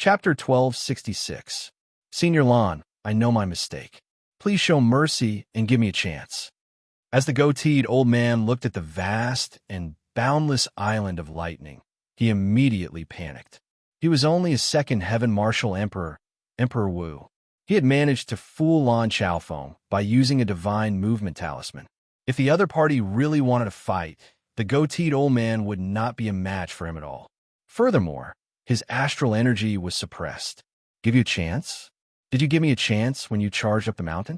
Chapter 1266. Senior Lon, I know my mistake. Please show mercy and give me a chance. As the goateed old man looked at the vast and boundless island of lightning, he immediately panicked. He was only a second Heaven Marshal Emperor, Emperor Wu. He had managed to fool Lon Chaofoam by using a divine movement talisman. If the other party really wanted to fight, the goateed old man would not be a match for him at all. Furthermore, his astral energy was suppressed. Give you a chance? Did you give me a chance when you charged up the mountain?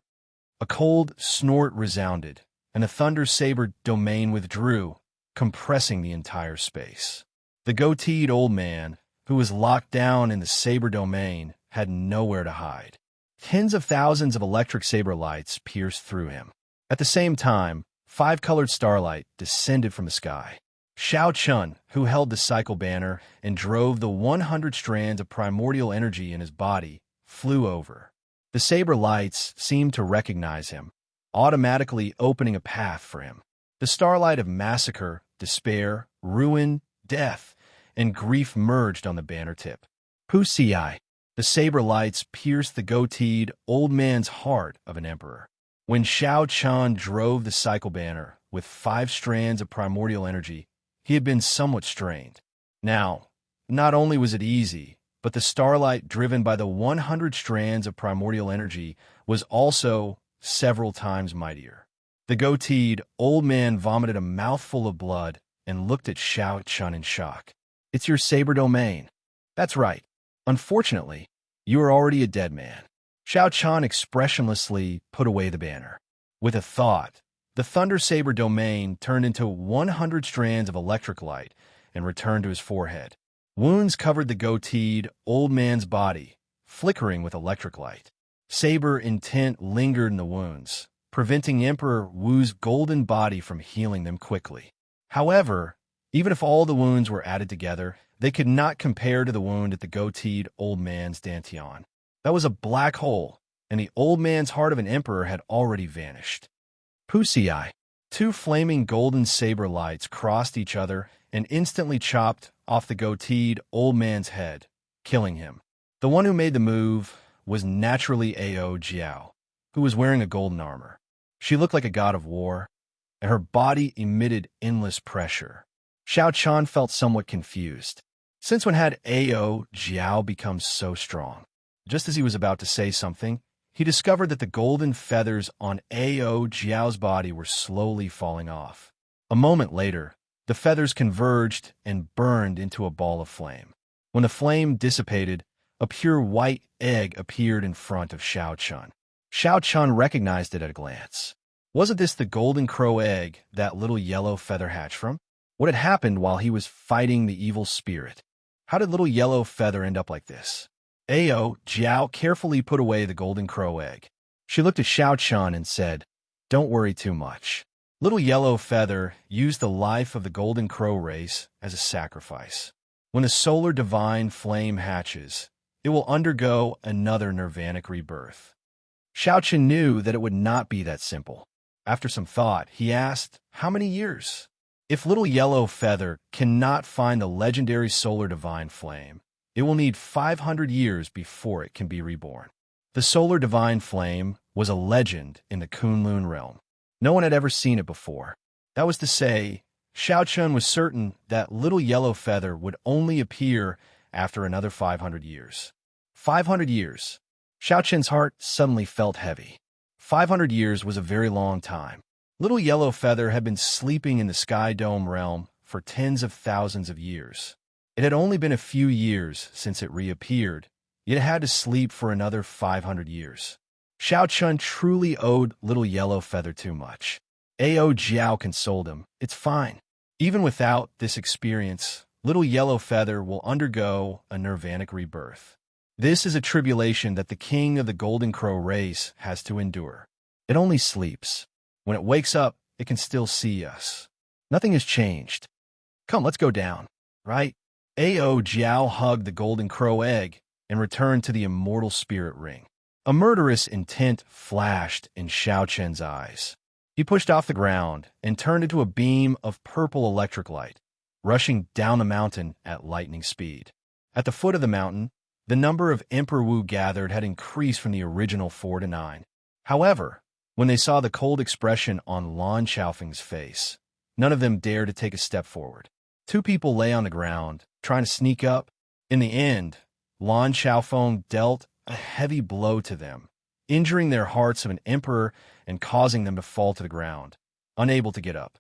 A cold snort resounded, and a thunder saber domain withdrew, compressing the entire space. The goateed old man, who was locked down in the saber domain, had nowhere to hide. Tens of thousands of electric saber lights pierced through him. At the same time, 5-colored starlight descended from the sky. Xiao Chun, who held the cycle banner and drove the 100 strands of primordial energy in his body, flew over. The saber lights seemed to recognize him, automatically opening a path for him. The starlight of massacre, despair, ruin, death, and grief merged on the banner tip. Pusi. The saber lights pierced the goateed old man's heart of an emperor. When Xiao Chun drove the cycle banner with 5 strands of primordial energy, he had been somewhat strained. Now, not only was it easy, but the starlight driven by the 100 strands of primordial energy was also several times mightier. The goateed old man vomited a mouthful of blood and looked at Xiao Chun in shock. It's your saber domain. That's right. Unfortunately, you are already a dead man. Xiao Chun expressionlessly put away the banner. With a thought, the thunder saber domain turned into 100 strands of electric light and returned to his forehead. Wounds covered the goateed old man's body, flickering with electric light. Saber intent lingered in the wounds, preventing Emperor Wu's golden body from healing them quickly. However, even if all the wounds were added together, they could not compare to the wound at the goateed old man's dantian. That was a black hole, and the old man's heart of an emperor had already vanished. Pusi. 2 flaming golden saber lights crossed each other and instantly chopped off the goateed old man's head, killing him. The one who made the move was naturally Ao Jiao, who was wearing a golden armor. She looked like a god of war, and her body emitted endless pressure. Xiao Chun felt somewhat confused. Since when had Ao Jiao become so strong? Just as he was about to say something, he discovered that the golden feathers on Ao Jiao's body were slowly falling off. A moment later, the feathers converged and burned into a ball of flame. When the flame dissipated, a pure white egg appeared in front of Xiao Chun. Xiao Chun recognized it at a glance. Wasn't this the golden crow egg that little yellow feather hatched from? What had happened while he was fighting the evil spirit? How did little yellow feather end up like this? Ao Jiao carefully put away the golden crow egg. She looked at Xiao Chun and said, "Don't worry too much. Little yellow feather used the life of the golden crow race as a sacrifice. When the solar divine flame hatches, it will undergo another nirvanic rebirth." Xiao Chun knew that it would not be that simple. After some thought, he asked, "How many years?" If little yellow feather cannot find the legendary solar divine flame, it will need 500 years before it can be reborn. The solar divine flame was a legend in the Kunlun realm. No one had ever seen it before. That was to say, Xiao Chun was certain that little yellow feather would only appear after another 500 years. 500 years. Xiao Chun's heart suddenly felt heavy. 500 years was a very long time. Little yellow feather had been sleeping in the Sky Dome realm for tens of thousands of years. It had only been a few years since it reappeared, yet it had to sleep for another 500 years. Xiao Chun truly owed little yellow feather too much. Ao Jiao consoled him. "It's fine. Even without this experience, little yellow feather will undergo a nirvanic rebirth. This is a tribulation that the king of the Golden Crow race has to endure. It only sleeps. When it wakes up, it can still see us. Nothing has changed. Come, let's go down, right?" Ao Jiao hugged the golden crow egg and returned to the immortal spirit ring. A murderous intent flashed in Xiao Chun's eyes. He pushed off the ground and turned into a beam of purple electric light, rushing down the mountain at lightning speed. At the foot of the mountain, The number of Emperor Wu gathered had increased from the original 4 to 9. However, when they saw the cold expression on Lan Xiaofeng's face, none of them dared to take a step forward. 2 people lay on the ground, trying to sneak up. In the end, Lan Xiaofeng dealt a heavy blow to them, injuring their hearts of an emperor and causing them to fall to the ground, unable to get up.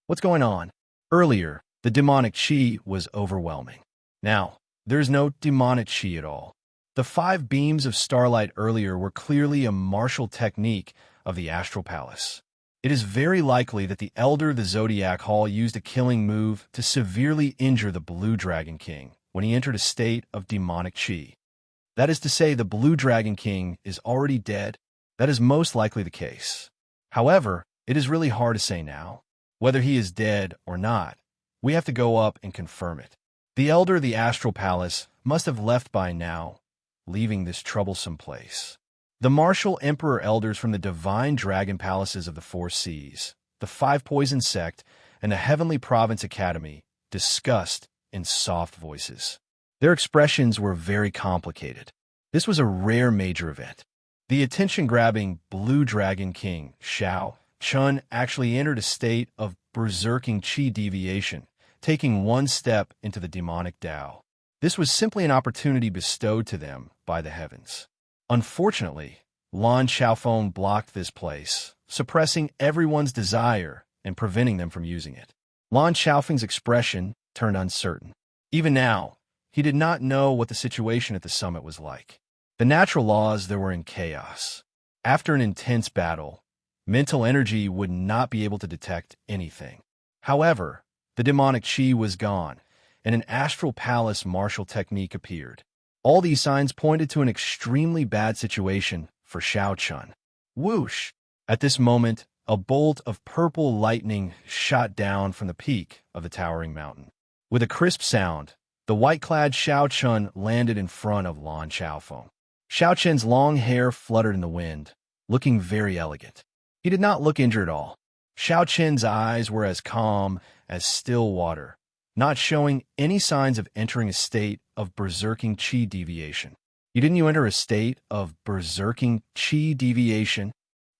What's going on? Earlier, the demonic qi was overwhelming. Now, there's no demonic qi at all. The 5 beams of starlight earlier were clearly a martial technique of the Astral Palace. It is very likely that the Elder of the Zodiac Hall used a killing move to severely injure the Blue Dragon King when he entered a state of demonic qi. That is to say, the Blue Dragon King is already dead. That is most likely the case. However, it is really hard to say now. Whether he is dead or not, we have to go up and confirm it. The Elder of the Astral Palace must have left by now, leaving this troublesome place. The martial Emperor Elders from the Divine Dragon Palaces of the 4 Seas, the 5 Poison Sect, and the Heavenly Province Academy discussed in soft voices. Their expressions were very complicated. This was a rare major event. The attention-grabbing Blue Dragon King, Xiao Chun, actually entered a state of berserking qi deviation, taking 1 step into the demonic Tao. This was simply an opportunity bestowed to them by the heavens. Unfortunately, Lan Xiaofeng blocked this place, suppressing everyone's desire and preventing them from using it. Lan Xiaofeng's expression turned uncertain. Even now, he did not know what the situation at the summit was like. The natural laws there were in chaos. After an intense battle, mental energy would not be able to detect anything. However, the demonic qi was gone, and an astral palace martial technique appeared. All these signs pointed to an extremely bad situation for Xiao Chun. Whoosh! At this moment, a bolt of purple lightning shot down from the peak of the towering mountain. With a crisp sound, the white-clad Xiao Chun landed in front of Lan Xiaofeng. Xiao Chun's long hair fluttered in the wind, looking very elegant. He did not look injured at all. Xiao Chun's eyes were as calm as still water, not showing any signs of entering a state of berserking qi deviation. Didn't you enter a state of berserking qi deviation?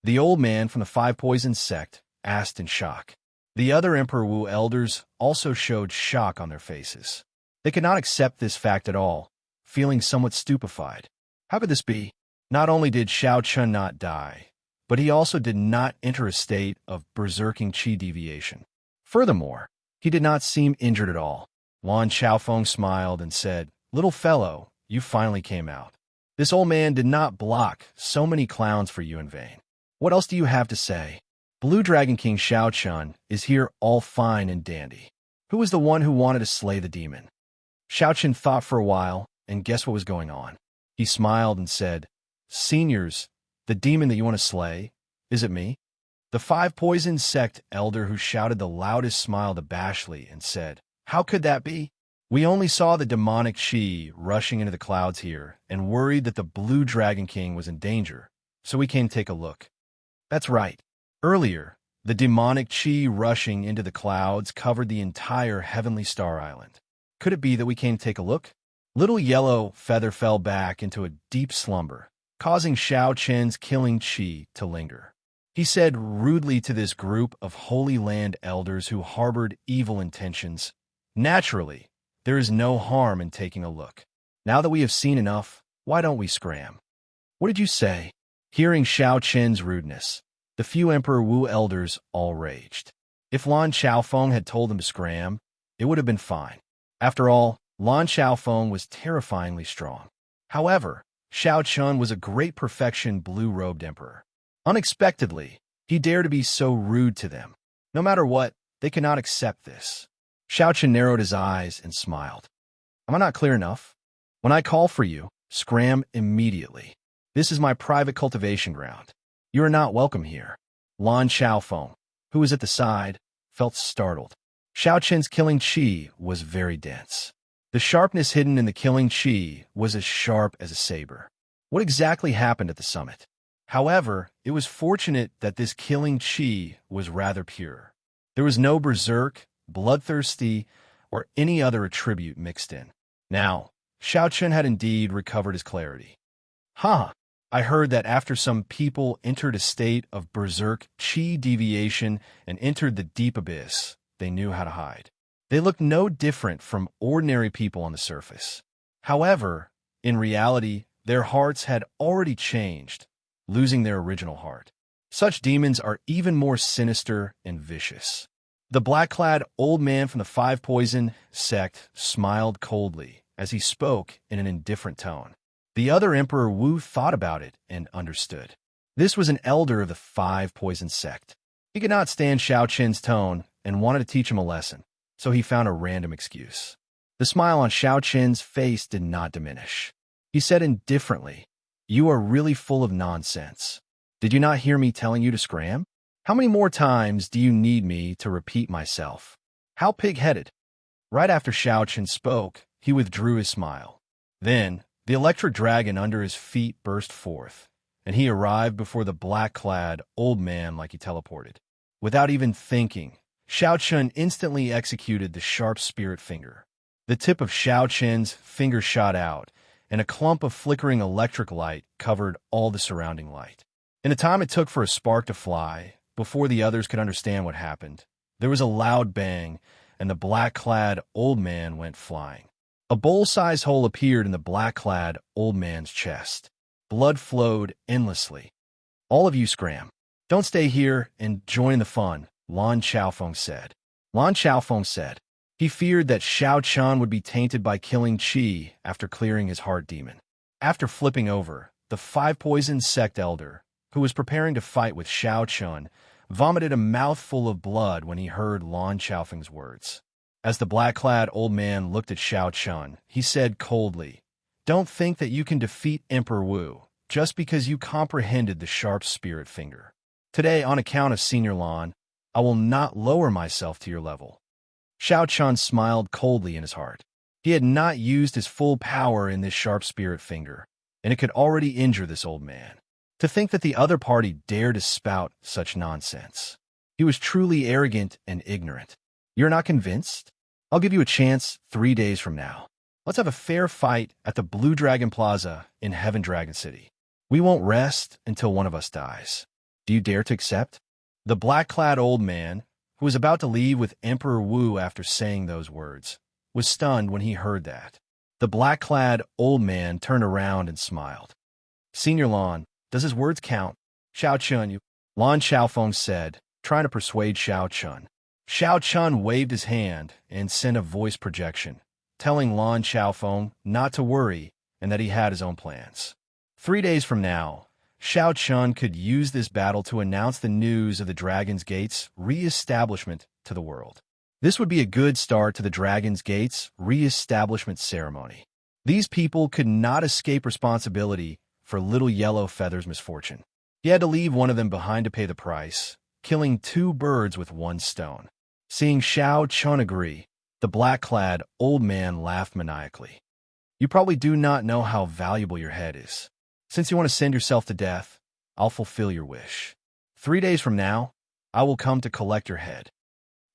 The old man from the 5 Poison Sect asked in shock. The other Emperor Wu elders also showed shock on their faces. They could not accept this fact at all, feeling somewhat stupefied. How could this be? Not only did Xiao Chun not die, but he also did not enter a state of berserking qi deviation. Furthermore, he did not seem injured at all. Lan Xiaofeng smiled and said, "Little fellow, you finally came out. This old man did not block so many clowns for you in vain. What else do you have to say? Blue Dragon King Xiao Chun is here all fine and dandy. Who was the one who wanted to slay the demon?" Xiao Chun thought for a while and guessed what was going on. He smiled and said, "Seniors, the demon that you want to slay, is it me?" The 5 Poison Sect elder who shouted the loudest smiled abashedly and said, "How could that be? We only saw the demonic qi rushing into the clouds here and worried that the Blue Dragon King was in danger, so we came to take a look." That's right. Earlier, the demonic qi rushing into the clouds covered the entire Heavenly Star Island. Could it be that we came to take a look? Little Yellow Feather fell back into a deep slumber, causing Xiao Chen's killing qi to linger. He said rudely to this group of Holy Land elders who harbored evil intentions, "Naturally, there is no harm in taking a look. Now that we have seen enough, why don't we scram?" "What did you say?" Hearing Xiao Chen's rudeness, the few Emperor Wu elders all raged. If Lan Xiaofeng had told them to scram, it would have been fine. After all, Lan Xiaofeng was terrifyingly strong. However, Xiao Chun was a great perfection blue-robed emperor. Unexpectedly, he dared to be so rude to them. No matter what, they could not accept this. Xiao Chun narrowed his eyes and smiled. "Am I not clear enough? When I call for you, scram immediately. This is my private cultivation ground. You are not welcome here." Lan Xiaofeng, who was at the side, felt startled. Xiao Chen's killing qi was very dense. The sharpness hidden in the killing qi was as sharp as a saber. What exactly happened at the summit? However, it was fortunate that this killing qi was rather pure. There was no berserk, bloodthirsty, or any other attribute mixed in. Now, Xiao Chun had indeed recovered his clarity. Huh. I heard that after some people entered a state of berserk chi deviation and entered the deep abyss, they knew how to hide. They looked no different from ordinary people on the surface. However, in reality, their hearts had already changed, losing their original heart. Such demons are even more sinister and vicious. The black-clad old man from the Five Poison sect smiled coldly as he spoke in an indifferent tone. The other Emperor Wu thought about it and understood. This was an elder of the Five Poison sect. He could not stand Xiao Qin's tone and wanted to teach him a lesson, so he found a random excuse. The smile on Xiao Qin's face did not diminish. He said indifferently, "You are really full of nonsense. Did you not hear me telling you to scram? How many more times do you need me to repeat myself? How pig-headed." Right after Xiao Qin spoke, he withdrew his smile. Then, the electric dragon under his feet burst forth, and he arrived before the black-clad old man like he teleported. Without even thinking, Xiao Qin instantly executed the sharp spirit finger. The tip of Xiao Qin's finger shot out, and a clump of flickering electric light covered all the surrounding light. In the time it took for a spark to fly, before the others could understand what happened, there was a loud bang, and the black-clad old man went flying. A bowl-sized hole appeared in the black-clad old man's chest. Blood flowed endlessly. "All of you scram. Don't stay here and join the fun," Lan Xiaofeng said. Lan Xiaofeng said he feared that Xiao Chun would be tainted by killing Qi after clearing his heart demon. After flipping over, the Five Poison sect elder, who was preparing to fight with Xiao Chun, vomited a mouthful of blood when he heard Lan Xiaofeng's words. As the black-clad old man looked at Xiao Chun, he said coldly, "Don't think that you can defeat Emperor Wu just because you comprehended the sharp spirit finger. Today, on account of Senior Lan, I will not lower myself to your level." Xiao Chun smiled coldly in his heart. He had not used his full power in this sharp spirit finger, and it could already injure this old man. To think that the other party dared to spout such nonsense. He was truly arrogant and ignorant. You're not convinced? I'll give you a chance 3 days from now. Let's have a fair fight at the Blue Dragon Plaza in Heaven Dragon City. We won't rest until one of us dies. Do you dare to accept? The black-clad old man, who was about to leave with Emperor Wu after saying those words, was stunned when he heard that. The black-clad old man turned around and smiled. "Senior Lan, does his words count?" "Xiao Chun, you," Lan Xiaofeng said, trying to persuade Xiao Chun. Xiao Chun waved his hand and sent a voice projection, telling Lan Xiaofeng not to worry and that he had his own plans. 3 days from now, Xiao Chun could use this battle to announce the news of the Dragon's Gate's re-establishment to the world. This would be a good start to the Dragon's Gate's re-establishment ceremony. These people could not escape responsibility for Little Yellow Feather's misfortune. He had to leave one of them behind to pay the price, killing 2 birds with 1 stone. Seeing Xiao Chun agree, the black-clad old man laughed maniacally. "You probably do not know how valuable your head is. Since you want to send yourself to death, I'll fulfill your wish. 3 days from now, I will come to collect your head."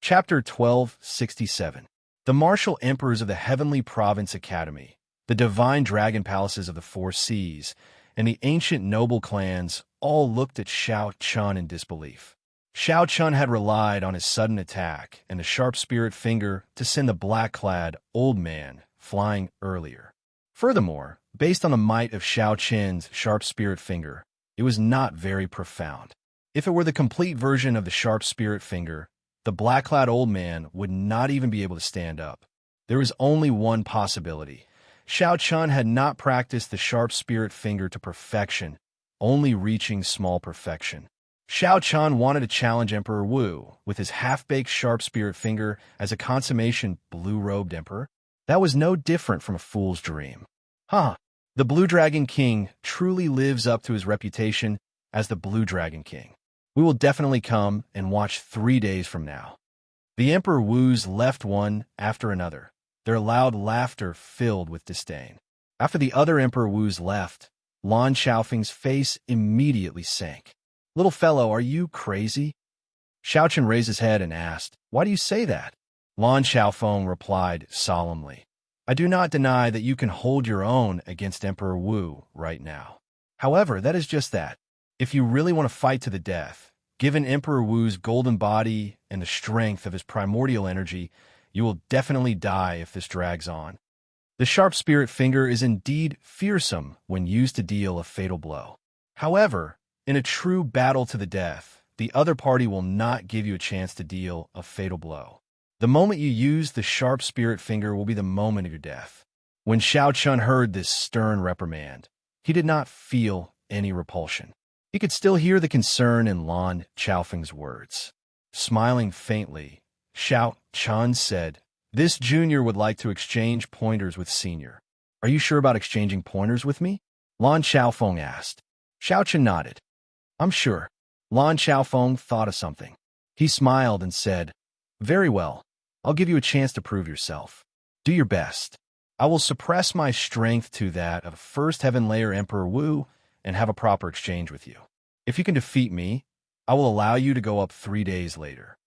Chapter 1267. The martial emperors of the Heavenly Province Academy, the divine dragon palaces of the 4 seas, and the ancient noble clans all looked at Xiao Chun in disbelief. Xiao Chun had relied on his sudden attack and the sharp spirit finger to send the black-clad old man flying earlier. Furthermore, based on the might of Xiao Qin's sharp spirit finger, it was not very profound. If it were the complete version of the sharp spirit finger, the black-clad old man would not even be able to stand up. There was only one possibility. Xiao Chun had not practiced the sharp spirit finger to perfection, only reaching small perfection. Xiao Chun wanted to challenge Emperor Wu with his half-baked sharp spirit finger as a consummation blue-robed emperor. That was no different from a fool's dream. The Blue Dragon King truly lives up to his reputation as the Blue Dragon King. We will definitely come and watch 3 days from now. The Emperor Wu's left one after another, their loud laughter filled with disdain. After the other Emperor Wu's left, Lan Xiaofeng's face immediately sank. "Little fellow, are you crazy?" Xiao Chun raised his head and asked, "Why do you say that?" Lan Xiaofeng replied solemnly, I do not deny that you can hold your own against Emperor Wu right now. However, that is just that. If you really want to fight to the death, given Emperor Wu's golden body and the strength of his primordial energy, you will definitely die if this drags on. The sharp spirit finger is indeed fearsome when used to deal a fatal blow. However, in a true battle to the death, the other party will not give you a chance to deal a fatal blow. The moment you use the sharp spirit finger will be the moment of your death. When Xiao Chun heard this stern reprimand, he did not feel any repulsion. He could still hear the concern in Lan Chaofeng's words. Smiling faintly, Xiao Chun said, "This junior would like to exchange pointers with senior. Are you sure about exchanging pointers with me?" Lan Chaofeng asked. Xiao Chun nodded. "I'm sure." Lan Chaofeng thought of something. He smiled and said, "Very well. I'll give you a chance to prove yourself. Do your best. I will suppress my strength to that of First Heaven Layer Emperor Wu and have a proper exchange with you. If you can defeat me, I will allow you to go up 3 days later."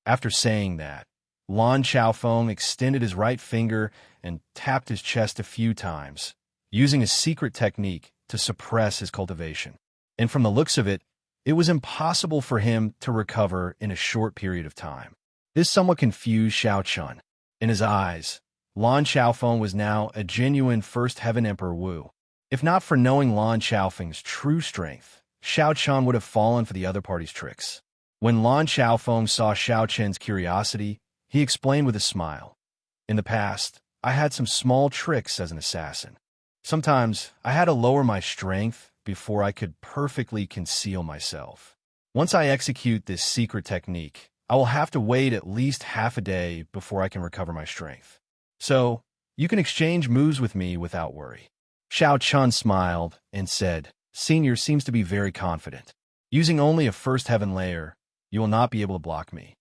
After saying that, Lan Chaofeng extended his right finger and tapped his chest a few times, using a secret technique to suppress his cultivation. And from the looks of it, it was impossible for him to recover in a short period of time. This somewhat confused Xiao Chun. In his eyes, Lan Chaofeng was now a genuine First Heaven Emperor Wu. If not for knowing Lan Chaofeng's true strength, Xiao Chun would have fallen for the other party's tricks. When Lan Chaofeng saw Xiao Chen's curiosity, he explained with a smile, "In the past, I had some small tricks as an assassin. Sometimes I had to lower my strength before I could perfectly conceal myself. Once I execute this secret technique, I will have to wait at least half a day before I can recover my strength. So, you can exchange moves with me without worry." Xiao Chun smiled and said, "Senior seems to be very confident. Using only a First Heaven Layer, you will not be able to block me."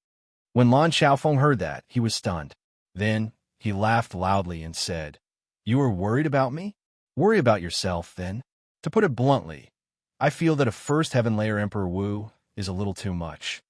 When Lan Chaofeng heard that, he was stunned. Then, he laughed loudly and said, "You are worried about me? Worry about yourself, then. To put it bluntly, I feel that a First Heaven Layer Emperor Wu is a little too much."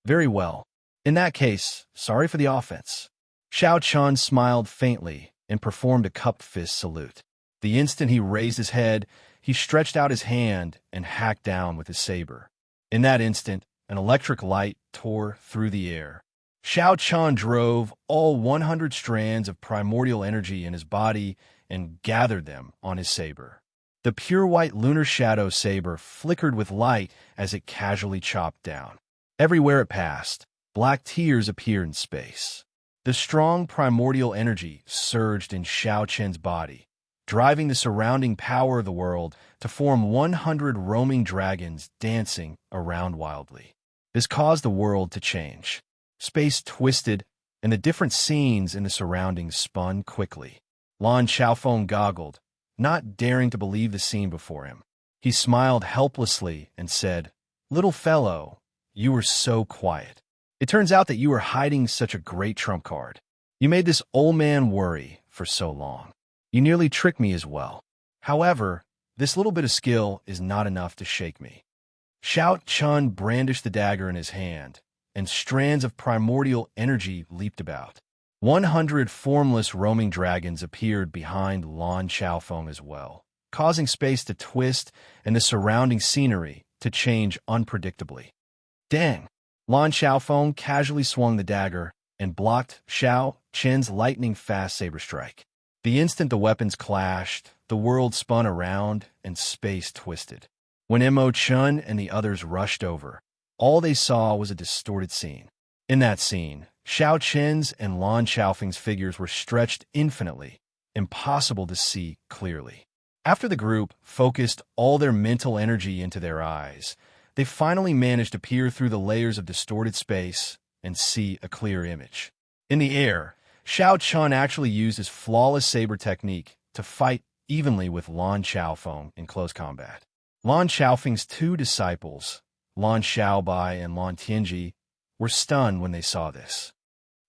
"Very well. In that case, sorry for the offense." Xiao Chun smiled faintly and performed a cupped fist salute. The instant he raised his head, he stretched out his hand and hacked down with his saber. In that instant, an electric light tore through the air. Xiao Chun drove all 100 strands of primordial energy in his body and gathered them on his saber. The pure white lunar shadow saber flickered with light as it casually chopped down. Everywhere it passed, black tears appeared in space. The strong primordial energy surged in Xiao Chen's body, driving the surrounding power of the world to form 100 roaming dragons dancing around wildly. This caused the world to change. Space twisted, and the different scenes in the surroundings spun quickly. Lan Chaofeng goggled, not daring to believe the scene before him. He smiled helplessly and said, "Little fellow, you were so quiet. It turns out that you were hiding such a great trump card. You made this old man worry for so long. You nearly tricked me as well. However, this little bit of skill is not enough to shake me." Xiao Chun brandished the dagger in his hand, and strands of primordial energy leaped about. 100 formless roaming dragons appeared behind Lan Chaofeng as well, causing space to twist and the surrounding scenery to change unpredictably. Dang! Lan Chaofeng casually swung the dagger and blocked Xiao Chen's lightning-fast saber strike. The instant the weapons clashed, the world spun around and space twisted. When Mo Chun and the others rushed over, all they saw was a distorted scene. In that scene, Xiao Chen's and Lan Chaofeng's figures were stretched infinitely, impossible to see clearly. After the group focused all their mental energy into their eyes, they finally managed to peer through the layers of distorted space and see a clear image. In the air, Xiao Chun actually used his flawless saber technique to fight evenly with Lan Chaofeng in close combat. Lan Chaofeng's 2 disciples, Lan Xiaobai and Lan Tianji, were stunned when they saw this.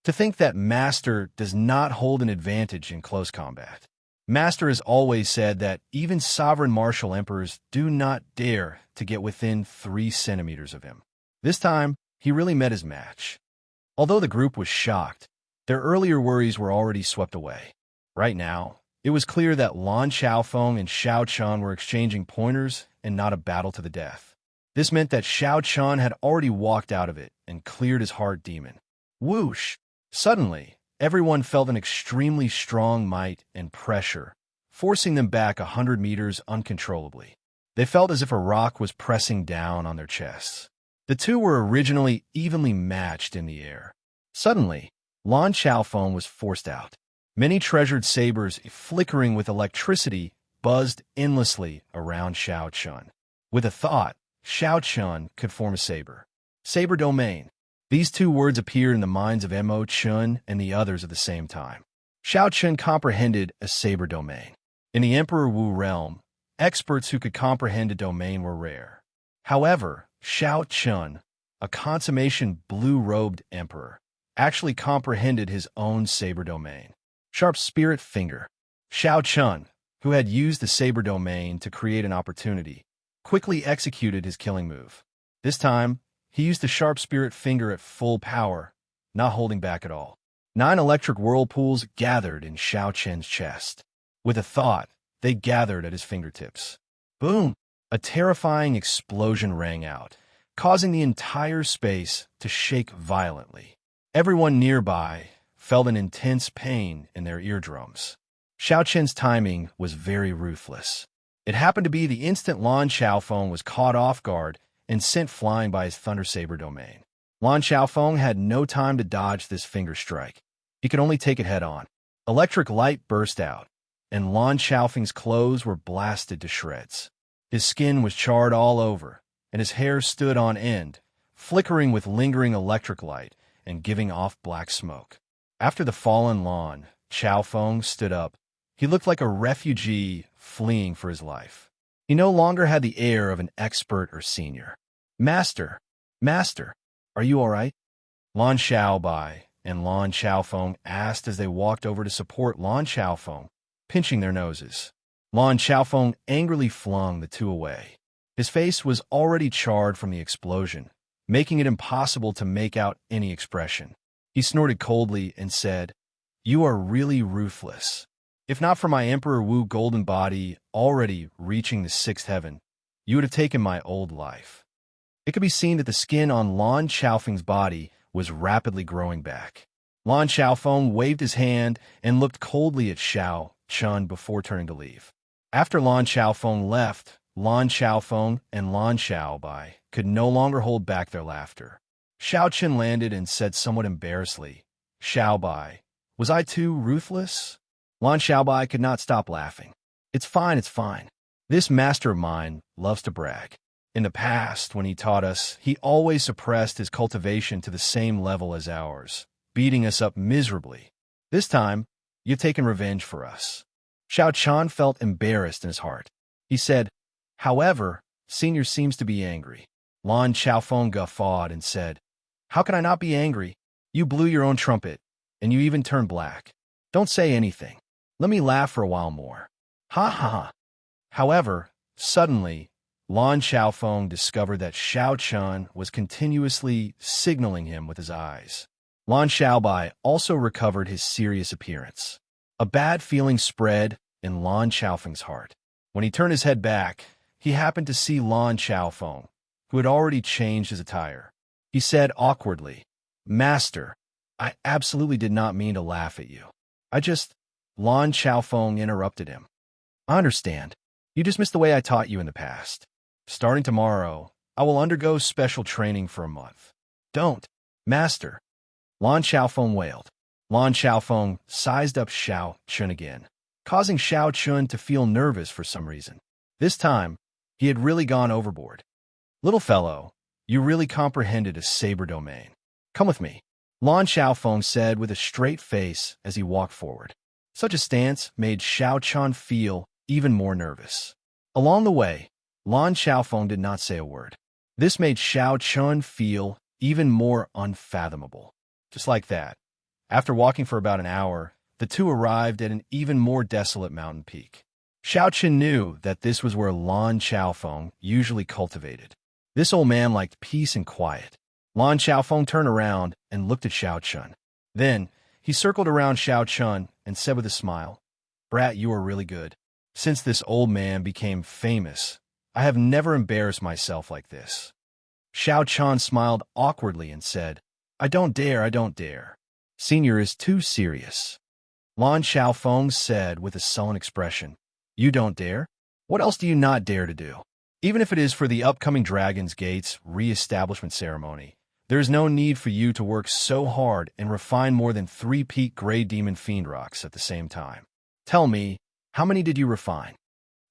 To think that Master does not hold an advantage in close combat. Master has always said that even sovereign martial emperors do not dare to get within 3 centimeters of him. This time, he really met his match. Although the group was shocked, their earlier worries were already swept away. Right now, it was clear that Lan Xiaofeng and Xiao Chun were exchanging pointers and not a battle to the death. This meant that Xiao Chun had already walked out of it and cleared his heart demon. Whoosh! Suddenly, everyone felt an extremely strong might and pressure, forcing them back 100 meters uncontrollably. They felt as if a rock was pressing down on their chests. The two were originally evenly matched in the air. Suddenly, Lan Xiaofeng was forced out. Many treasured sabers, flickering with electricity, buzzed endlessly around Xiao Chun. With a thought, Xiao Chun could form a saber. Saber domain. These two words appeared in the minds of Mo Chun and the others at the same time. Xiao Chun comprehended a saber domain. In the Emperor Wu realm, experts who could comprehend a domain were rare. However, Xiao Chun, a consummation blue-robed emperor, actually comprehended his own saber domain. Sharp spirit finger. Xiao Chun, who had used the saber domain to create an opportunity, quickly executed his killing move. This time, he used the sharp spirit finger at full power, not holding back at all. 9 electric whirlpools gathered in Xiao Chun's chest. With a thought, they gathered at his fingertips. Boom! A terrifying explosion rang out, causing the entire space to shake violently. Everyone nearby felt an intense pain in their eardrums. Xiao Chun's timing was very ruthless. It happened to be the instant Lan Xiaofeng was caught off guard and sent flying by his Thunder Saber domain. Lan Xiaofeng had no time to dodge this finger strike. He could only take it head-on. Electric light burst out, and Lan Xiaofeng's clothes were blasted to shreds. His skin was charred all over, and his hair stood on end, flickering with lingering electric light and giving off black smoke. After the fallen Lan Xiaofeng stood up, he looked like a refugee fleeing for his life. He no longer had the air of an expert or senior. Master, are you all right? Lan Xiaobai and Lan Xiaofeng asked as they walked over to support Lan Xiaofeng, pinching their noses. Lan Xiaofeng angrily flung the two away. His face was already charred from the explosion, making it impossible to make out any expression. He snorted coldly and said, "You are really ruthless. If not for my Emperor Wu golden body already reaching the 6th heaven, you would have taken my old life." It could be seen that the skin on Lan Xiaofeng's body was rapidly growing back. Lan Xiaofeng waved his hand and looked coldly at Xiao Chun before turning to leave. After Lan Xiaofeng left, Lan Xiaofeng and Lan Xiaobai could no longer hold back their laughter. Xiao Chun landed and said somewhat embarrassedly, "Xiaobai, was I too ruthless?" Lan Xiaobai could not stop laughing. It's fine. This master of mine loves to brag. In the past, when he taught us, he always suppressed his cultivation to the same level as ours, beating us up miserably. This time, you've taken revenge for us." Xiao Chun felt embarrassed in his heart. He said, "However, Senior seems to be angry." Lan Xiaofeng guffawed and said, "How can I not be angry? You blew your own trumpet, and you even turned black. Don't say anything. Let me laugh for a while more. Ha ha ha." However, suddenly, Lan Xiaofeng discovered that Xiao Chun was continuously signaling him with his eyes. Lan Xiaobai also recovered his serious appearance. A bad feeling spread in Lan Xiaofeng's heart. When he turned his head back, he happened to see Lan Xiaofeng, who had already changed his attire. He said awkwardly, "Master, I absolutely did not mean to laugh at you. Lan Xiaofeng interrupted him. "I understand. You just missed the way I taught you in the past. Starting tomorrow, I will undergo special training for a month." "Don't, Master," Lan Xiaofeng wailed. Lan Xiaofeng sized up Xiao Chun again, causing Xiao Chun to feel nervous for some reason. This time, he had really gone overboard. "Little fellow, you really comprehended a saber domain. Come with me," Lan Xiaofeng said with a straight face as he walked forward. Such a stance made Xiao Chun feel even more nervous. Along the way, Lan Xiaofeng did not say a word. This made Xiao Chun feel even more unfathomable. Just like that, after walking for about an hour, the two arrived at an even more desolate mountain peak. Xiao Chun knew that this was where Lan Xiaofeng usually cultivated. This old man liked peace and quiet. Lan Xiaofeng turned around and looked at Xiao Chun. Then, he circled around Xiao Chun and said with a smile, Brat, you are really good. Since this old man became famous, I have never embarrassed myself like this. Xiao Chan smiled awkwardly and said, I don't dare, I don't dare. Senior is too serious. Lan Xiaofeng said with a sullen expression, You don't dare? What else do you not dare to do? Even if it is for the upcoming Dragon's Gate's re-establishment ceremony, there is no need for you to work so hard and refine more than 3 peak gray demon fiend rocks at the same time. Tell me, how many did you refine?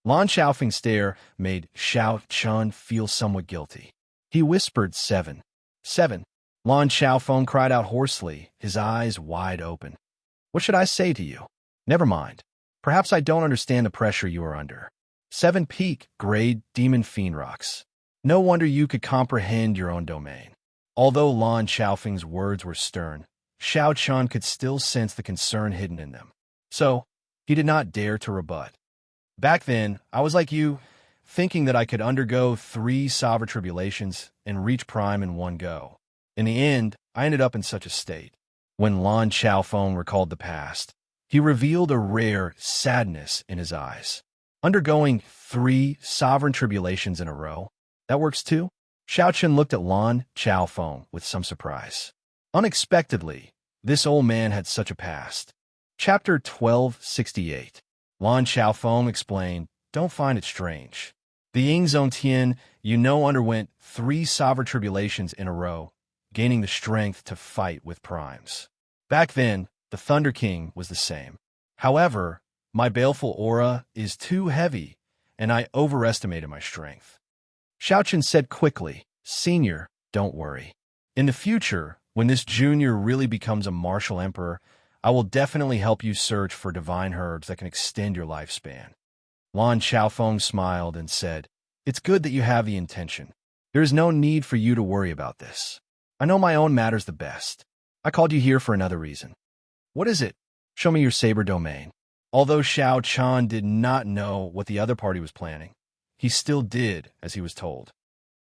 Lan Xiaofeng's stare made Xiao Chun feel somewhat guilty. He whispered 7. 7. Lan Xiaofeng cried out hoarsely, his eyes wide open. What should I say to you? Never mind. Perhaps I don't understand the pressure you are under. 7 peak grade demon fiend rocks. No wonder you could comprehend your own domain. Although Lan Xiaofeng's words were stern, Xiao Chun could still sense the concern hidden in them. So, he did not dare to rebut. Back then, I was like you, thinking that I could undergo 3 sovereign tribulations and reach prime in one go. In the end, I ended up in such a state. When Lan Xiaofeng recalled the past, he revealed a rare sadness in his eyes. Undergoing 3 sovereign tribulations in a row? That works too? Xiao Chen looked at Lan Xiaofeng with some surprise. Unexpectedly, this old man had such a past. Chapter 1268. Lan Xiaofeng explained, Don't find it strange. The Yingzong Tian, underwent 3 sovereign tribulations in a row, gaining the strength to fight with primes. Back then, the Thunder King was the same. However, my baleful aura is too heavy, and I overestimated my strength. Xiao Chen said quickly, Senior, don't worry. In the future, when this junior really becomes a martial emperor, I will definitely help you search for divine herbs that can extend your lifespan. Lan Xiaofeng smiled and said, It's good that you have the intention. There is no need for you to worry about this. I know my own matters the best. I called you here for another reason. What is it? Show me your saber domain. Although Xiao Chan did not know what the other party was planning, he still did as he was told.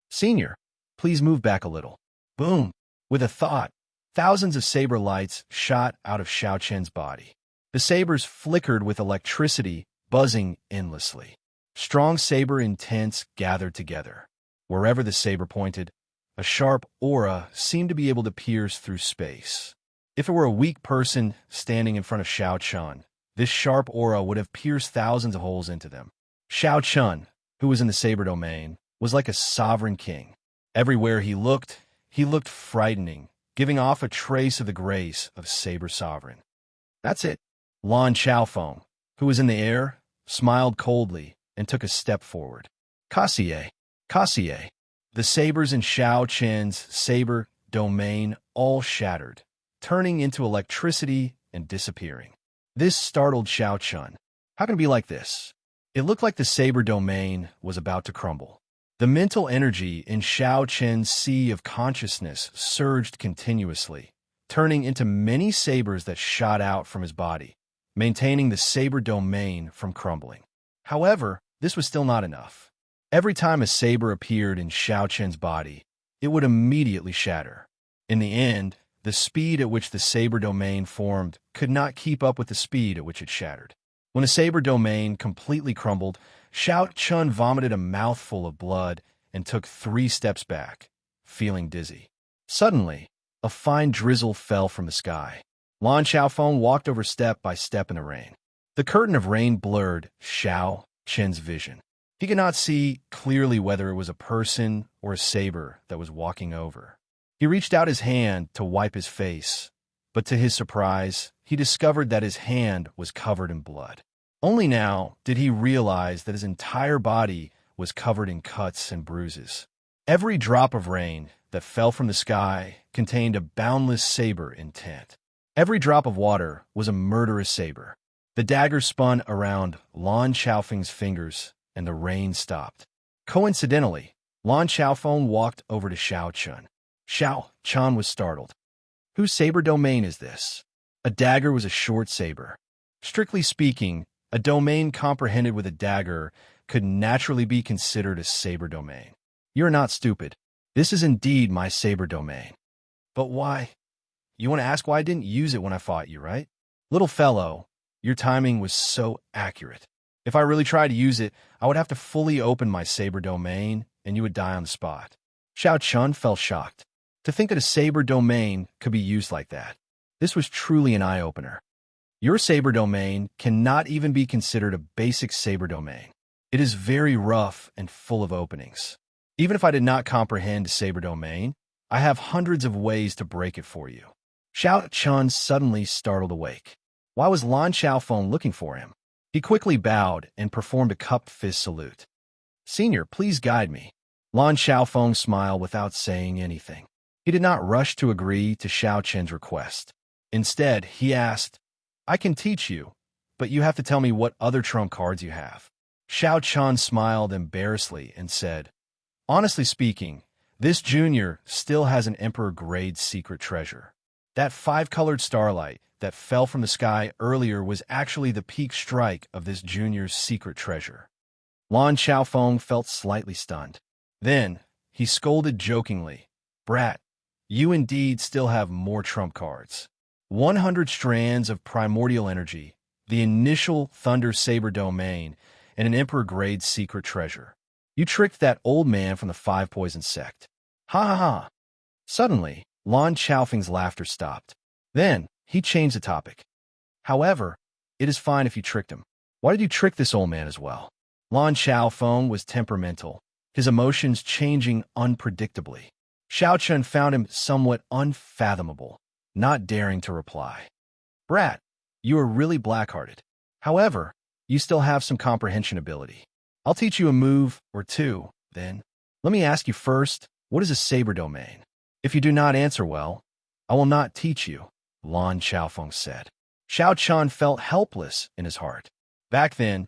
Senior, please move back a little. Boom! With a thought, thousands of saber lights shot out of Xiao Chen's body. The sabers flickered with electricity, buzzing endlessly. Strong saber intents gathered together. Wherever the saber pointed, a sharp aura seemed to be able to pierce through space. If it were a weak person standing in front of Xiao Chun, this sharp aura would have pierced thousands of holes into them. Xiao Chun, who was in the saber domain, was like a sovereign king. Everywhere he looked frightening, giving off a trace of the grace of saber sovereign. That's it. Lan Xiaofeng, who was in the air, smiled coldly and took a step forward. Kassier. The sabers in Xiao Chen's saber domain all shattered, turning into electricity and disappearing. This startled Xiao Chun. How can it be like this? It looked like the saber domain was about to crumble. The mental energy in Xiao Chen's sea of consciousness surged continuously, turning into many sabers that shot out from his body, maintaining the saber domain from crumbling. However, this was still not enough. Every time a saber appeared in Xiao Chen's body, it would immediately shatter. In the end, the speed at which the saber domain formed could not keep up with the speed at which it shattered. When the saber domain completely crumbled, Xiao Chun vomited a mouthful of blood and took 3 steps back, feeling dizzy. Suddenly, a fine drizzle fell from the sky. Lan Xiaofeng walked over step by step in the rain. The curtain of rain blurred Xiao Chen's vision. He could not see clearly whether it was a person or a saber that was walking over. He reached out his hand to wipe his face, but to his surprise, he discovered that his hand was covered in blood. Only now did he realize that his entire body was covered in cuts and bruises. Every drop of rain that fell from the sky contained a boundless saber intent. Every drop of water was a murderous saber. The dagger spun around Lan Xiaofeng's fingers, and the rain stopped. Coincidentally, Lan Xiaofeng walked over to Xiao Chun. Xiao Chun was startled. Whose saber domain is this? A dagger was a short saber. Strictly speaking, a domain comprehended with a dagger could naturally be considered a saber domain. You're not stupid. This is indeed my saber domain. But why? You want to ask why I didn't use it when I fought you, right? Little fellow, Your timing was so accurate. If I really tried to use it, I would have to fully open my saber domain, and you would die on the spot. Xiao Chun felt shocked. To think that a saber domain could be used like that. This was truly an eye-opener. Your saber domain cannot even be considered a basic saber domain. It is very rough and full of openings. Even if I did not comprehend a saber domain, I have hundreds of ways to break it for you. Xiao Chun suddenly startled awake. Why was Lan Xiaofeng looking for him? He quickly bowed and performed a cupped fist salute. Senior, please guide me. Lan Xiaofeng smiled without saying anything. He did not rush to agree to Xiao Chen's request. Instead, he asked, I can teach you, but you have to tell me what other trump cards you have. Xiao Chen smiled embarrassedly and said, Honestly speaking, this junior still has an Emperor-grade secret treasure. That 5-colored starlight that fell from the sky earlier was actually the peak strike of this junior's secret treasure. Lan Xiaofeng felt slightly stunned. Then, he scolded jokingly, Brat, you indeed still have more trump cards. 100 strands of primordial energy, the initial Thunder Saber domain, and an Emperor-grade secret treasure. You tricked that old man from the 5 Poison sect. Ha ha ha. Suddenly, Lan Xiaofeng's laughter stopped. Then, he changed the topic. However, it is fine if you tricked him. Why did you trick this old man as well? Lan Xiaofeng was temperamental, his emotions changing unpredictably. Xiao Chun found him somewhat unfathomable, not daring to reply. Brat, you are really black-hearted. However, you still have some comprehension ability. I'll teach you a move or two, then. Let me ask you first, what is a saber domain? If you do not answer well, I will not teach you, Lan Xiaofeng said. Xiao Chun felt helpless in his heart. Back then,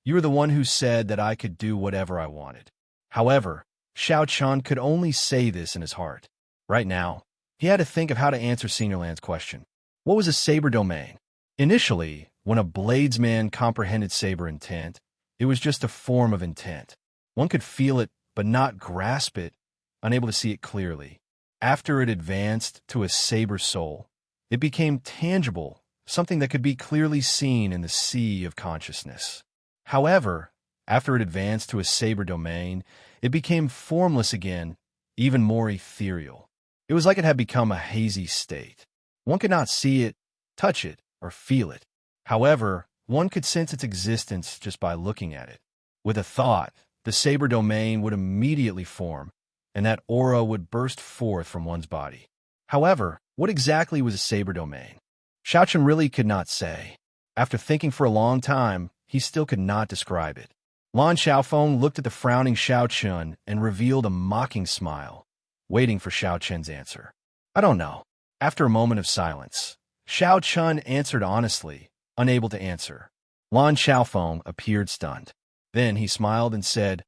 you were the one who said that I could do whatever I wanted. However, Xiao Chun could only say this in his heart. Right now, he had to think of how to answer Senior Lan's question. What was a saber domain? Initially, when a bladesman comprehended saber intent, it was just a form of intent. One could feel it, but not grasp it, unable to see it clearly. After it advanced to a saber soul, it became tangible, something that could be clearly seen in the sea of consciousness. However, after it advanced to a saber domain, it became formless again, even more ethereal. It was like it had become a hazy state. One could not see it, touch it, or feel it. However, one could sense its existence just by looking at it. With a thought, the saber domain would immediately form, and that aura would burst forth from one's body. However, what exactly was a saber domain? Xiao Chun really could not say. After thinking for a long time, he still could not describe it. Lan Xiaofeng looked at the frowning Xiao Chun and revealed a mocking smile, waiting for Xiao Chun's answer. I don't know. After a moment of silence, Xiao Chun answered honestly, unable to answer. Lan Xiaofeng appeared stunned. Then he smiled and said,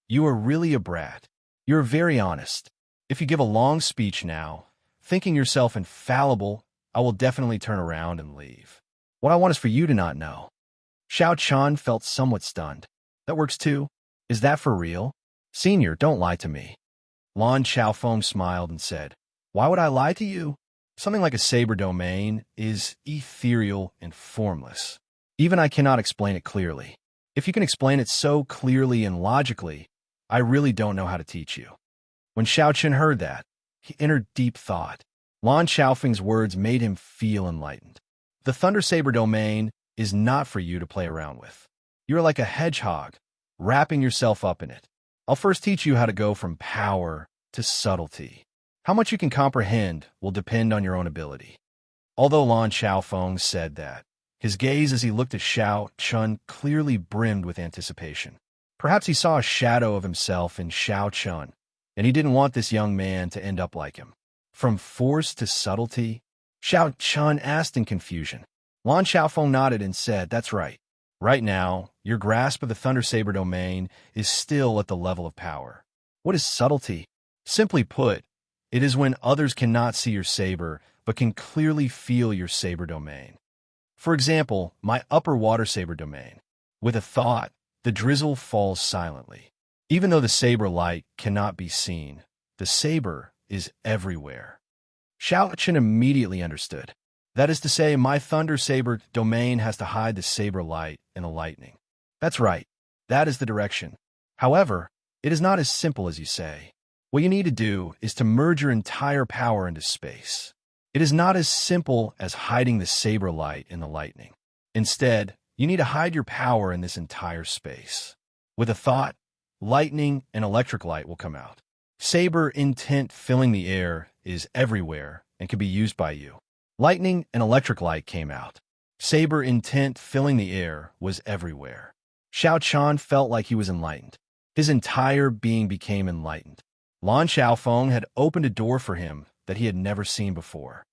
You are really a brat. You're very honest. If you give a long speech now, thinking yourself infallible, I will definitely turn around and leave. What I want is for you to not know. Xiao Chun felt somewhat stunned. That works too? Is that for real? Senior, don't lie to me. Lan Xiaofeng smiled and said, Why would I lie to you? Something like a saber domain is ethereal and formless. Even I cannot explain it clearly. If you can explain it so clearly and logically, I really don't know how to teach you. When Xiao Chun heard that, he entered deep thought. Lan Xiaofeng's words made him feel enlightened. The Thunder Saber domain is not for you to play around with. You're like a hedgehog, wrapping yourself up in it. I'll first teach you how to go from power to subtlety. How much you can comprehend will depend on your own ability. Although Lan Xiaofeng said that, his gaze as he looked at Xiao Chun clearly brimmed with anticipation. Perhaps he saw a shadow of himself in Xiao Chun, and he didn't want this young man to end up like him. From force to subtlety? Xiao Chun asked in confusion. Lan Xiaofeng nodded and said, That's right. Right now, your grasp of the Thunder Saber domain is still at the level of power. What is subtlety? Simply put, it is when others cannot see your saber, but can clearly feel your saber domain. For example, my upper water saber domain. With a thought, the drizzle falls silently. Even though the saber light cannot be seen, the saber is everywhere. Xiao Chen immediately understood. That is to say, my thunder saber domain has to hide the saber light and the lightning. That's right. That is the direction. However, it is not as simple as you say. What you need to do is to merge your entire power into space. It is not as simple as hiding the saber light in the lightning. Instead, you need to hide your power in this entire space. With a thought, lightning and electric light will come out. Saber intent filling the air is everywhere and can be used by you. Lightning and electric light came out. Saber intent filling the air was everywhere. Xiao Chan felt like he was enlightened. His entire being became enlightened. Lan Xiaofeng had opened a door for him that he had never seen before.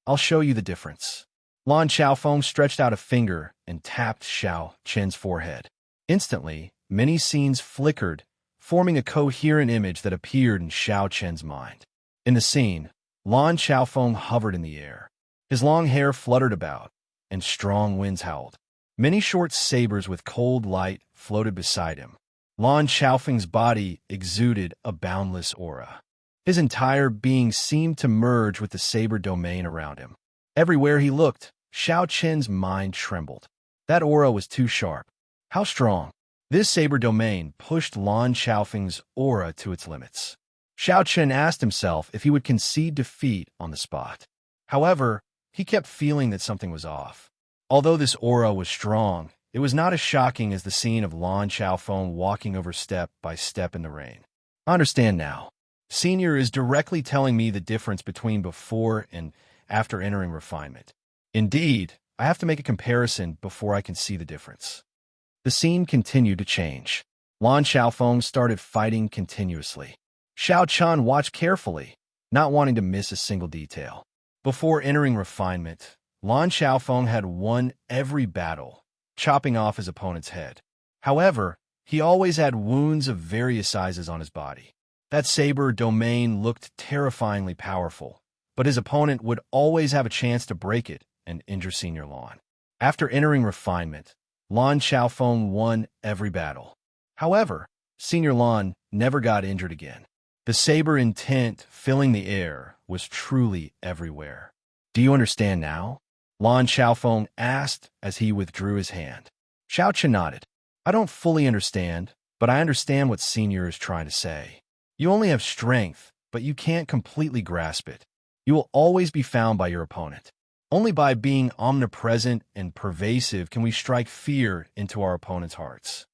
I'll show you the difference. Lan Xiaofeng stretched out a finger and tapped Xiao Chen's forehead. Instantly, many scenes flickered, forming a coherent image that appeared in Xiao Chen's mind. In the scene, Lan Xiaofeng hovered in the air. His long hair fluttered about, and strong winds howled. Many short sabers with cold light floated beside him. Lan Xiaofeng's body exuded a boundless aura. His entire being seemed to merge with the saber domain around him. Everywhere he looked, Xiao Chen's mind trembled. That aura was too sharp. How strong! This saber domain pushed Lan Xiaofeng's aura to its limits. Xiao Chen asked himself if he would concede defeat on the spot. However, he kept feeling that something was off. Although this aura was strong, it was not as shocking as the scene of Lan Xiaofeng walking over step by step in the rain. I understand now. Senior is directly telling me the difference between before and after entering refinement. Indeed, I have to make a comparison before I can see the difference. The scene continued to change. Lan Xiaofeng started fighting continuously. Xiao Chan watched carefully, not wanting to miss a single detail. Before entering refinement, Lan Xiaofeng had won every battle, chopping off his opponent's head. However, he always had wounds of various sizes on his body. That saber domain looked terrifyingly powerful, but his opponent would always have a chance to break it and injure Senior Lan. After entering refinement, Lan Xiaofeng won every battle. However, Senior Lan never got injured again. The saber intent filling the air was truly everywhere. Do you understand now? Lan Xiaofeng asked as he withdrew his hand. Xiao Chen nodded. I don't fully understand, but I understand what Senior is trying to say. You only have strength, but you can't completely grasp it. You will always be found by your opponent. Only by being omnipresent and pervasive can we strike fear into our opponent's hearts.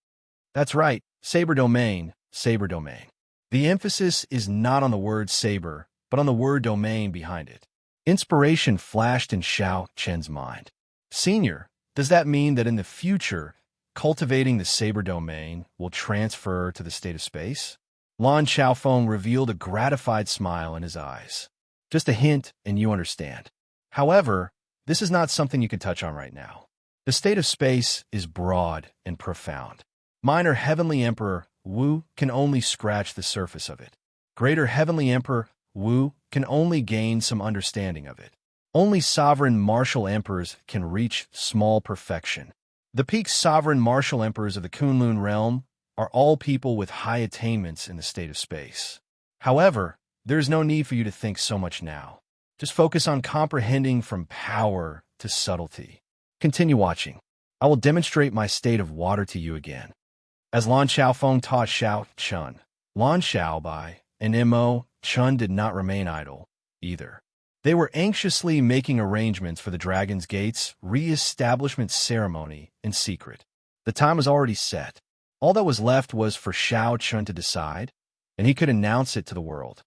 That's right, saber domain, saber domain. The emphasis is not on the word saber, but on the word domain behind it. Inspiration flashed in Xiao Chen's mind. Senior, does that mean that in the future, cultivating the saber domain will transfer to the state of space? Lan Xiaofeng revealed a gratified smile in his eyes. Just a hint, and you understand. However, this is not something you can touch on right now. The state of space is broad and profound. Minor Heavenly Emperor Wu can only scratch the surface of it. Greater Heavenly Emperor Wu can only gain some understanding of it. Only sovereign martial emperors can reach small perfection. The peak sovereign martial emperors of the Kunlun realm are all people with high attainments in the state of space. However, there is no need for you to think so much now. Just focus on comprehending from power to subtlety. Continue watching. I will demonstrate my state of water to you again. As Lan Xiaofeng taught Xiao Chen, Lan Xiaobai and Mo Chun did not remain idle, either. They were anxiously making arrangements for the Dragon's Gate's re-establishment ceremony in secret. The time was already set. All that was left was for Xiao Chen to decide, and he could announce it to the world.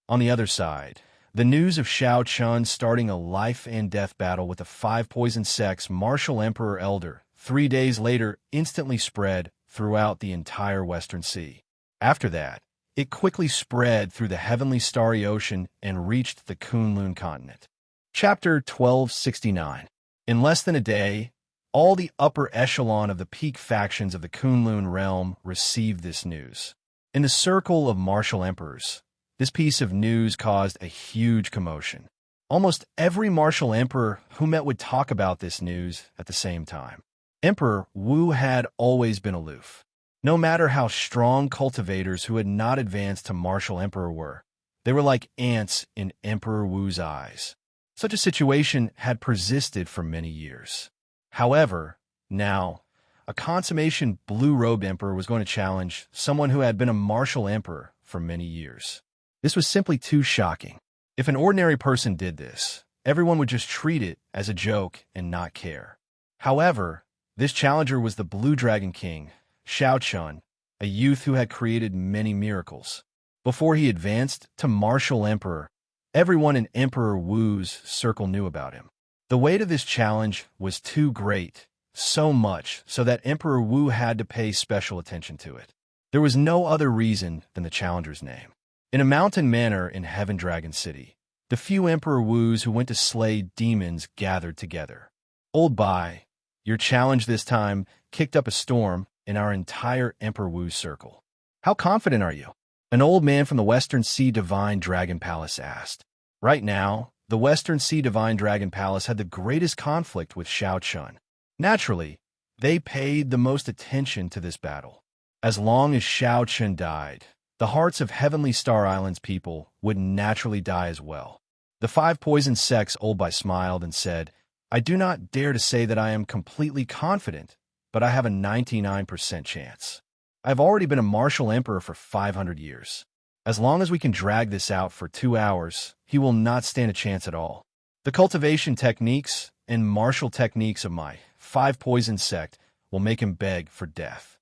On the other side, the news of Xiao Chen starting a life-and-death battle with the five-poison sex martial emperor elder 3 days later instantly spread throughout the entire Western Sea. After that, it quickly spread through the heavenly starry ocean and reached the Kunlun continent. Chapter 1269. In less than a day, all the upper echelon of the peak factions of the Kunlun realm received this news. In the circle of martial emperors, this piece of news caused a huge commotion. Almost every martial emperor who met would talk about this news at the same time. Emperor Wu had always been aloof. No matter how strong cultivators who had not advanced to martial emperor were, they were like ants in Emperor Wu's eyes. Such a situation had persisted for many years. However, now, a consummation blue-robed emperor was going to challenge someone who had been a martial emperor for many years. This was simply too shocking. If an ordinary person did this, everyone would just treat it as a joke and not care. However, this challenger was the Blue Dragon King, Shao Chun, a youth who had created many miracles. Before he advanced to martial emperor, everyone in Emperor Wu's circle knew about him. The weight of this challenge was too great, so much so that Emperor Wu had to pay special attention to it. There was no other reason than the challenger's name. In a mountain manor in Heaven Dragon City, the few Emperor Wus who went to slay demons gathered together. Old Bai, your challenge this time kicked up a storm in our entire Emperor Wu circle. How confident are you? An old man from the Western Sea Divine Dragon Palace asked. Right now, the Western Sea Divine Dragon Palace had the greatest conflict with Shao Chun. Naturally, they paid the most attention to this battle. As long as Shao Chun died, the hearts of Heavenly Star Island's people would naturally die as well. The 5 poison sects Old Bai smiled and said, I do not dare to say that I am completely confident, but I have a 99% chance. I have already been a martial emperor for 500 years. As long as we can drag this out for 2 hours, he will not stand a chance at all. The cultivation techniques and martial techniques of my 5 poison sect will make him beg for death.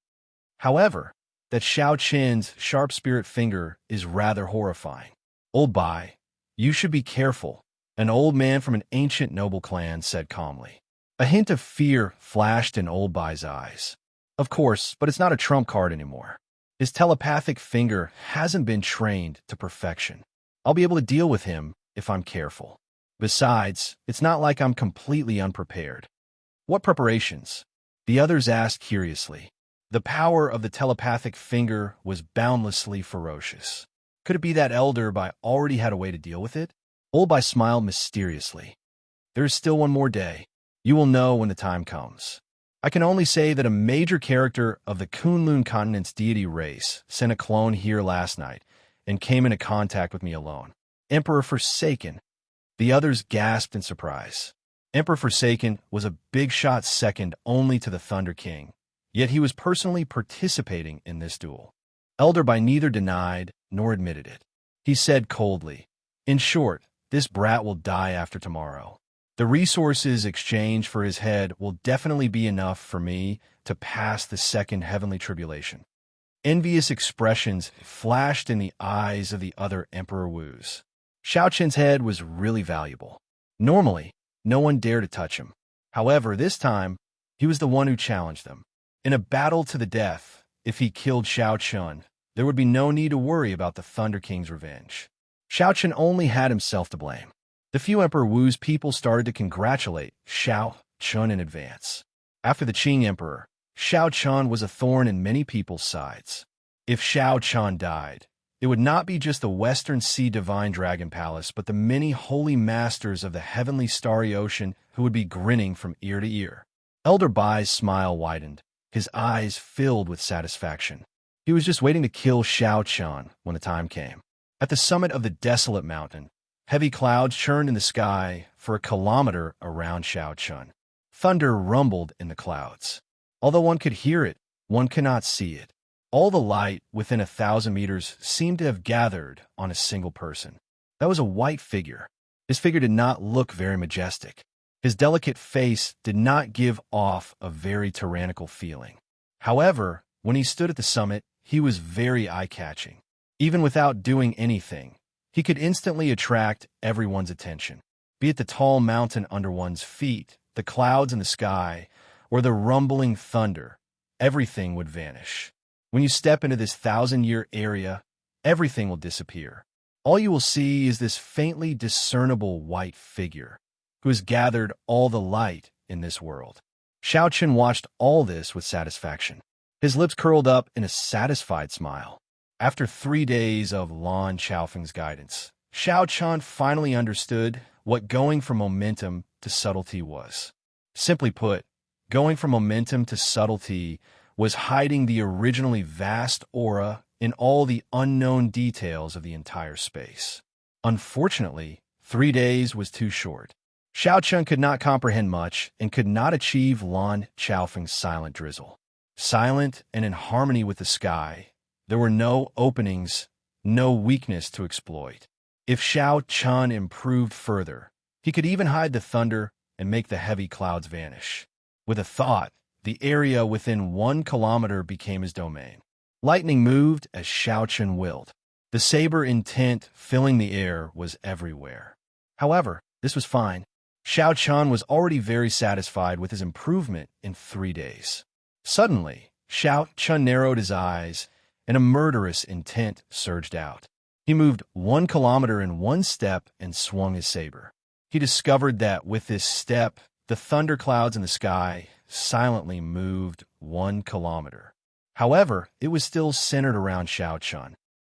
However, that Shao Chin's sharp spirit finger is rather horrifying. Old Bai, you should be careful, an old man from an ancient noble clan said calmly. A hint of fear flashed in Old Bai's eyes. Of course, but it's not a trump card anymore. His telepathic finger hasn't been trained to perfection. I'll be able to deal with him if I'm careful. Besides, it's not like I'm completely unprepared. What preparations? The others asked curiously. The power of the telepathic finger was boundlessly ferocious. Could it be that Elder Bai already had a way to deal with it? Old Bai smiled mysteriously. There is still one more day. You will know when the time comes. I can only say that a major character of the Kunlun continent's deity race sent a clone here last night and came into contact with me alone. Emperor Forsaken. The others gasped in surprise. Emperor Forsaken was a big shot second only to the Thunder King, yet he was personally participating in this duel. Elder Bai neither denied nor admitted it. He said coldly, in short, this brat will die after tomorrow. The resources exchanged for his head will definitely be enough for me to pass the second heavenly tribulation. Envious expressions flashed in the eyes of the other Emperor Wus. Shao Chin's head was really valuable. Normally, no one dared to touch him. However, this time, he was the one who challenged them. In a battle to the death, if he killed Shao Chun, there would be no need to worry about the Thunder King's revenge. Shao Chun only had himself to blame. The few Emperor Wu's people started to congratulate Shao Chun in advance. After the Qing Emperor, Shao Chun was a thorn in many people's sides. If Shao Chun died, it would not be just the Western Sea Divine Dragon Palace, but the many holy masters of the heavenly starry ocean who would be grinning from ear to ear. Elder Bai's smile widened, his eyes filled with satisfaction. He was just waiting to kill Shao Chun when the time came. At the summit of the desolate mountain, heavy clouds churned in the sky for a kilometer around Shao Chun. Thunder rumbled in the clouds. Although one could hear it, one cannot see it. All the light within 1,000 meters seemed to have gathered on a single person. That was a white figure. His figure did not look very majestic. His delicate face did not give off a very tyrannical feeling. However, when he stood at the summit, he was very eye-catching. Even without doing anything, he could instantly attract everyone's attention. Be it the tall mountain under one's feet, the clouds in the sky, or the rumbling thunder, everything would vanish. When you step into this 1,000-year area, everything will disappear. All you will see is this faintly discernible white figure, who has gathered all the light in this world. Shao Chun watched all this with satisfaction. His lips curled up in a satisfied smile. After 3 days of Lan Chaofeng's guidance, Shao Chun finally understood what going from momentum to subtlety was. Simply put, going from momentum to subtlety was hiding the originally vast aura in all the unknown details of the entire space. Unfortunately, 3 days was too short. Xiao Chun could not comprehend much and could not achieve Lan Chaofeng's silent drizzle. Silent and in harmony with the sky, there were no openings, no weakness to exploit. If Xiao Chun improved further, he could even hide the thunder and make the heavy clouds vanish. With a thought, the area within 1 kilometer became his domain. Lightning moved as Xiao Chun willed. The saber intent filling the air was everywhere. However, this was fine. Xiao Chun was already very satisfied with his improvement in 3 days. Suddenly, Xiao Chun narrowed his eyes, and a murderous intent surged out. He moved 1 kilometer in 1 step and swung his saber. He discovered that with this step, the thunderclouds in the sky silently moved 1 kilometer. However, it was still centered around Xiao Chun.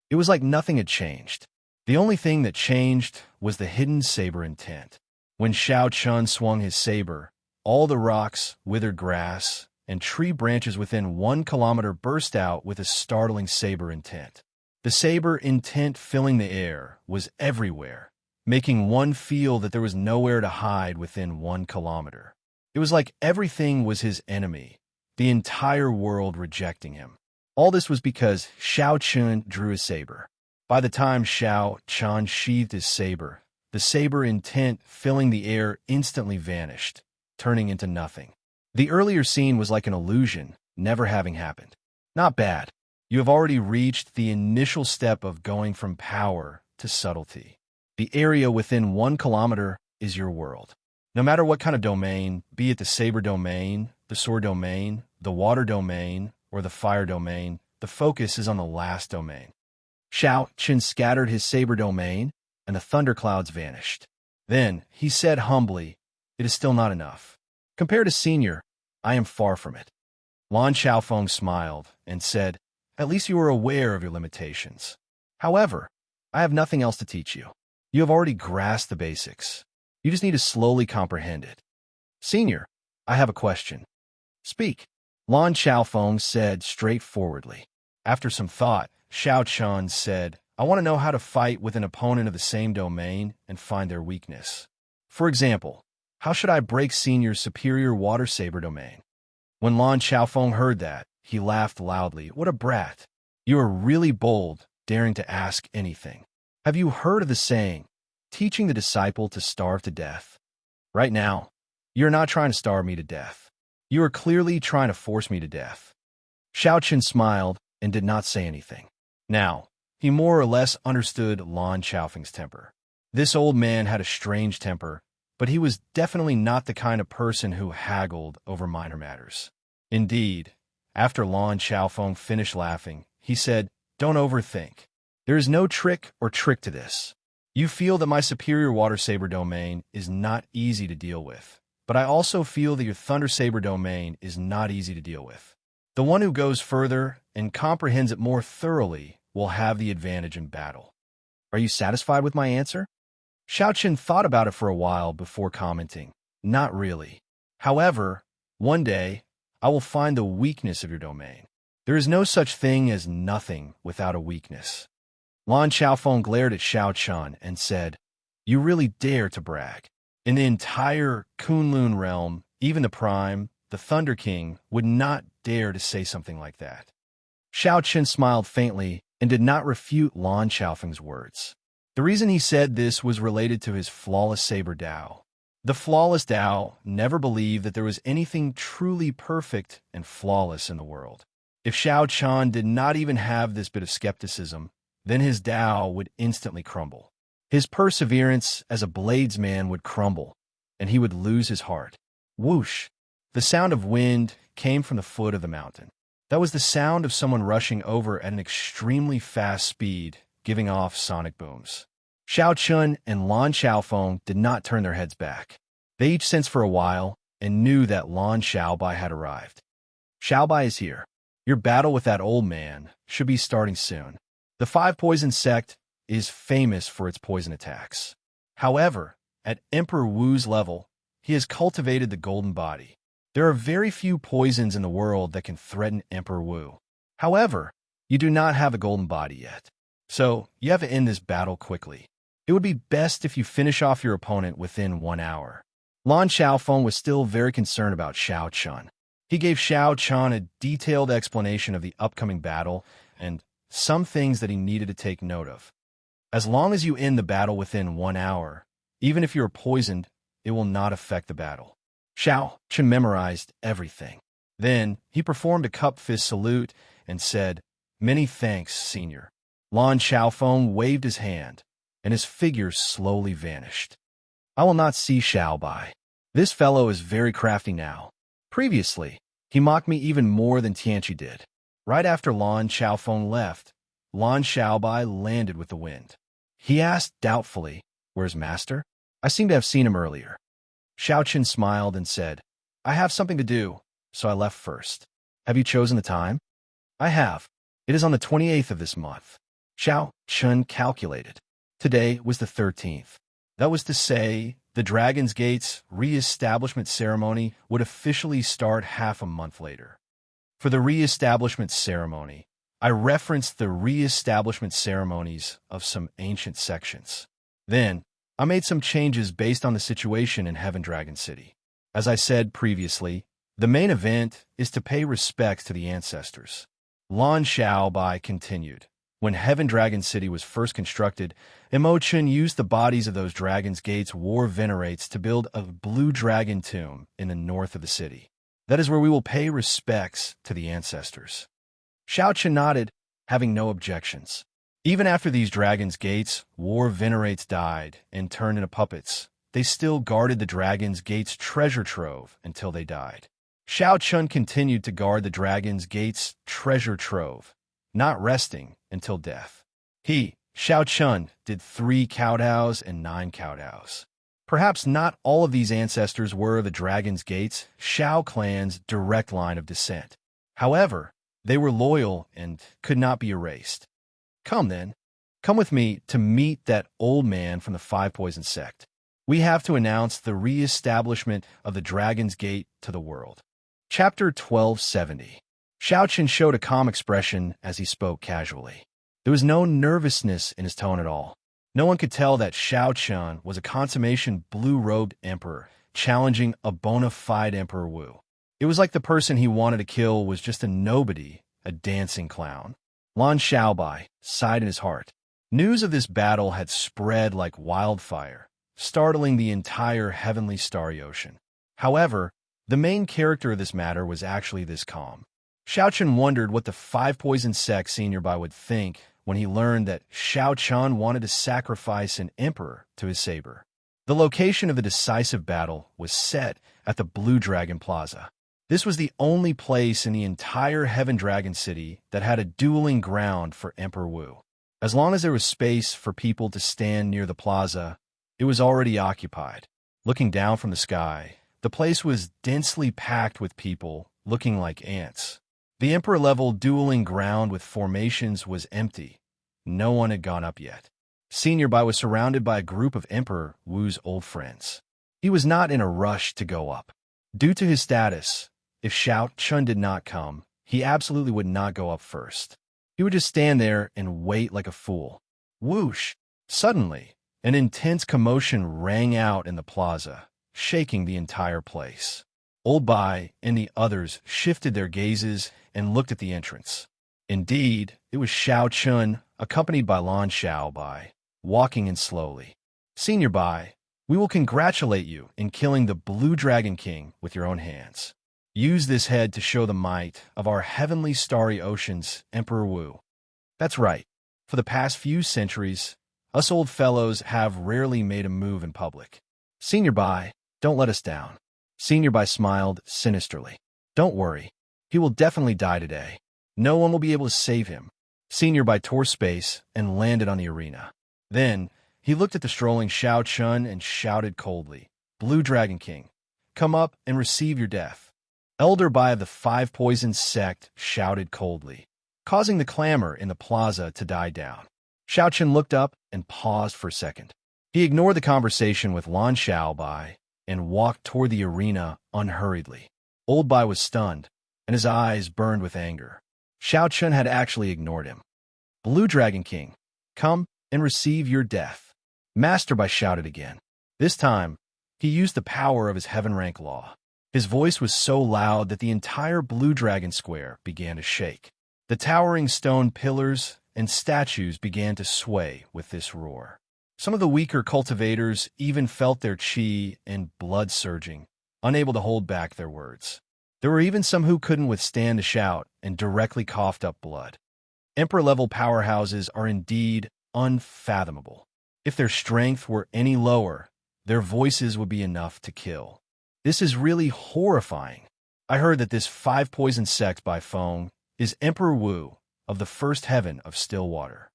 It was like nothing had changed. The only thing that changed was the hidden saber intent. When Xiao Chun swung his saber, all the rocks, withered grass, and tree branches within 1 kilometer burst out with a startling saber intent. The saber intent filling the air was everywhere, making one feel that there was nowhere to hide within 1 kilometer. It was like everything was his enemy, the entire world rejecting him. All this was because Xiao Chun drew his saber. By the time Xiao Chun sheathed his saber, the saber intent filling the air instantly vanished, turning into nothing. The earlier scene was like an illusion, never having happened. Not bad. You have already reached the initial step of going from power to subtlety. The area within 1 kilometer is your world. No matter what kind of domain, be it the saber domain, the sword domain, the water domain, or the fire domain, the focus is on the last domain. Xiao Chun scattered his saber domain, and the thunderclouds vanished. Then he said humbly, "It is still not enough. Compared to Senior, I am far from it." Lan Chaofeng smiled and said, "At least you are aware of your limitations. However, I have nothing else to teach you. You have already grasped the basics. You just need to slowly comprehend it. Senior, I have a question." "Speak," Lan Chaofeng said straightforwardly. After some thought, Xiao Chun said, "I want to know how to fight with an opponent of the same domain and find their weakness. For example, how should I break Senior's superior water saber domain?" When Lan Chaofeng heard that, he laughed loudly. "What a brat! You are really bold, daring to ask anything. Have you heard of the saying, teaching the disciple to starve to death? Right now, you're not trying to starve me to death. You are clearly trying to force me to death." Xiao Chun smiled and did not say anything. Now, he more or less understood Lan Chaofeng's temper. This old man had a strange temper, but he was definitely not the kind of person who haggled over minor matters. Indeed, after Lan Chaofeng finished laughing, he said, "Don't overthink. There is no trick or trick to this. You feel that my superior water saber domain is not easy to deal with, but I also feel that your thunder saber domain is not easy to deal with. The one who goes further and comprehends it more thoroughly will have the advantage in battle. Are you satisfied with my answer?" Xiao Chun thought about it for a while before commenting, "Not really. However, one day, I will find the weakness of your domain. There is no such thing as nothing without a weakness." Lan Chaofeng glared at Xiao Chun and said, "You really dare to brag. In the entire Kunlun realm, even the Prime, the Thunder King, would not dare to say something like that." Xiao Chun smiled faintly and did not refute Lan Chaofeng's words. The reason he said this was related to his flawless saber Dao. The flawless Dao never believed that there was anything truly perfect and flawless in the world. If Xiao Chun did not even have this bit of skepticism, then his Dao would instantly crumble. His perseverance as a bladesman would crumble, and he would lose his heart. Whoosh! The sound of wind came from the foot of the mountain. That was the sound of someone rushing over at an extremely fast speed, giving off sonic booms. Xiao Chun and Lan Chaofeng did not turn their heads back. They each sensed for a while and knew that Lan Xiaobai had arrived. "Xiaobai is here. Your battle with that old man should be starting soon. The Five Poison sect is famous for its poison attacks. However, at Emperor Wu's level, he has cultivated the golden body. There are very few poisons in the world that can threaten Emperor Wu. However, you do not have a golden body yet. So, you have to end this battle quickly. It would be best if you finish off your opponent within 1 hour. Lan Xiaofeng was still very concerned about Xiao Chun. He gave Xiao Chun a detailed explanation of the upcoming battle and some things that he needed to take note of. As long as you end the battle within 1 hour, even if you are poisoned, it will not affect the battle. Xiao Chun memorized everything. Then he performed a cup fist salute and said, "Many thanks, Senior." Lan Xiaofeng waved his hand, and his figure slowly vanished. I will not see Xiao Bai. This fellow is very crafty now. Previously, he mocked me even more than Tianqi did. Right after Lan Xiaofeng left, Lan Xiaobai landed with the wind. He asked doubtfully, "Where's Master? I seem to have seen him earlier." Xiao Qin smiled and said, "I have something to do, so I left first." "Have you chosen the time?" "I have. It is on the 28th of this month." Xiao Qin calculated. Today was the 13th. That was to say, the Dragon's Gate's re-establishment ceremony would officially start half a month later. For the re-establishment ceremony, I referenced the re-establishment ceremonies of some ancient sections. Then, I made some changes based on the situation in Heaven Dragon City. As I said previously, the main event is to pay respects to the ancestors. Lan Xiaobai continued. When Heaven Dragon City was first constructed, Imochen used the bodies of those Dragon's Gate's war venerates to build a blue dragon tomb in the north of the city. That is where we will pay respects to the ancestors. Xiao Chen nodded, having no objections. Even after these Dragon's Gate's war venerates died and turned into puppets, they still guarded the Dragon's Gate's treasure trove until they died. Xiao Chun continued to guard the Dragon's Gate's treasure trove, not resting until death. He, Xiao Chun, did 3 kowtows and 9 kowtows. Perhaps not all of these ancestors were the Dragon's Gate's Xiao clan's direct line of descent. However, they were loyal and could not be erased. Come then, come with me to meet that old man from the Five Poison sect. We have to announce the re-establishment of the Dragon's Gate to the world. Chapter 1270. Xiao Qin showed a calm expression as he spoke casually. There was no nervousness in his tone at all. No one could tell that Xiao Chun was a consummation blue-robed emperor, challenging a bona fide Emperor Wu. It was like the person he wanted to kill was just a nobody, a dancing clown. Lan Xiaobai sighed in his heart. News of this battle had spread like wildfire, startling the entire heavenly starry ocean. However, the main character of this matter was actually this calm. Xiao Chun wondered what the Five Poison sect Senior Bai would think when he learned that Xiao Chun wanted to sacrifice an emperor to his saber. The location of the decisive battle was set at the Blue Dragon Plaza. This was the only place in the entire Heaven Dragon City that had a dueling ground for Emperor Wu. As long as there was space for people to stand near the plaza, it was already occupied. Looking down from the sky, the place was densely packed with people looking like ants. The Emperor-level dueling ground with formations was empty. No one had gone up yet. Senior Bai was surrounded by a group of Emperor Wu's old friends. He was not in a rush to go up. Due to his status, if Xiao Chun did not come, he absolutely would not go up first. He would just stand there and wait like a fool. Whoosh! Suddenly, an intense commotion rang out in the plaza, shaking the entire place. Old Bai and the others shifted their gazes and looked at the entrance. Indeed, it was Xiao Chun, accompanied by Lan Xiaobai, walking in slowly. Senior Bai, we will congratulate you in killing the Blue Dragon King with your own hands. Use this head to show the might of our heavenly starry oceans, Emperor Wu. That's right. For the past few centuries, us old fellows have rarely made a move in public. Senior Bai, don't let us down. Senior Bai smiled sinisterly. Don't worry. He will definitely die today. No one will be able to save him. Senior Bai tore space and landed on the arena. Then, he looked at the strolling Xiao Chun and shouted coldly, Blue Dragon King, come up and receive your death. Elder Bai of the Five Poisons sect shouted coldly, causing the clamor in the plaza to die down. Xiao Chun looked up and paused for a second. He ignored the conversation with Lan Xiaobai and walked toward the arena unhurriedly. Old Bai was stunned, and his eyes burned with anger. Xiao Chun had actually ignored him. Blue Dragon King, come and receive your death. Master Bai shouted again. This time, he used the power of his heaven rank law. His voice was so loud that the entire Blue Dragon Square began to shake. The towering stone pillars and statues began to sway with this roar. Some of the weaker cultivators even felt their chi and blood surging, unable to hold back their words. There were even some who couldn't withstand the shout and directly coughed up blood. Emperor-level powerhouses are indeed unfathomable. If their strength were any lower, their voices would be enough to kill. This is really horrifying. I heard that this 5-poison sect by Feng is Emperor Wu of the first heaven of Stillwater.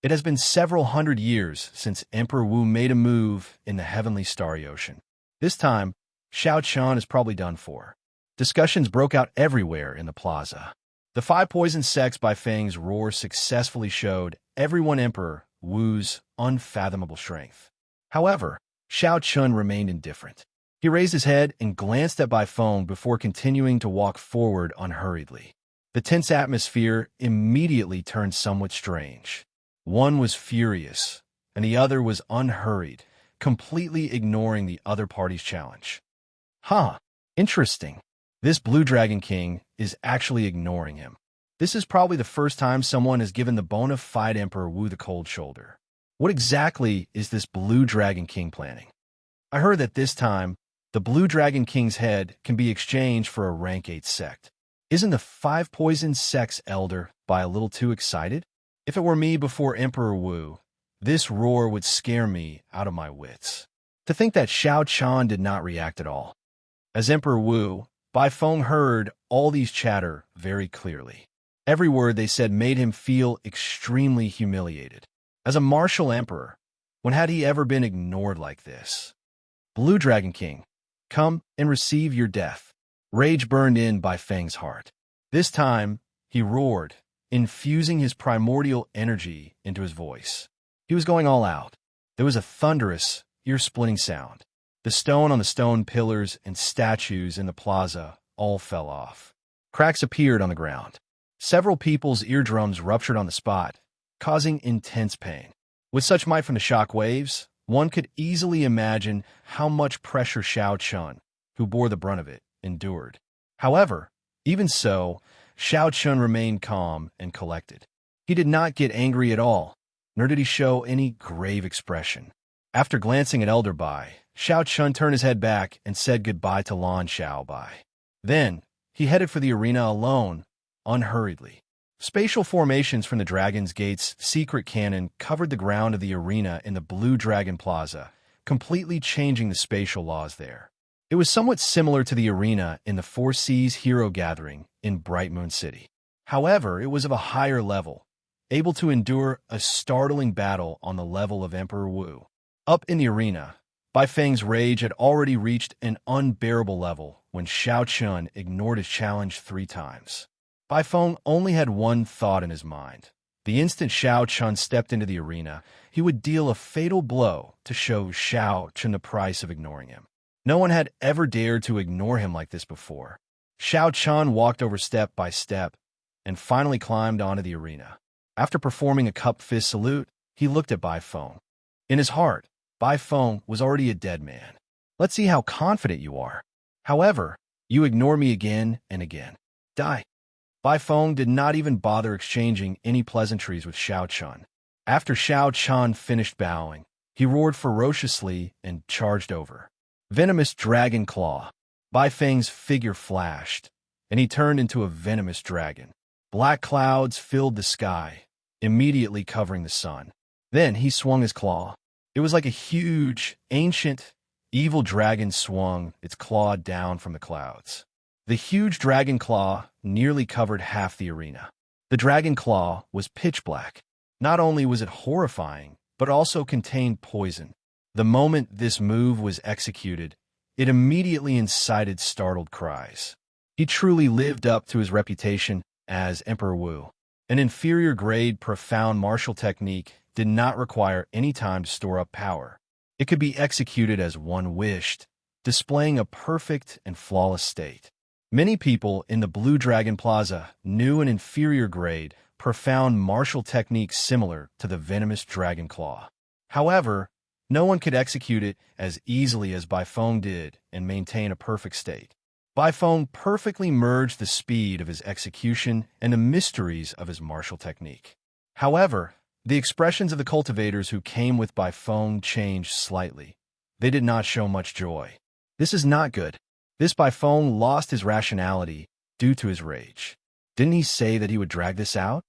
It has been several hundred years since Emperor Wu made a move in the heavenly starry ocean. This time, Xiao Qian is probably done for. Discussions broke out everywhere in the plaza. The 5-poison sects by Feng's roar successfully showed everyone Emperor Wu's unfathomable strength. However, Xiao Qian remained indifferent. He raised his head and glanced at Bai Feng before continuing to walk forward unhurriedly. The tense atmosphere immediately turned somewhat strange. One was furious, and the other was unhurried, completely ignoring the other party's challenge. Interesting. This Blue Dragon King is actually ignoring him. This is probably the first time someone has given the bona fide Emperor Wu the cold shoulder. What exactly is this Blue Dragon King planning? I heard that this time, the Blue Dragon King's head can be exchanged for a rank 8 sect. Isn't the 5-poison sect's elder by a little too excited? If it were me before Emperor Wu, this roar would scare me out of my wits. To think that Xiao Qian did not react at all. As Emperor Wu, Bai Feng heard all these chatter very clearly. Every word they said made him feel extremely humiliated. As a martial emperor, when had he ever been ignored like this? Blue Dragon King, come and receive your death. Rage burned in Bai Feng's heart. This time, he roared, infusing his primordial energy into his voice. He was going all out. There was a thunderous, ear-splitting sound. The stone on the stone pillars and statues in the plaza all fell off. Cracks appeared on the ground. Several people's eardrums ruptured on the spot, causing intense pain. With such might from the shock waves, one could easily imagine how much pressure Xiao Qian, who bore the brunt of it, endured. However, even so, Xiao Qian remained calm and collected. He did not get angry at all, nor did he show any grave expression. After glancing at Elder Bai, Xiao Qian turned his head back and said goodbye to Lan Xiao Bai. Then, he headed for the arena alone, unhurriedly. Spatial formations from the Dragon's Gate's secret cannon covered the ground of the arena in the Blue Dragon Plaza, completely changing the spatial laws there. It was somewhat similar to the arena in the Four Seas Hero Gathering in Bright Moon City. However, it was of a higher level, able to endure a startling battle on the level of Emperor Wu. Up in the arena, Bai Feng's rage had already reached an unbearable level when Xiao Qian ignored his challenge 3 times. Bai Feng only had one thought in his mind. The instant Xiao Qian stepped into the arena, he would deal a fatal blow to show Xiao Qian the price of ignoring him. No one had ever dared to ignore him like this before. Xiao Qian walked over step by step and finally climbed onto the arena. After performing a cup fist salute, he looked at Bai Feng. In his heart, Bai Feng was already a dead man. Let's see how confident you are. However, you ignore me again and again. Die. Bai Feng did not even bother exchanging any pleasantries with Xiao Qian. After Xiao Qian finished bowing, he roared ferociously and charged over. Venomous Dragon Claw. Bai Feng's figure flashed, and he turned into a venomous dragon. Black clouds filled the sky, immediately covering the sun. Then he swung his claw. It was like a huge, ancient, evil dragon swung its claw down from the clouds. The huge dragon claw nearly covered half the arena. The dragon claw was pitch black. Not only was it horrifying, but also contained poison. The moment this move was executed, it immediately incited startled cries. He truly lived up to his reputation as Emperor Wu. An inferior grade profound martial technique did not require any time to store up power. It could be executed as one wished, displaying a perfect and flawless state. Many people in the Blue Dragon Plaza knew an inferior grade, profound martial technique similar to the venomous dragon claw. However, No one could execute it as easily as Baifeng did and maintain a perfect state. Baifeng perfectly merged the speed of his execution and the mysteries of his martial technique. However, the expressions of the cultivators who came with Baifeng changed slightly. They did not show much joy. This is not good. This Baifeng lost his rationality due to his rage. Didn't he say that he would drag this out?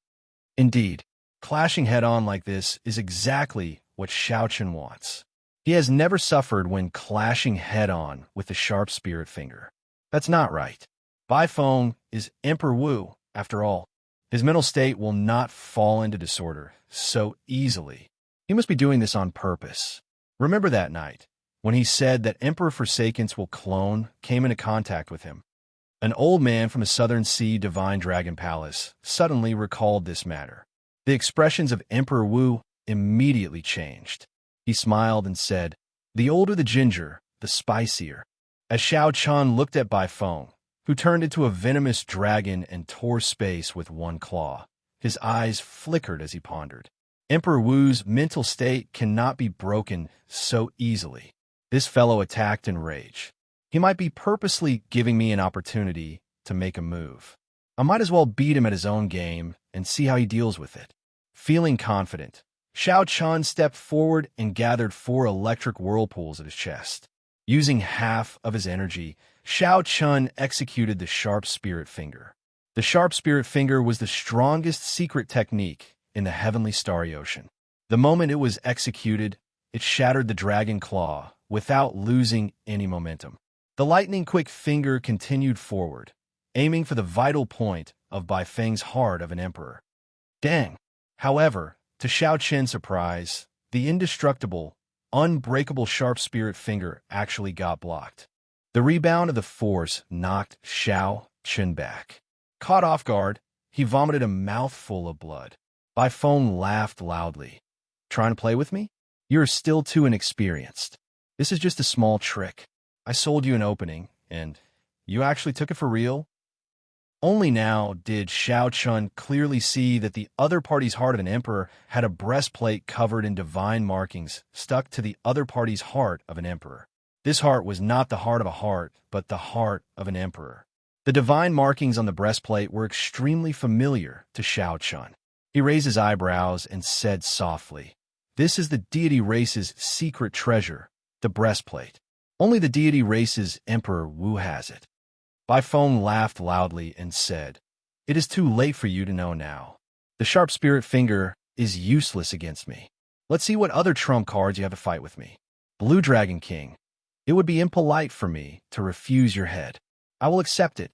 Indeed, clashing head-on like this is exactly what Xiaochen wants. He has never suffered when clashing head-on with the sharp spirit finger. That's not right. Baifeng is Emperor Wu, after all. His mental state will not fall into disorder so easily. He must be doing this on purpose. Remember that night, when he said that Emperor Forsakens will clone came into contact with him. An old man from the Southern Sea Divine Dragon Palace suddenly recalled this matter. The expressions of Emperor Wu immediately changed. He smiled and said, "The older the ginger, the spicier." As Xiao Chun looked at Baifeng, who turned into a venomous dragon and tore space with one claw, his eyes flickered as he pondered. Emperor Wu's mental state cannot be broken so easily. This fellow attacked in rage. He might be purposely giving me an opportunity to make a move. I might as well beat him at his own game and see how he deals with it. Feeling confident, Xiao Chun stepped forward and gathered 4 electric whirlpools at his chest. Using half of his energy, Xiao Chun executed the sharp spirit finger. The sharp spirit finger was the strongest secret technique in the heavenly starry ocean. The moment it was executed, it shattered the dragon claw without losing any momentum. The lightning-quick finger continued forward, aiming for the vital point of Baifeng's heart of an emperor. Dang! However, to Xiao Chen's surprise, the indestructible, unbreakable sharp spirit finger actually got blocked. The rebound of the force knocked Xiao Chen back. Caught off guard, he vomited a mouthful of blood. Baifeng laughed loudly. "Trying to play with me? You're still too inexperienced. This is just a small trick. I sold you an opening, and you actually took it for real?" Only now did Xiao Chun clearly see that the other party's heart of an emperor had a breastplate covered in divine markings stuck to the other party's heart of an emperor. This heart was not the heart of a heart, but the heart of an emperor. The divine markings on the breastplate were extremely familiar to Xiao Chun. He raised his eyebrows and said softly, "This is the deity race's secret treasure, the breastplate. Only the deity race's Emperor Wu has it." Baifeng laughed loudly and said, "It is too late for you to know now. The sharp spirit finger is useless against me. Let's see what other trump cards you have to fight with me. Blue Dragon King, it would be impolite for me to refuse your head. I will accept it.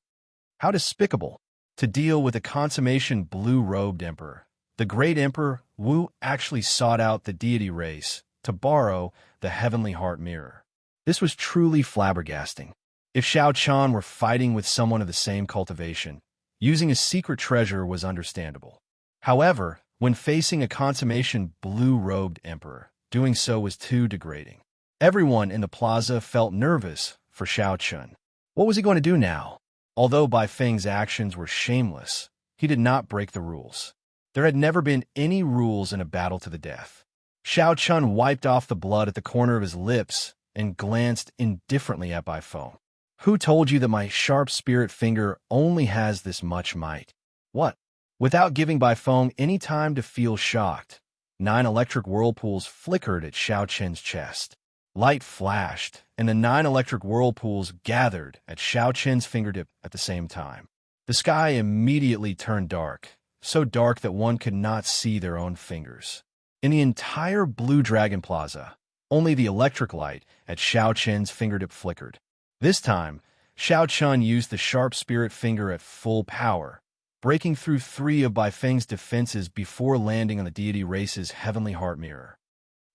How despicable to deal with a consummation blue-robed emperor. The great Emperor Wu actually sought out the deity race to borrow the heavenly heart mirror. This was truly flabbergasting. If Xiao Chun were fighting with someone of the same cultivation, using a secret treasure was understandable. However, when facing a consummation blue-robed emperor, doing so was too degrading. Everyone in the plaza felt nervous for Xiao Chun. What was he going to do now? Although Baifeng's actions were shameless, he did not break the rules. There had never been any rules in a battle to the death. Xiao Chun wiped off the blood at the corner of his lips and glanced indifferently at Baifeng. "Who told you that my sharp spirit finger only has this much might?" "What?" Without giving Baifeng any time to feel shocked, 9 electric whirlpools flickered at Xiao Chen's chest. Light flashed, and the 9 electric whirlpools gathered at Xiao Chen's fingertip at the same time. The sky immediately turned dark, so dark that one could not see their own fingers. In the entire Blue Dragon Plaza, only the electric light at Xiao Chen's fingertip flickered. This time, Xiao Chun used the sharp spirit finger at full power, breaking through 3 of Baifeng's defenses before landing on the deity race's heavenly heart mirror.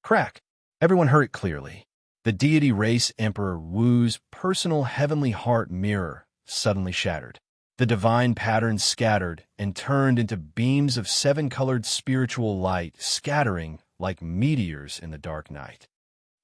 Crack! Everyone heard it clearly. The deity race Emperor Wu's personal heavenly heart mirror suddenly shattered. The divine patterns scattered and turned into beams of 7-colored spiritual light, scattering like meteors in the dark night.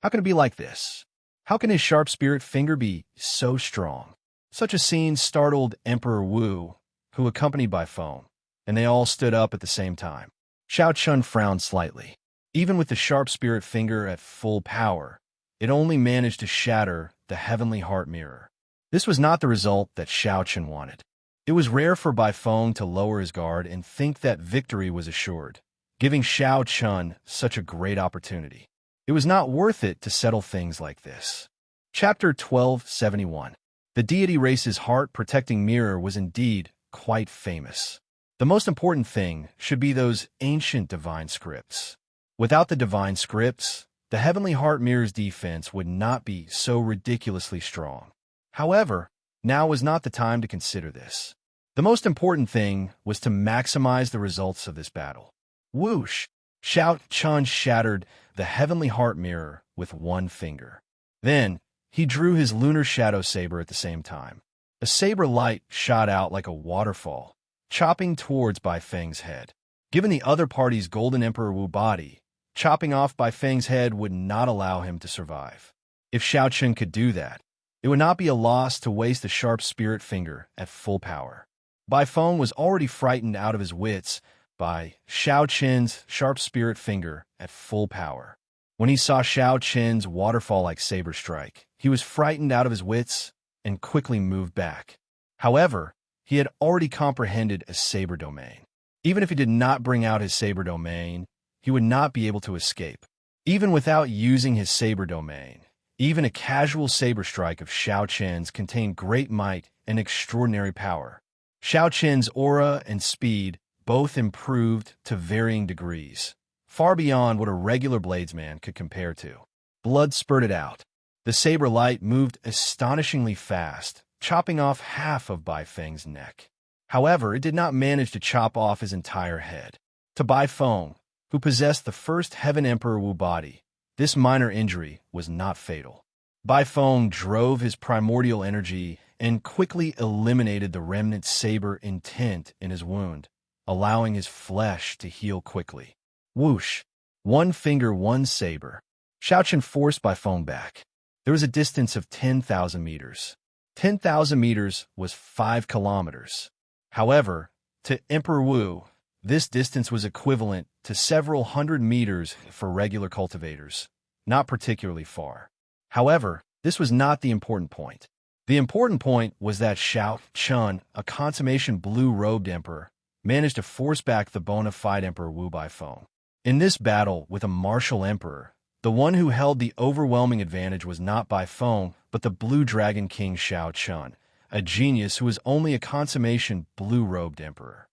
How can it be like this? How can his sharp spirit finger be so strong? Such a scene startled Emperor Wu, who accompanied Baifeng, and they all stood up at the same time. Xiao Chun frowned slightly. Even with the sharp spirit finger at full power, it only managed to shatter the heavenly heart mirror. This was not the result that Xiao Chen wanted. It was rare for Bai Feng to lower his guard and think that victory was assured, giving Xiao Chen such a great opportunity. It was not worth it to settle things like this. Chapter 1271. The deity race's heart-protecting mirror was indeed quite famous. The most important thing should be those ancient divine scripts. Without the divine scripts, the heavenly heart mirror's defense would not be so ridiculously strong. However, now was not the time to consider this. The most important thing was to maximize the results of this battle. Whoosh! Xiao Chen shattered the heavenly heart mirror with one finger. Then, he drew his lunar shadow saber at the same time. A saber light shot out like a waterfall, chopping towards Bai Feng's head. Given the other party's Golden Emperor Wu body, chopping off Bai Feng's head would not allow him to survive. If Xiao Chen could do that, it would not be a loss to waste the sharp spirit finger at full power. Bai Feng was already frightened out of his wits by Xiao Chen's sharp spirit finger at full power. When he saw Xiao Chen's waterfall-like saber strike, he was frightened out of his wits and quickly moved back. However, he had already comprehended a saber domain. Even if he did not bring out his saber domain, he would not be able to escape. Even without using his saber domain, even a casual saber strike of Xiao Chen's contained great might and extraordinary power. Xiao Chen's aura and speed both improved to varying degrees, far beyond what a regular bladesman could compare to. Blood spurted out. The saber light moved astonishingly fast, chopping off half of Bai Feng's neck. However, it did not manage to chop off his entire head. To Bai Feng, who possessed the first Heaven Emperor Wu body, this minor injury was not fatal. Bai Feng drove his primordial energy and quickly eliminated the remnant saber intent in his wound, allowing his flesh to heal quickly. Whoosh! One finger, one saber. Xiao Chen forced Bai Feng back. There was a distance of 10,000 meters. 10,000 meters was 5 kilometers. However, to Emperor Wu, this distance was equivalent to several hundred meters for regular cultivators, not particularly far. However, this was not the important point. The important point was that Xiao Chen, a consummation blue-robed emperor, managed to force back the bona fide Emperor Wu Bai Feng. In this battle with a martial emperor, the one who held the overwhelming advantage was not Bai Feng, but the Blue Dragon King Xiao Chen, a genius who was only a consummation blue-robed emperor.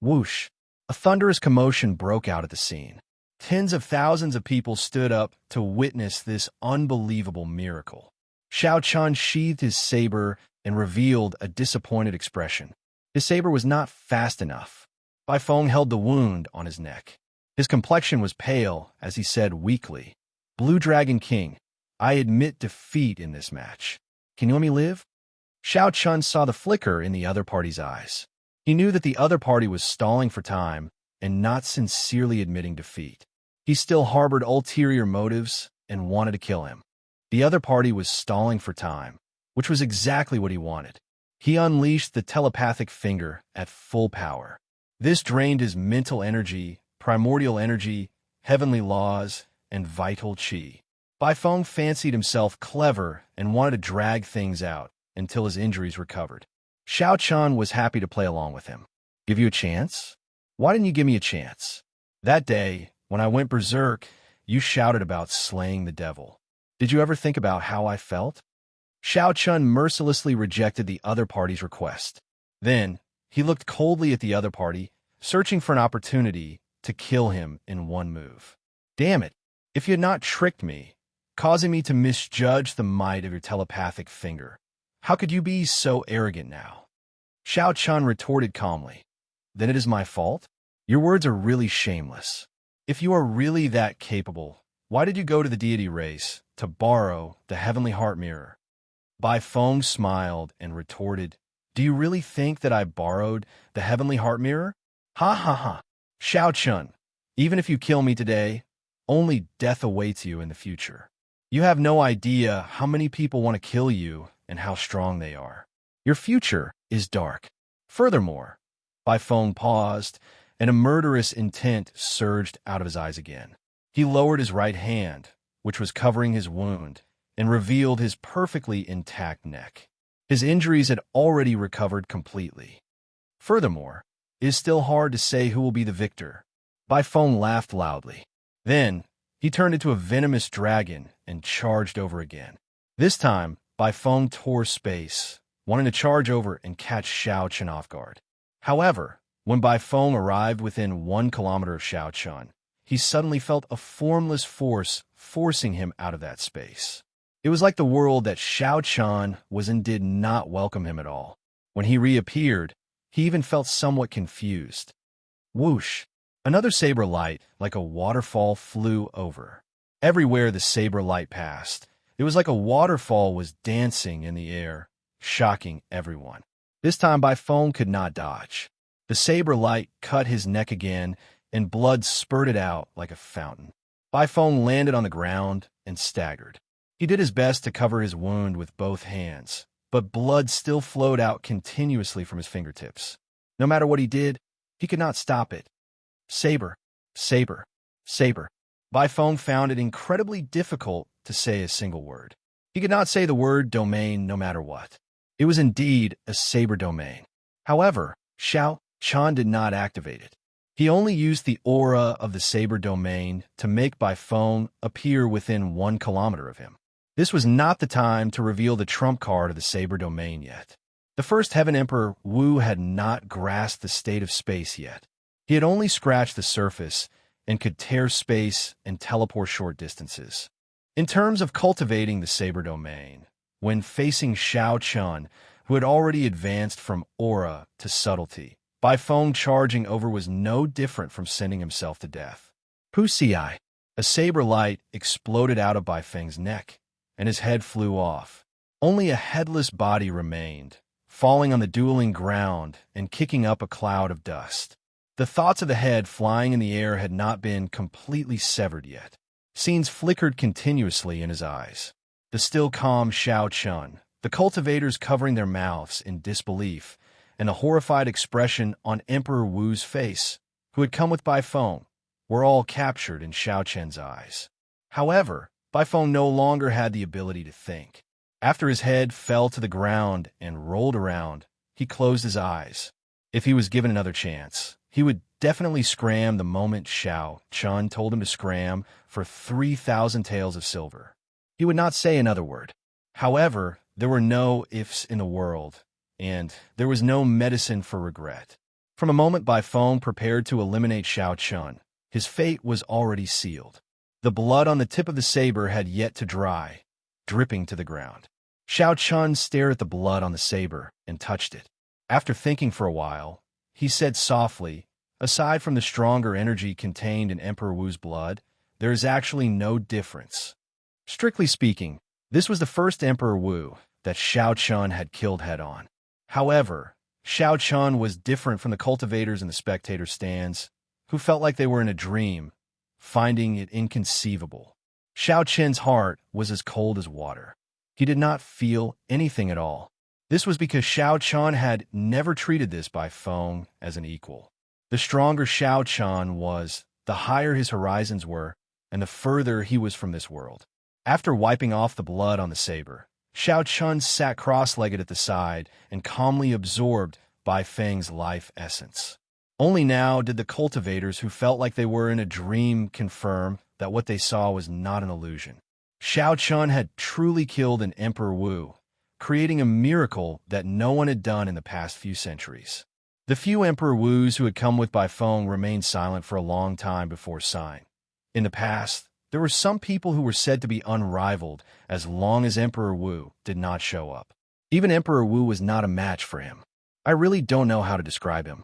Whoosh! A thunderous commotion broke out at the scene. Tens of thousands of people stood up to witness this unbelievable miracle. Xiao Chen sheathed his saber and revealed a disappointed expression. His saber was not fast enough. Bai Feng held the wound on his neck. His complexion was pale as he said weakly, "Blue Dragon King, I admit defeat in this match. Can you let me live?" Xiao Chen saw the flicker in the other party's eyes. He knew that the other party was stalling for time and not sincerely admitting defeat. He still harbored ulterior motives and wanted to kill him. The other party was stalling for time, which was exactly what he wanted. He unleashed the telepathic finger at full power. This drained his mental energy, primordial energy, heavenly laws, and vital qi. Bai Feng fancied himself clever and wanted to drag things out until his injuries recovered. Xiao Chen was happy to play along with him. "Give you a chance? Why didn't you give me a chance? That day, when I went berserk, you shouted about slaying the devil. Did you ever think about how I felt?" Xiao Chen mercilessly rejected the other party's request. Then, he looked coldly at the other party, searching for an opportunity to kill him in one move. "Damn it! If you had not tricked me, causing me to misjudge the might of your telepathic finger, how could you be so arrogant now?" Xiao Chen retorted calmly. "Then it is my fault? Your words are really shameless. If you are really that capable, why did you go to the deity race to borrow the heavenly heart mirror?" Bai Feng smiled and retorted, "Do you really think that I borrowed the heavenly heart mirror? Ha ha ha! Xiao Chen, even if you kill me today, only death awaits you in the future. You have no idea how many people want to kill you and how strong they are. Your future is dark. Furthermore," Bai Feng paused, and a murderous intent surged out of his eyes again. He lowered his right hand, which was covering his wound, and revealed his perfectly intact neck. His injuries had already recovered completely. Furthermore, it is still hard to say who will be the victor. Bifong laughed loudly. Then, he turned into a venomous dragon and charged over again. This time, Bifong tore space, wanting to charge over and catch Xiao Chun off guard. However, when Bifong arrived within 1 kilometer of Xiao Chun, he suddenly felt a formless force forcing him out of that space. It was like the world that Xiao Chun was in did not welcome him at all. When he reappeared, he even felt somewhat confused. Whoosh! Another saber light, like a waterfall, flew over. Everywhere the saber light passed, it was like a waterfall was dancing in the air, shocking everyone. This time Bifong could not dodge. The saber light cut his neck again, and blood spurted out like a fountain. Bifong landed on the ground and staggered. He did his best to cover his wound with both hands, but blood still flowed out continuously from his fingertips. No matter what he did, he could not stop it. Saber, saber, saber. Bifong found it incredibly difficult to say a single word. He could not say the word domain no matter what. It was indeed a saber domain. However, Xiao Chun did not activate it. He only used the aura of the saber domain to make Bifong appear within 1 kilometer of him. This was not the time to reveal the trump card of the saber domain yet. The first Heaven Emperor Wu had not grasped the state of space yet. He had only scratched the surface and could tear space and teleport short distances. In terms of cultivating the saber domain, when facing Xiao Chun, who had already advanced from aura to subtlety, Bifong charging over was no different from sending himself to death. Pusi! A saber light exploded out of Bifeng's neck, and his head flew off. Only a headless body remained, falling on the dueling ground and kicking up a cloud of dust. The thoughts of the head flying in the air had not been completely severed yet. Scenes flickered continuously in his eyes. The still calm Xiao Chun, the cultivators covering their mouths in disbelief, and the horrified expression on Emperor Wu's face, who had come with Bifong, were all captured in Xiao Chun's eyes. However, Bifong no longer had the ability to think. After his head fell to the ground and rolled around, he closed his eyes. If he was given another chance, he would definitely scram the moment Xiao Chun told him to scram for 3,000 taels of silver. He would not say another word. However, there were no ifs in the world, and there was no medicine for regret. From a moment Bifong prepared to eliminate Xiao Chun, his fate was already sealed. The blood on the tip of the saber had yet to dry, dripping to the ground. Xiao Chun stared at the blood on the saber and touched it. After thinking for a while, he said softly, "Aside from the stronger energy contained in Emperor Wu's blood, there is actually no difference." Strictly speaking, this was the first Emperor Wu that Xiao Chun had killed head-on. However, Xiao Chun was different from the cultivators in the spectator stands, who felt like they were in a dream, finding it inconceivable. Xiao Chun's heart was as cold as water. He did not feel anything at all. This was because Xiao Chun had never treated this Bifong as an equal. The stronger Xiao Chun was, the higher his horizons were, and the further he was from this world. After wiping off the blood on the saber, Xiao Chun sat cross-legged at the side and calmly absorbed Bifeng's life essence. Only now did the cultivators who felt like they were in a dream confirm that what they saw was not an illusion. Xiao Chun had truly killed an Emperor Wu, creating a miracle that no one had done in the past few centuries. The few Emperor Wus who had come with Bifong remained silent for a long time before sighing. In the past, there were some people who were said to be unrivaled as long as Emperor Wu did not show up. Even Emperor Wu was not a match for him. I really don't know how to describe him.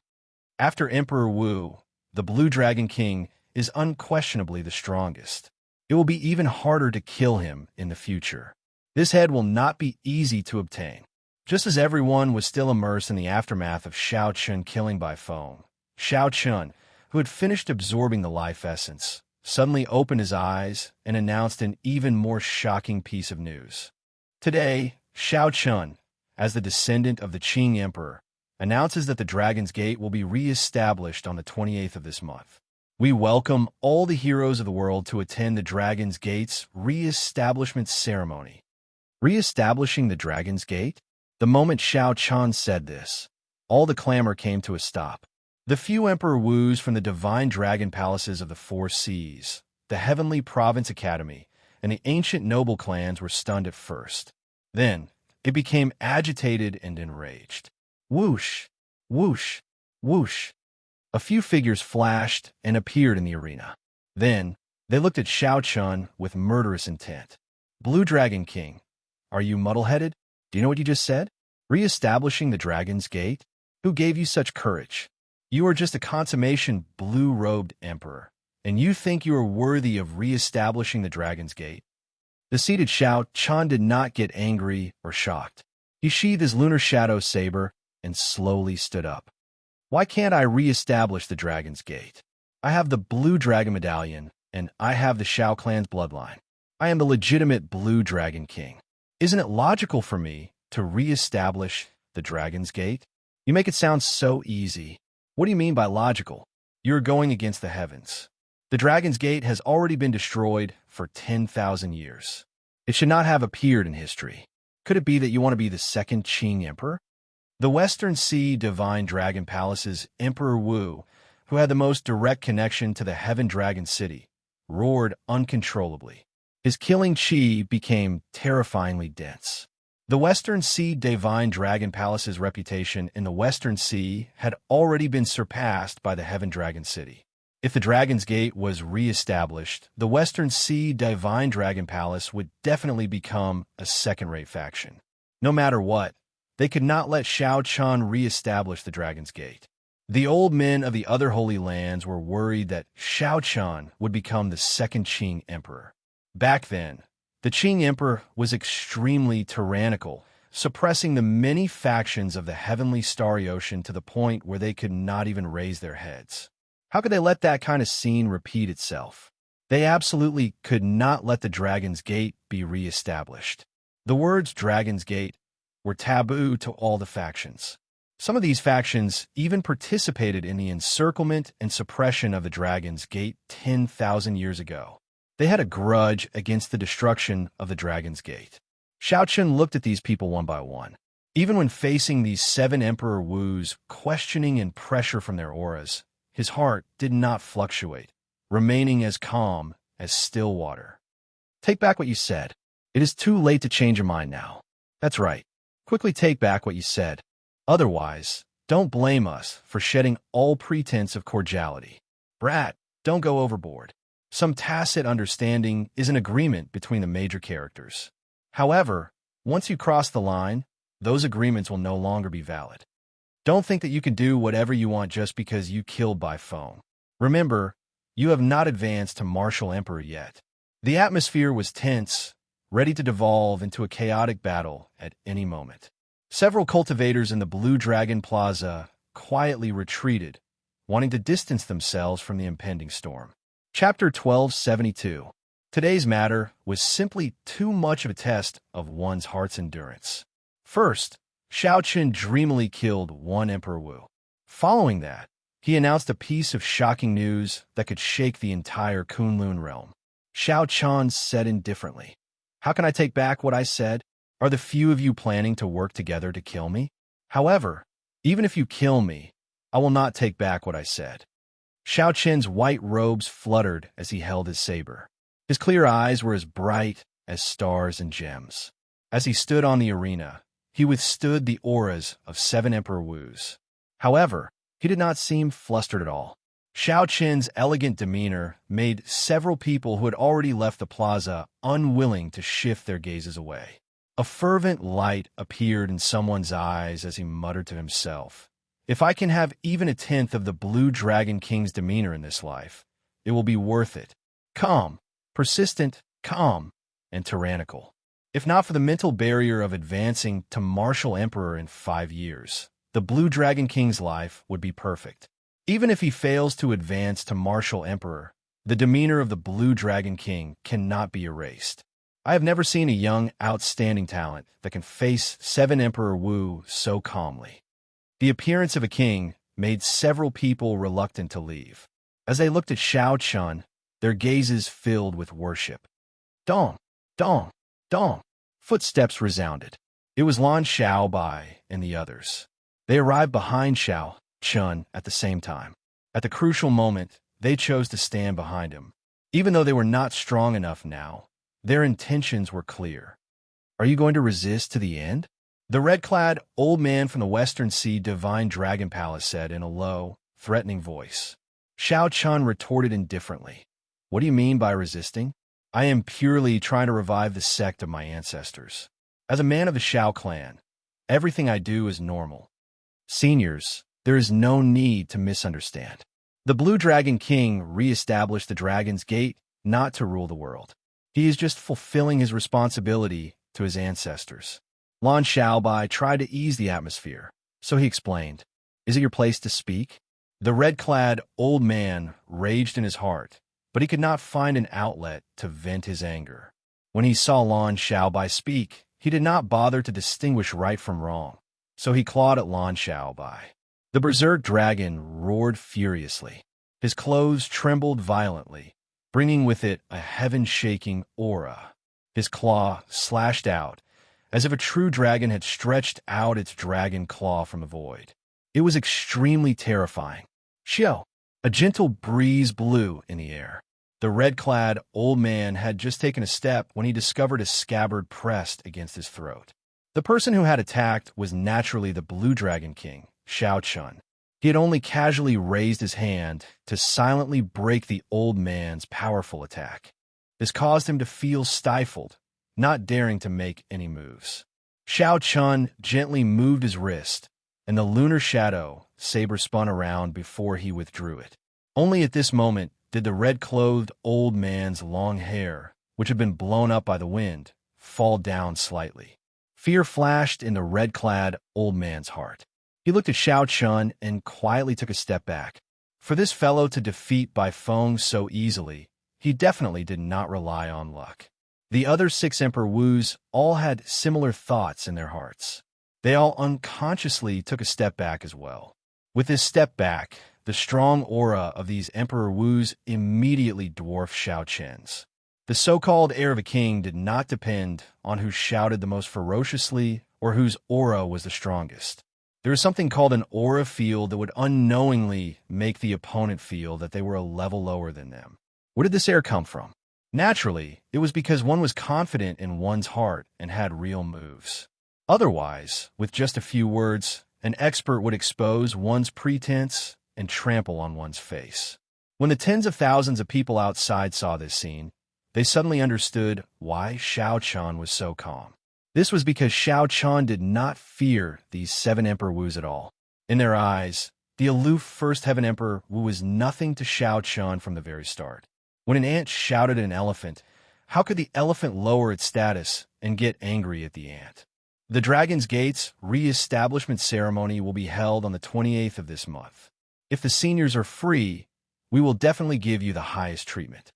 After Emperor Wu, the Blue Dragon King is unquestionably the strongest. It will be even harder to kill him in the future. This head will not be easy to obtain. Just as everyone was still immersed in the aftermath of Xiao Chun killing Bifong, Xiao Chun, who had finished absorbing the life essence, suddenly opened his eyes and announced an even more shocking piece of news. Today, Xiao Chun, as the descendant of the Qing Emperor, announces that the Dragon's Gate will be re-established on the 28th of this month. We welcome all the heroes of the world to attend the Dragon's Gate's re-establishment ceremony. Re-establishing the Dragon's Gate? The moment Xiao Chan said this, all the clamor came to a stop. The few Emperor Wus from the divine dragon palaces of the Four Seas, the Heavenly Province Academy, and the ancient noble clans were stunned at first. Then, it became agitated and enraged. Whoosh, whoosh, whoosh. A few figures flashed and appeared in the arena. Then, they looked at Xiao Chun with murderous intent. Blue Dragon King, are you muddle-headed? Do you know what you just said? Re-establishing the Dragon's Gate? Who gave you such courage? You are just a consummation blue-robed emperor, and you think you are worthy of re-establishing the Dragon's Gate? The seated Xiao Chan did not get angry or shocked. He sheathed his lunar shadow saber and slowly stood up. Why can't I re-establish the Dragon's Gate? I have the Blue Dragon Medallion, and I have the Xiao clan's bloodline. I am the legitimate Blue Dragon King. Isn't it logical for me to re-establish the Dragon's Gate? You make it sound so easy. What do you mean by logical? You're going against the heavens. The Dragon's Gate has already been destroyed for 10,000 years. It should not have appeared in history. Could it be that you want to be the second Qing Emperor? The Western Sea Divine Dragon Palace's Emperor Wu, who had the most direct connection to the Heaven Dragon City, roared uncontrollably. His killing chi became terrifyingly dense. The Western Sea Divine Dragon Palace's reputation in the Western Sea had already been surpassed by the Heaven Dragon City. If the Dragon's Gate was re-established, the Western Sea Divine Dragon Palace would definitely become a second-rate faction. No matter what, they could not let Xiao Chan re-establish the Dragon's Gate. The old men of the other Holy Lands were worried that Xiao Chan would become the second Qing Emperor. Back then, the Qing Emperor was extremely tyrannical, suppressing the many factions of the heavenly starry ocean to the point where they could not even raise their heads. How could they let that kind of scene repeat itself? They absolutely could not let the Dragon's Gate be re-established. The words Dragon's Gate were taboo to all the factions. Some of these factions even participated in the encirclement and suppression of the Dragon's Gate 10,000 years ago. They had a grudge against the destruction of the Dragon's Gate. Xiao Chun looked at these people one by one. Even when facing these 7 Emperor Wus, questioning and pressure from their auras, his heart did not fluctuate, remaining as calm as still water. Take back what you said. It is too late to change your mind now. That's right. Quickly take back what you said. Otherwise, don't blame us for shedding all pretense of cordiality. Brat, don't go overboard. Some tacit understanding is an agreement between the major characters. However, once you cross the line, those agreements will no longer be valid. Don't think that you can do whatever you want just because you killed by phone. Remember, you have not advanced to Martial Emperor yet. The atmosphere was tense, ready to devolve into a chaotic battle at any moment. Several cultivators in the Blue Dragon Plaza quietly retreated, wanting to distance themselves from the impending storm. Chapter 1272. Today's matter was simply too much of a test of one's heart's endurance. First, Xiao Qun dreamily killed one Emperor Wu. Following that, he announced a piece of shocking news that could shake the entire Kunlun realm. Xiao Chan said indifferently, "How can I take back what I said? Are the few of you planning to work together to kill me? However, even if you kill me, I will not take back what I said." Xiao Qin's white robes fluttered as he held his saber. His clear eyes were as bright as stars and gems. As he stood on the arena, he withstood the auras of 7 Emperor Wus. However, he did not seem flustered at all. Xiao Qin's elegant demeanor made several people who had already left the plaza unwilling to shift their gazes away. A fervent light appeared in someone's eyes as he muttered to himself, "If I can have even a tenth of the Blue Dragon King's demeanor in this life, it will be worth it." Calm, persistent, calm, and tyrannical. If not for the mental barrier of advancing to Martial Emperor in 5 years, the Blue Dragon King's life would be perfect. Even if he fails to advance to Martial Emperor, the demeanor of the Blue Dragon King cannot be erased. I have never seen a young, outstanding talent that can face 7 Emperor Wu so calmly. The appearance of a king made several people reluctant to leave. As they looked at Xiao Chun, their gazes filled with worship. Dong, dong, dong. Footsteps resounded. It was Lan Xiaobai and the others. They arrived behind Xiao Chun at the same time. At the crucial moment, they chose to stand behind him. Even though they were not strong enough now, their intentions were clear. Are you going to resist to the end? The red-clad old man from the Western Sea Divine Dragon Palace said in a low, threatening voice. Xiao Chun retorted indifferently. What do you mean by resisting? I am purely trying to revive the sect of my ancestors. As a man of the Xiao clan, everything I do is normal. Seniors, there is no need to misunderstand. The Blue Dragon King re-established the Dragon's Gate not to rule the world. He is just fulfilling his responsibility to his ancestors. Lan Xiaobai tried to ease the atmosphere, so he explained, Is it your place to speak? The red-clad old man raged in his heart, but he could not find an outlet to vent his anger. When he saw Lan Xiaobai speak, he did not bother to distinguish right from wrong, so he clawed at Lan Xiaobai. The berserk dragon roared furiously. His clothes trembled violently, bringing with it a heaven-shaking aura. His claw slashed out, as if a true dragon had stretched out its dragon claw from the void. It was extremely terrifying. Xiao! A gentle breeze blew in the air. The red-clad old man had just taken a step when he discovered a scabbard pressed against his throat. The person who had attacked was naturally the Blue Dragon King, Xiao Chun. He had only casually raised his hand to silently break the old man's powerful attack. This caused him to feel stifled, not daring to make any moves. Xiao Chun gently moved his wrist, and the lunar shadow saber spun around before he withdrew it. Only at this moment did the red-clothed old man's long hair, which had been blown up by the wind, fall down slightly. Fear flashed in the red-clad old man's heart. He looked at Xiao Chun and quietly took a step back. For this fellow to defeat Bai Feng so easily, he definitely did not rely on luck. The other 6 Emperor Wus all had similar thoughts in their hearts. They all unconsciously took a step back as well. With this step back, the strong aura of these Emperor Wus immediately dwarfed Xiao Chen's. The so-called heir of a king did not depend on who shouted the most ferociously or whose aura was the strongest. There is something called an aura field that would unknowingly make the opponent feel that they were a level lower than them. Where did this air come from? Naturally, it was because one was confident in one's heart and had real moves. Otherwise, with just a few words, an expert would expose one's pretense and trample on one's face. When the tens of thousands of people outside saw this scene, they suddenly understood why Xiao Chun was so calm. This was because Xiao Chun did not fear these 7 Emperor Wus at all. In their eyes, the aloof First Heaven Emperor Wu was nothing to Xiao Chun from the very start. When an ant shouted at an elephant, how could the elephant lower its status and get angry at the ant? The Dragon's Gate's re-establishment ceremony will be held on the 28th of this month. If the seniors are free, we will definitely give you the highest treatment.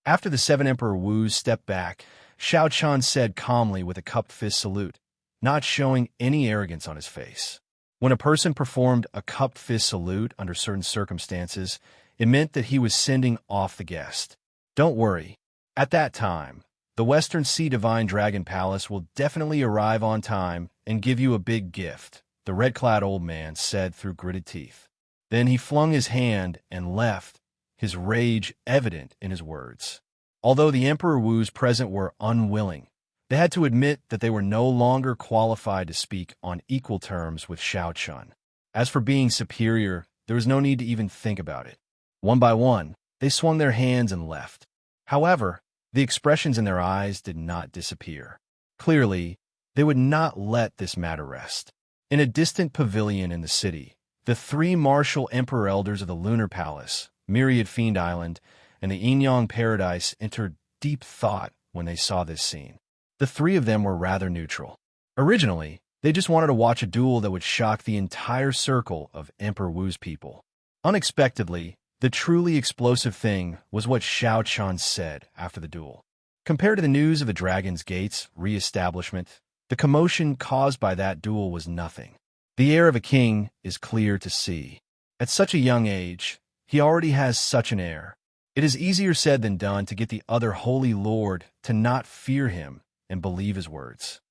After the 7 Emperor Wus stepped back, Xiao Chun said calmly with a cupped fist salute, not showing any arrogance on his face. When a person performed a cupped fist salute under certain circumstances, it meant that he was sending off the guest. Don't worry. At that time, the Western Sea Divine Dragon Palace will definitely arrive on time and give you a big gift, the red-clad old man said through gritted teeth. Then he flung his hand and left, his rage evident in his words. Although the Emperor Wus present were unwilling, they had to admit that they were no longer qualified to speak on equal terms with Xiao Chun. As for being superior, there was no need to even think about it. One by one, they swung their hands and left. However, the expressions in their eyes did not disappear. Clearly, they would not let this matter rest. In a distant pavilion in the city, the 3 martial Emperor Elders of the Lunar Palace, Myriad Fiend Island, and the Yin-Yang Paradise entered deep thought when they saw this scene. The 3 of them were rather neutral. Originally, they just wanted to watch a duel that would shock the entire circle of Emperor Wu's people. Unexpectedly, the truly explosive thing was what Xiao Chun said after the duel. Compared to the news of the Dragon's Gate's re-establishment, the commotion caused by that duel was nothing. The heir of a king is clear to see. At such a young age, He already has such an heir. It is easier said than done to get the other Holy Lord to not fear him and believe his words.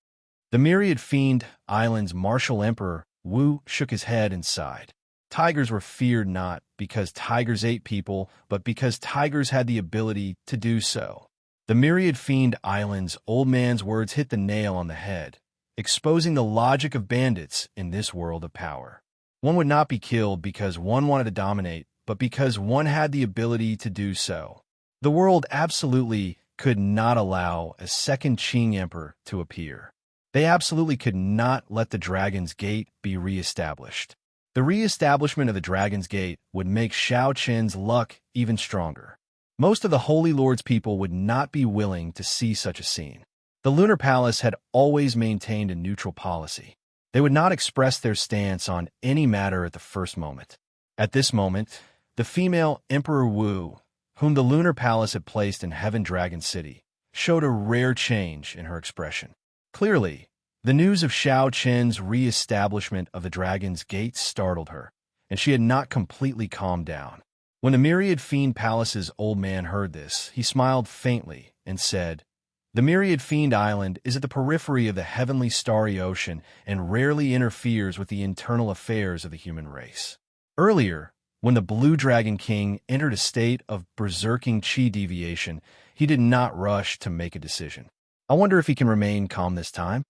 The myriad fiend island's martial emperor, Wu, shook his head and sighed. Tigers were feared not because tigers ate people, but because tigers had the ability to do so. The myriad fiend island's old man's words hit the nail on the head, exposing the logic of bandits in this world of power. One would not be killed because one wanted to dominate, but because one had the ability to do so. The world absolutely could not allow a second Qing emperor to appear. They absolutely could not let the Dragon's Gate be re-established. The re-establishment of the Dragon's Gate would make Shao Qin's luck even stronger. Most of the Holy Lord's people would not be willing to see such a scene. The Lunar Palace had always maintained a neutral policy. They would not express their stance on any matter at the first moment. At this moment, the female Emperor Wu, whom the Lunar Palace had placed in Heaven Dragon City, showed a rare change in her expression. Clearly, the news of Shao Qin's re-establishment of the Dragon's Gate startled her, and she had not completely calmed down. When the Myriad Fiend Palace's old man heard this, he smiled faintly and said, "The Myriad Fiend Island is at the periphery of the heavenly starry ocean and rarely interferes with the internal affairs of the human race." Earlier, when the Blue Dragon King entered a state of berserking qi deviation, he did not rush to make a decision. I wonder if he can remain calm this time.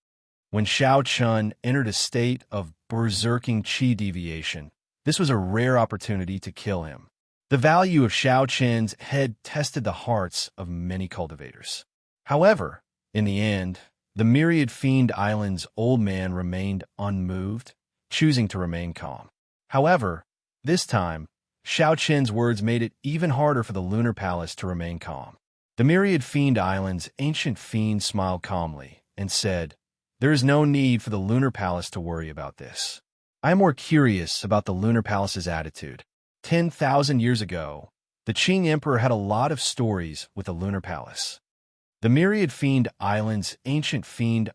When Shao Chun entered a state of berserking qi deviation, this was a rare opportunity to kill him. The value of Shao Qin's head tested the hearts of many cultivators. However, in the end, the Myriad Fiend Island's old man remained unmoved, choosing to remain calm. However, this time, Shao Qin's words made it even harder for the Lunar Palace to remain calm. The Myriad Fiend Island's ancient fiend smiled calmly and said, "There is no need for the Lunar Palace to worry about this. I am more curious about the Lunar Palace's attitude. 10,000 years ago, the Qing Emperor had a lot of stories with the Lunar Palace." The Myriad Fiend Island's ancient fiend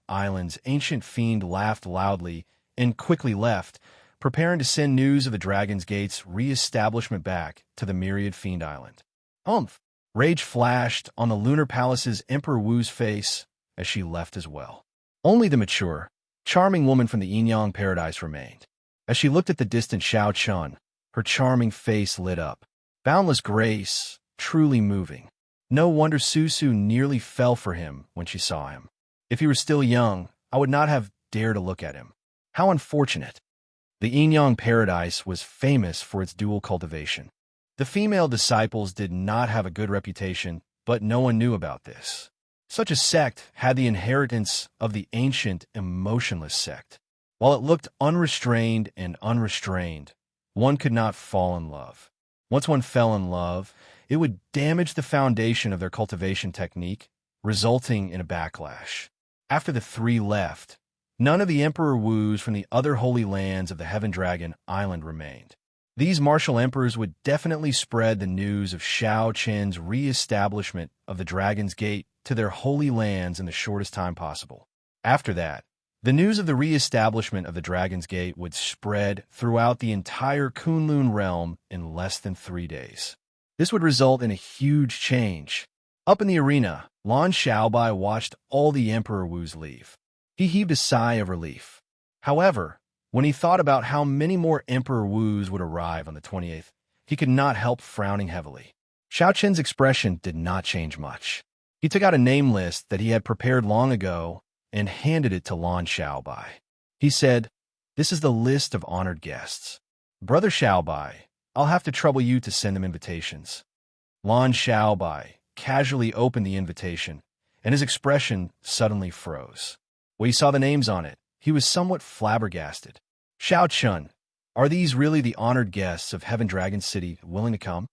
laughed loudly and quickly left, preparing to send news of the Dragon's Gate's re-establishment back to the Myriad Fiend Island. Humph! Rage flashed on the Lunar Palace's Emperor Wu's face as she left as well. Only the mature, charming woman from the Yin-Yang paradise remained. As she looked at the distant Shao Chun, her charming face lit up. Boundless grace, truly moving. No wonder Susu nearly fell for him when she saw him. If he were still young, I would not have dared to look at him. How unfortunate. The Yin-Yang paradise was famous for its dual cultivation. The female disciples did not have a good reputation, but no one knew about this. Such a sect had the inheritance of the ancient, emotionless sect. While it looked unrestrained and unrestrained, one could not fall in love. Once one fell in love, it would damage the foundation of their cultivation technique, resulting in a backlash. After the three left, none of the Emperor Wus from the other holy lands of the Heaven Dragon Island remained. These martial emperors would definitely spread the news of Shao Qin's re-establishment of the Dragon's Gate to their holy lands in the shortest time possible. After that, the news of the re-establishment of the Dragon's Gate would spread throughout the entire Kunlun realm in less than 3 days. This would result in a huge change. Up in the arena, Lan Xiaobai watched all the Emperor Wus leave. He heaved a sigh of relief. However, when he thought about how many more Emperor Wus would arrive on the 28th, he could not help frowning heavily. Shao Qin's expression did not change much. He took out a name list that he had prepared long ago and handed it to Lan Xiaobai. He said, "This is the list of honored guests. Brother Xiaobai, I'll have to trouble you to send them invitations." Lan Xiaobai casually opened the invitation, and his expression suddenly froze. When he saw the names on it, he was somewhat flabbergasted. "Shao Chun, are these really the honored guests of Heaven Dragon City willing to come?"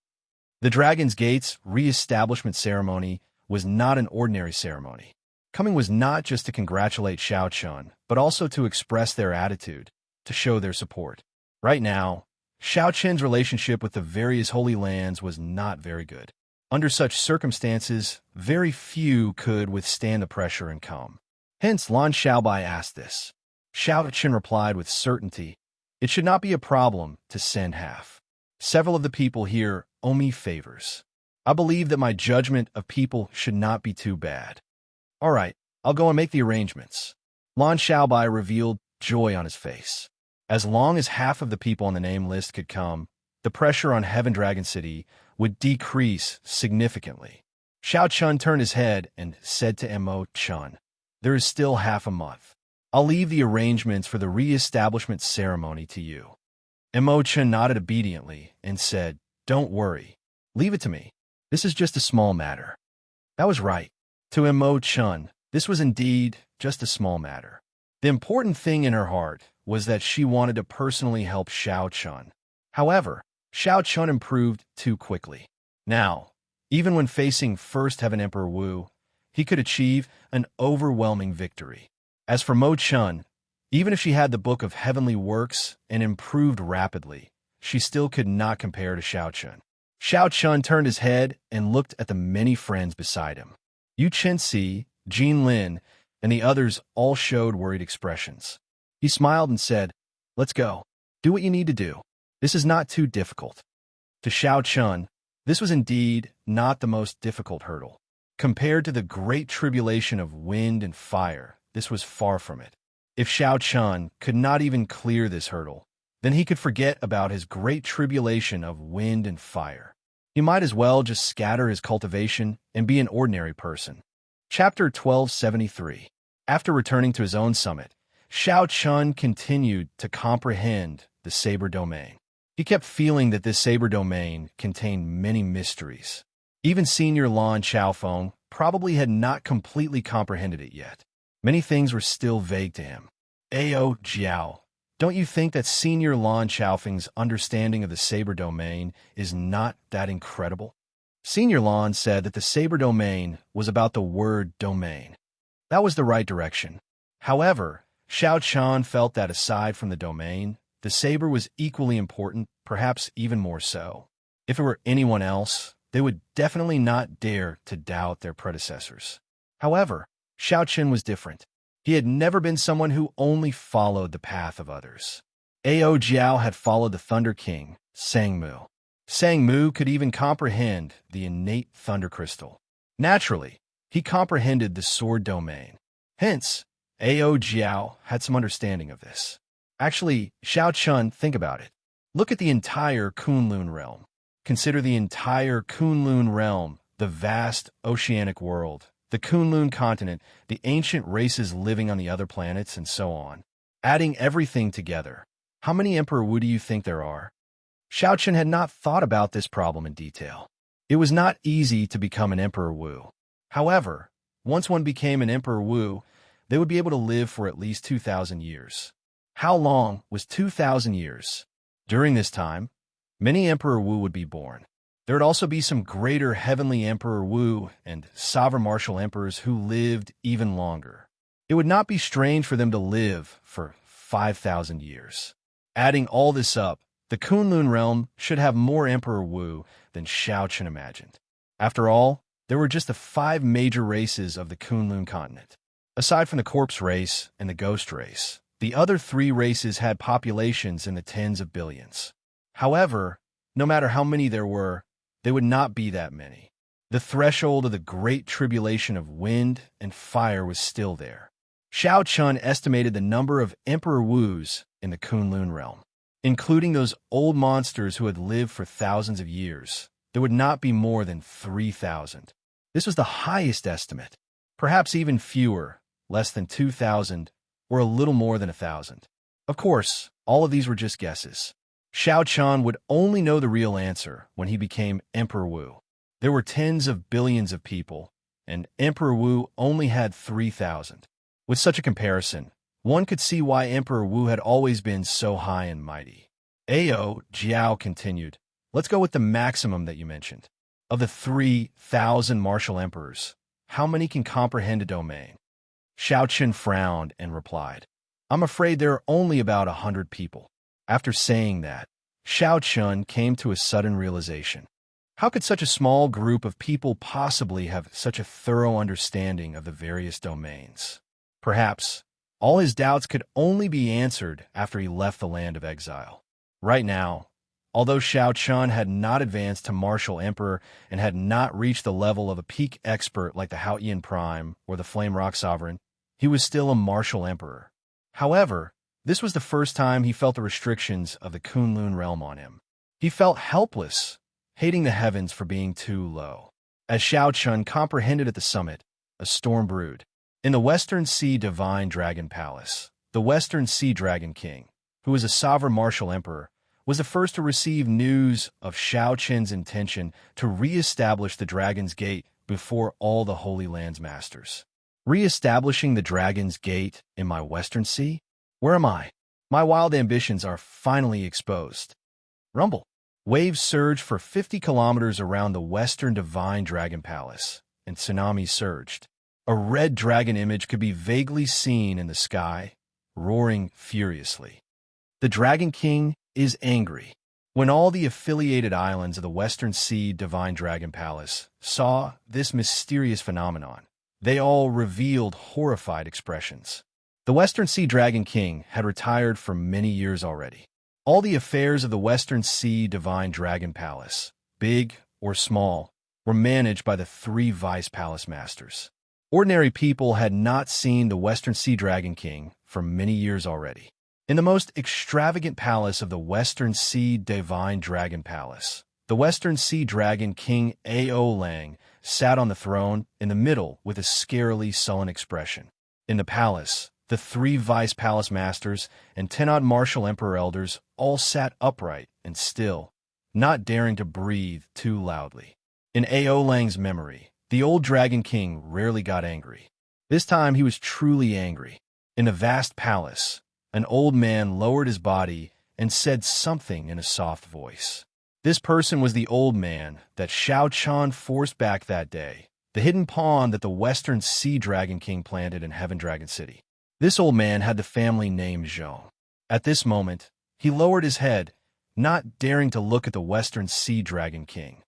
The Dragon's Gate's re-establishment ceremony was not an ordinary ceremony. Coming was not just to congratulate Shao Chun, but also to express their attitude, to show their support. Right now, Shao Qin's relationship with the various holy lands was not very good. Under such circumstances, very few could withstand the pressure and come. Hence, Lan Xiaobai asked this. Shao Qin replied with certainty, "It should not be a problem to send half." Several of the people here owe me favors. I believe that my judgment of people should not be too bad. All right, I'll go and make the arrangements. Lan Xiaobai revealed joy on his face. As long as half of the people on the name list could come, the pressure on Heaven Dragon City would decrease significantly. Xiao Chun turned his head and said to Mo Chun, "There is still half a month. I'll leave the arrangements for the re-establishment ceremony to you." Mo Chun nodded obediently and said, "Don't worry. Leave it to me. This is just a small matter." That was right. To Mo Chun, this was indeed just a small matter. The important thing in her heart was that she wanted to personally help Xiao Chun. However, Xiao Chun improved too quickly. Now, even when facing First Heaven Emperor Wu, he could achieve an overwhelming victory. As for Mo Chun, even if she had the Book of Heavenly Works and improved rapidly, she still could not compare to Xiao Chun. Xiao Chun turned his head and looked at the many friends beside him. Yu Chenxi, Jin Lin, and the others all showed worried expressions. He smiled and said, "Let's go. Do what you need to do. This is not too difficult." To Xiao Chun, this was indeed not the most difficult hurdle. Compared to the great tribulation of wind and fire, this was far from it. If Xiao Chun could not even clear this hurdle, then he could forget about his great tribulation of wind and fire. He might as well just scatter his cultivation and be an ordinary person. Chapter 1273. After returning to his own summit, Xiao Chun continued to comprehend the Saber Domain. He kept feeling that this Saber Domain contained many mysteries. Even Senior Lan Xiaofeng probably had not completely comprehended it yet. Many things were still vague to him. Ao Jiao, don't you think that Senior Lan Xiaofeng's understanding of the Saber Domain is not that incredible? Senior Lan said that the Saber Domain was about the word domain. That was the right direction. However, Xiao Chun felt that aside from the domain, the saber was equally important, perhaps even more so. If it were anyone else, they would definitely not dare to doubt their predecessors. However, Xiao Chun was different. He had never been someone who only followed the path of others. Ao Jiao had followed the Thunder King, Sangmu. Sangmu could even comprehend the innate thunder crystal. Naturally, he comprehended the sword domain. Hence, Ao Jiao had some understanding of this. Actually, Xiao Chun, think about it. Look at the entire Kunlun realm. Consider the entire Kunlun realm, the vast oceanic world, the Kunlun continent, the ancient races living on the other planets, and so on. Adding everything together, how many Emperor Wu do you think there are? Xiao Chun had not thought about this problem in detail. It was not easy to become an Emperor Wu. However, once one became an Emperor Wu, they would be able to live for at least 2,000 years. How long was 2,000 years? During this time, many Emperor Wu would be born. There would also be some greater heavenly Emperor Wu and sovereign martial emperors who lived even longer. It would not be strange for them to live for 5,000 years. Adding all this up, the Kunlun realm should have more Emperor Wu than Xiao Chun imagined. After all, there were just the 5 major races of the Kunlun continent. Aside from the corpse race and the ghost race, the other 3 races had populations in the tens of billions. However, no matter how many there were, they would not be that many. The threshold of the great tribulation of wind and fire was still there. Xiao Chun estimated the number of Emperor Wus in the Kunlun realm. Including those old monsters who had lived for thousands of years, there would not be more than 3,000. This was the highest estimate. Perhaps even fewer, less than 2,000, or a little more than 1,000. Of course, all of these were just guesses. Xiao Chun would only know the real answer when he became Emperor Wu. There were tens of billions of people, and Emperor Wu only had 3,000. With such a comparison, one could see why Emperor Wu had always been so high and mighty. Ao Jiao continued, "Let's go with the maximum that you mentioned. Of the 3,000 martial emperors, how many can comprehend a domain?" Xiao Chun frowned and replied, "I'm afraid there are only about 100 people." After saying that, Xiao Chun came to a sudden realization. How could such a small group of people possibly have such a thorough understanding of the various domains? Perhaps all his doubts could only be answered after he left the land of exile. Right now, Although Xiao Chun had not advanced to martial emperor and had not reached the level of a peak expert like the Haotian Prime or the Flame Rock Sovereign, he was still a martial emperor. However, this was the first time he felt the restrictions of the Kunlun realm on him. He felt helpless, hating the heavens for being too low. As Xiao Chun comprehended at the summit, a storm brewed. In the Western Sea Divine Dragon Palace, the Western Sea Dragon King, who was a sovereign martial emperor, was the first to receive news of Xiao Chun's intention to re-establish the Dragon's Gate before all the Holy Land's masters. Re-establishing the Dragon's Gate in my Western Sea? Where am I? My wild ambitions are finally exposed. Rumble. Waves surged for 50 kilometers around the Western Divine Dragon Palace, and tsunamis surged. A red dragon image could be vaguely seen in the sky, roaring furiously. The Dragon King is angry. When all the affiliated islands of the Western Sea Divine Dragon Palace saw this mysterious phenomenon, they all revealed horrified expressions. The Western Sea Dragon King had retired for many years already. All the affairs of the Western Sea Divine Dragon Palace, big or small, were managed by the 3 vice palace masters. Ordinary people had not seen the Western Sea Dragon King for many years already. In the most extravagant palace of the Western Sea Divine Dragon Palace, the Western Sea Dragon King Ao Lang sat on the throne in the middle with a scarily sullen expression. In the palace, the 3 vice palace masters and 10-odd martial emperor elders all sat upright and still, not daring to breathe too loudly. In Ao Lang's memory, the old Dragon King rarely got angry. This time he was truly angry. In the vast palace, an old man lowered his body and said something in a soft voice. This person was the old man that Xiao Chun forced back that day, the hidden pawn that the Western Sea Dragon King planted in Heaven Dragon City. This old man had the family name Zhong. At this moment, he lowered his head, not daring to look at the Western Sea Dragon King.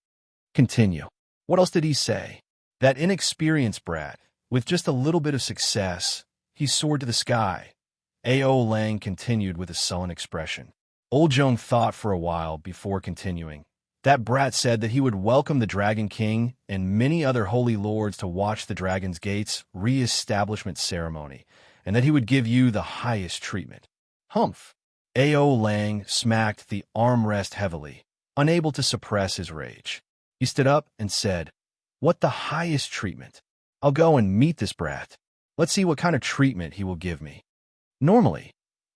Continue. What else did he say? That inexperienced brat, with just a little bit of success, he soared to the sky. Ao Lang continued with a sullen expression. Old Zhong thought for a while before continuing. That brat said that he would welcome the Dragon King and many other holy lords to watch the Dragon's Gate's re-establishment ceremony, and that he would give you the highest treatment. Humph! Ao Lang smacked the armrest heavily, unable to suppress his rage. He stood up and said, "What the highest treatment? I'll go and meet this brat. Let's see what kind of treatment he will give me." Normally,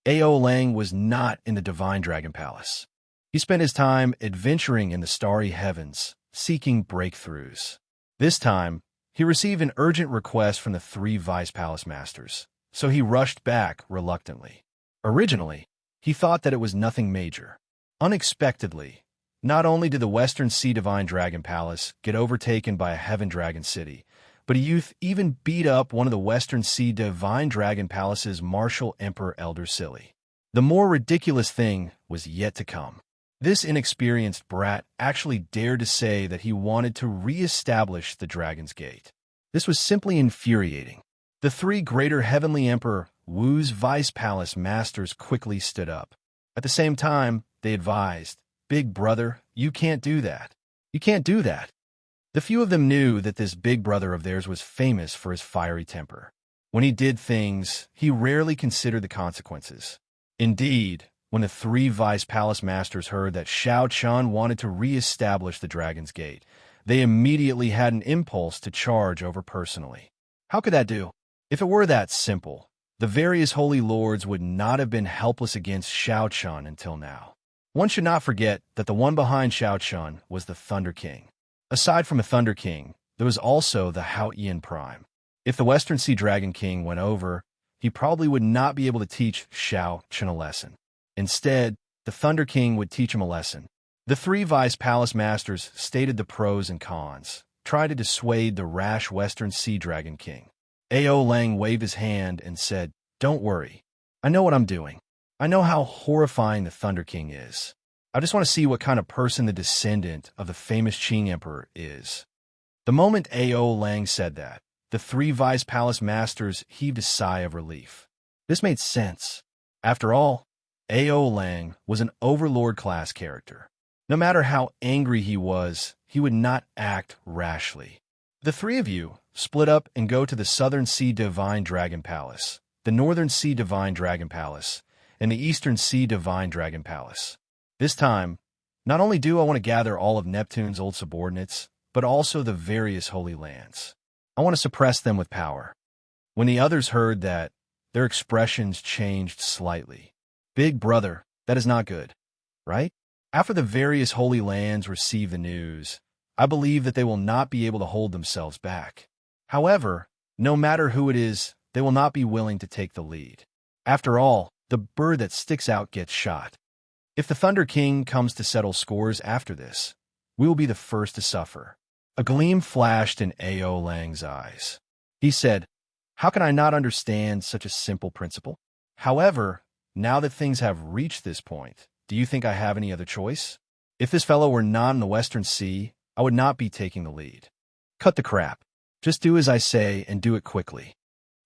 Ao Lang was not in the Divine Dragon Palace. He spent his time adventuring in the starry heavens, seeking breakthroughs. This time, he received an urgent request from the 3 vice palace masters, so he rushed back reluctantly. Originally, he thought that it was nothing major. Unexpectedly, not only did the Western Sea Divine Dragon Palace get overtaken by a Heaven Dragon City, but a youth even beat up one of the Western Sea Divine Dragon Palace's martial emperor elder Silly. The more ridiculous thing was yet to come. This inexperienced brat actually dared to say that he wanted to re-establish the Dragon's Gate. This was simply infuriating. The 3 greater heavenly emperor Wu's vice palace masters quickly stood up. At the same time, they advised, "Big brother, you can't do that. You can't do that." The few of them knew that this big brother of theirs was famous for his fiery temper. When he did things, he rarely considered the consequences. Indeed, when the 3 vice palace masters heard that Xiao Chun wanted to re-establish the Dragon's Gate, they immediately had an impulse to charge over personally. How could that do? If it were that simple, the various holy lords would not have been helpless against Xiao Chun until now. One should not forget that the one behind Xiao Chun was the Thunder King. Aside from a Thunder King, there was also the Haotian Prime. If the Western Sea Dragon King went over, he probably would not be able to teach Xiao Chun a lesson. Instead, the Thunder King would teach him a lesson. The 3 vice palace masters stated the pros and cons, tried to dissuade the rash Western Sea Dragon King. Ao Lang waved his hand and said, "Don't worry. I know what I'm doing. I know how horrifying the Thunder King is. I just want to see what kind of person the descendant of the famous Qing Emperor is." The moment Ao Lang said that, the 3 vice palace masters heaved a sigh of relief. This made sense. After all, Ao Lang was an overlord-class character. No matter how angry he was, he would not act rashly. The three of you split up and go to the Southern Sea Divine Dragon Palace, the Northern Sea Divine Dragon Palace, and the Eastern Sea Divine Dragon Palace. This time, not only do I want to gather all of Neptune's old subordinates, but also the various holy lands. I want to suppress them with power. When the others heard that, their expressions changed slightly. Big brother, that is not good, right? After the various holy lands receive the news, I believe that they will not be able to hold themselves back. However, no matter who it is, they will not be willing to take the lead. After all, the bird that sticks out gets shot. If the Thunder King comes to settle scores after this, we will be the first to suffer. A gleam flashed in Ao Lang's eyes. He said, "How can I not understand such a simple principle? However, now that things have reached this point, do you think I have any other choice? If this fellow were not in the Western Sea, I would not be taking the lead. Cut the crap. Just do as I say and do it quickly."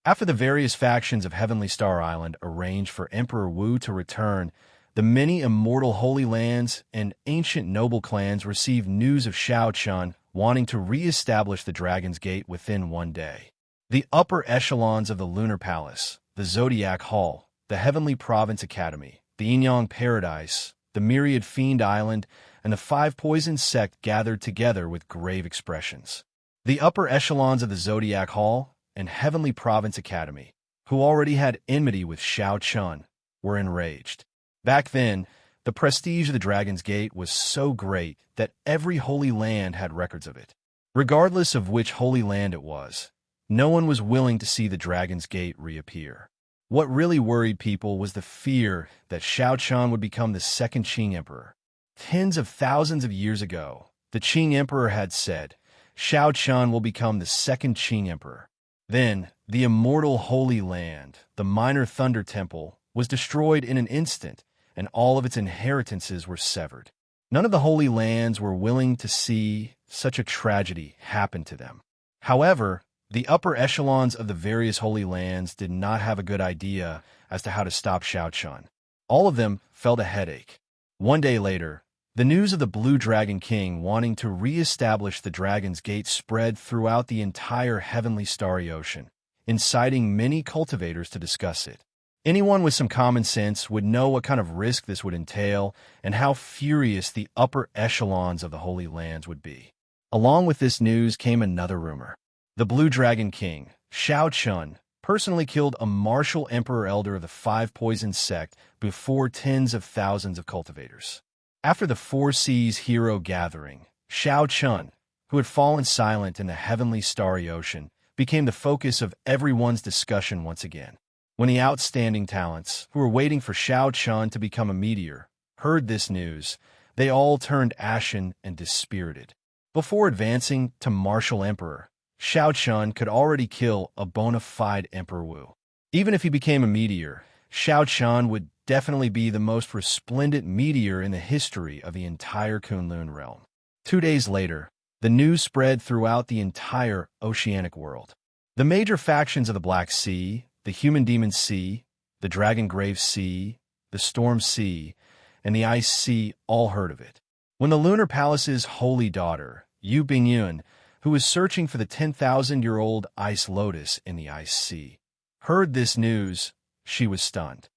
After the various factions of Heavenly Star Island arranged for Emperor Wu to return, the many immortal holy lands and ancient noble clans received news of Shao Chun wanting to re-establish the Dragon's Gate within one day. The upper echelons of the Lunar Palace, the Zodiac Hall, the Heavenly Province Academy, the Yin Paradise, the Myriad Fiend Island, and the Five Poison Sect gathered together with grave expressions. The upper echelons of the Zodiac Hall and Heavenly Province Academy, who already had enmity with Shao Chun, were enraged. Back then, the prestige of the Dragon's Gate was so great that every holy land had records of it. Regardless of which holy land it was, no one was willing to see the Dragon's Gate reappear. What really worried people was the fear that Shao Chun would become the second Qing Emperor. Tens of thousands of years ago, the Qing Emperor had said, Shao Chun will become the second Qing Emperor. Then, the immortal Holy Land, the Minor Thunder Temple, was destroyed in an instant, and all of its inheritances were severed. None of the Holy Lands were willing to see such a tragedy happen to them. However, the upper echelons of the various Holy Lands did not have a good idea as to how to stop Shao Chun. All of them felt a headache. One day later, the news of the Blue Dragon King wanting to re-establish the Dragon's Gate spread throughout the entire Heavenly Starry Ocean, inciting many cultivators to discuss it. Anyone with some common sense would know what kind of risk this would entail and how furious the upper echelons of the Holy Lands would be. Along with this news came another rumor. The Blue Dragon King, Shao Chun, personally killed a martial emperor elder of the Five Poison Sect before tens of thousands of cultivators. After the Four Seas hero gathering, Shao Chun, who had fallen silent in the Heavenly Starry Ocean, became the focus of everyone's discussion once again. When the outstanding talents, who were waiting for Shao Chun to become a meteor, heard this news, they all turned ashen and dispirited. Before advancing to martial emperor, Shao Chun could already kill a bona fide Emperor Wu. Even if he became a meteor, Shao Chun would definitely be the most resplendent meteor in the history of the entire Kunlun realm. 2 days later, the news spread throughout the entire oceanic world. The major factions of the Black Sea, the Human Demon Sea, the Dragon Grave Sea, the Storm Sea, and the Ice Sea all heard of it. When the Lunar Palace's holy daughter, Yu Bingyun, who was searching for the 10,000-year-old Ice Lotus in the Ice Sea, heard this news, she was stunned.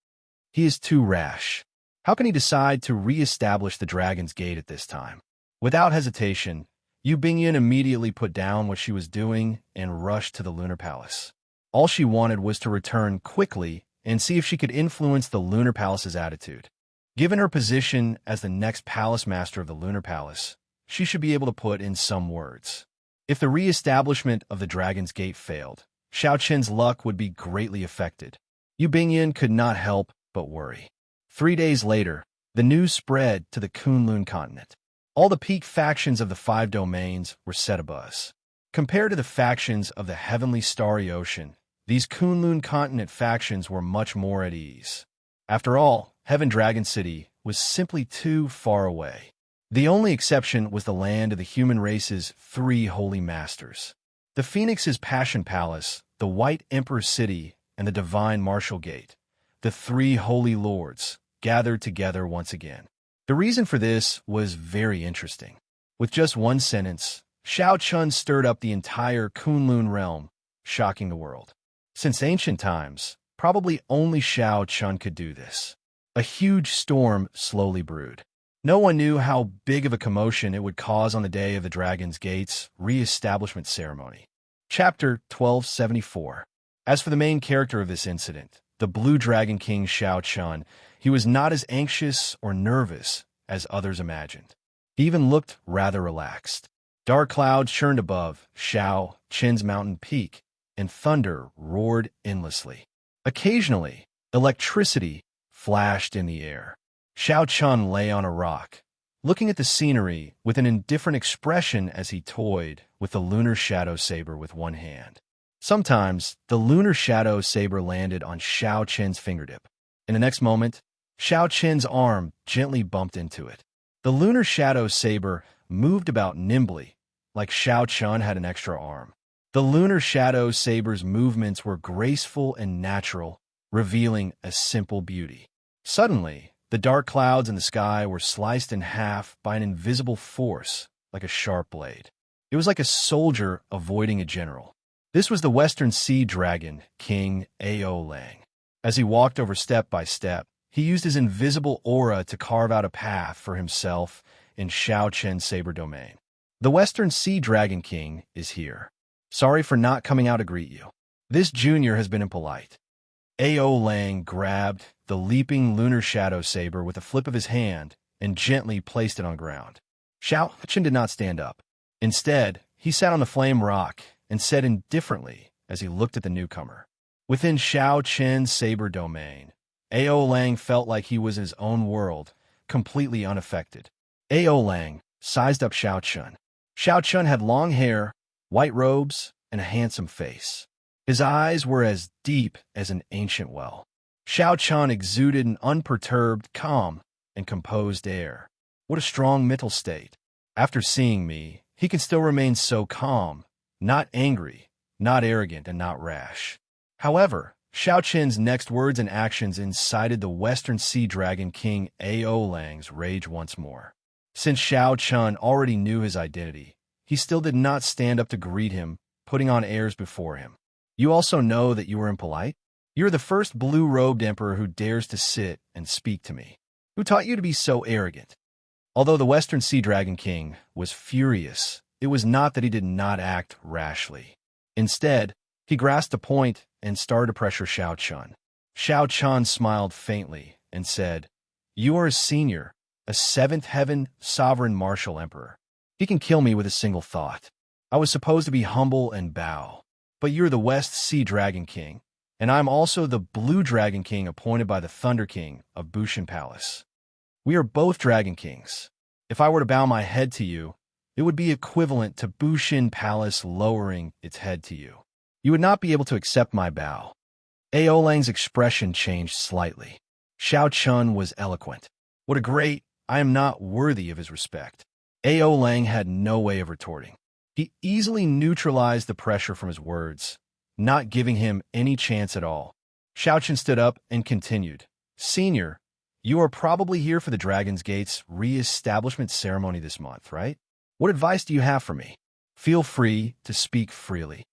He is too rash. How can he decide to re-establish the Dragon's Gate at this time? Without hesitation, Yu Bingyun immediately put down what she was doing and rushed to the Lunar Palace. All she wanted was to return quickly and see if she could influence the Lunar Palace's attitude. Given her position as the next Palace Master of the Lunar Palace, she should be able to put in some words. If the re-establishment of the Dragon's Gate failed, Shao Chun's luck would be greatly affected. Yu Bingyun could not help but worry. 3 days later, the news spread to the Kunlun continent. All the peak factions of the 5 domains were set abuzz. Compared to the factions of the Heavenly Starry Ocean, these Kunlun continent factions were much more at ease. After all, Heaven Dragon City was simply too far away. The only exception was the land of the human race's 3 holy masters. The Phoenix's Passion Palace, the White Emperor City, and the Divine Martial Gate, the 3 holy lords, gathered together once again. The reason for this was very interesting. With just one sentence, Shao Chun stirred up the entire Kunlun realm, shocking the world. Since ancient times, probably only Shao Chun could do this. A huge storm slowly brewed. No one knew how big of a commotion it would cause on the day of the Dragon's Gate's re-establishment ceremony. Chapter 1274. As for the main character of this incident, the Blue Dragon King Shao Chun, he was not as anxious or nervous as others imagined. He even looked rather relaxed. Dark clouds churned above Shao Chun's mountain peak, and thunder roared endlessly. Occasionally, electricity flashed in the air. Shao Chun lay on a rock, looking at the scenery with an indifferent expression as he toyed with the lunar shadow saber with one hand. Sometimes, the lunar shadow saber landed on Shao Chun's fingertip. In the next moment, Shao Chun's arm gently bumped into it. The lunar shadow saber moved about nimbly, like Shao Chun had an extra arm. The lunar shadow saber's movements were graceful and natural, revealing a simple beauty. Suddenly, the dark clouds in the sky were sliced in half by an invisible force, like a sharp blade. It was like a soldier avoiding a general. This was the Western Sea Dragon, King Ao Lang. As he walked over step by step, he used his invisible aura to carve out a path for himself in Shao Chun's saber domain. The Western Sea Dragon King is here. Sorry for not coming out to greet you. This junior has been impolite. Ao Lang grabbed the leaping lunar shadow saber with a flip of his hand and gently placed it on ground. Shao Chun did not stand up. Instead, he sat on the flame rock and said indifferently as he looked at the newcomer. Within Shao Chun's saber domain, Ao Lang felt like he was in his own world, completely unaffected. Ao Lang sized up Shao Chun. Shao Chun had long hair, white robes, and a handsome face. His eyes were as deep as an ancient well. Shao Chun exuded an unperturbed, calm, and composed air. What a strong mental state. After seeing me, he can still remain so calm, not angry, not arrogant, and not rash. However, Shao Chun's next words and actions incited the Western Sea Dragon King Ao Lang's rage once more. Since Shao Chun already knew his identity, he still did not stand up to greet him, putting on airs before him. You also know that you were impolite? You're the first blue-robed emperor who dares to sit and speak to me. Who taught you to be so arrogant? Although the Western Sea Dragon King was furious, it was not that he did not act rashly. Instead, he grasped a point and started to pressure Shao Chun. Shao Chun smiled faintly and said, "You are a senior, a seventh heaven sovereign martial emperor. He can kill me with a single thought. I was supposed to be humble and bow. But you're the West Sea Dragon King, and I'm also the Blue Dragon King appointed by the Thunder King of Bushin Palace. We are both Dragon Kings. If I were to bow my head to you, it would be equivalent to Bushin Palace lowering its head to you. You would not be able to accept my bow." Ao Lang's expression changed slightly. Shao Chun was eloquent. What a great, I am not worthy of his respect. Ao Lang had no way of retorting. He easily neutralized the pressure from his words, not giving him any chance at all. Shao Chun stood up and continued, "Senior, you are probably here for the Dragon's Gate's re-establishment ceremony this month, right? What advice do you have for me? Feel free to speak freely."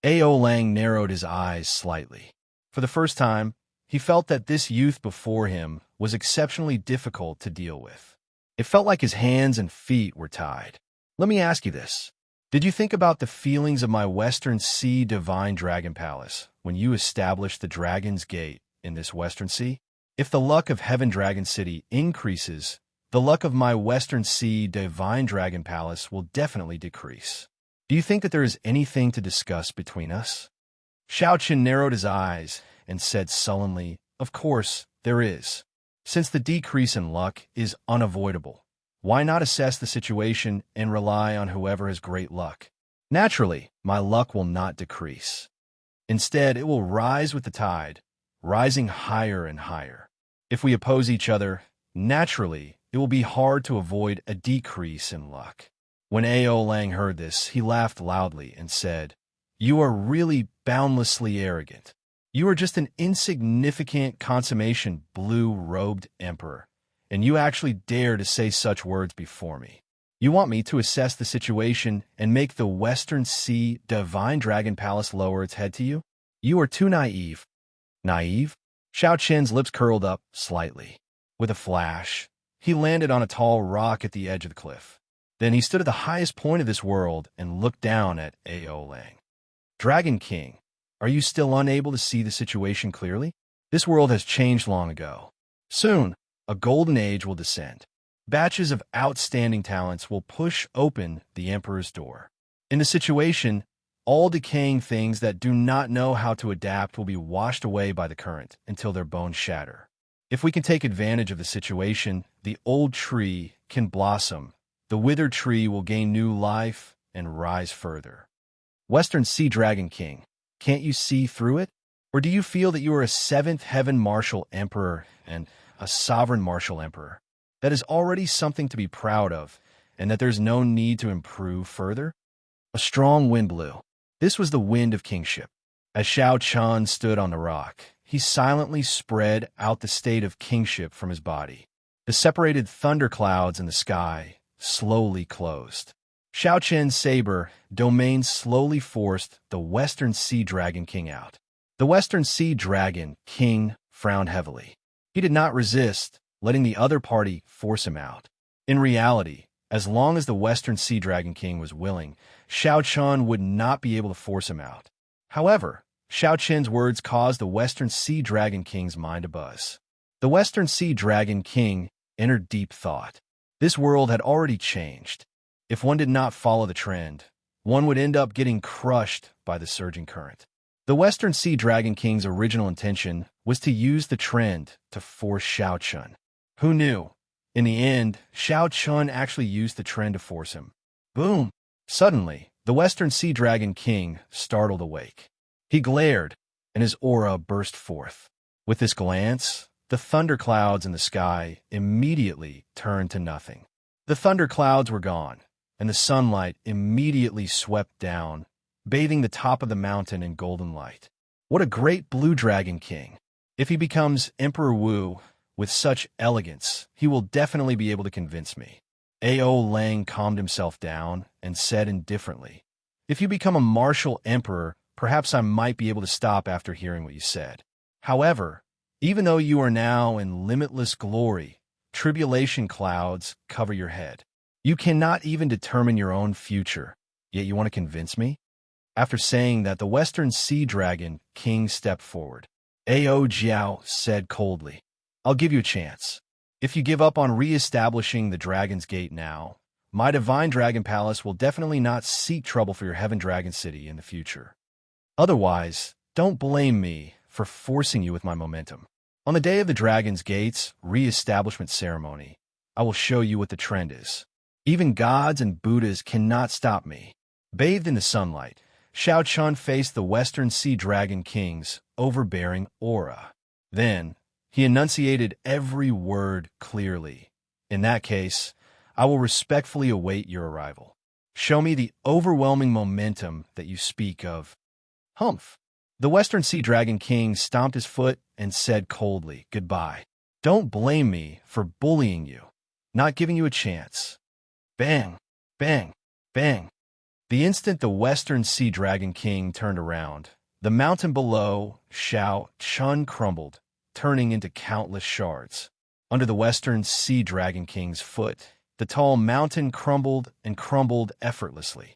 Ao Lang narrowed his eyes slightly. For the first time, he felt that this youth before him was exceptionally difficult to deal with. It felt like his hands and feet were tied. "Let me ask you this. Did you think about the feelings of my Western Sea Divine Dragon Palace when you established the Dragon's Gate in this Western Sea? If the luck of Heaven Dragon City increases, the luck of my Western Sea Divine Dragon Palace will definitely decrease. Do you think that there is anything to discuss between us?" Shao Chun narrowed his eyes and said sullenly, "Of course, there is. Since the decrease in luck is unavoidable, why not assess the situation and rely on whoever has great luck? Naturally, my luck will not decrease. Instead, it will rise with the tide, rising higher and higher. If we oppose each other, naturally, it will be hard to avoid a decrease in luck." When Ao Lang heard this, he laughed loudly and said, "You are really boundlessly arrogant. You are just an insignificant consummation blue-robed emperor, and you actually dare to say such words before me. You want me to assess the situation and make the Western Sea Divine Dragon Palace lower its head to you? You are too naive. Naive? Xiao Qian's lips curled up slightly. With a flash, he landed on a tall rock at the edge of the cliff. Then he stood at the highest point of this world and looked down at A.O. Lang. Dragon King, are you still unable to see the situation clearly? This world has changed long ago. Soon, a golden age will descend. Batches of outstanding talents will push open the Emperor's door. In the situation, all decaying things that do not know how to adapt will be washed away by the current until their bones shatter. If we can take advantage of the situation, the old tree can blossom, the withered tree will gain new life and rise further. Western Sea Dragon King, can't you see through it? Or do you feel that you are a seventh heaven martial emperor and a sovereign martial emperor? That is already something to be proud of, and that there's no need to improve further? A strong wind blew. This was the wind of kingship. As Xiao Qian stood on the rock, he silently spread out the state of kingship from his body. The separated thunderclouds in the sky slowly closed. Xiao Qian's saber domain slowly forced the Western Sea Dragon King out. The Western Sea Dragon King frowned heavily. He did not resist, letting the other party force him out. In reality, as long as the Western Sea Dragon King was willing, Xiao Qian would not be able to force him out. However, Xiao Qian's words caused the Western Sea Dragon King's mind to buzz. The Western Sea Dragon King entered deep thought. This world had already changed. If one did not follow the trend, one would end up getting crushed by the surging current. The Western Sea Dragon King's original intention was to use the trend to force Xiao Qian. Who knew? In the end, Xiao Qian actually used the trend to force him. Boom! Suddenly, the Western Sea Dragon King startled awake. He glared, and his aura burst forth. With this glance, the thunderclouds in the sky immediately turned to nothing. The thunderclouds were gone, and the sunlight immediately swept down, bathing the top of the mountain in golden light. What a great blue dragon king! If he becomes Emperor Wu with such elegance, he will definitely be able to convince me. A.O. Lang calmed himself down and said indifferently, If you become a martial emperor, perhaps I might be able to stop after hearing what you said. However, even though you are now in limitless glory, tribulation clouds cover your head. You cannot even determine your own future, yet you want to convince me? After saying that, the Western Sea Dragon King stepped forward. A.O. Jiao said coldly, I'll give you a chance. If you give up on re-establishing the Dragon's Gate now, my Divine Dragon Palace will definitely not seek trouble for your Heaven Dragon City in the future. Otherwise, don't blame me for forcing you with my momentum. On the day of the Dragon's Gate's re-establishment ceremony, I will show you what the trend is. Even gods and Buddhas cannot stop me. Bathed in the sunlight, Xiao Qian faced the Western Sea Dragon King's overbearing aura. Then, he enunciated every word clearly. In that case, I will respectfully await your arrival. Show me the overwhelming momentum that you speak of. Humph! The Western Sea Dragon King stomped his foot and said coldly, Goodbye. Don't blame me for bullying you, not giving you a chance. Bang! Bang! Bang! The instant the Western Sea Dragon King turned around, the mountain below Xiao Qian crumbled, turning into countless shards. Under the Western Sea Dragon King's foot, the tall mountain crumbled and crumbled effortlessly.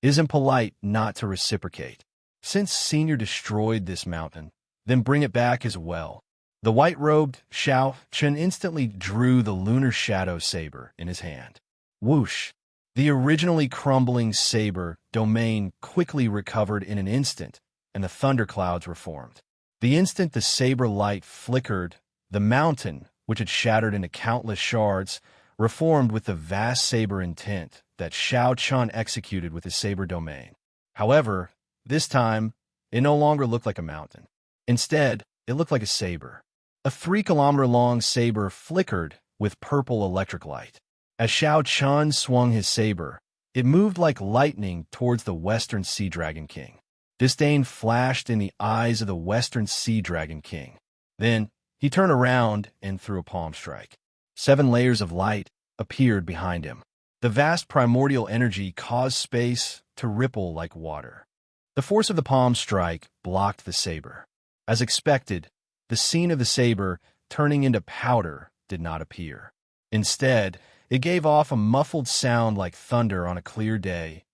It isn't polite not to reciprocate. Since Senior destroyed this mountain, then bring it back as well. The white-robed Xiao Qian instantly drew the lunar shadow saber in his hand. Whoosh! The originally crumbling saber domain quickly recovered in an instant, and the thunderclouds were formed. The instant the saber light flickered, the mountain, which had shattered into countless shards, reformed with the vast saber intent that Xiao Qian executed with his saber domain. However, this time, it no longer looked like a mountain. Instead, it looked like a saber. A 3-kilometer-long saber flickered with purple electric light. As Xiao Qian swung his saber, it moved like lightning towards the Western Sea Dragon King. Disdain flashed in the eyes of the Western Sea Dragon King. Then, he turned around and threw a palm strike. 7 layers of light appeared behind him. The vast primordial energy caused space to ripple like water. The force of the palm strike blocked the saber. As expected, the scene of the saber turning into powder did not appear. Instead, it gave off a muffled sound like thunder on a clear day,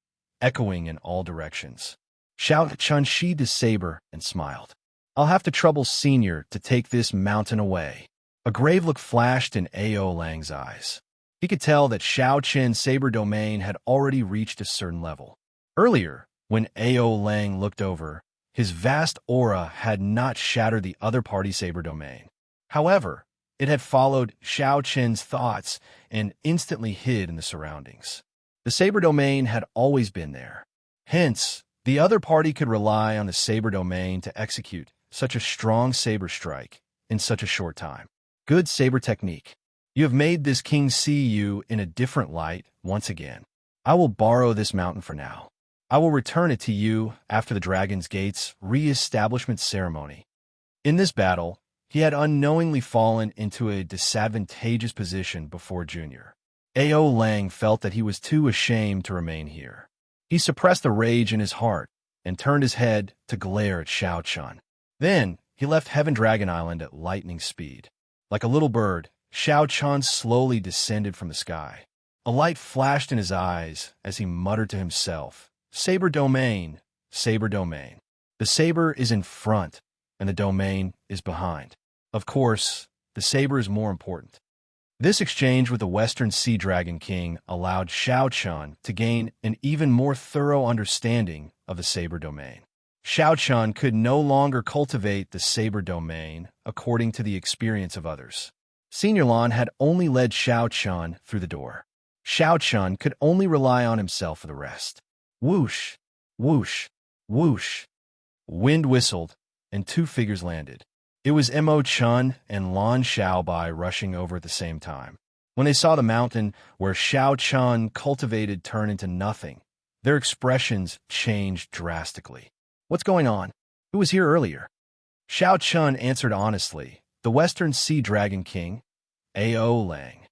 echoing in all directions. Xiao Chun sheathed his saber and smiled. I'll have to trouble Senior to take this mountain away. A grave look flashed in Ao Lang's eyes. He could tell that Xiao Chen's saber domain had already reached a certain level. Earlier, when Ao Lang looked over, his vast aura had not shattered the other party's saber domain. However, it had followed Xiao Chen's thoughts and instantly hid in the surroundings. The saber domain had always been there. Hence, the other party could rely on the saber domain to execute such a strong saber strike in such a short time. Good saber technique. You have made this king see you in a different light once again. I will borrow this mountain for now. I will return it to you after the Dragon's Gate's re-establishment ceremony. In this battle, he had unknowingly fallen into a disadvantageous position before Junior. Ao Lang felt that he was too ashamed to remain here. He suppressed the rage in his heart and turned his head to glare at Xiao Chun. Then, he left Heaven Dragon Island at lightning speed. Like a little bird, Xiao Chun slowly descended from the sky. A light flashed in his eyes as he muttered to himself, Saber domain, saber domain. The saber is in front, and the domain is behind. Of course, the saber is more important. This exchange with the Western Sea Dragon King allowed Xiao Chun to gain an even more thorough understanding of the saber domain. Xiao Chun could no longer cultivate the saber domain according to the experience of others. Senior Lan had only led Xiao Chun through the door. Xiao Chun could only rely on himself for the rest. Whoosh, whoosh, whoosh. Wind whistled, and 2 figures landed. It was Mo Chun and Lan Xiaobai rushing over at the same time. When they saw the mountain where Xiao Chun cultivated turn into nothing, their expressions changed drastically. What's going on? Who was here earlier? Xiao Chun answered honestly, the Western Sea Dragon King, Ao Lang.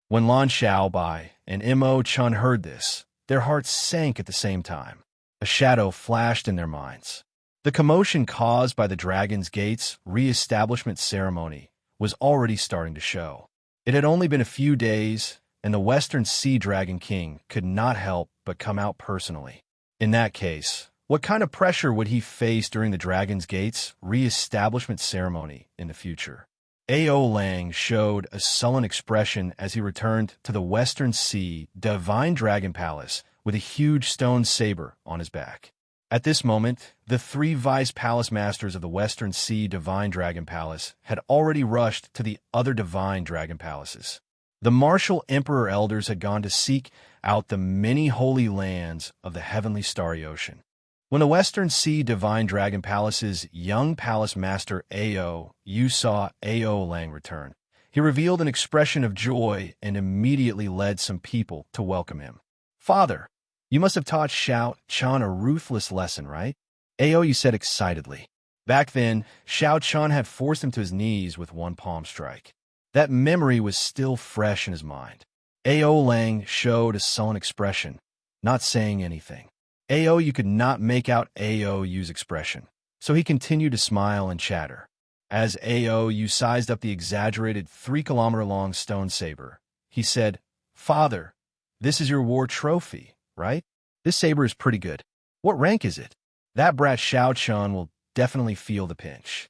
When Lan Xiaobai and Mo Chun heard this, their hearts sank at the same time. A shadow flashed in their minds. The commotion caused by the Dragon's Gate's re-establishment ceremony was already starting to show. It had only been a few days, and the Western Sea Dragon King could not help but come out personally. In that case, what kind of pressure would he face during the Dragon's Gate's re-establishment ceremony in the future? Ao Lang showed a sullen expression as he returned to the Western Sea Divine Dragon Palace with a huge stone saber on his back. At this moment, the 3 vice palace masters of the Western Sea Divine Dragon Palace had already rushed to the other Divine Dragon Palaces. The martial Emperor Elders had gone to seek out the many holy lands of the heavenly starry ocean. When the Western Sea Divine Dragon Palace's young palace master Ao Yu saw Ao Lang return, he revealed an expression of joy and immediately led some people to welcome him. Father, you must have taught Xiao Chun a ruthless lesson, right? Ao Yu said excitedly. Back then, Xiao Chun had forced him to his knees with 1 palm strike. That memory was still fresh in his mind. Ao Lang showed a sullen expression, not saying anything. Ao Yu could not make out Ao Yu's expression, so he continued to smile and chatter. As Ao Yu sized up the exaggerated 3-kilometer-long stone saber, he said, Father, this is your war trophy, right? This saber is pretty good. What rank is it? That brat Xiao Chun will definitely feel the pinch.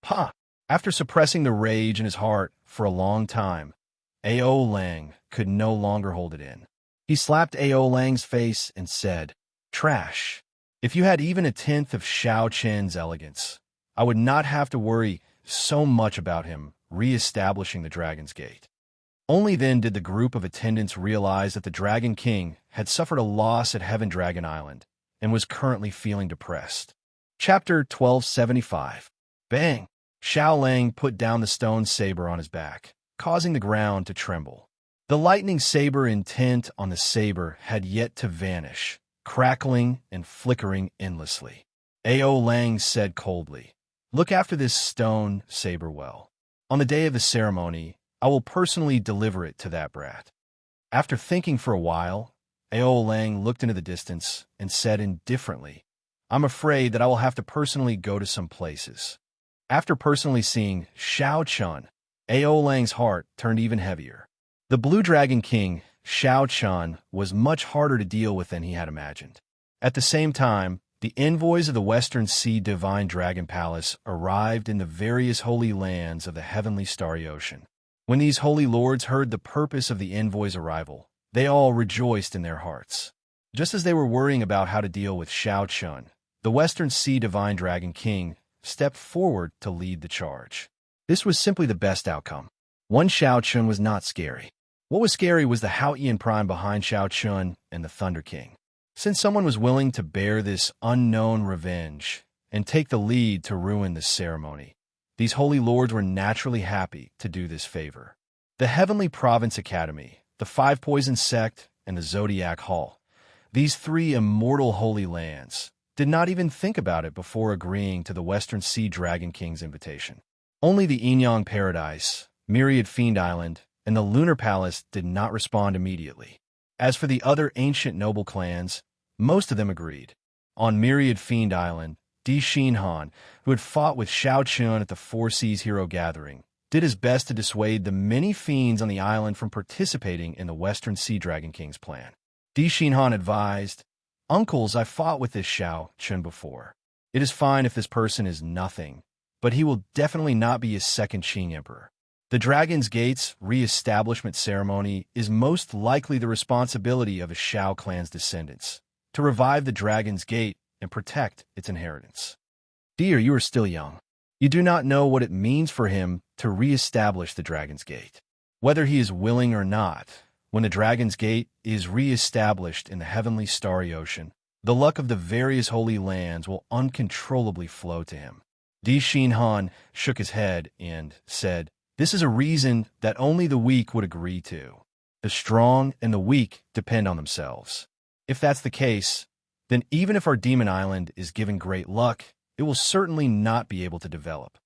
Pa! After suppressing the rage in his heart for a long time, Ao Lang could no longer hold it in. He slapped Ao Lang's face and said, Trash. If you had even a tenth of Xiao Chen's elegance, I would not have to worry so much about him re-establishing the Dragon's Gate. Only then did the group of attendants realize that the Dragon King had suffered a loss at Heaven Dragon Island and was currently feeling depressed. Chapter 1275. Bang! Xiao Lang put down the stone saber on his back, causing the ground to tremble. The lightning saber intent on the saber had yet to vanish, crackling and flickering endlessly. Ao Lang said coldly, Look after this stone saber well. On the day of the ceremony, I will personally deliver it to that brat." After thinking for a while, Aolang looked into the distance and said indifferently, "I'm afraid that I will have to personally go to some places." After personally seeing Xiao Chun, Aolang's heart turned even heavier. The Blue Dragon King, Xiao Chun, was much harder to deal with than he had imagined. At the same time, the envoys of the Western Sea Divine Dragon Palace arrived in the various holy lands of the heavenly starry ocean. When these holy lords heard the purpose of the envoys' arrival, they all rejoiced in their hearts. Just as they were worrying about how to deal with Xiao Chun, the Western Sea Divine Dragon King stepped forward to lead the charge. This was simply the best outcome. One Xiao Chun was not scary. What was scary was the Hao Ian Prime behind Xiao Chun and the Thunder King. Since someone was willing to bear this unknown revenge and take the lead to ruin the ceremony, these holy lords were naturally happy to do this favor. The Heavenly Province Academy, the Five Poison Sect, and the Zodiac Hall, these three immortal holy lands, did not even think about it before agreeing to the Western Sea Dragon King's invitation. Only the Inyang Paradise, Myriad Fiend Island, and the Lunar Palace did not respond immediately. As for the other ancient noble clans, most of them agreed. On Myriad Fiend Island, Di Xinhan, who had fought with Xiao Chun at the Four Seas Hero Gathering, did his best to dissuade the many fiends on the island from participating in the Western Sea Dragon King's plan. Di Xinhan advised, "Uncles, I fought with this Xiao Chun before. It is fine if this person is nothing, but he will definitely not be a second Qing emperor. The Dragon's Gate's re-establishment ceremony is most likely the responsibility of a Xiao clan's descendants, to revive the Dragon's Gate and protect its inheritance. Dear, you are still young. You do not know what it means for him to re-establish the Dragon's Gate. Whether he is willing or not, when the Dragon's Gate is re-established in the heavenly starry ocean, the luck of the various holy lands will uncontrollably flow to him." Di Xinhan shook his head and said, "This is a reason that only the weak would agree to. The strong and the weak depend on themselves. If that's the case, then even if our Demon Island is given great luck, it will certainly not be able to develop."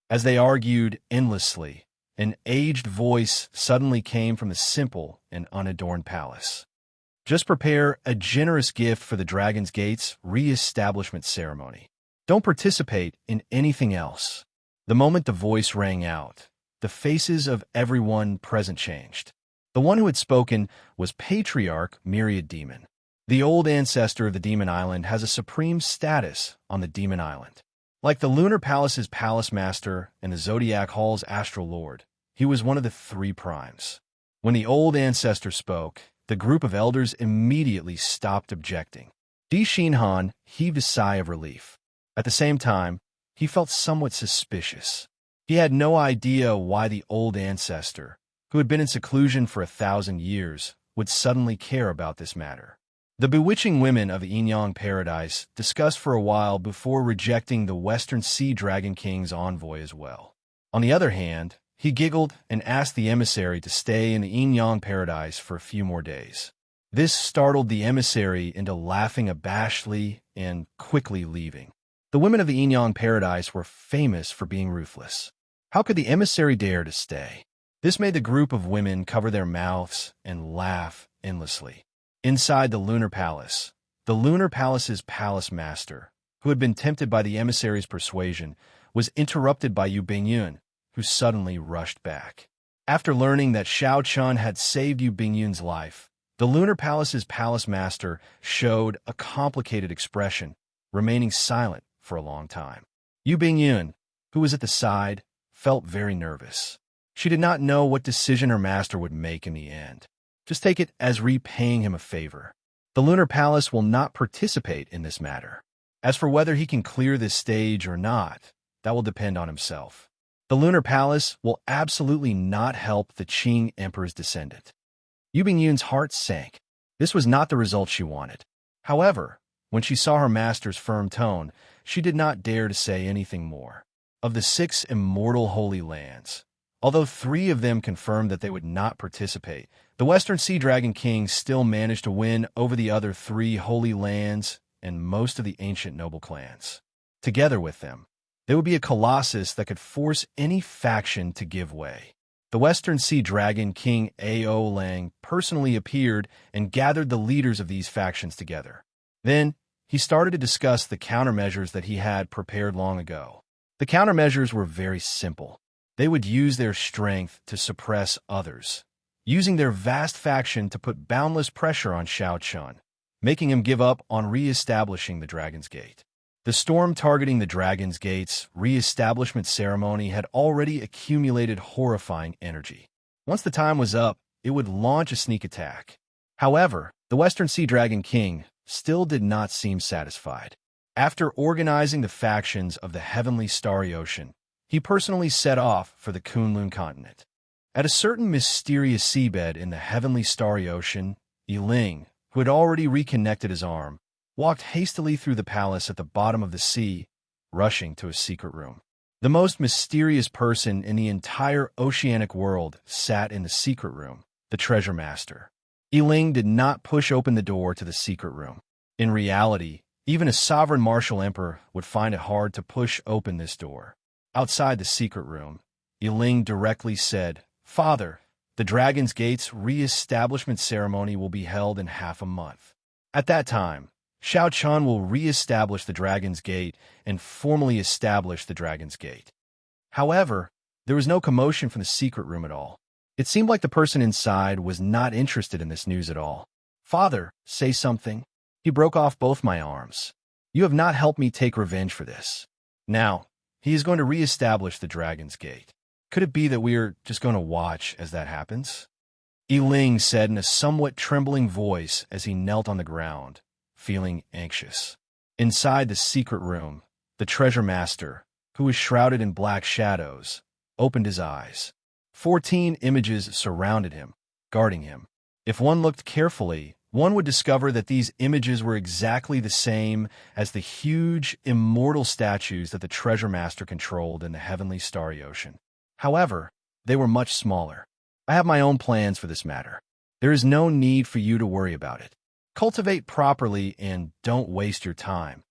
As they argued endlessly, an aged voice suddenly came from the simple and unadorned palace. "Just prepare a generous gift for the Dragon's Gate's re-establishment ceremony. Don't participate in anything else." The moment the voice rang out, the faces of everyone present changed. The one who had spoken was Patriarch Myriad Demon. The old ancestor of the Demon Island has a supreme status on the Demon Island. Like the Lunar Palace's Palace Master and the Zodiac Hall's Astral Lord, he was one of the three primes. When the old ancestor spoke, the group of elders immediately stopped objecting. Di Xinhan heaved a sigh of relief. At the same time, he felt somewhat suspicious. He had no idea why the old ancestor, who had been in seclusion for 1,000 years, would suddenly care about this matter. The bewitching women of the Inyang Paradise discussed for a while before rejecting the Western Sea Dragon King's envoy as well. On the other hand, he giggled and asked the emissary to stay in the Inyang Paradise for a few more days. This startled the emissary into laughing abashedly and quickly leaving. The women of the Inyang Paradise were famous for being ruthless. How could the emissary dare to stay? This made the group of women cover their mouths and laugh endlessly. Inside the Lunar Palace's palace master, who had been tempted by the emissary's persuasion, was interrupted by Yu Bingyun, who suddenly rushed back. After learning that Xiao Chun had saved Yu Bingyun's life, the Lunar Palace's palace master showed a complicated expression, remaining silent for a long time. Yu Bingyun, who was at the side, felt very nervous. She did not know what decision her master would make in the end. Just take it as repaying him a favor. The Lunar Palace will not participate in this matter. As for whether he can clear this stage or not, that will depend on himself. The Lunar Palace will absolutely not help the Qing Emperor's descendant. Yu Bingyun's heart sank. This was not the result she wanted. However, when she saw her master's firm tone, she did not dare to say anything more. Of the 6 immortal holy lands, although 3 of them confirmed that they would not participate, the Western Sea Dragon King still managed to win over the other 3 holy lands and most of the ancient noble clans. Together with them, they would be a colossus that could force any faction to give way. the Western Sea Dragon King A.O. Lang personally appeared and gathered the leaders of these factions together. Then, he started to discuss the countermeasures that he had prepared long ago. The countermeasures were very simple. They would use their strength to suppress others, using their vast faction to put boundless pressure on Shao Chun, making him give up on re-establishing the Dragon's Gate. The storm targeting the Dragon's Gate's re-establishment ceremony had already accumulated horrifying energy. Once the time was up, it would launch a sneak attack. However, the Western Sea Dragon King still did not seem satisfied. After organizing the factions of the Heavenly Starry Ocean, he personally set off for the Kunlun continent. At a certain mysterious seabed in the Heavenly Starry Ocean, Yiling, who had already reconnected his arm, walked hastily through the palace at the bottom of the sea, rushing to a secret room. The most mysterious person in the entire oceanic world sat in the secret room, the Treasure Master. Yiling did not push open the door to the secret room. In reality, even a sovereign martial emperor would find it hard to push open this door. Outside the secret room, Yiling directly said, "Father, the Dragon's Gate's re-establishment ceremony will be held in half a month. At that time, Shao Chun will re-establish the Dragon's Gate and formally establish the Dragon's Gate." However, there was no commotion from the secret room at all. It seemed like the person inside was not interested in this news at all. "Father, say something." He broke off both my arms. "You have not helped me take revenge for this. Now, he is going to re-establish the Dragon's Gate. Could it be that we are just going to watch as that happens?" Yiling said in a somewhat trembling voice as he knelt on the ground, feeling anxious. Inside the secret room, the Treasure Master, who was shrouded in black shadows, opened his eyes. 14 images surrounded him, guarding him. If one looked carefully, one would discover that these images were exactly the same as the huge, immortal statues that the Treasure Master controlled in the Heavenly Starry Ocean. However, they were much smaller. "I have my own plans for this matter. There is no need for you to worry about it. Cultivate properly and don't waste your time,"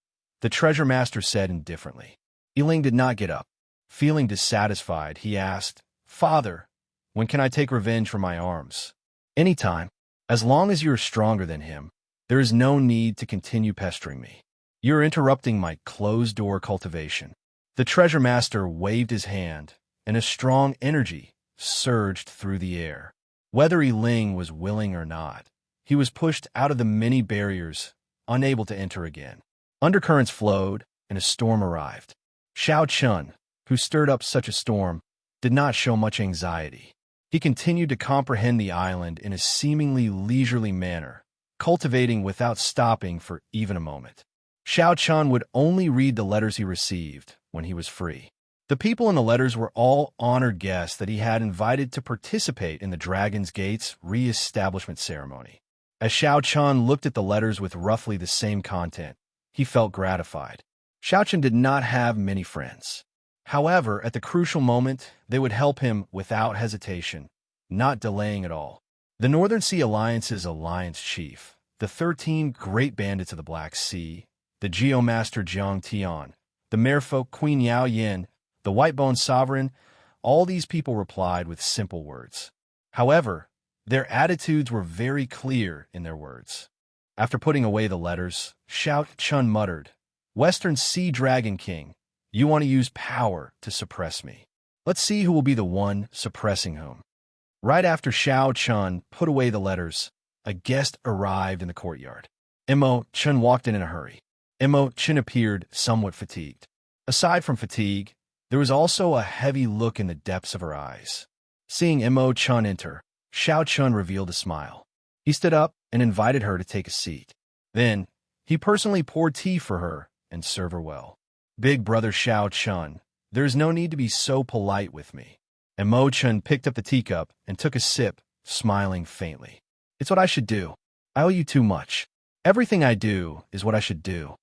the Treasure Master said indifferently. Yiling did not get up. Feeling dissatisfied, he asked, "Father, when can I take revenge for my arms?" "Anytime. As long as you are stronger than him, there is no need to continue pestering me. You are interrupting my closed-door cultivation." The Treasure Master waved his hand, and a strong energy surged through the air. Whether Yiling was willing or not, he was pushed out of the many barriers, unable to enter again. Undercurrents flowed, and a storm arrived. Shao Chun, who stirred up such a storm, did not show much anxiety. He continued to comprehend the island in a seemingly leisurely manner, cultivating without stopping for even a moment. Shao Chun would only read the letters he received when he was free. The people in the letters were all honored guests that he had invited to participate in the Dragon's Gate's re-establishment ceremony. As Shao Chun looked at the letters with roughly the same content, he felt gratified. Shao Chun did not have many friends. However, at the crucial moment, they would help him without hesitation, not delaying at all. The Northern Sea Alliance's Alliance Chief, the 13 Great Bandits of the Black Sea, the Geomaster Jiang Tian, the Merfolk Queen Yao Yin, the Whitebone Sovereign, all these people replied with simple words. However, their attitudes were very clear in their words. After putting away the letters, Shao Chun muttered, "Western Sea Dragon King, you want to use power to suppress me. Let's see who will be the one suppressing whom." Right after Shao Chun put away the letters, a guest arrived in the courtyard. Immo Chun walked in a hurry. Immo Chun appeared somewhat fatigued. Aside from fatigue, there was also a heavy look in the depths of her eyes. Seeing Immo Chun enter, Shao Chun revealed a smile. He stood up and invited her to take a seat. Then, he personally poured tea for her and served her well. "Big brother Shao Chun, there is no need to be so polite with me." And Mo Chun picked up the teacup and took a sip, smiling faintly. "It's what I should do. I owe you too much. Everything I do is what I should do."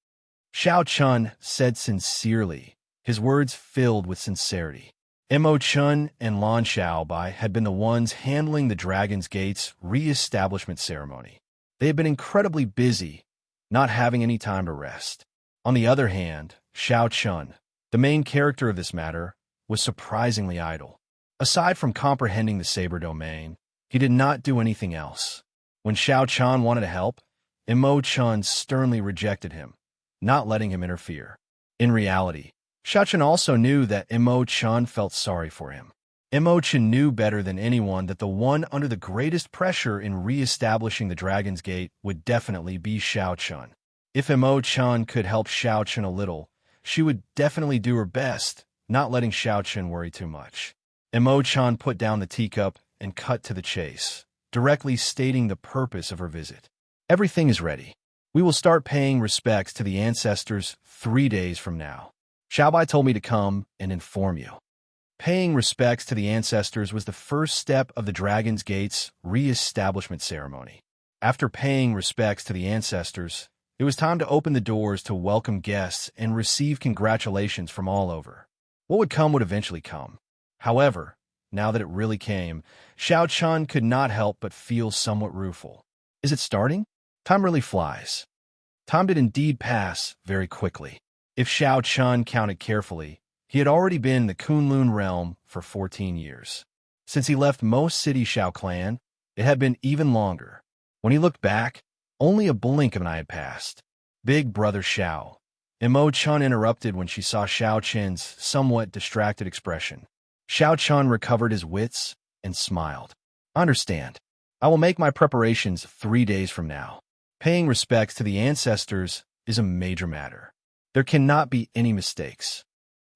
Shao Chun said sincerely, his words filled with sincerity. Mo Chun and Lan Xiaobai had been the ones handling the Dragon's Gate's re-establishment ceremony. They had been incredibly busy, not having any time to rest. On the other hand, Shao Chun, the main character of this matter, was surprisingly idle. Aside from comprehending the saber domain, he did not do anything else. When Xiao Chan wanted to help, Imo Chun sternly rejected him, not letting him interfere. In reality, Xiao Chan also knew that Imo Chun felt sorry for him. Imo Chun knew better than anyone that the one under the greatest pressure in re-establishing the Dragon's Gate would definitely be Xiao Chun. If Imo Chun could help Xiao Chun a little, she would definitely do her best, not letting Xiao Chun worry too much. Imo Chun put down the teacup and cut to the chase, directly stating the purpose of her visit. Everything is ready. We will start paying respects to the ancestors 3 days from now. Xiaobai told me to come and inform you. Paying respects to the ancestors was the first step of the Dragon's Gate's re-establishment ceremony. After paying respects to the ancestors, it was time to open the doors to welcome guests and receive congratulations from all over. What would come would eventually come. However, now that it really came, Xiao Chun could not help but feel somewhat rueful. Is it starting? Time really flies. Time did indeed pass very quickly. If Xiao Chun counted carefully, he had already been in the Kunlun realm for 14 years. Since he left most city Xiao clan, it had been even longer. When he looked back, only a blink of an eye had passed. Big brother Xiao. Imo Chun interrupted when she saw Xiao Chen's somewhat distracted expression. Xiao Chun recovered his wits and smiled. Understand. I will make my preparations 3 days from now. Paying respects to the ancestors is a major matter. There cannot be any mistakes.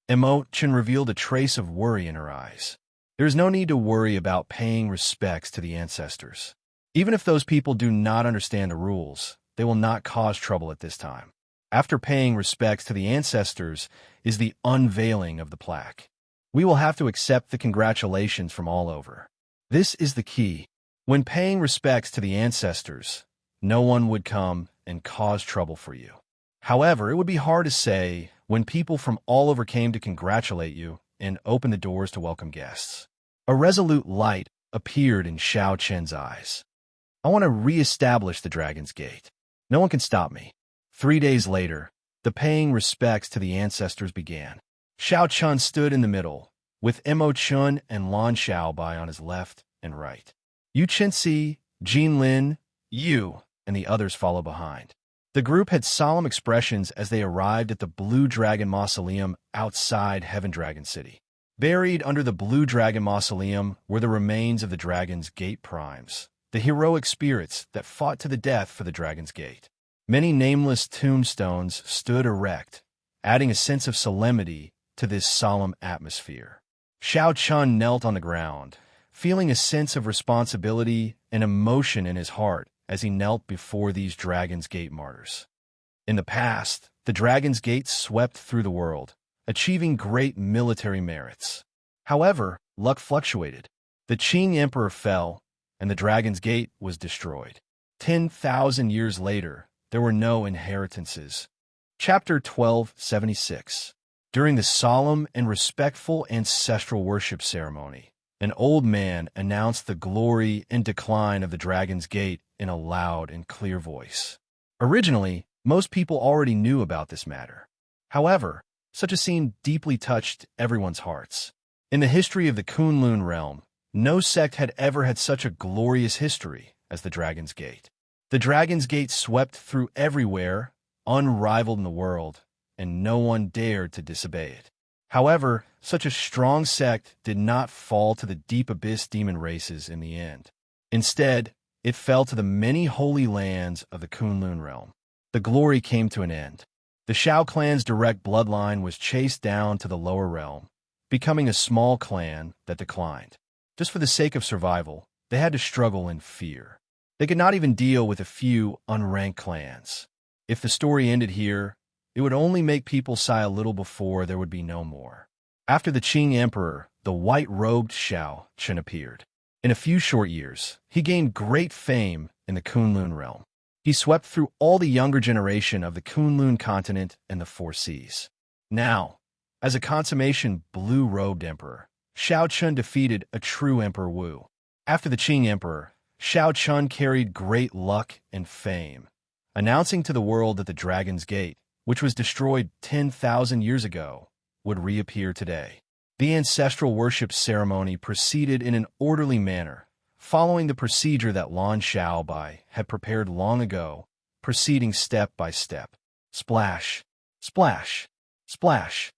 Imo Chun revealed a trace of worry in her eyes. There is no need to worry about paying respects to the ancestors. Even if those people do not understand the rules, they will not cause trouble at this time. After paying respects to the ancestors is the unveiling of the plaque. We will have to accept the congratulations from all over. This is the key. When paying respects to the ancestors, no one would come and cause trouble for you. However, it would be hard to say when people from all over came to congratulate you and open the doors to welcome guests. A resolute light appeared in Xiao Chen's eyes. I want to re-establish the Dragon's Gate. No one can stop me. 3 days later, the paying respects to the ancestors began. Xiao Chun stood in the middle, with Imo Chun and Lan Xiaobai on his left and right. Yu Chenxi, Jin Lin, Yu, and the others follow behind. The group had solemn expressions as they arrived at the Blue Dragon Mausoleum outside Heaven Dragon City. Buried under the Blue Dragon Mausoleum were the remains of the Dragon's Gate Primes, the heroic spirits that fought to the death for the Dragon's Gate. Many nameless tombstones stood erect, adding a sense of solemnity to this solemn atmosphere. Xiao Chun knelt on the ground, feeling a sense of responsibility and emotion in his heart as he knelt before these Dragon's Gate martyrs. In the past, the Dragon's Gate swept through the world, achieving great military merits. However, luck fluctuated. The Qing Emperor fell, and the Dragon's Gate was destroyed. 10,000 years later, there were no inheritances. Chapter 1276. During the solemn and respectful ancestral worship ceremony, an old man announced the glory and decline of the Dragon's Gate in a loud and clear voice. Originally, most people already knew about this matter. However, such a scene deeply touched everyone's hearts. In the history of the Kunlun realm, no sect had ever had such a glorious history as the Dragon's Gate. The Dragon's Gate swept through everywhere, unrivaled in the world, and no one dared to disobey it. However, such a strong sect did not fall to the deep abyss demon races in the end. Instead, it fell to the many holy lands of the Kunlun realm. The glory came to an end. The Xiao clan's direct bloodline was chased down to the lower realm, becoming a small clan that declined. Just for the sake of survival, they had to struggle in fear. They could not even deal with a few unranked clans. If the story ended here, it would only make people sigh a little before there would be no more. After the Qing Emperor, the white-robed Xiao Chen appeared. In a few short years, he gained great fame in the Kunlun realm. He swept through all the younger generation of the Kunlun continent and the Four Seas. Now, as a consummation blue-robed emperor, Xiao Chun defeated a true Emperor Wu. After the Qing Emperor, Xiao Chun carried great luck and fame, announcing to the world that the Dragon's Gate, which was destroyed 10,000 years ago, would reappear today. The ancestral worship ceremony proceeded in an orderly manner, following the procedure that Lan Xiaobai had prepared long ago, proceeding step by step. Splash, splash, splash.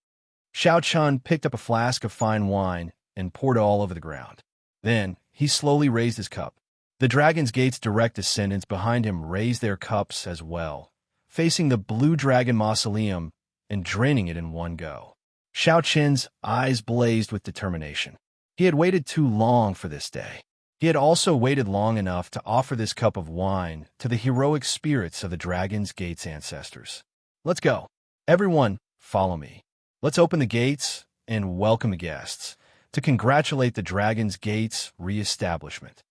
Xiao Chun picked up a flask of fine wine and poured it all over the ground. Then, he slowly raised his cup. The Dragon's Gate's direct descendants behind him raised their cups as well, facing the Blue Dragon Mausoleum and draining it in one go. Xiao Qin's eyes blazed with determination. He had waited too long for this day. He had also waited long enough to offer this cup of wine to the heroic spirits of the Dragon's Gate's ancestors. Let's go. Everyone, follow me. Let's open the gates and welcome the guests to congratulate the Dragon's Gate's re-establishment.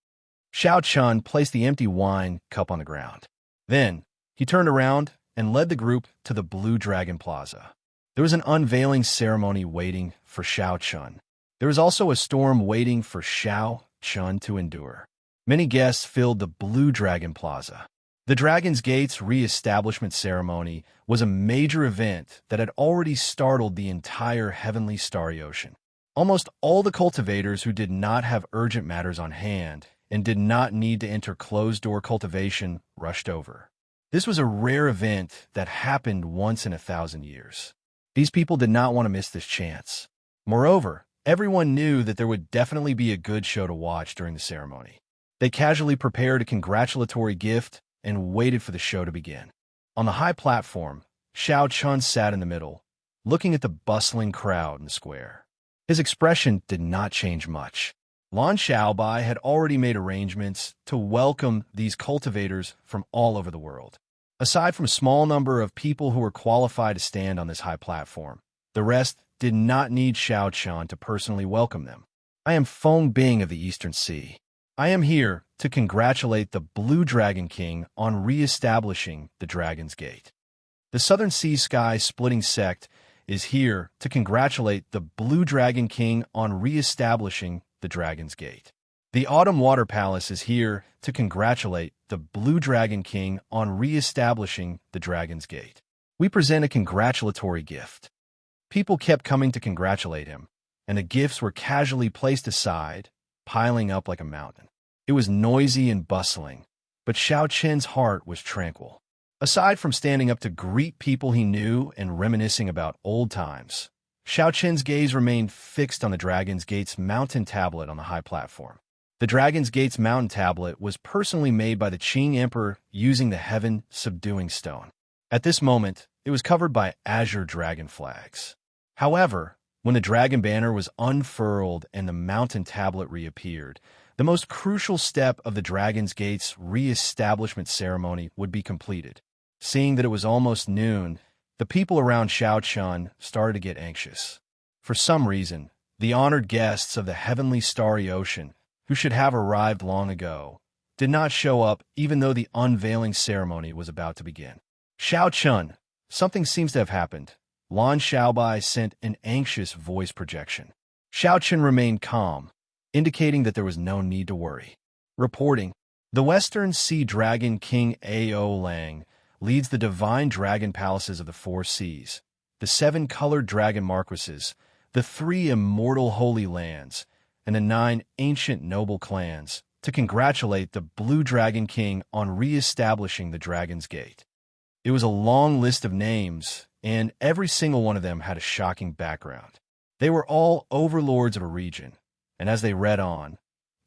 Xiao Chun placed the empty wine cup on the ground. Then, he turned around and led the group to the Blue Dragon Plaza. There was an unveiling ceremony waiting for Xiao Chun. There was also a storm waiting for Xiao Chun to endure. Many guests filled the Blue Dragon Plaza. The Dragon's Gate's re-establishment ceremony was a major event that had already startled the entire heavenly starry ocean. Almost all the cultivators who did not have urgent matters on hand and did not need to enter closed-door cultivation rushed over. This was a rare event that happened once in 1,000 years. These people did not want to miss this chance. Moreover, everyone knew that there would definitely be a good show to watch during the ceremony. They casually prepared a congratulatory gift and waited for the show to begin. On the high platform, Xiao Chun sat in the middle, looking at the bustling crowd in the square. His expression did not change much. Lan Xiaobai had already made arrangements to welcome these cultivators from all over the world. Aside from a small number of people who were qualified to stand on this high platform, the rest did not need Xiao Chun to personally welcome them. I am Feng Bing of the Eastern Sea. I am here to congratulate the Blue Dragon King on re-establishing the Dragon's Gate. The Southern Sea Sky Splitting Sect is here to congratulate the Blue Dragon King on re-establishing the Dragon's Gate. The Autumn Water Palace is here to congratulate the Blue Dragon King on re-establishing the Dragon's Gate. We present a congratulatory gift. People kept coming to congratulate him, and the gifts were casually placed aside, piling up like a mountain. It was noisy and bustling, but Xiao Qin's heart was tranquil. Aside from standing up to greet people he knew and reminiscing about old times, Xiao Qin's gaze remained fixed on the Dragon's Gate's mountain tablet on the high platform. The Dragon's Gate's mountain tablet was personally made by the Qing Emperor using the heaven-subduing stone. At this moment, it was covered by azure dragon flags. However, when the dragon banner was unfurled and the mountain tablet reappeared, the most crucial step of the Dragon's Gate's re-establishment ceremony would be completed. Seeing that it was almost noon, the people around Xiao Chun started to get anxious. For some reason, the honored guests of the heavenly starry ocean, who should have arrived long ago, did not show up even though the unveiling ceremony was about to begin. Xiao Chun, something seems to have happened. Lan Xiaobai sent an anxious voice projection. Xiao Chun remained calm, indicating that there was no need to worry. Reporting, the Western Sea Dragon King Ao Lang leads the divine dragon palaces of the 4 seas, the 7 colored dragon marquises, the 3 immortal holy lands, and the 9 ancient noble clans to congratulate the Blue Dragon King on re-establishing the Dragon's Gate. It was a long list of names, and every single one of them had a shocking background. They were all overlords of a region, and as they read on,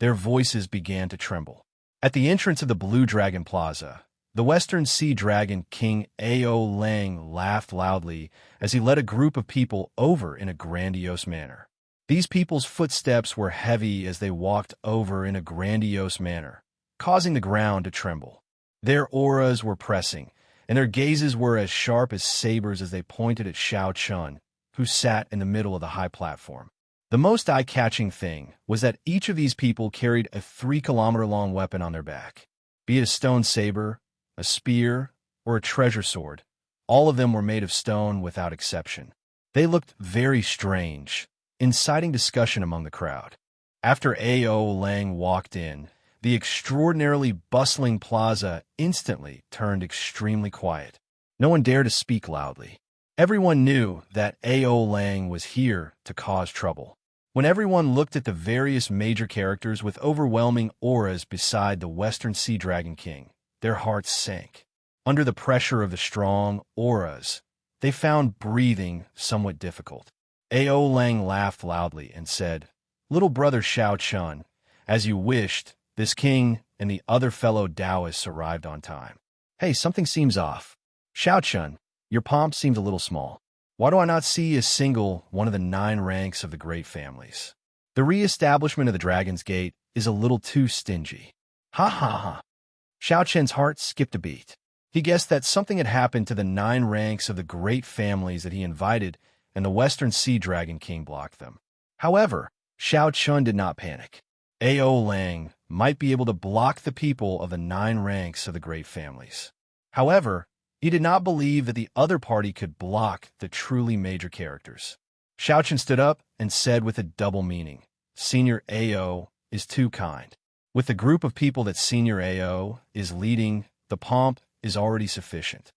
their voices began to tremble. At the entrance of the Blue Dragon Plaza, the Western Sea Dragon King Ao Lang laughed loudly as he led a group of people over in a grandiose manner. These people's footsteps were heavy as they walked over in a grandiose manner, causing the ground to tremble. Their auras were pressing, and their gazes were as sharp as sabers as they pointed at Xiao Chun, who sat in the middle of the high platform. The most eye-catching thing was that each of these people carried a 3-kilometer-long weapon on their back. Be it a stone saber, a spear, or a treasure sword, all of them were made of stone without exception. They looked very strange, inciting discussion among the crowd. After Ao Lang walked in, the extraordinarily bustling plaza instantly turned extremely quiet. No one dared to speak loudly. Everyone knew that A.O. Lang was here to cause trouble. When everyone looked at the various major characters with overwhelming auras beside the Western Sea Dragon King, their hearts sank. Under the pressure of the strong auras, they found breathing somewhat difficult. A.O. Lang laughed loudly and said, "Little brother Shao Chun, as you wished, this king and the other fellow Taoists arrived on time." "Hey, something seems off. Shao Chun, your pomp seems a little small. Why do I not see a single one of the 9 ranks of the great families? The re-establishment of the Dragon's Gate is a little too stingy." Ha ha ha. Shao Chen's heart skipped a beat. He guessed that something had happened to the 9 ranks of the great families that he invited, and the Western Sea Dragon King blocked them. However, Shao Chun did not panic. A.O. Lang might be able to block the people of the 9 ranks of the great families. However, he did not believe that the other party could block the truly major characters. Shao Chun stood up and said with a double meaning, "Senior A.O. is too kind. With the group of people that Senior A.O. is leading, the pomp is already sufficient."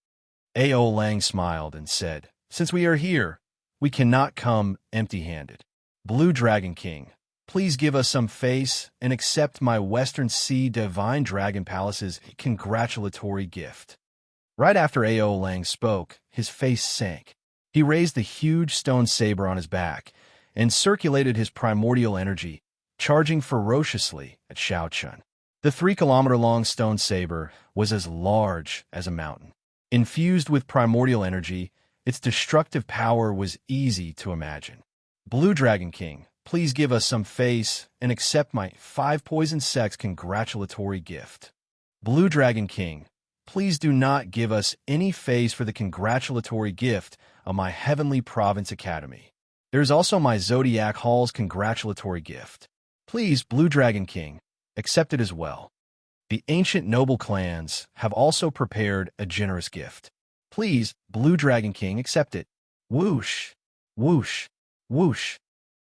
A.O. Lang smiled and said, "Since we are here, we cannot come empty-handed. Blue Dragon King, please give us some face and accept my Western Sea Divine Dragon Palace's congratulatory gift." Right after A.O. Lang spoke, his face sank. He raised the huge stone saber on his back and circulated his primordial energy, charging ferociously at Shao Chun. The 3-kilometer-long stone saber was as large as a mountain. Infused with primordial energy, its destructive power was easy to imagine. "Blue Dragon King, please give us some face and accept my 5 poison sex congratulatory gift." "Blue Dragon King, please do not give us any face for the congratulatory gift of my Heavenly Province Academy. There is also my Zodiac Hall's congratulatory gift. Please, Blue Dragon King, accept it as well. The ancient noble clans have also prepared a generous gift. Please, Blue Dragon King, accept it." Whoosh, whoosh, whoosh.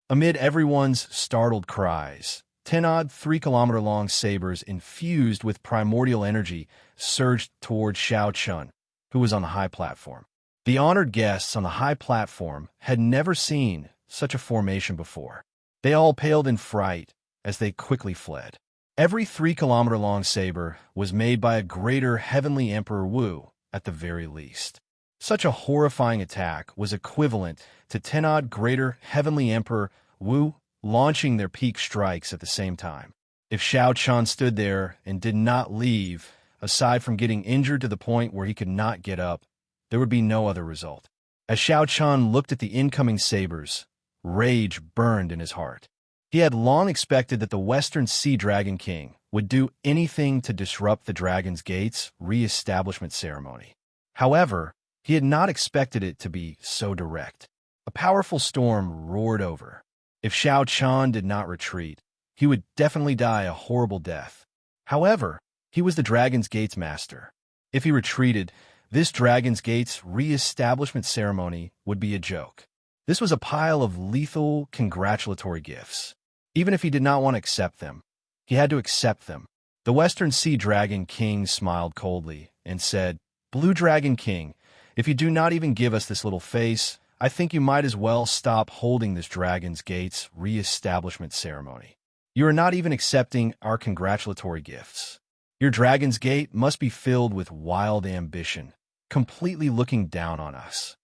Amid everyone's startled cries, 10-odd 3-kilometer-long sabers infused with primordial energy surged toward Shao Chun, who was on the high platform. The honored guests on the high platform had never seen such a formation before. They all paled in fright as they quickly fled. Every 3-kilometer-long saber was made by a greater heavenly Emperor Wu, at the very least. Such a horrifying attack was equivalent to 10-odd greater heavenly Emperor Wu launching their peak strikes at the same time. If Shao Chun stood there and did not leave, aside from getting injured to the point where he could not get up, there would be no other result. As Shao Chun looked at the incoming sabers, rage burned in his heart. He had long expected that the Western Sea Dragon King would do anything to disrupt the Dragon's Gate's re-establishment ceremony. However, he had not expected it to be so direct. A powerful storm roared over. If Shao Chun did not retreat, he would definitely die a horrible death. However, he was the Dragon's Gate's master. If he retreated, this Dragon's Gate's re-establishment ceremony would be a joke. This was a pile of lethal congratulatory gifts. Even if he did not want to accept them, he had to accept them. The Western Sea Dragon King smiled coldly and said, "Blue Dragon King, if you do not even give us this little face, I think you might as well stop holding this Dragon's Gate's re-establishment ceremony. You are not even accepting our congratulatory gifts. Your Dragon's Gate must be filled with wild ambition, completely looking down on us."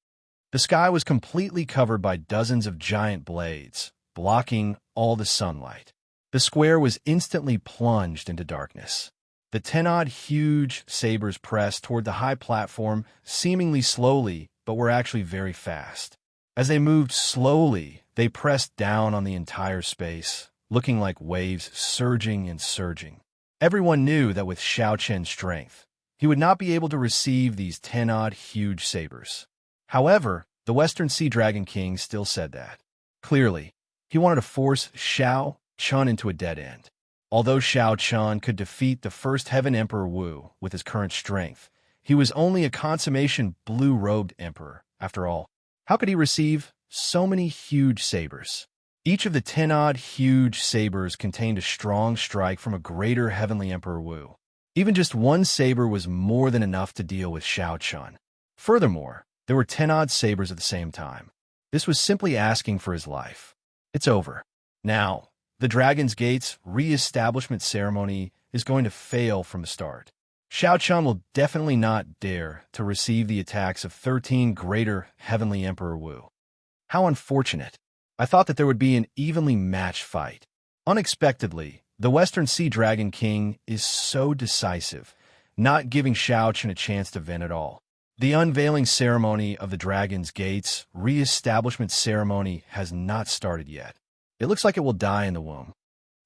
The sky was completely covered by dozens of giant blades, blocking all the sunlight. The square was instantly plunged into darkness. The 10-odd huge sabers pressed toward the high platform seemingly slowly, but were actually very fast. As they moved slowly, they pressed down on the entire space, looking like waves surging and surging. Everyone knew that with Shao Chen's strength, he would not be able to receive these 10-odd huge sabers. However, the Western Sea Dragon King still said that. Clearly, he wanted to force Shao Chun into a dead end. Although Shao Chun could defeat the first Heaven Emperor Wu with his current strength, he was only a consummation blue-robed emperor, after all. How could he receive so many huge sabers? Each of the 10-odd huge sabers contained a strong strike from a greater heavenly Emperor Wu. Even just one saber was more than enough to deal with Shao Chun. Furthermore, There were 10 odd sabers at the same time. This was simply asking for his life. It's over. Now, the Dragon's Gate's re-establishment ceremony is going to fail from the start. Shao Chun will definitely not dare to receive the attacks of 13 greater Heavenly Emperor Wu. How unfortunate. I thought that there would be an evenly matched fight. Unexpectedly, the Western Sea Dragon King is so decisive, not giving Shao Chun a chance to vent at all. The unveiling ceremony of the Dragon's Gate's re-establishment ceremony has not started yet. It looks like it will die in the womb.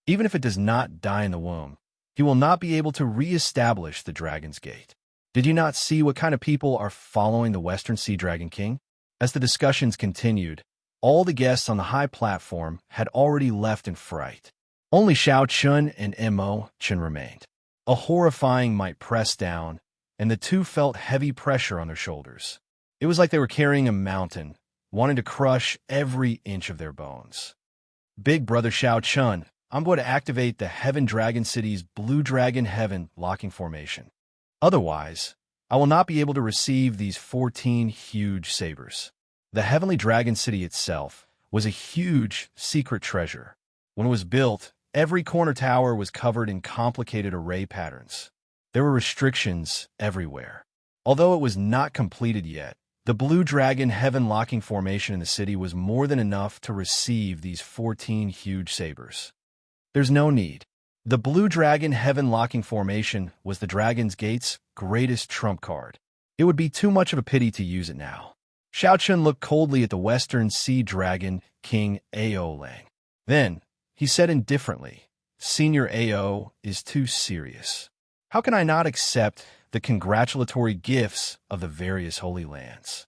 Even if it does not die in the womb, he will not be able to re-establish the Dragon's Gate. Did you not see what kind of people are following the Western Sea Dragon King? As the discussions continued, all the guests on the high platform had already left in fright. Only Shao Chun and Mo Chun remained. A horrifying might pressed down, and the two felt heavy pressure on their shoulders. It was like they were carrying a mountain, wanting to crush every inch of their bones. Big Brother Shao Chun, I'm going to activate the Heaven Dragon City's Blue Dragon Heaven locking formation. Otherwise, I will not be able to receive these 14 huge sabers. The Heavenly Dragon City itself was a huge secret treasure. When it was built, every corner tower was covered in complicated array patterns. There were restrictions everywhere. Although it was not completed yet, the Blue Dragon Heaven locking formation in the city was more than enough to receive these 14 huge sabers. There's no need. The Blue Dragon Heaven locking formation was the Dragon's Gate's greatest trump card. It would be too much of a pity to use it now. Shao Chun looked coldly at the Western Sea Dragon King Ao Lang. Then, he said indifferently, Senior Ao is too serious. How can I not accept the congratulatory gifts of the various holy lands?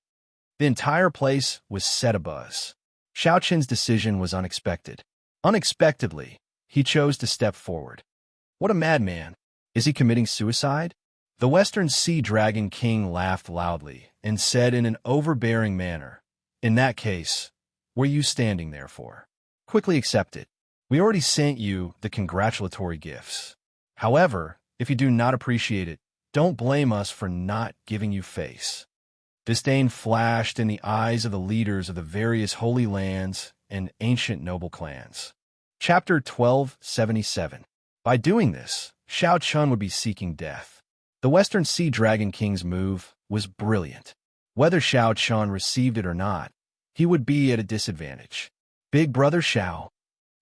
The entire place was set abuzz. Shao Chun's decision was unexpected. Unexpectedly, he chose to step forward. What a madman. Is he committing suicide? The Western Sea Dragon King laughed loudly and said in an overbearing manner, In that case, what are you standing there for? Quickly accept it. We already sent you the congratulatory gifts. However, if you do not appreciate it, don't blame us for not giving you face. Disdain flashed in the eyes of the leaders of the various holy lands and ancient noble clans. Chapter 1277. By doing this, Shao Chun would be seeking death. The Western Sea Dragon King's move was brilliant. Whether Shao Chun received it or not, he would be at a disadvantage. Big Brother Shao,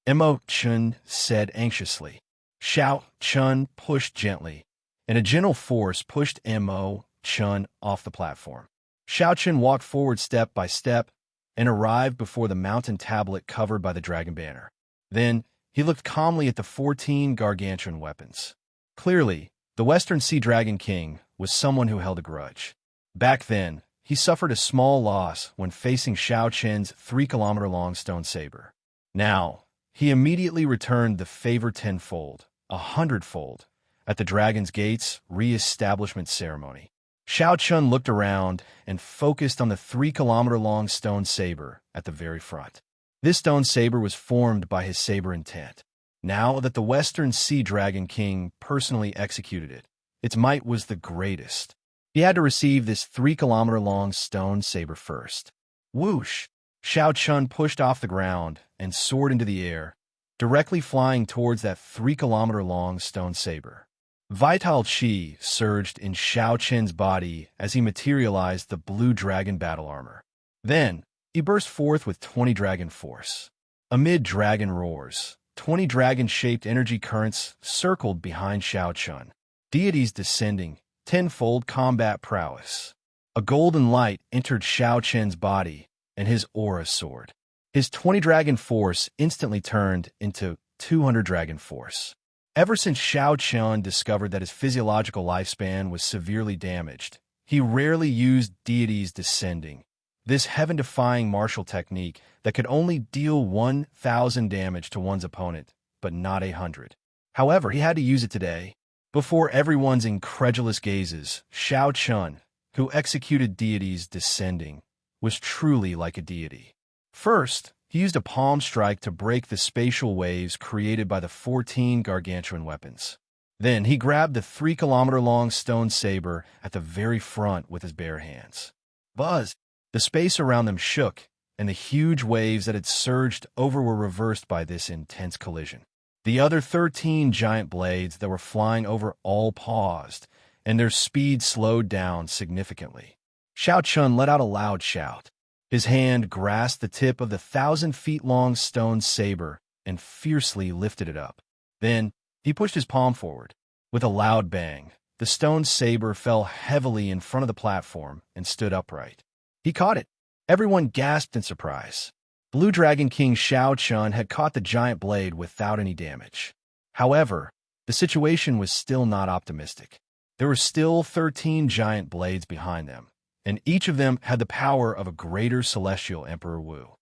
Mo Chun said anxiously. Shao Chun pushed gently, and a gentle force pushed Mo Chun off the platform. Shao Chun walked forward step by step and arrived before the mountain tablet covered by the dragon banner. Then, he looked calmly at the 14 gargantuan weapons. Clearly, the Western Sea Dragon King was someone who held a grudge. Back then, he suffered a small loss when facing Shao Chun's 3-kilometer-long stone saber. Now, he immediately returned the favor tenfold, 100-fold, at the Dragon's Gate's re-establishment ceremony. Shao Chun looked around and focused on the 3-kilometer-long stone saber at the very front. This stone saber was formed by his saber intent. Now that the Western Sea Dragon King personally executed it, its might was the greatest. He had to receive this 3-kilometer-long stone saber first. Whoosh! Shao Chun pushed off the ground and soared into the air, directly flying towards that 3-kilometer-long stone saber. Vital Qi surged in Shao Chun's body as he materialized the blue dragon battle armor. Then, he burst forth with 20 dragon force. Amid dragon roars, 20 dragon-shaped energy currents circled behind Shao Chun. Deities descending, tenfold combat prowess. A golden light entered Shao Chun's body, and his aura soared. His 20 dragon force instantly turned into 200 dragon force. Ever since Shao Chun discovered that his physiological lifespan was severely damaged, he rarely used deities descending, this heaven-defying martial technique that could only deal 1,000 damage to one's opponent, but not 100. However, he had to use it today. Before everyone's incredulous gazes, Shao Chun, who executed deities descending, was truly like a deity. First, he used a palm strike to break the spatial waves created by the 14 gargantuan weapons. Then he grabbed the 3-kilometer-long stone saber at the very front with his bare hands. Buzz! The space around them shook, and the huge waves that had surged over were reversed by this intense collision. The other 13 giant blades that were flying over all paused, and their speed slowed down significantly. Xiao Chun let out a loud shout. His hand grasped the tip of the 1,000-feet-long stone saber and fiercely lifted it up. Then, he pushed his palm forward. With a loud bang, the stone saber fell heavily in front of the platform and stood upright. He caught it. Everyone gasped in surprise. Blue Dragon King Xiao Chun had caught the giant blade without any damage. However, the situation was still not optimistic. There were still 13 giant blades behind them, and each of them had the power of a greater celestial Emperor Wu.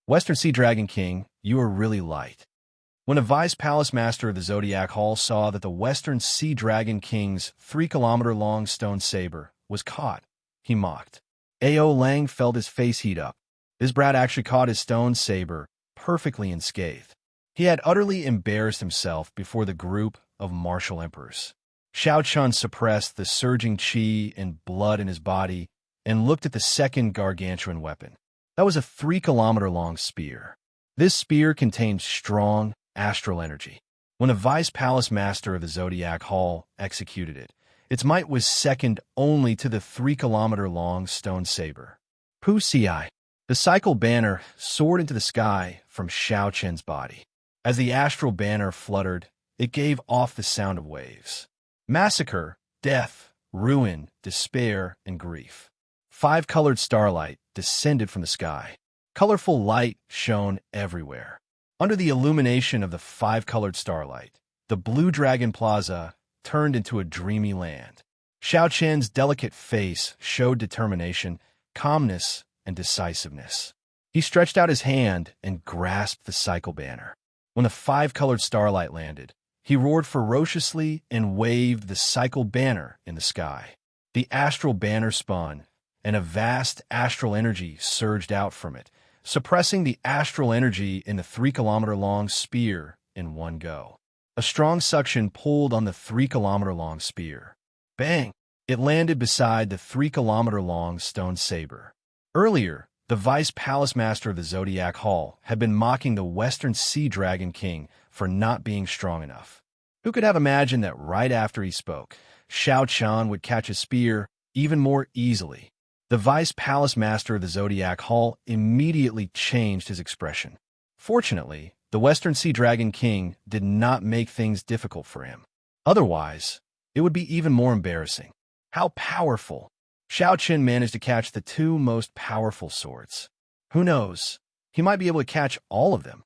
Western Sea Dragon King, you are really light. When a vice palace master of the Zodiac Hall saw that the Western Sea Dragon King's 3-kilometer-long stone saber was caught, he mocked. A.O. Lang felt his face heat up. This brat actually caught his stone saber perfectly unscathed. He had utterly embarrassed himself before the group of martial emperors. Xiao Chun suppressed the surging qi and blood in his body and looked at the second gargantuan weapon. That was a 3-kilometer-long spear. This spear contained strong astral energy. When a vice palace master of the Zodiac Hall executed it, its might was second only to the 3-kilometer-long stone saber. Pu Ci. The cycle banner soared into the sky from Xiao Chun's body. As the astral banner fluttered, it gave off the sound of waves. Massacre, death, ruin, despair, and grief. 5-colored starlight descended from the sky. Colorful light shone everywhere. Under the illumination of the 5-colored starlight, the Blue Dragon Plaza turned into a dreamy land. Xiao Chun's delicate face showed determination, calmness, and decisiveness. He stretched out his hand and grasped the cycle banner. When the 5-colored starlight landed, he roared ferociously and waved the cycle banner in the sky. The astral banner spun, and a vast astral energy surged out from it, suppressing the astral energy in the 3-kilometer-long spear in one go. A strong suction pulled on the 3-kilometer-long spear. Bang! It landed beside the 3-kilometer-long stone saber. Earlier, the vice palace master of the Zodiac Hall had been mocking the Western Sea Dragon King for not being strong enough. Who could have imagined that right after he spoke, Xiao Chun would catch a spear even more easily? The vice palace master of the Zodiac Hall immediately changed his expression. Fortunately, the Western Sea Dragon King did not make things difficult for him. Otherwise, it would be even more embarrassing. How powerful! Xiao Chun managed to catch the 2 most powerful swords. Who knows? He might be able to catch all of them.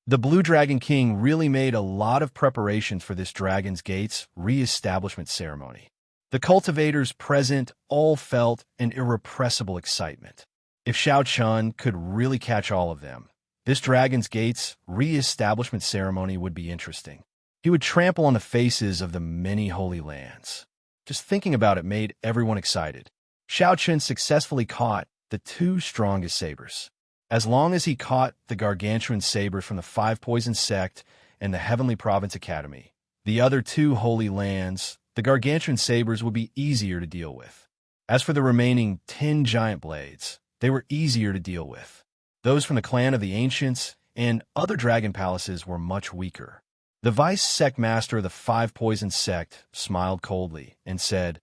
The Blue Dragon King really made a lot of preparations for this Dragon's Gate's re-establishment ceremony. The cultivators present all felt an irrepressible excitement. If Xiao Chun could really catch all of them, this Dragon's Gate's re-establishment ceremony would be interesting. He would trample on the faces of the many holy lands. Just thinking about it made everyone excited. Xiao Chun successfully caught the 2 strongest sabers. As long as he caught the gargantuan sabers from the 5 Poison Sect and the Heavenly Province Academy, the other 2 holy lands, the gargantuan sabers would be easier to deal with. As for the remaining 10 giant blades, they were easier to deal with. Those from the clan of the Ancients and other dragon palaces were much weaker. The vice sect master of the 5 Poison Sect smiled coldly and said,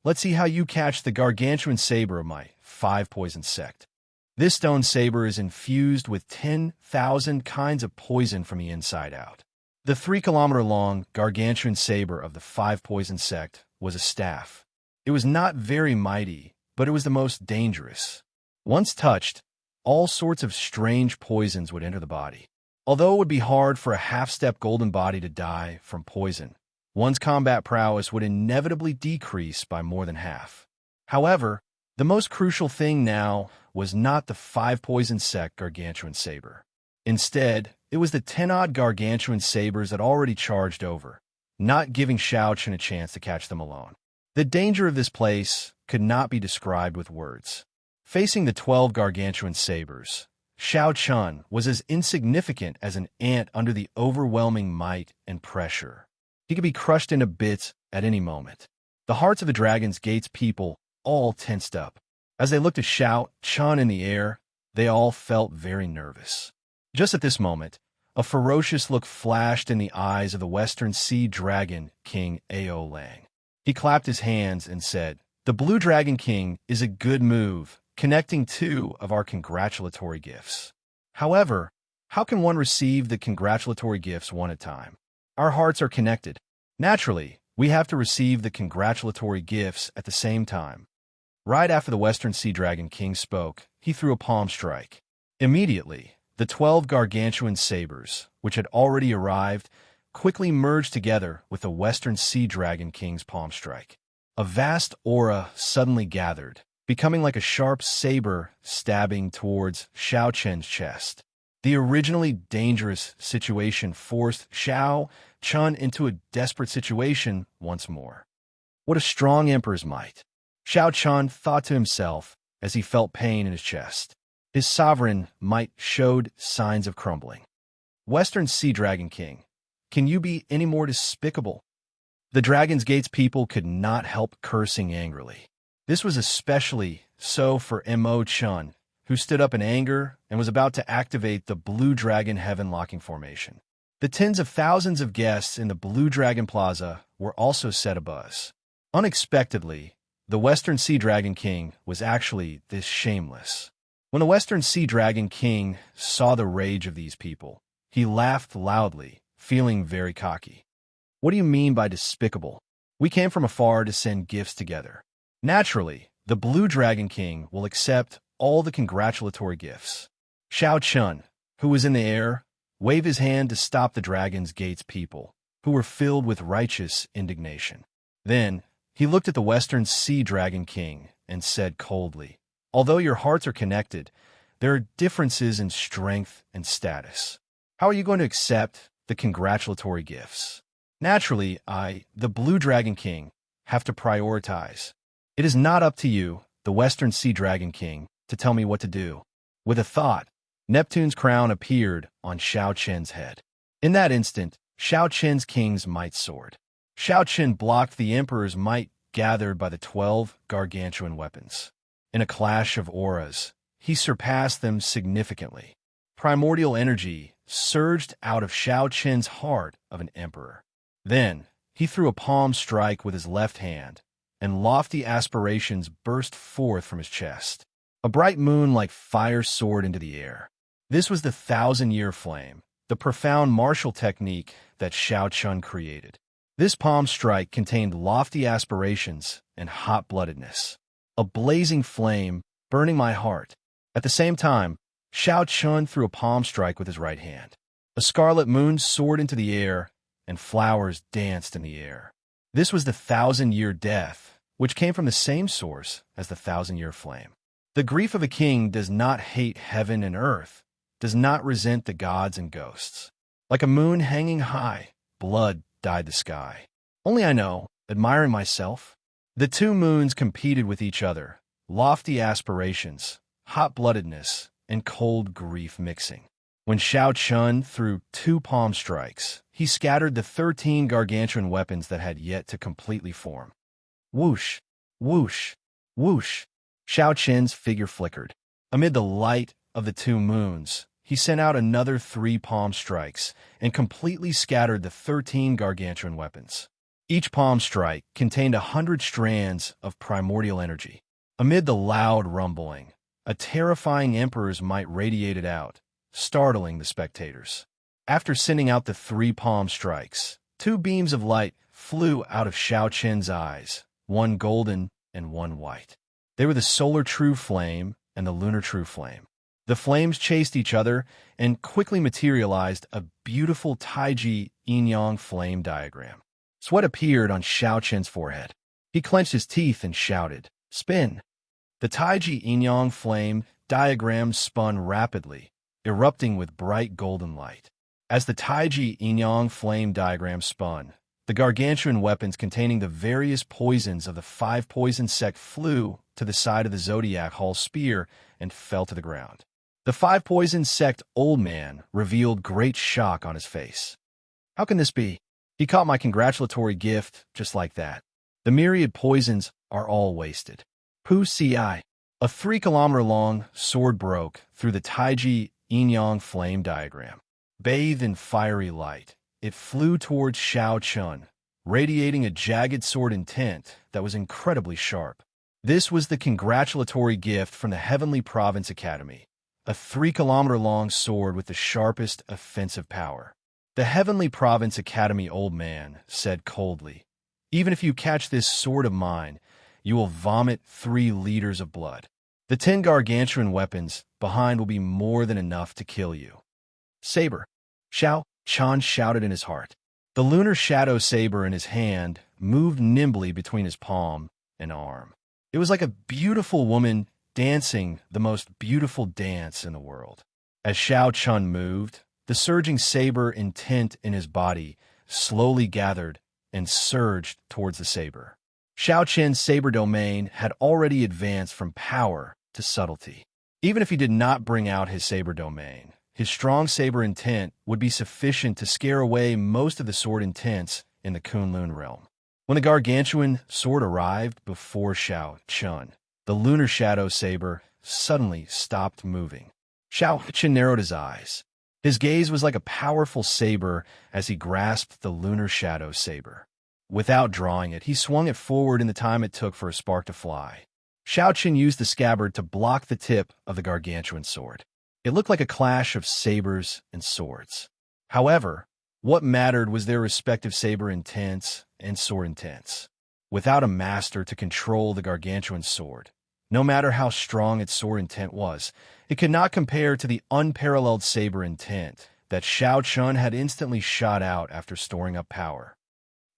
"Let's see how you catch the gargantuan saber of my 5 Poison Sect. This stone saber is infused with 10,000 kinds of poison from the inside out." The 3-kilometer-long gargantuan saber of the 5 Poison Sect was a staff. It was not very mighty, but it was the most dangerous. Once touched, all sorts of strange poisons would enter the body. Although it would be hard for a half-step golden body to die from poison, one's combat prowess would inevitably decrease by more than half. However, the most crucial thing now was not the 5 Poison Sect gargantuan saber. Instead, it was the 10-odd gargantuan sabers that already charged over, not giving Xiao Chun a chance to catch them alone. The danger of this place could not be described with words. Facing the 12 gargantuan sabers, Xiao Chun was as insignificant as an ant under the overwhelming might and pressure. He could be crushed into bits at any moment. The hearts of the Dragon's Gate's people all tensed up. As they looked at Xiao Chun in the air, they all felt very nervous. Just at this moment, a ferocious look flashed in the eyes of the Western Sea Dragon King Ao Lang. He clapped his hands and said, "The Blue Dragon King is a good move, connecting two of our congratulatory gifts. However, how can one receive the congratulatory gifts one at a time? Our hearts are connected. Naturally, we have to receive the congratulatory gifts at the same time." Right after the Western Sea Dragon King spoke, he threw a palm strike. Immediately, the 12 gargantuan sabers, which had already arrived, quickly merged together with the Western Sea Dragon King's palm strike. A vast aura suddenly gathered, becoming like a sharp saber stabbing towards Xiao Chen's chest. The originally dangerous situation forced Xiao Chun into a desperate situation once more. What a strong emperor's might! Xiao Chun thought to himself as he felt pain in his chest. His sovereign might showed signs of crumbling. Western Sea Dragon King, can you be any more despicable? The Dragon's Gate's people could not help cursing angrily. This was especially so for Mo Chun, who stood up in anger and was about to activate the Blue Dragon Heaven Locking Formation. The tens of thousands of guests in the Blue Dragon Plaza were also set abuzz. Unexpectedly, the Western Sea Dragon King was actually this shameless. When the Western Sea Dragon King saw the rage of these people, he laughed loudly, feeling very cocky. "What do you mean by despicable? We came from afar to send gifts together. Naturally, the Blue Dragon King will accept all the congratulatory gifts." Xiao Chun, who was in the air, waved his hand to stop the Dragon's Gate's people, who were filled with righteous indignation. Then, he looked at the Western Sea Dragon King and said coldly, "Although your hearts are connected, there are differences in strength and status. How are you going to accept the congratulatory gifts? Naturally, the Blue Dragon King, have to prioritize. It is not up to you, the Western Sea Dragon King, to tell me what to do." With a thought, Neptune's crown appeared on Xiao Chen's head. In that instant, Xiao Chen's king's might soared. Xiao Chen blocked the emperor's might gathered by the 12 gargantuan weapons. In a clash of auras, he surpassed them significantly. Primordial energy surged out of Xiao Chen's heart of an emperor. Then, he threw a palm strike with his left hand, and lofty aspirations burst forth from his chest. A bright moon like fire soared into the air. This was the 1,000-year flame, the profound martial technique that Xiao Chun created. This palm strike contained lofty aspirations and hot-bloodedness. A blazing flame burning my heart. At the same time, Xiao Chun threw a palm strike with his right hand. A scarlet moon soared into the air, and flowers danced in the air. This was the 1,000-year death, which came from the same source as the 1,000-year flame. The grief of a king does not hate heaven and earth, does not resent the gods and ghosts. Like a moon hanging high, blood dyed the sky. Only I know, admiring myself. The two moons competed with each other, lofty aspirations, hot-bloodedness, and cold grief mixing. When Xiao Chun threw 2 palm strikes, he scattered the 13 gargantuan weapons that had yet to completely form. Whoosh, whoosh, whoosh. Xiao Chen's figure flickered. Amid the light of the 2 moons, he sent out another 3 palm strikes and completely scattered the 13 gargantuan weapons. Each palm strike contained 100 strands of primordial energy. Amid the loud rumbling, a terrifying emperor's might radiated out, startling the spectators. After sending out the 3 palm strikes, 2 beams of light flew out of Xiao Chen's eyes, one golden and one white. They were the solar true flame and the lunar true flame. The flames chased each other and quickly materialized a beautiful Taiji yin-yang flame diagram. Sweat appeared on Xiao Chen's forehead. He clenched his teeth and shouted, "Spin!" The Taiji yin-yang flame diagram spun rapidly, erupting with bright golden light. As the Taiji yin-yang flame diagram spun, the gargantuan weapons containing the various poisons of the 5 poison sect flew to the side of the Zodiac Hall spear and fell to the ground. The 5 poison sect old man revealed great shock on his face. How can this be? He caught my congratulatory gift just like that. The myriad poisons are all wasted. Pu ci. A 3-kilometer-long sword broke through the Taiji yin-yang flame diagram. Bathed in fiery light, it flew towards Xiao Chun, radiating a jagged sword intent that was incredibly sharp. This was the congratulatory gift from the Heavenly Province Academy, a 3-kilometer-long sword with the sharpest offensive power. The Heavenly Province Academy old man said coldly, "Even if you catch this sword of mine, you will vomit 3 liters of blood. The 10 gargantuan weapons behind will be more than enough to kill you." "Saber!" Xiao Chan shouted in his heart. The lunar shadow saber in his hand moved nimbly between his palm and arm. It was like a beautiful woman dancing the most beautiful dance in the world. As Xiao Chun moved, the surging saber intent in his body slowly gathered and surged towards the saber. Xiao Chen's saber domain had already advanced from power to subtlety. Even if he did not bring out his saber domain, his strong saber intent would be sufficient to scare away most of the sword intents in the Kunlun realm. When the gargantuan sword arrived before Xiao Chun, the lunar shadow saber suddenly stopped moving. Xiao Chun narrowed his eyes. His gaze was like a powerful saber as he grasped the lunar shadow saber. Without drawing it, he swung it forward in the time it took for a spark to fly. Xiao Chun used the scabbard to block the tip of the gargantuan sword. It looked like a clash of sabers and swords. However, what mattered was their respective saber intents and sword intents. Without a master to control the gargantuan sword, no matter how strong its sword intent was, it could not compare to the unparalleled saber intent that Xiao Chun had instantly shot out after storing up power.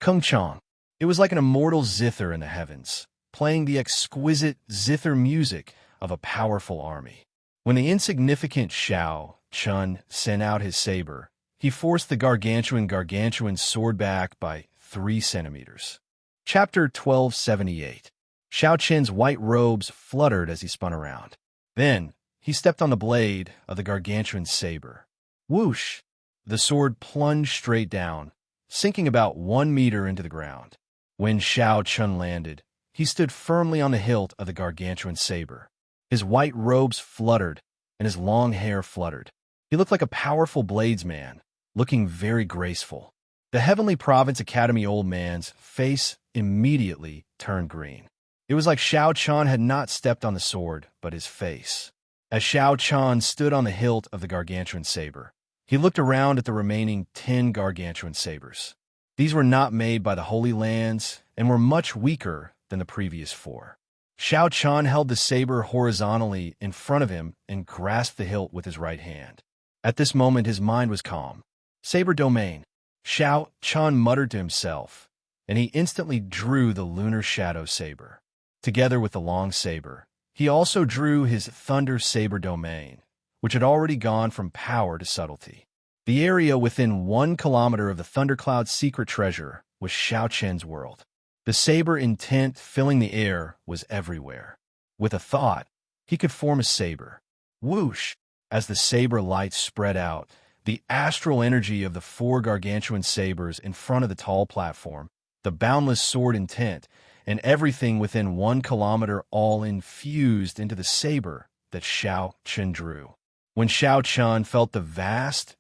Kung Chong. It was like an immortal zither in the heavens, playing the exquisite zither music of a powerful army. When the insignificant Xiao Chun sent out his saber, he forced the gargantuan sword back by 3 centimeters. Chapter 1278. Xiao Chen's white robes fluttered as he spun around. Then, he stepped on the blade of the gargantuan saber. Whoosh! The sword plunged straight down, sinking about 1 meter into the ground. When Xiao Chun landed, he stood firmly on the hilt of the gargantuan saber. His white robes fluttered, and his long hair fluttered. He looked like a powerful bladesman, looking very graceful. The Heavenly Province Academy old man's face immediately turned green. It was like Xiao Chun had not stepped on the sword, but his face. As Xiao Chun stood on the hilt of the gargantuan saber, he looked around at the remaining 10 gargantuan sabers. These were not made by the Holy Lands and were much weaker than the previous 4. Xiao Chun held the saber horizontally in front of him and grasped the hilt with his right hand. At this moment, his mind was calm. Saber domain. Xiao Chun muttered to himself, and he instantly drew the lunar shadow saber. Together with the long saber, he also drew his thunder saber domain, which had already gone from power to subtlety. The area within 1 kilometer of the Thundercloud's secret treasure was Xiao Chen's world. The saber intent filling the air was everywhere. With a thought, he could form a saber. Whoosh! As the saber light spread out, the astral energy of the 4 gargantuan sabers in front of the tall platform, the boundless sword intent, and everything within 1 kilometer all infused into the saber that Xiao Chun drew. When Xiao Chun felt the vast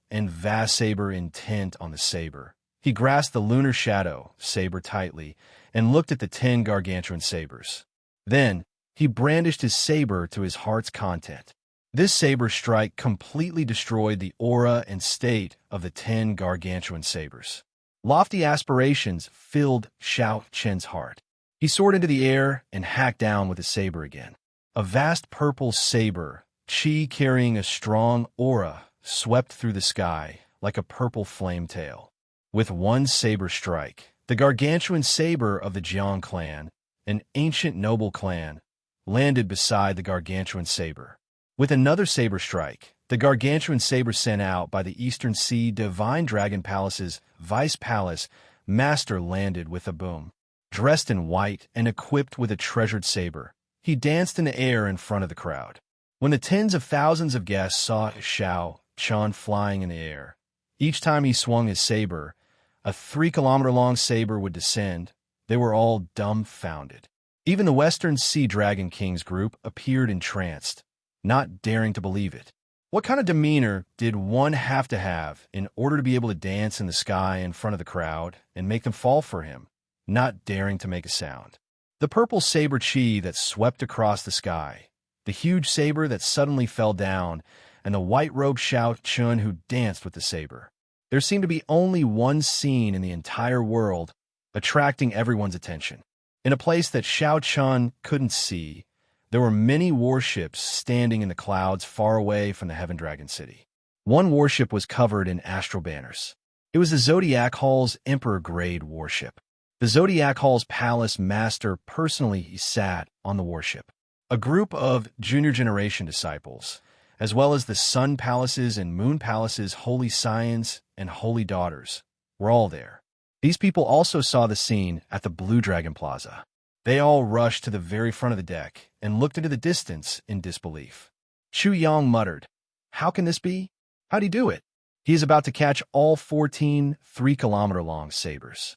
saber intent on the saber, he grasped the lunar shadow saber tightly and looked at the 10 gargantuan sabers. Then, he brandished his saber to his heart's content. This saber strike completely destroyed the aura and state of the 10 gargantuan sabers. Lofty aspirations filled Xiao Chen's heart. He soared into the air and hacked down with his saber again. A vast purple saber, chi carrying a strong aura, swept through the sky like a purple flame tail. With one saber strike, the gargantuan saber of the Jiang clan, an ancient noble clan, landed beside the gargantuan saber. With another saber strike, the gargantuan saber sent out by the Eastern Sea Divine Dragon Palace's Vice Palace master landed with a boom. Dressed in white and equipped with a treasured saber, he danced in the air in front of the crowd. When the tens of thousands of guests saw Xiao Chun flying in the air, each time he swung his saber, a 3-kilometer-long saber would descend. They were all dumbfounded. Even the Western Sea Dragon King's group appeared entranced, not daring to believe it. What kind of demeanor did one have to have in order to be able to dance in the sky in front of the crowd and make them fall for him, not daring to make a sound? The purple saber chi that swept across the sky, the huge saber that suddenly fell down, and the white-robed Xiao Chun who danced with the saber. There seemed to be only one scene in the entire world attracting everyone's attention. In a place that Xiao Chun couldn't see, there were many warships standing in the clouds far away from the Heaven Dragon City. One warship was covered in astral banners. It was the Zodiac Hall's Emperor-grade warship. The Zodiac Hall's palace master personally sat on the warship. A group of junior generation disciples, as well as the Sun Palace's and Moon Palace's holy scions and holy daughters, were all there. These people also saw the scene at the Blue Dragon Plaza. They all rushed to the very front of the deck and looked into the distance in disbelief. Chu Yang muttered, "How can this be? How'd he do it? He is about to catch all 14 3-kilometer-long sabers."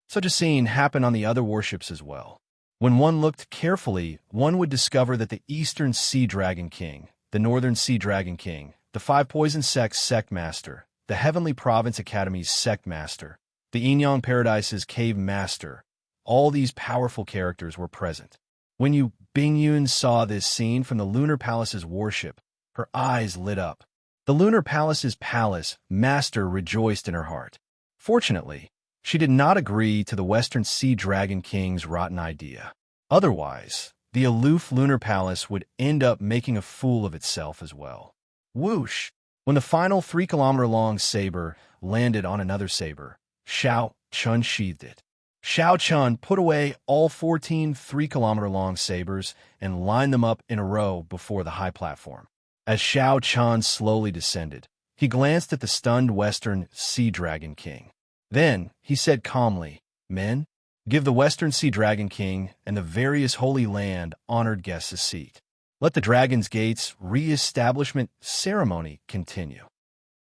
Such a scene happened on the other warships as well. When one looked carefully, one would discover that the Eastern Sea Dragon King, the Northern Sea Dragon King, the Five Poison Sects Sect Master, the Heavenly Province Academy's Sect Master, the Yinyang Paradise's Cave Master, all these powerful characters were present. When Yu Bingyun saw this scene from the Lunar Palace's warship, her eyes lit up. The Lunar Palace's palace master rejoiced in her heart. Fortunately, she did not agree to the Western Sea Dragon King's rotten idea. Otherwise, the aloof Lunar Palace would end up making a fool of itself as well. Whoosh! When the final 3-kilometer-long saber landed on another saber, Xiao Chun sheathed it. Xiao Chun put away all 14 3-kilometer-long sabers and lined them up in a row before the high platform. As Xiao Chun slowly descended, he glanced at the stunned Western Sea Dragon King. Then he said calmly, "Men, give the Western Sea Dragon King and the various Holy Land honored guests a seat. Let the Dragon's Gate's re-establishment ceremony continue."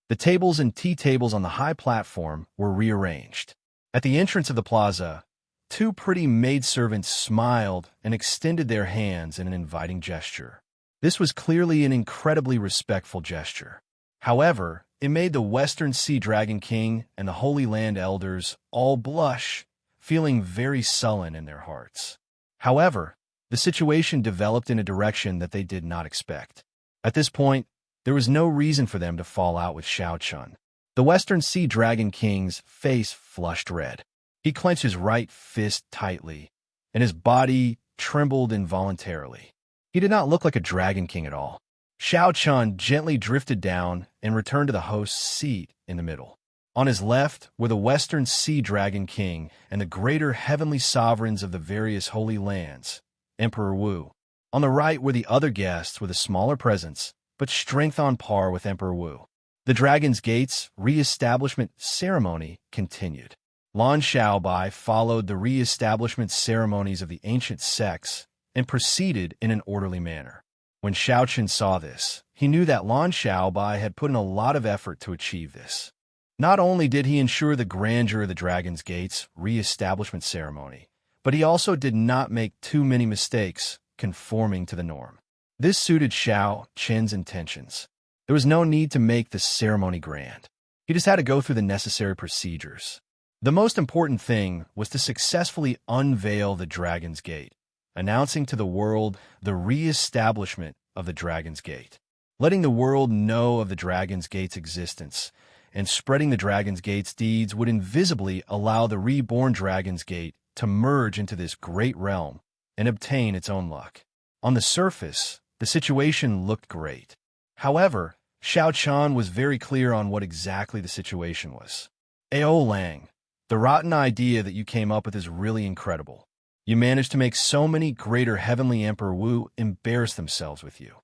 The tables and tea tables on the high platform were rearranged. At the entrance of the plaza, two pretty maidservants smiled and extended their hands in an inviting gesture. This was clearly an incredibly respectful gesture. However, it made the Western Sea Dragon King and the Holy Land elders all blush, feeling very sullen in their hearts. However, the situation developed in a direction that they did not expect. At this point, there was no reason for them to fall out with Xiao Chun. The Western Sea Dragon King's face flushed red. He clenched his right fist tightly, and his body trembled involuntarily. He did not look like a Dragon King at all. Xiao Chun gently drifted down and returned to the host's seat in the middle. On his left were the Western Sea Dragon King and the greater heavenly sovereigns of the various holy lands, Emperor Wu. On the right were the other guests with a smaller presence, but strength on par with Emperor Wu. The Dragon's Gate's re-establishment ceremony continued. Lan Xiaobai followed the re-establishment ceremonies of the ancient sects and proceeded in an orderly manner. When Xiao Chun saw this, he knew that Lan Xiaobai had put in a lot of effort to achieve this. Not only did he ensure the grandeur of the Dragon's Gate's re-establishment ceremony, but he also did not make too many mistakes conforming to the norm. This suited Xiao Chun's intentions. There was no need to make the ceremony grand. He just had to go through the necessary procedures. The most important thing was to successfully unveil the Dragon's Gate, announcing to the world the re-establishment of the Dragon's Gate. Letting the world know of the Dragon's Gate's existence and spreading the Dragon's Gate's deeds would invisibly allow the reborn Dragon's Gate to merge into this great realm and obtain its own luck. On the surface, the situation looked great. However, Xiao Chun was very clear on what exactly the situation was. Ao Lang, the rotten idea that you came up with is really incredible. You managed to make so many greater heavenly Emperor Wu embarrass themselves with you.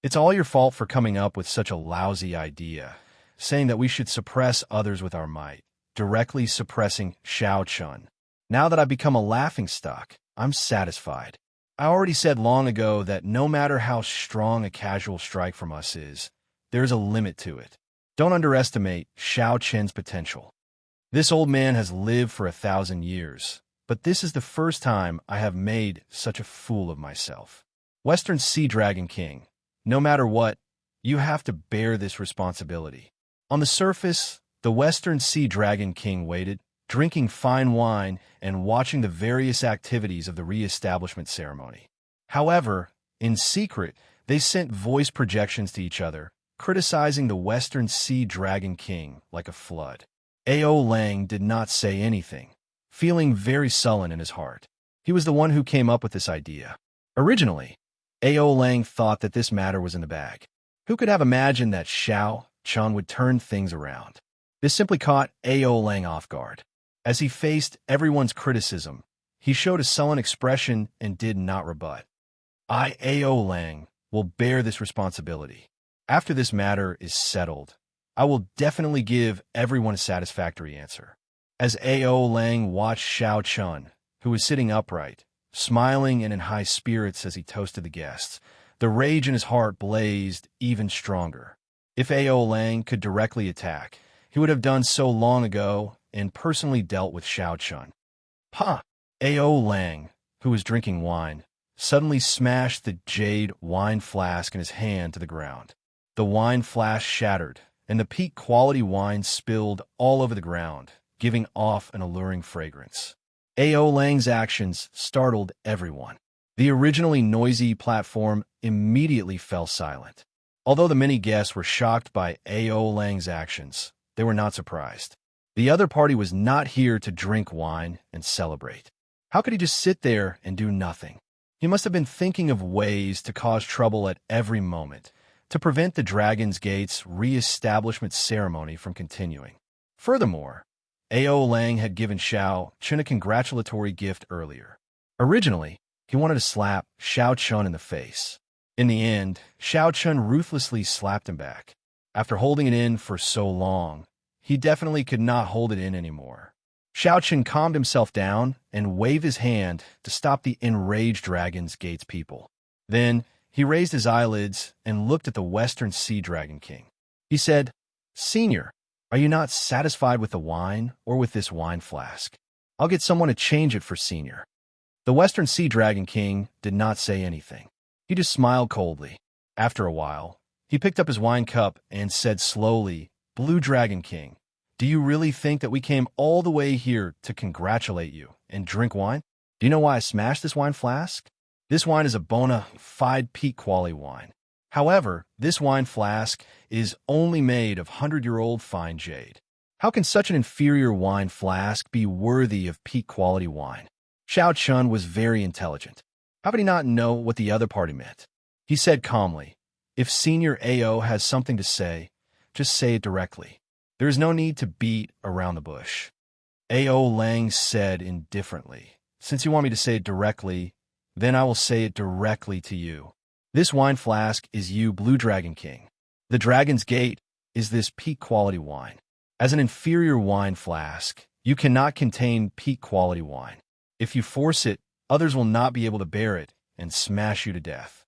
It's all your fault for coming up with such a lousy idea, saying that we should suppress others with our might, directly suppressing Xiao Chun. Now that I've become a laughingstock, I'm satisfied. I already said long ago that no matter how strong a casual strike from us is, there's a limit to it. Don't underestimate Xiao Chun's potential. This old man has lived for 1,000 years. but this is the first time I have made such a fool of myself. Western Sea Dragon King, no matter what, you have to bear this responsibility. On the surface, the Western Sea Dragon King waited, drinking fine wine and watching the various activities of the re-establishment ceremony. However, in secret, they sent voice projections to each other, criticizing the Western Sea Dragon King like a flood. A.O. Lang did not say anything, feeling very sullen in his heart. He was the one who came up with this idea. Originally, A.O. Lang thought that this matter was in the bag. Who could have imagined that Xiao Chun would turn things around? This simply caught A.O. Lang off guard. As he faced everyone's criticism, he showed a sullen expression and did not rebut. I, A.O. Lang, will bear this responsibility. After this matter is settled, I will definitely give everyone a satisfactory answer. As A.O. Lang watched Xiao Chun, who was sitting upright, smiling and in high spirits as he toasted the guests, the rage in his heart blazed even stronger. If A.O. Lang could directly attack, he would have done so long ago and personally dealt with Xiao Chun. Ha! A.O. Lang, who was drinking wine, suddenly smashed the jade wine flask in his hand to the ground. The wine flask shattered, and the peak quality wine spilled all over the ground, giving off an alluring fragrance. A.O. Lang's actions startled everyone. The originally noisy platform immediately fell silent. Although the many guests were shocked by A.O. Lang's actions, they were not surprised. The other party was not here to drink wine and celebrate. How could he just sit there and do nothing? He must have been thinking of ways to cause trouble at every moment, to prevent the Dragon's Gate's re-establishment ceremony from continuing. Furthermore, A.O. Lang had given Xiao Chun a congratulatory gift earlier. Originally, he wanted to slap Xiao Chun in the face. In the end, Xiao Chun ruthlessly slapped him back. After holding it in for so long, he definitely could not hold it in anymore. Xiao Chun calmed himself down and waved his hand to stop the enraged Dragon's Gate's people. Then, he raised his eyelids and looked at the Western Sea Dragon King. He said, "Senior, are you not satisfied with the wine or with this wine flask? I'll get someone to change it for Senior." The Western Sea Dragon King did not say anything. He just smiled coldly. After a while, he picked up his wine cup and said slowly, "Blue Dragon King, do you really think that we came all the way here to congratulate you and drink wine? Do you know why I smashed this wine flask? This wine is a bona fide peak quality wine. However, this wine flask is only made of 100-year-old fine jade. How can such an inferior wine flask be worthy of peak quality wine?" Xiao Chun was very intelligent. How could he not know what the other party meant? He said calmly, "If Senior A.O. has something to say, just say it directly. There is no need to beat around the bush." A.O. Lang said indifferently, "Since you want me to say it directly, then I will say it directly to you. This wine flask is you, Blue Dragon King. The Dragon's Gate is this peak quality wine. As an inferior wine flask, you cannot contain peak quality wine. If you force it, others will not be able to bear it and smash you to death.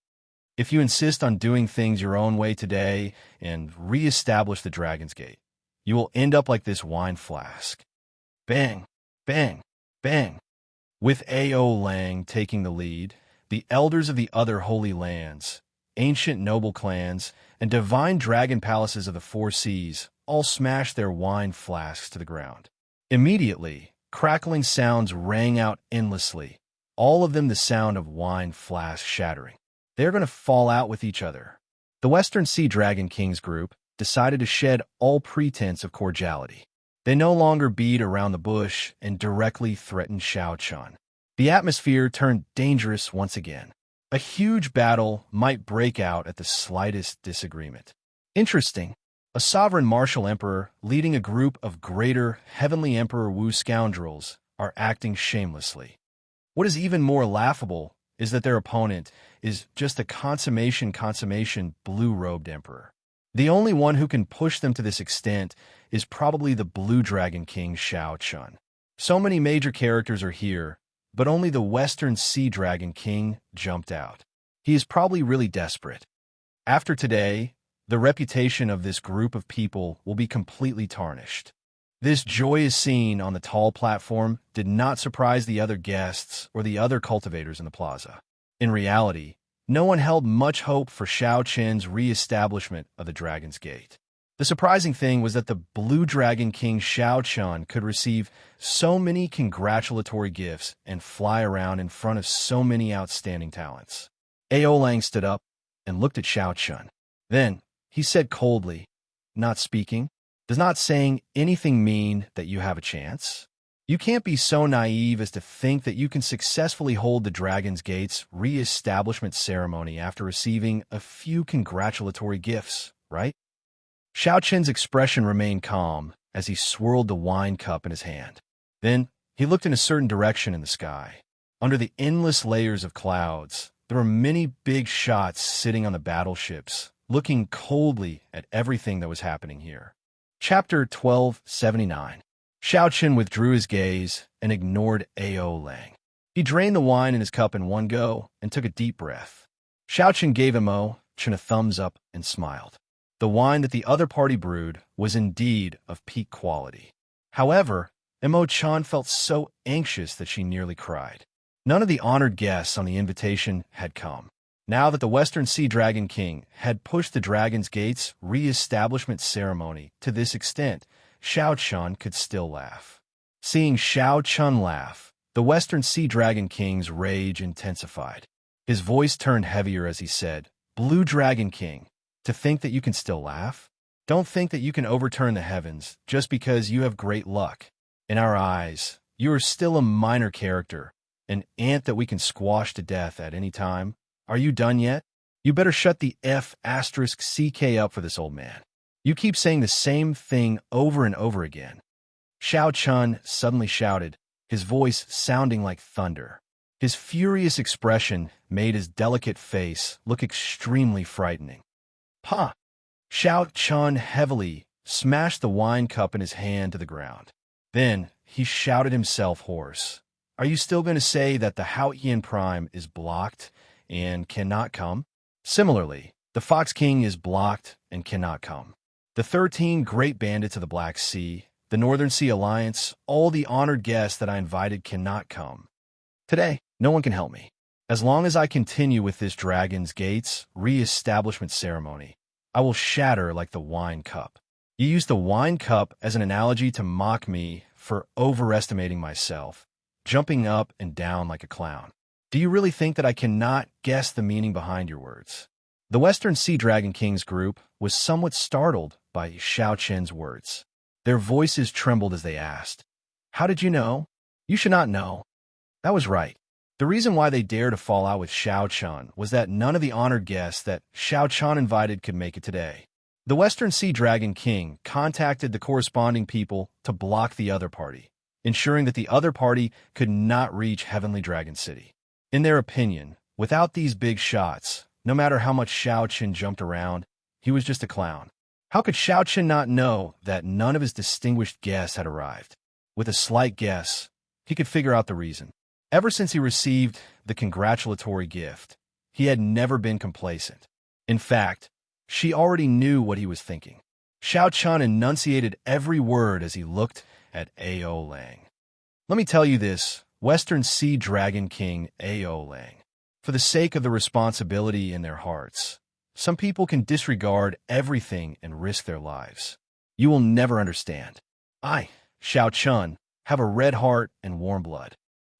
If you insist on doing things your own way today and re-establish the Dragon's Gate, you will end up like this wine flask." Bang, bang, bang. With A.O. Lang taking the lead, the elders of the other holy lands, ancient noble clans, and divine dragon palaces of the four seas all smashed their wine flasks to the ground. Immediately, crackling sounds rang out endlessly, all of them the sound of wine flasks shattering. They're going to fall out with each other. The Western Sea Dragon King's group decided to shed all pretense of cordiality. They no longer beat around the bush and directly threatened Xiao Chun. The atmosphere turned dangerous once again. A huge battle might break out at the slightest disagreement. Interesting. A sovereign martial emperor leading a group of greater heavenly Emperor Wu scoundrels are acting shamelessly. What is even more laughable is that their opponent is just a consummation blue-robed emperor. The only one who can push them to this extent is probably the Blue Dragon King Xiao Chun. So many major characters are here, but only the Western Sea Dragon King jumped out. He is probably really desperate. After today, the reputation of this group of people will be completely tarnished. This joyous scene on the tall platform did not surprise the other guests or the other cultivators in the plaza. In reality, no one held much hope for Xiao Qin's re-establishment of the Dragon's Gate. The surprising thing was that the Blue Dragon King Xiao Chun could receive so many congratulatory gifts and fly around in front of so many outstanding talents. Aolang stood up and looked at Xiao Chun. Then, he said coldly, "Not speaking? Does not saying anything mean that you have a chance? You can't be so naive as to think that you can successfully hold the Dragon's Gate's re-establishment ceremony after receiving a few congratulatory gifts, right?" Xiao Qin's expression remained calm as he swirled the wine cup in his hand. Then, he looked in a certain direction in the sky. Under the endless layers of clouds, there were many big shots sitting on the battleships, looking coldly at everything that was happening here. Chapter 1279. Xiao Qin withdrew his gaze and ignored Aolang. He drained the wine in his cup in one go and took a deep breath. Xiao Qin gave Imochen a thumbs up and smiled. The wine that the other party brewed was indeed of peak quality. However, Imochen felt so anxious that she nearly cried. None of the honored guests on the invitation had come. Now that the Western Sea Dragon King had pushed the Dragon's Gate's re-establishment ceremony to this extent, Xiao Chun could still laugh. Seeing Xiao Chun laugh, the Western Sea Dragon King's rage intensified. His voice turned heavier as he said, "Blue Dragon King, to think that you can still laugh? Don't think that you can overturn the heavens just because you have great luck. In our eyes, you are still a minor character, an ant that we can squash to death at any time. Are you done yet? You better shut the F***CK up for this old man. You keep saying the same thing over and over again." Xiao Chun suddenly shouted, his voice sounding like thunder. His furious expression made his delicate face look extremely frightening. "Ha!" Xiao Chun heavily smashed the wine cup in his hand to the ground. Then he shouted himself hoarse. "Are you still going to say that the Haotian Prime is blocked and cannot come? Similarly, the Fox King is blocked and cannot come. The 13 great bandits of the Black Sea, the Northern Sea Alliance, all the honored guests that I invited cannot come. Today, no one can help me. As long as I continue with this Dragon's Gate's re-establishment ceremony, I will shatter like the wine cup." You used the wine cup as an analogy to mock me for overestimating myself, jumping up and down like a clown. Do you really think that I cannot guess the meaning behind your words? The Western Sea Dragon King's group was somewhat startled by Xiao Qin's words. Their voices trembled as they asked, "How did you know?" "You should not know." That was right. The reason why they dared to fall out with Xiao Chun was that none of the honored guests that Xiao Chun invited could make it today. The Western Sea Dragon King contacted the corresponding people to block the other party, ensuring that the other party could not reach Heavenly Dragon City. In their opinion, without these big shots, no matter how much Xiao Qin jumped around, he was just a clown. How could Xiao Qin not know that none of his distinguished guests had arrived? With a slight guess, he could figure out the reason. Ever since he received the congratulatory gift, he had never been complacent. In fact, she already knew what he was thinking. Xiao Chun enunciated every word as he looked at Aolang. "Let me tell you this, Western Sea Dragon King Aolang. For the sake of the responsibility in their hearts, some people can disregard everything and risk their lives. You will never understand. I, Xiao Chun, have a red heart and warm blood.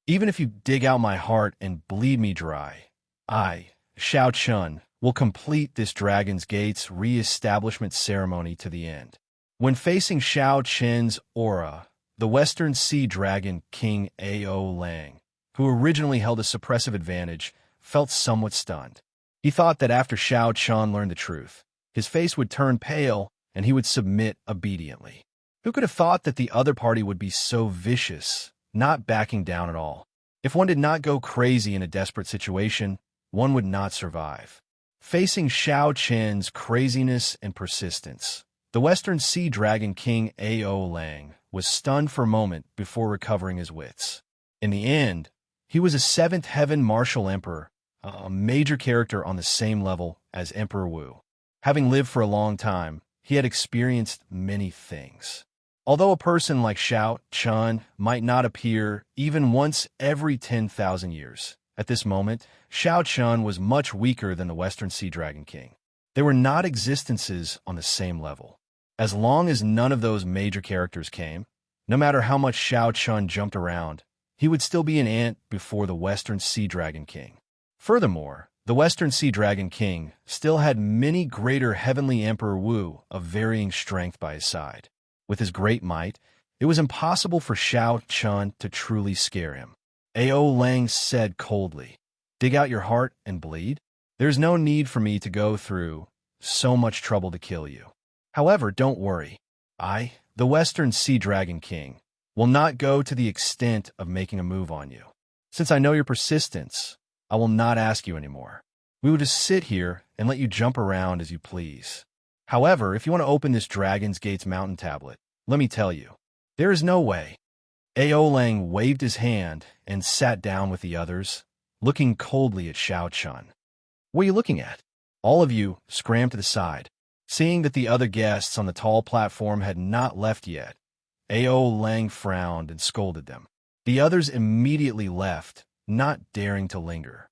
Even if you dig out my heart and bleed me dry, I, Xiao Chun, will complete this Dragon's Gate's re-establishment ceremony to the end." When facing Xiao Qin's aura, the Western Sea Dragon King Aolang, who originally held a suppressive advantage, felt somewhat stunned. He thought that after Xiao Chun learned the truth, his face would turn pale and he would submit obediently. Who could have thought that the other party would be so vicious, not backing down at all? If one did not go crazy in a desperate situation, one would not survive. Facing Xiao Qin's craziness and persistence, the Western Sea Dragon King Aolang was stunned for a moment before recovering his wits. In the end, he was a seventh heaven martial emperor, a major character on the same level as Emperor Wu. Having lived for a long time, he had experienced many things. Although a person like Xiao Chun might not appear even once every 10,000 years, at this moment, Xiao Chun was much weaker than the Western Sea Dragon King. They were not existences on the same level. As long as none of those major characters came, no matter how much Xiao Chun jumped around, he would still be an ant before the Western Sea Dragon King. Furthermore, the Western Sea Dragon King still had many greater Heavenly Emperor Wu of varying strength by his side. With his great might, it was impossible for Xiao Chun to truly scare him. Ao Lang said coldly, "Dig out your heart and bleed? There's no need for me to go through so much trouble to kill you. However, don't worry. I, the Western Sea Dragon King, will not go to the extent of making a move on you. Since I know your persistence, I will not ask you anymore. We will just sit here and let you jump around as you please. However, if you want to open this Dragon's Gates mountain tablet, let me tell you, there is no way." Ao Lang waved his hand and sat down with the others, looking coldly at Xiao Chun. "What are you looking at?" All of you scrammed to the side. Seeing that the other guests on the tall platform had not left yet, Ao Lang frowned and scolded them. The others immediately left, not daring to linger.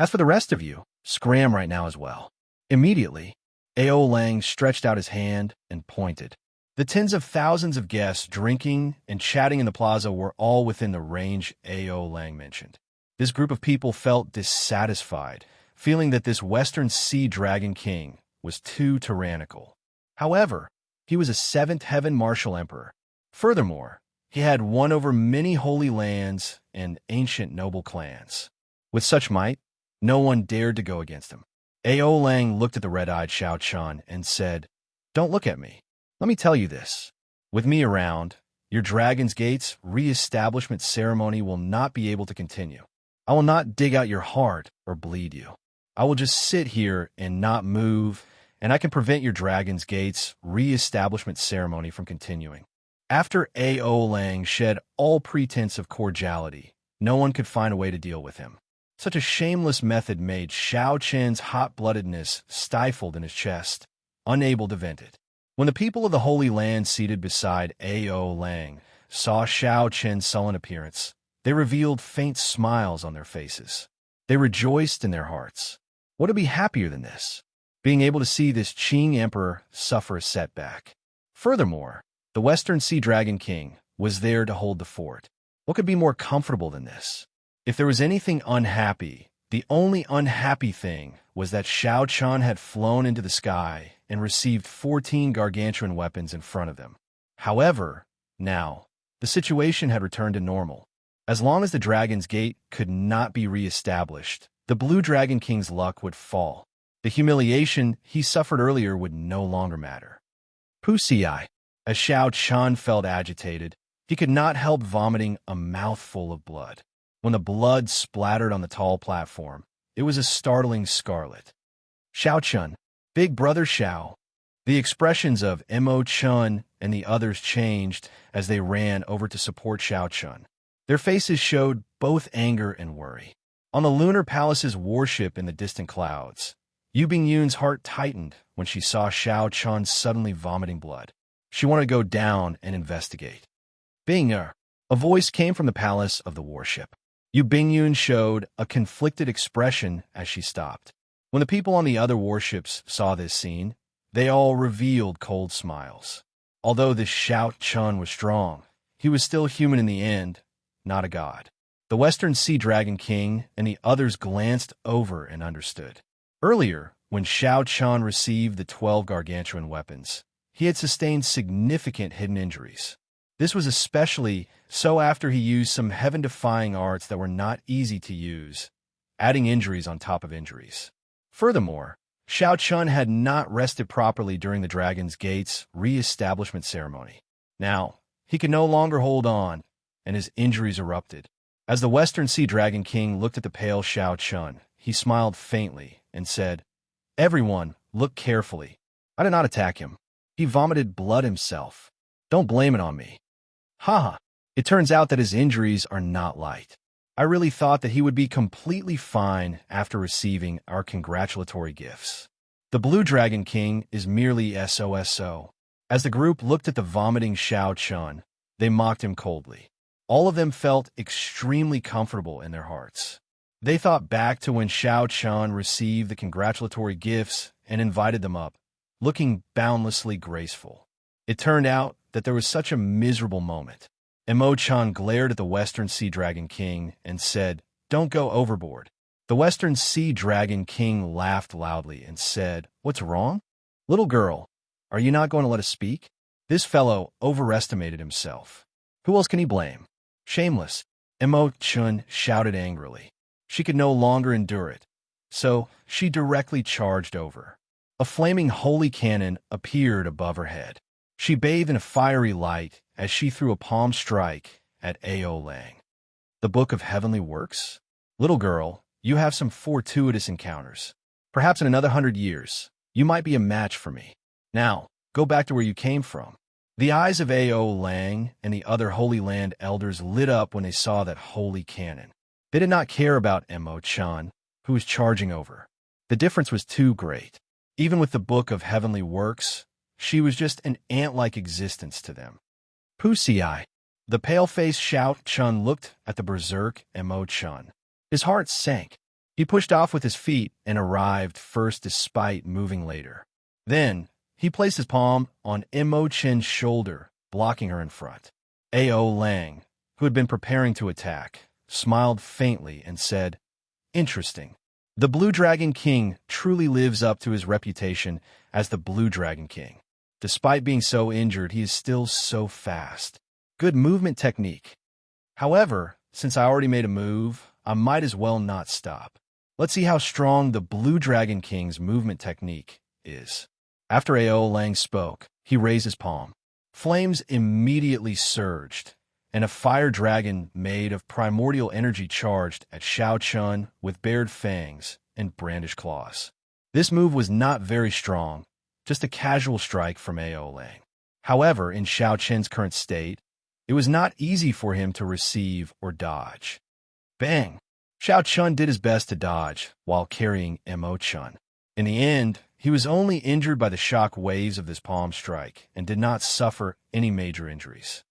"As for the rest of you, scram right now as well." Immediately, Ao Lang stretched out his hand and pointed. The tens of thousands of guests drinking and chatting in the plaza were all within the range Ao Lang mentioned. This group of people felt dissatisfied, feeling that this Western Sea Dragon King was too tyrannical. However, he was a seventh heaven martial emperor. Furthermore, he had won over many holy lands and ancient noble clans. With such might, no one dared to go against him. Ao Lang looked at the red-eyed Xiao Chun and said, "Don't look at me. Let me tell you this. With me around, your Dragon's Gates re-establishment ceremony will not be able to continue. I will not dig out your heart or bleed you. I will just sit here and not move, and I can prevent your Dragon's Gates re-establishment ceremony from continuing." After Ao Lang shed all pretense of cordiality, no one could find a way to deal with him. Such a shameless method made Xiao Chen's hot-bloodedness stifled in his chest, unable to vent it. When the people of the Holy Land seated beside Ao Lang saw Xiao Chen's sullen appearance, they revealed faint smiles on their faces. They rejoiced in their hearts. What could be happier than this? Being able to see this Qing emperor suffer a setback. Furthermore, the Western Sea Dragon King was there to hold the fort. What could be more comfortable than this? If there was anything unhappy, the only unhappy thing was that Xiao Chun had flown into the sky and received 14 gargantuan weapons in front of them. However, now, the situation had returned to normal. As long as the Dragon's Gate could not be re-established, the Blue Dragon King's luck would fall. The humiliation he suffered earlier would no longer matter. Pussy-eye. As Xiao Chun felt agitated, he could not help vomiting a mouthful of blood. When the blood splattered on the tall platform, it was a startling scarlet. "Xiao Chun, Big Brother Xiao." The expressions of Mo Chun and the others changed as they ran over to support Xiao Chun. Their faces showed both anger and worry. On the Lunar Palace's warship in the distant clouds, Yu Bingyun's heart tightened when she saw Xiao Chun suddenly vomiting blood. She wanted to go down and investigate. "Bing-er," a voice came from the palace of the warship. Yu Bingyun showed a conflicted expression as she stopped. When the people on the other warships saw this scene, they all revealed cold smiles. Although this Xiao Chun was strong, he was still human in the end, not a god. The Western Sea Dragon King and the others glanced over and understood. Earlier, when Xiao Chun received the 12 gargantuan weapons, he had sustained significant hidden injuries. This was especially so after he used some heaven-defying arts that were not easy to use, adding injuries on top of injuries. Furthermore, Xiao Chun had not rested properly during the Dragon's Gates re-establishment ceremony. Now, he could no longer hold on, and his injuries erupted. As the Western Sea Dragon King looked at the pale Xiao Chun, he smiled faintly and said, "Everyone, look carefully. I did not attack him. He vomited blood himself. Don't blame it on me." Haha, it turns out that his injuries are not light. I really thought that he would be completely fine after receiving our congratulatory gifts. The Blue Dragon King is merely SOSO. As the group looked at the vomiting Xiao Chun, they mocked him coldly. All of them felt extremely comfortable in their hearts. They thought back to when Xiao Chun received the congratulatory gifts and invited them up, looking boundlessly graceful. It turned out that there was such a miserable moment. Emo-chan glared at the Western Sea Dragon King and said, "Don't go overboard." The Western Sea Dragon King laughed loudly and said, "What's wrong? Little girl, are you not going to let us speak?" This fellow overestimated himself. Who else can he blame? Shameless, Emo-chan shouted angrily. She could no longer endure it, so she directly charged over. A flaming holy cannon appeared above her head. She bathed in a fiery light as she threw a palm strike at Ao Lang. The Book of Heavenly Works? Little girl, you have some fortuitous encounters. Perhaps in another 100 years, you might be a match for me. Now, go back to where you came from. The eyes of Ao Lang and the other Holy Land elders lit up when they saw that holy cannon. They did not care about Emo-chan, who was charging over. The difference was too great. Even with the Book of Heavenly Works, she was just an ant-like existence to them. Pussy-eye. The pale-faced Xiao Chun looked at the berserk Emo-chan. His heart sank. He pushed off with his feet and arrived first despite moving later. Then, he placed his palm on Emo-chan's shoulder, blocking her in front. Ao Lang, who had been preparing to attack, smiled faintly and said, "Interesting. The Blue Dragon King truly lives up to his reputation as the Blue Dragon King. Despite being so injured, he is still so fast. Good movement technique. However, since I already made a move, I might as well not stop. Let's see how strong the Blue Dragon King's movement technique is." After Ao Lang spoke, he raised his palm. Flames immediately surged, and a fire dragon made of primordial energy charged at Xiao Chun with bared fangs and brandished claws. This move was not very strong, just a casual strike from Ao Lang. However, in Xiao Chun's current state, it was not easy for him to receive or dodge. Bang! Xiao Chun did his best to dodge while carrying Emo-chan. In the end, he was only injured by the shock waves of this palm strike and did not suffer any major injuries.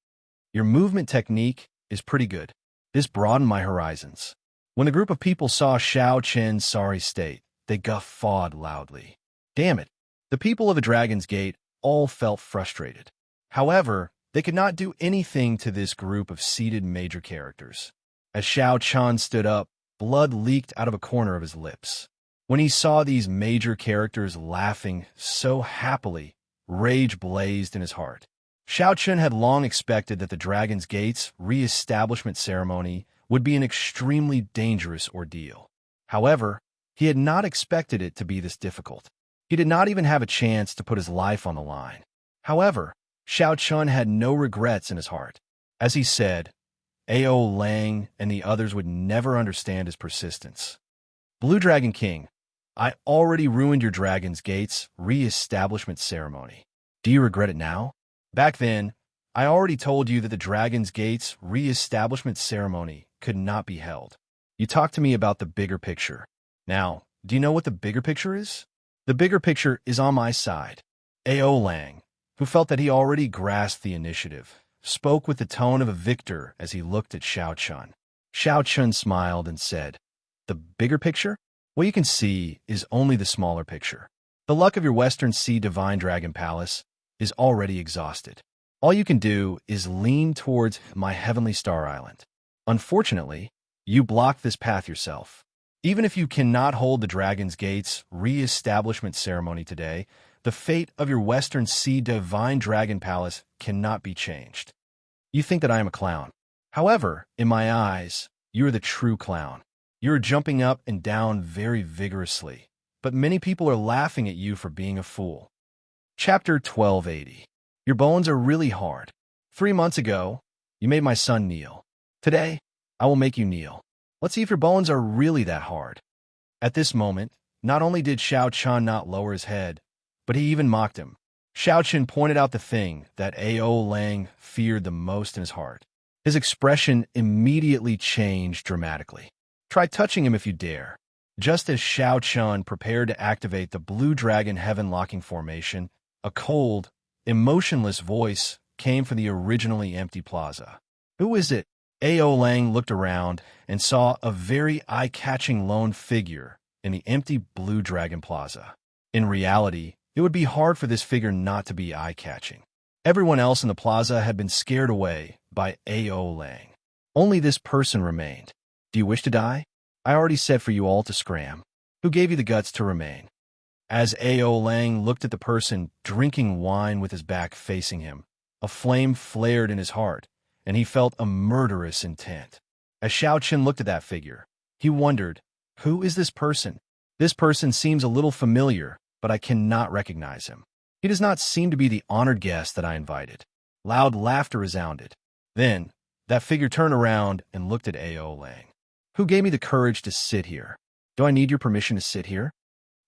Your movement technique is pretty good. This broadened my horizons. When the group of people saw Xiao Chun's sorry state, they guffawed loudly. Damn it! The people of the Dragon's Gate all felt frustrated. However, they could not do anything to this group of seated major characters. As Xiao Chun stood up, blood leaked out of a corner of his lips. When he saw these major characters laughing so happily, rage blazed in his heart. Xiao Chun had long expected that the Dragon's Gate's re-establishment ceremony would be an extremely dangerous ordeal. However, he had not expected it to be this difficult. He did not even have a chance to put his life on the line. However, Xiao Chun had no regrets in his heart. As he said, Ao Lang and the others would never understand his persistence. Blue Dragon King, I already ruined your Dragon's Gate's re-establishment ceremony. Do you regret it now? Back then, I already told you that the Dragon's Gate's re-establishment ceremony could not be held. You talked to me about the bigger picture. Now, do you know what the bigger picture is? The bigger picture is on my side. Ao Lang, who felt that he already grasped the initiative, spoke with the tone of a victor as he looked at Xiao Chun. Xiao Chun smiled and said, "The bigger picture? What you can see is only the smaller picture. The luck of your Western Sea Divine Dragon Palace is already exhausted. All you can do is lean towards my Heavenly Star Island. Unfortunately, you blocked this path yourself. Even if you cannot hold the Dragon's Gate's re-establishment ceremony today, the fate of your Western Sea Divine Dragon Palace cannot be changed. You think that I am a clown. However, in my eyes, you are the true clown. You are jumping up and down very vigorously, but many people are laughing at you for being a fool." Chapter 1280. Your bones are really hard. 3 months ago, you made my son kneel. Today, I will make you kneel. Let's see if your bones are really that hard. At this moment, not only did Xiao Chun not lower his head, but he even mocked him. Xiao Chun pointed out the thing that Ao Lang feared the most in his heart. His expression immediately changed dramatically. Try touching him if you dare. Just as Xiao Chun prepared to activate the Blue Dragon Heaven Locking Formation, a cold, emotionless voice came from the originally empty plaza. "Who is it?" A.O. Lang looked around and saw a very eye-catching lone figure in the empty Blue Dragon Plaza. In reality, it would be hard for this figure not to be eye-catching. Everyone else in the plaza had been scared away by A.O. Lang. Only this person remained. "Do you wish to die? I already said for you all to scram. Who gave you the guts to remain?" As A.O. Lang looked at the person drinking wine with his back facing him, a flame flared in his heart, and he felt a murderous intent. As Xiao Chen looked at that figure, he wondered, who is this person? This person seems a little familiar, but I cannot recognize him. He does not seem to be the honored guest that I invited. Loud laughter resounded. Then, that figure turned around and looked at A.O. Lang. "Who gave me the courage to sit here? Do I need your permission to sit here?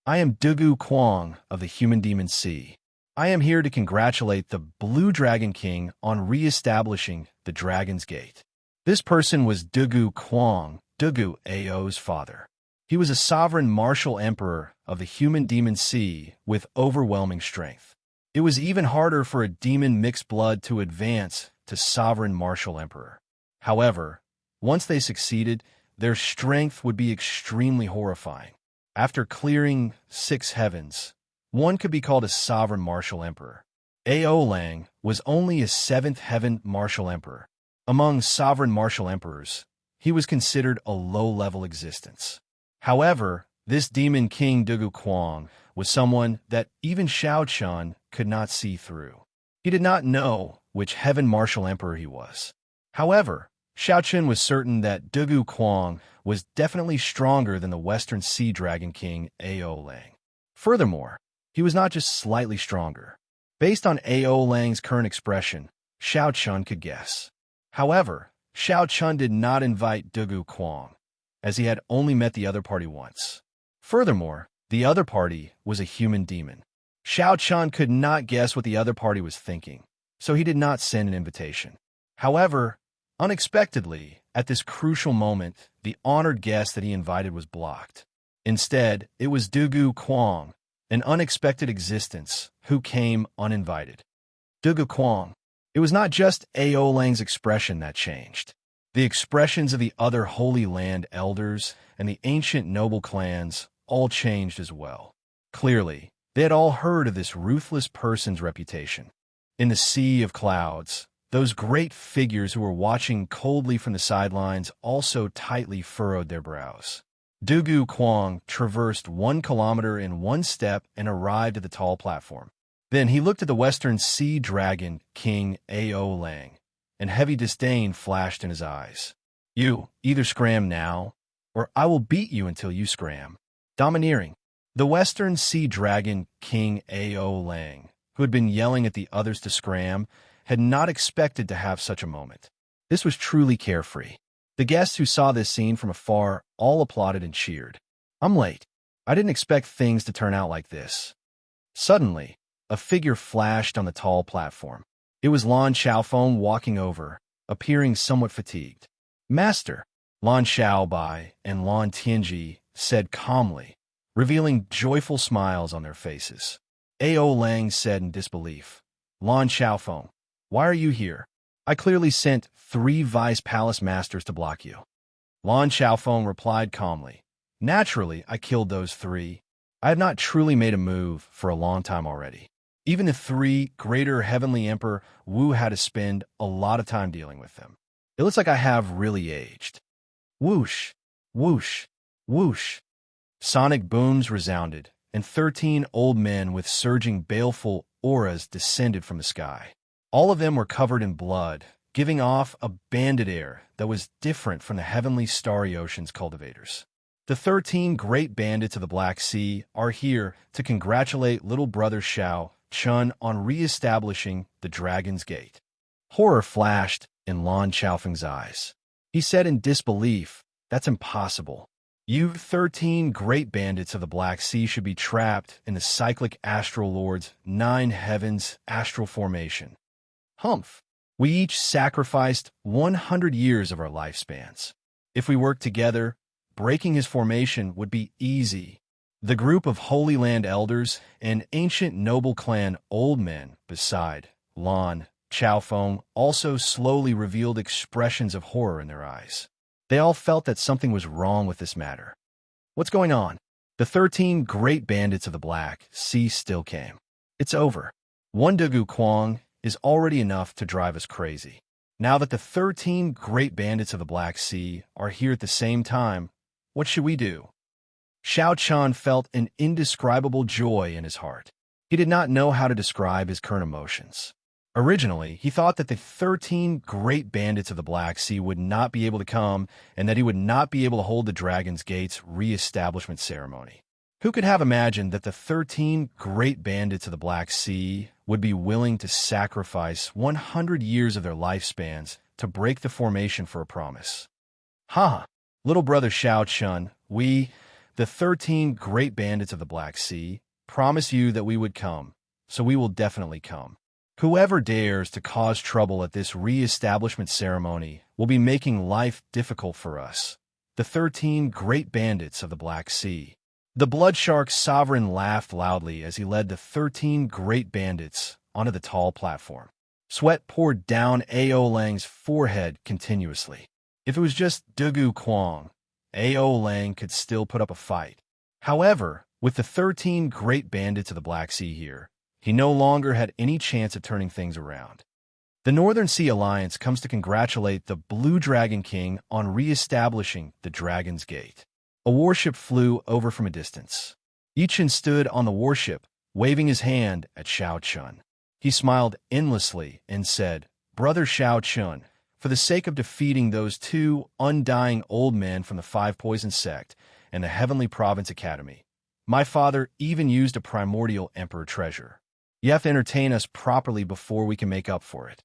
I am Dugu Kwang of the Human Demon Sea. I am here to congratulate the Blue Dragon King on re-establishing the Dragon's Gate." This person was Dugu Kwang, Dugu Ao's father. He was a sovereign martial emperor of the Human Demon Sea with overwhelming strength. It was even harder for a demon mixed blood to advance to sovereign martial emperor. However, once they succeeded, their strength would be extremely horrifying. After clearing 6 heavens, one could be called a sovereign martial emperor. A.O. Lang was only a 7th heaven martial emperor. Among sovereign martial emperors, he was considered a low-level existence. However, this demon king Dugu Kwang was someone that even Xiao Chen could not see through. He did not know which heaven martial emperor he was. However, Xiao Chen was certain that Dugu Kwang was definitely stronger than the Western Sea Dragon King A.O. Lang. Furthermore, he was not just slightly stronger. Based on A.O. Lang's current expression, Xiao Chen could guess. However, Xiao Chen did not invite Dugu Kwang, as he had only met the other party once. Furthermore, the other party was a human demon. Xiao Chen could not guess what the other party was thinking, so he did not send an invitation. However, unexpectedly, at this crucial moment, the honored guest that he invited was blocked. Instead, it was Dugu Kwang, an unexpected existence, who came uninvited. Dugu Kwang. It was not just A.O. Lang's expression that changed. The expressions of the other Holy Land elders and the ancient noble clans all changed as well. Clearly, they had all heard of this ruthless person's reputation. In the sea of clouds, those great figures who were watching coldly from the sidelines also tightly furrowed their brows. Dugu Kwang traversed 1 kilometer in 1 step and arrived at the tall platform. Then he looked at the Western Sea Dragon King A.O. Lang, and heavy disdain flashed in his eyes. "You either scram now, or I will beat you until you scram." Domineering. The Western Sea Dragon King A.O. Lang, who had been yelling at the others to scram, had not expected to have such a moment. This was truly carefree. The guests who saw this scene from afar all applauded and cheered. "I'm late. I didn't expect things to turn out like this." Suddenly, a figure flashed on the tall platform. It was Lan Xiaofeng walking over, appearing somewhat fatigued. "Master," Lan Xiaobai and Lan Tianji said calmly, revealing joyful smiles on their faces. A.O. Lang said in disbelief, "Lan Xiaofeng, why are you here? I clearly sent 3 vice palace masters to block you." Lan Xiaofeng replied calmly, "Naturally, I killed those 3. I have not truly made a move for a long time already. Even the 3 greater heavenly emperor Wu had to spend a lot of time dealing with them. It looks like I have really aged." Whoosh, whoosh, whoosh. Sonic booms resounded, and 13 old men with surging baleful auras descended from the sky. All of them were covered in blood, giving off a bandit air that was different from the heavenly starry ocean's cultivators. The 13 great bandits of the Black Sea are here to congratulate little brother Xiao Chen on re-establishing the Dragon's Gate. Horror flashed in Lan Xiaofeng's eyes. He said in disbelief, "That's impossible. You 13 great bandits of the Black Sea should be trapped in the cyclic astral lord's 9 heavens astral formation. Humph. We each sacrificed 100 years of our lifespans. If we worked together, breaking his formation would be easy. The group of Holy Land elders and ancient noble clan old men beside Lan Chaofeng also slowly revealed expressions of horror in their eyes. They all felt that something was wrong with this matter. What's going on? The 13 great bandits of the Black Sea still came. It's over. One Dugu Kwang is already enough to drive us crazy. Now that the 13 great bandits of the Black Sea are here at the same time, what should we do? Xiao Chan felt an indescribable joy in his heart. He did not know how to describe his current emotions. Originally, he thought that the 13 great bandits of the Black Sea would not be able to come and that he would not be able to hold the Dragon's Gate's re-establishment ceremony. Who could have imagined that the 13 great bandits of the Black Sea would be willing to sacrifice 100 years of their lifespans to break the formation for a promise? Ha! Little brother Xiao Chun, we, the 13 great bandits of the Black Sea, promise you that we would come, so we will definitely come. Whoever dares to cause trouble at this re-establishment ceremony will be making life difficult for us, the 13 great bandits of the Black Sea. The Blood Shark sovereign laughed loudly as he led the 13 great bandits onto the tall platform. Sweat poured down Ao Lang's forehead continuously. If it was just Dugu Kwang, Ao Lang could still put up a fight. However, with the 13 great bandits of the Black Sea here, he no longer had any chance of turning things around. The Northern Sea Alliance comes to congratulate the Blue Dragon King on re-establishing the Dragon's Gate. A warship flew over from a distance. Yichen stood on the warship, waving his hand at Xiao Chun. He smiled endlessly and said, "Brother Xiao Chun, for the sake of defeating those two undying old men from the Five Poison Sect and the Heavenly Province Academy, my father even used a primordial emperor treasure. You have to entertain us properly before we can make up for it."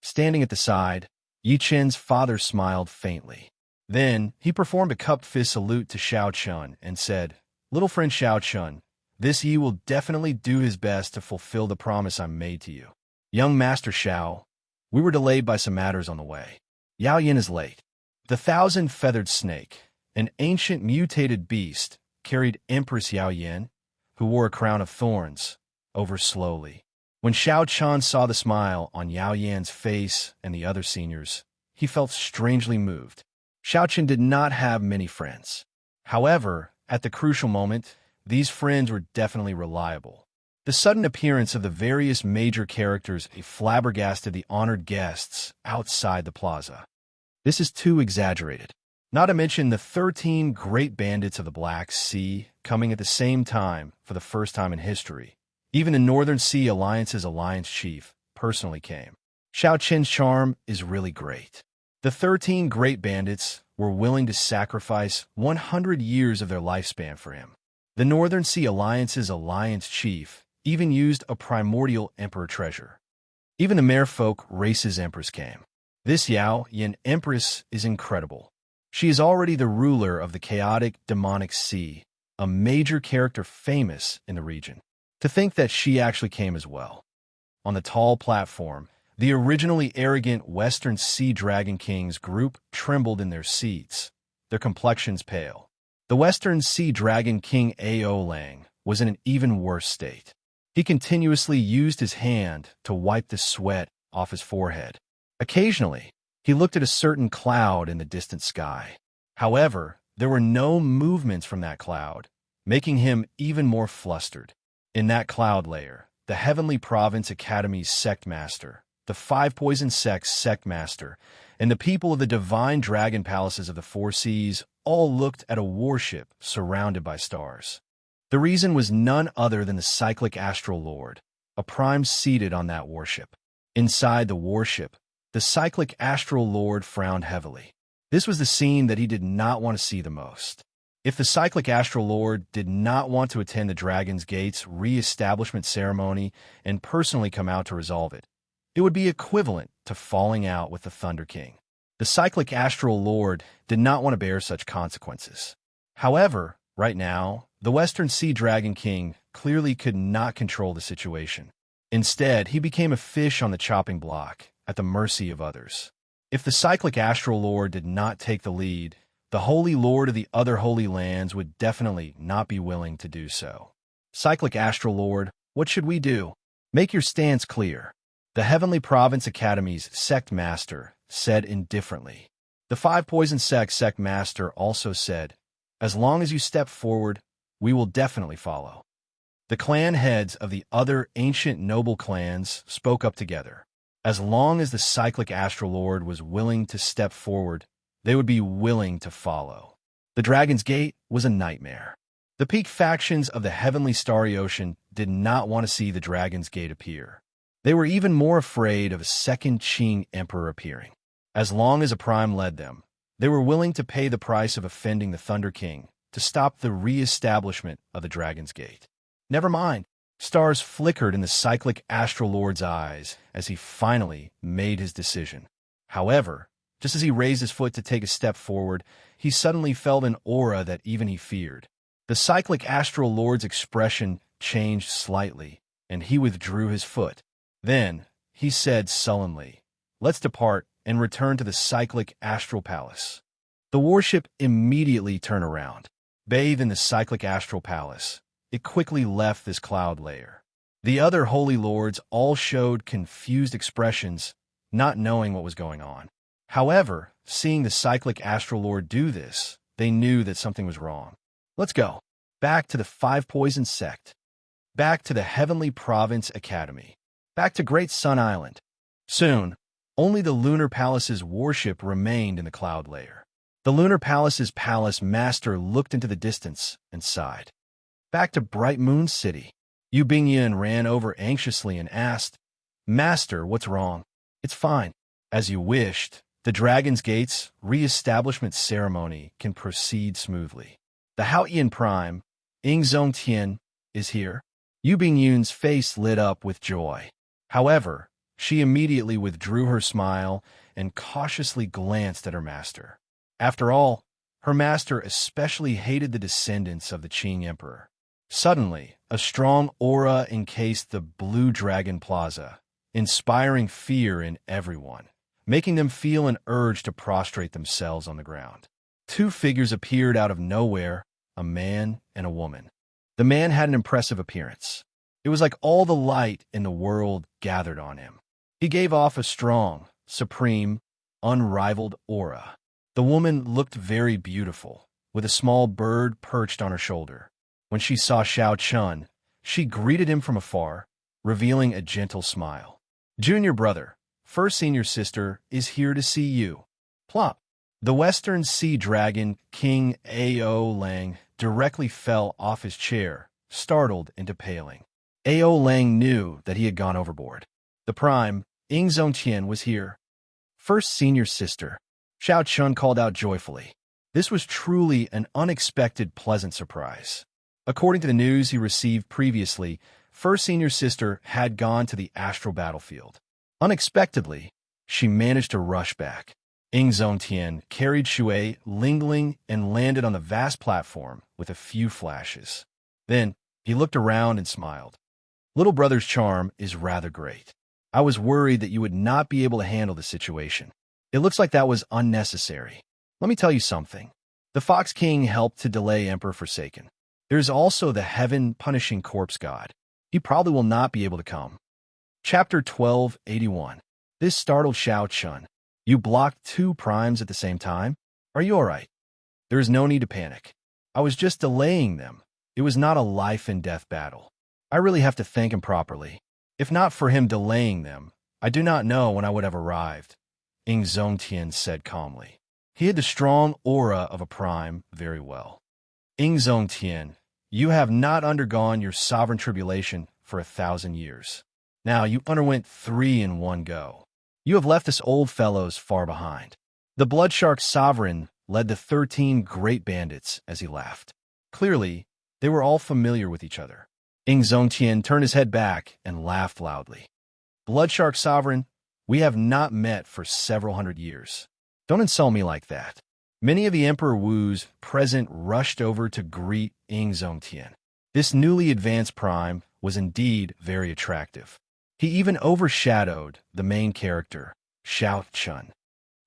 Standing at the side, Yi Chen's father smiled faintly. Then he performed a cupped fist salute to Xiao Chun and said, "Little friend Xiao Chun, this Yi will definitely do his best to fulfill the promise I made to you. Young Master Xiao, we were delayed by some matters on the way. Yao Yin is late." The thousand-feathered snake, an ancient mutated beast, carried Empress Yao Yin, who wore a crown of thorns, over slowly. When Xiao Chan saw the smile on Yao Yan's face and the other seniors, he felt strangely moved. Xiao Chen did not have many friends. However, at the crucial moment, these friends were definitely reliable. The sudden appearance of the various major characters flabbergasted the honored guests outside the plaza. This is too exaggerated. Not to mention the 13 great bandits of the Black Sea coming at the same time for the first time in history. Even the Northern Sea Alliance's alliance chief personally came. Xiao Chen's charm is really great. The 13 great bandits were willing to sacrifice 100 years of their lifespan for him. The Northern Sea Alliance's alliance chief even used a primordial emperor treasure. Even the merfolk race's empress came. This Yao Yin empress is incredible. She is already the ruler of the chaotic demonic sea, a major character famous in the region. To think that she actually came as well. On the tall platform, the originally arrogant Western Sea Dragon Kings group trembled in their seats, their complexions pale. The Western Sea Dragon King Ao Lang was in an even worse state. He continuously used his hand to wipe the sweat off his forehead. Occasionally, he looked at a certain cloud in the distant sky. However, there were no movements from that cloud, making him even more flustered. In that cloud layer, the Heavenly Province Academy's sect master, the Five Poison Sect's sect master, and the people of the divine dragon palaces of the Four Seas all looked at a warship surrounded by stars. The reason was none other than the cyclic astral lord, a prime seated on that warship. Inside the warship, the cyclic astral lord frowned heavily. This was the scene that he did not want to see the most. If the cyclic astral lord did not want to attend the Dragon's Gate's re-establishment ceremony and personally come out to resolve it, it would be equivalent to falling out with the Thunder King. The cyclic astral lord did not want to bear such consequences. However, right now, the Western Sea Dragon King clearly could not control the situation. Instead, he became a fish on the chopping block, at the mercy of others. If the cyclic astral lord did not take the lead, The Holy Lord of the other Holy Lands would definitely not be willing to do so. Cyclic Astral Lord, what should we do? Make your stance clear. The Heavenly Province Academy's sect master said indifferently. The Five Poison sect master also said, as long as you step forward, we will definitely follow. The clan heads of the other ancient noble clans spoke up together. As long as the Cyclic Astral Lord was willing to step forward, they would be willing to follow. The Dragon's Gate was a nightmare. The peak factions of the Heavenly Starry Ocean did not want to see the Dragon's Gate appear. They were even more afraid of a second Qing Emperor appearing. As long as a Prime led them, they were willing to pay the price of offending the Thunder King to stop the re-establishment of the Dragon's Gate. Never mind. Stars flickered in the Cyclic Astral Lord's eyes as he finally made his decision. However, just as he raised his foot to take a step forward, he suddenly felt an aura that even he feared. The Cyclic Astral Lord's expression changed slightly, and he withdrew his foot. Then, he said sullenly, "Let's depart and return to the Cyclic Astral Palace." The warship immediately turned around. Bathed in the Cyclic Astral Palace, it quickly left this cloud layer. The other Holy Lords all showed confused expressions, not knowing what was going on. However, seeing the Cyclic Astral Lord do this, they knew that something was wrong. Let's go. Back to the Five Poison sect. Back to the Heavenly Province Academy. Back to Great Sun Island. Soon, only the Lunar Palace's warship remained in the cloud layer. The Lunar Palace's palace master looked into the distance and sighed. Back to Bright Moon City. Yu Bingyan ran over anxiously and asked, "Master, what's wrong?" "It's fine. As you wished, the Dragon's Gate's re-establishment ceremony can proceed smoothly. The Haotian Prime, Ing Zongtian, is here." Yu Bingyan's face lit up with joy. However, she immediately withdrew her smile and cautiously glanced at her master. After all, her master especially hated the descendants of the Qing Emperor. Suddenly, a strong aura encased the Blue Dragon Plaza, inspiring fear in everyone, making them feel an urge to prostrate themselves on the ground. Two figures appeared out of nowhere, a man and a woman. The man had an impressive appearance. It was like all the light in the world gathered on him. He gave off a strong, supreme, unrivaled aura. The woman looked very beautiful, with a small bird perched on her shoulder. When she saw Xiao Chun, she greeted him from afar, revealing a gentle smile. "Junior brother, first senior sister, is here to see you." Plop! The Western Sea Dragon, King Ao Lang, directly fell off his chair, startled into paling. Ao Lang knew that he had gone overboard. The Prime, Ing Zongtian, was here. "First senior sister," Xiao Chun called out joyfully. This was truly an unexpected pleasant surprise. According to the news he received previously, First Senior Sister had gone to the astral battlefield. Unexpectedly, she managed to rush back. Ing Zongtian carried Shui Lingling and landed on the vast platform with a few flashes. Then, he looked around and smiled. "Little brother's charm is rather great. I was worried that you would not be able to handle the situation. It looks like that was unnecessary. Let me tell you something. The Fox King helped to delay Emperor Forsaken. There's also the heaven-punishing corpse god. He probably will not be able to come." Chapter 1281. This startled Xiao Chun. "You blocked two primes at the same time? Are you all right?" "There is no need to panic. I was just delaying them. It was not a life-and-death battle. I really have to thank him properly. If not for him delaying them, I do not know when I would have arrived," Ing Zongtian said calmly. He had the strong aura of a prime very well. "Ing Zongtian, you have not undergone your sovereign tribulation for 1,000 years. Now you underwent 3 in one go. You have left us old fellows far behind." The Bloodshark Sovereign led the 13 great bandits as he laughed. Clearly, they were all familiar with each other. Ing Zongtian turned his head back and laughed loudly. "Bloodshark Sovereign, we have not met for several hundred years. Don't insult me like that." Many of the Emperor Wu's present rushed over to greet Ing Zongtian. This newly advanced prime was indeed very attractive. He even overshadowed the main character, Xiao Chun.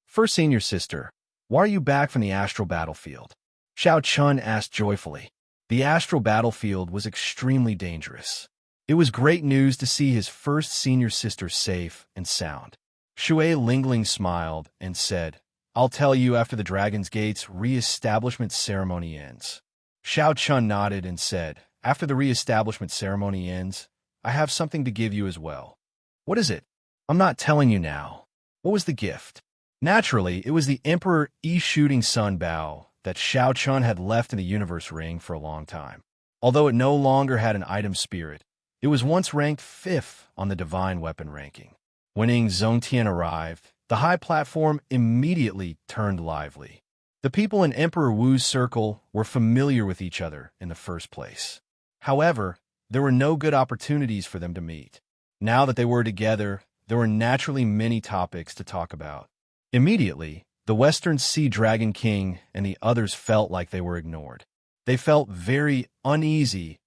"First senior sister, Why are you back from the astral battlefield? Xiao Chun asked joyfully. The astral battlefield was extremely dangerous. It was great news to see his first senior sister safe and sound. Shui Lingling smiled and said, I'll tell you after the Dragon's Gate's re-establishment ceremony ends. Xiao Chun nodded and said, after the re-establishment ceremony ends, I have something to give you as well. What is it? I'm not telling you now. What was the gift? Naturally, it was the Emperor Yi Shooting Sun Bao that Xiao Chun had left in the universe ring for a long time. Although it no longer had an item spirit, it was once ranked 5th on the divine weapon ranking. When Ing Zongtian arrived, the high platform immediately turned lively. The people in Emperor Wu's circle were familiar with each other in the first place. However, there were no good opportunities for them to meet. Now that they were together, there were naturally many topics to talk about. Immediately, the Western Sea Dragon King and the others felt like they were ignored. They felt very uneasy,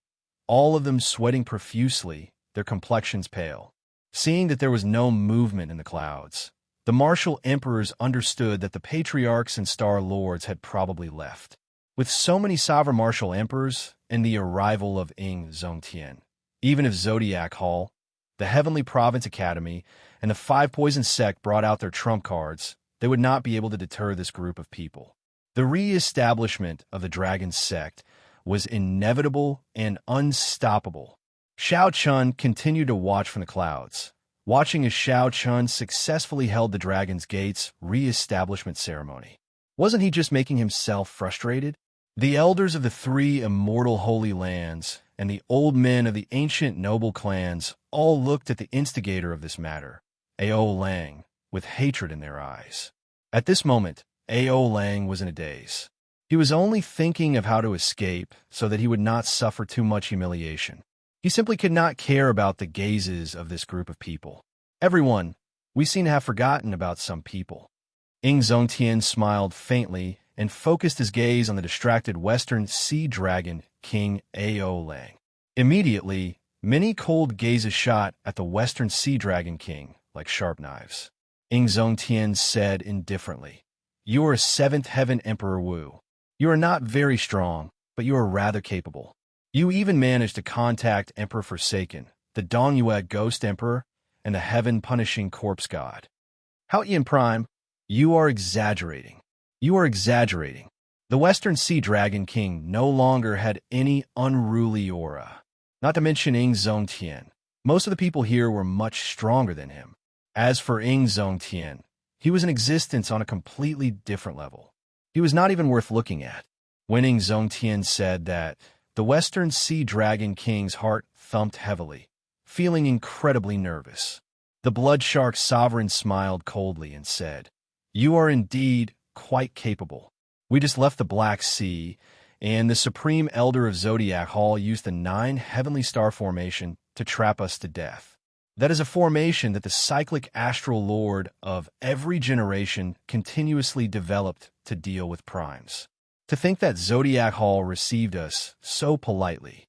all of them sweating profusely, their complexions pale. Seeing that there was no movement in the clouds, the martial emperors understood that the patriarchs and star lords had probably left. With so many sovereign martial emperors and the arrival of Ing Zongtian, even if Zodiac Hall, the Heavenly Province Academy, and the Five Poison Sect brought out their trump cards, they would not be able to deter this group of people. The re-establishment of the Dragon Sect was inevitable and unstoppable. Xiao Chun continued to watch from the clouds, watching as Xiao Chun successfully held the Dragon's Gate's re-establishment ceremony. Wasn't he just making himself frustrated? The elders of the 3 immortal holy lands and the old men of the ancient noble clans all looked at the instigator of this matter, Ao Lang, with hatred in their eyes. At this moment, Ao Lang was in a daze. He was only thinking of how to escape so that he would not suffer too much humiliation. He simply could not care about the gazes of this group of people. Everyone, we seem to have forgotten about some people. Ing Zongtian smiled faintly and focused his gaze on the distracted Western Sea Dragon King Ao Lang. Immediately, many cold gazes shot at the Western Sea Dragon King like sharp knives. Ing Zongtian said indifferently, You are 7th Heaven Emperor Wu. You are not very strong, but you are rather capable. You even managed to contact Emperor Forsaken, the Dongyue Ghost Emperor, and the Heaven-Punishing Corpse God. Haotian Prime, you are exaggerating. You are exaggerating. The Western Sea Dragon King no longer had any unruly aura. Not to mention Ing Zongtian. Most of the people here were much stronger than him. As for Ing Zongtian, he was in existence on a completely different level. He was not even worth looking at. When Ing Zongtian said that, the Western Sea Dragon King's heart thumped heavily, feeling incredibly nervous. The Blood Shark Sovereign smiled coldly and said, You are indeed quite capable. We just left the Black Sea, and the Supreme Elder of Zodiac Hall used the 9 Heavenly Star Formation to trap us to death. That is a formation that the cyclic astral lord of every generation continuously developed to deal with primes. To think that Zodiac Hall received us so politely.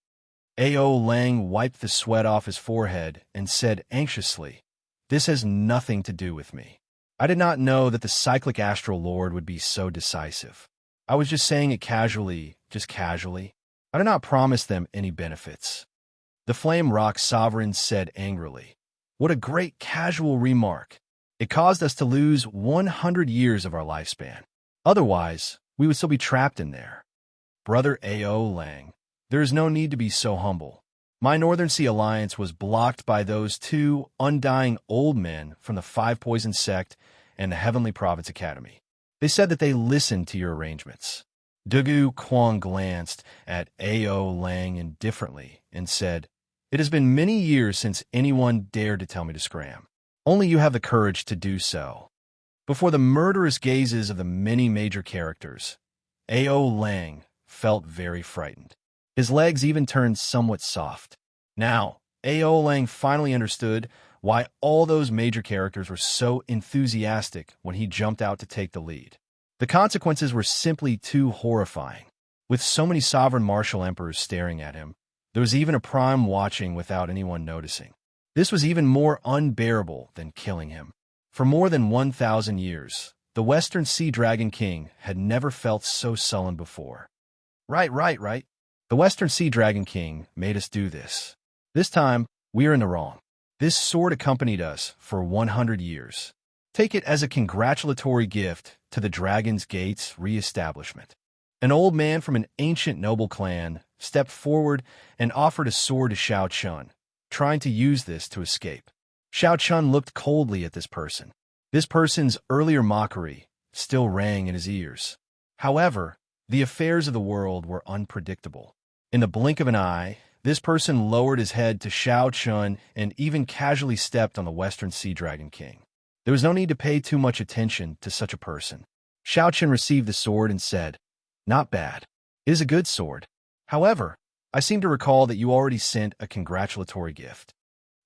Ao Lang wiped the sweat off his forehead and said anxiously, This has nothing to do with me. I did not know that the cyclic astral lord would be so decisive. I was just saying it casually, just casually. I did not promise them any benefits. The Flame Rock Sovereign said angrily, What a great casual remark. It caused us to lose 100 years of our lifespan. Otherwise, we would still be trapped in there. Brother Ao Lang, there is no need to be so humble. My Northern Sea Alliance was blocked by those 2 undying old men from the Five Poison Sect and the Heavenly Province Academy. They said that they listened to your arrangements. Dugu Kwang glanced at Ao Lang indifferently and said, It has been many years since anyone dared to tell me to scram. Only you have the courage to do so. Before the murderous gazes of the many major characters, Ao Lang felt very frightened. His legs even turned somewhat soft. Now, Ao Lang finally understood why all those major characters were so enthusiastic when he jumped out to take the lead. The consequences were simply too horrifying. With so many sovereign martial emperors staring at him, there was even a prime watching without anyone noticing. This was even more unbearable than killing him. For more than 1,000 years, The Western Sea Dragon King had never felt so sullen before. Right. The Western Sea Dragon King made us do this. This time, we are in the wrong. This sword accompanied us for 100 years. Take it as a congratulatory gift to the Dragon's Gate's re-establishment. An old man from an ancient noble clan stepped forward and offered a sword to Xiao Chun, trying to use this to escape. Xiao Chun looked coldly at this person. This person's earlier mockery still rang in his ears. However, the affairs of the world were unpredictable. In the blink of an eye, this person lowered his head to Xiao Chun and even casually stepped on the Western Sea Dragon King. There was no need to pay too much attention to such a person. Xiao Chun received the sword and said, "Not bad. It is a good sword. However, I seem to recall that you already sent a congratulatory gift."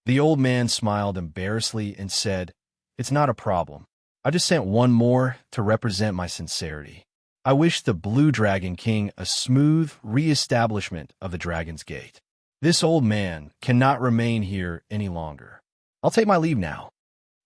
The old man smiled embarrassedly and said, "It's not a problem. I just sent one more to represent my sincerity. I wish the Blue Dragon King a smooth re-establishment of the Dragon's Gate. This old man cannot remain here any longer. I'll take my leave now."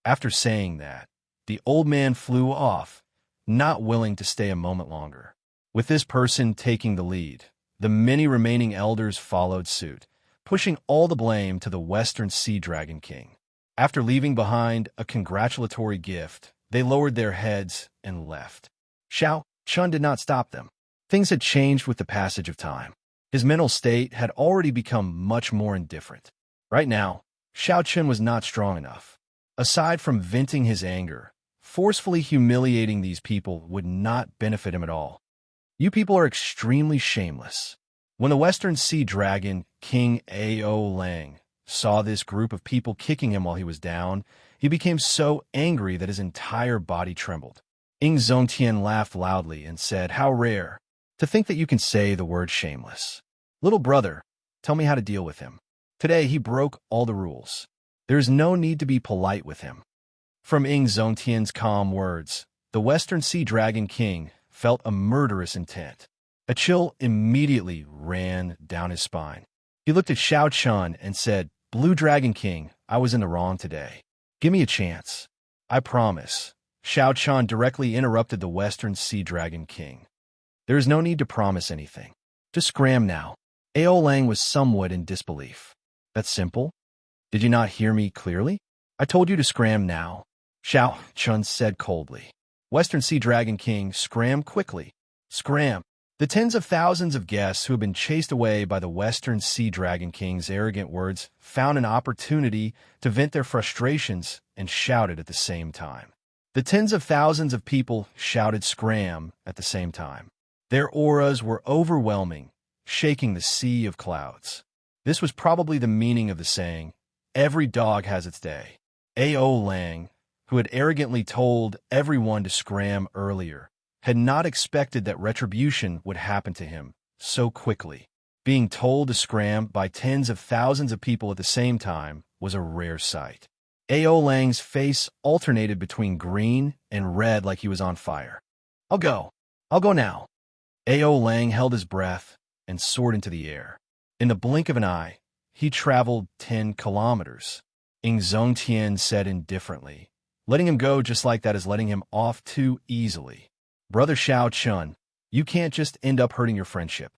After saying that, the old man flew off, not willing to stay a moment longer. With this person taking the lead, the many remaining elders followed suit, pushing all the blame to the Western Sea Dragon King. After leaving behind a congratulatory gift, they lowered their heads and left. Xiao Chun did not stop them. Things had changed with the passage of time. His mental state had already become much more indifferent. Right now, Xiao Chun was not strong enough. Aside from venting his anger, forcefully humiliating these people would not benefit him at all. You people are extremely shameless. When the Western Sea Dragon King Ao Lang saw this group of people kicking him while he was down, he became so angry that his entire body trembled. Ing Zongtian laughed loudly and said, "How rare. To think that you can say the word shameless. Little brother, tell me how to deal with him. Today he broke all the rules. There is no need to be polite with him." From Ing Zongtian's calm words, the Western Sea Dragon King felt a murderous intent. A chill immediately ran down his spine. He looked at Xiao Chun and said, "Blue Dragon King, I was in the wrong today. Give me a chance. I promise." Xiao Chun directly interrupted the Western Sea Dragon King. "There is no need to promise anything. Just scram now." Ao Lang was somewhat in disbelief. "That's simple? Did you not hear me clearly? I told you to scram now," Xiao Chun said coldly. Western Sea Dragon King, scram quickly. Scram. The tens of thousands of guests who had been chased away by the Western Sea Dragon King's arrogant words found an opportunity to vent their frustrations and shouted at the same time. The tens of thousands of people shouted scram at the same time. Their auras were overwhelming, shaking the sea of clouds. This was probably the meaning of the saying, "Every dog has its day." Ao Lang, who had arrogantly told everyone to scram earlier, had not expected that retribution would happen to him so quickly. Being told to scram by tens of thousands of people at the same time was a rare sight. Ao Lang's face alternated between green and red like he was on fire. I'll go now." Ao Lang held his breath and soared into the air. In the blink of an eye, he traveled 10 kilometers. Ing Zongtian said indifferently, "Letting him go just like that is letting him off too easily. Brother Xiao Chun, you can't just end up hurting your friendship."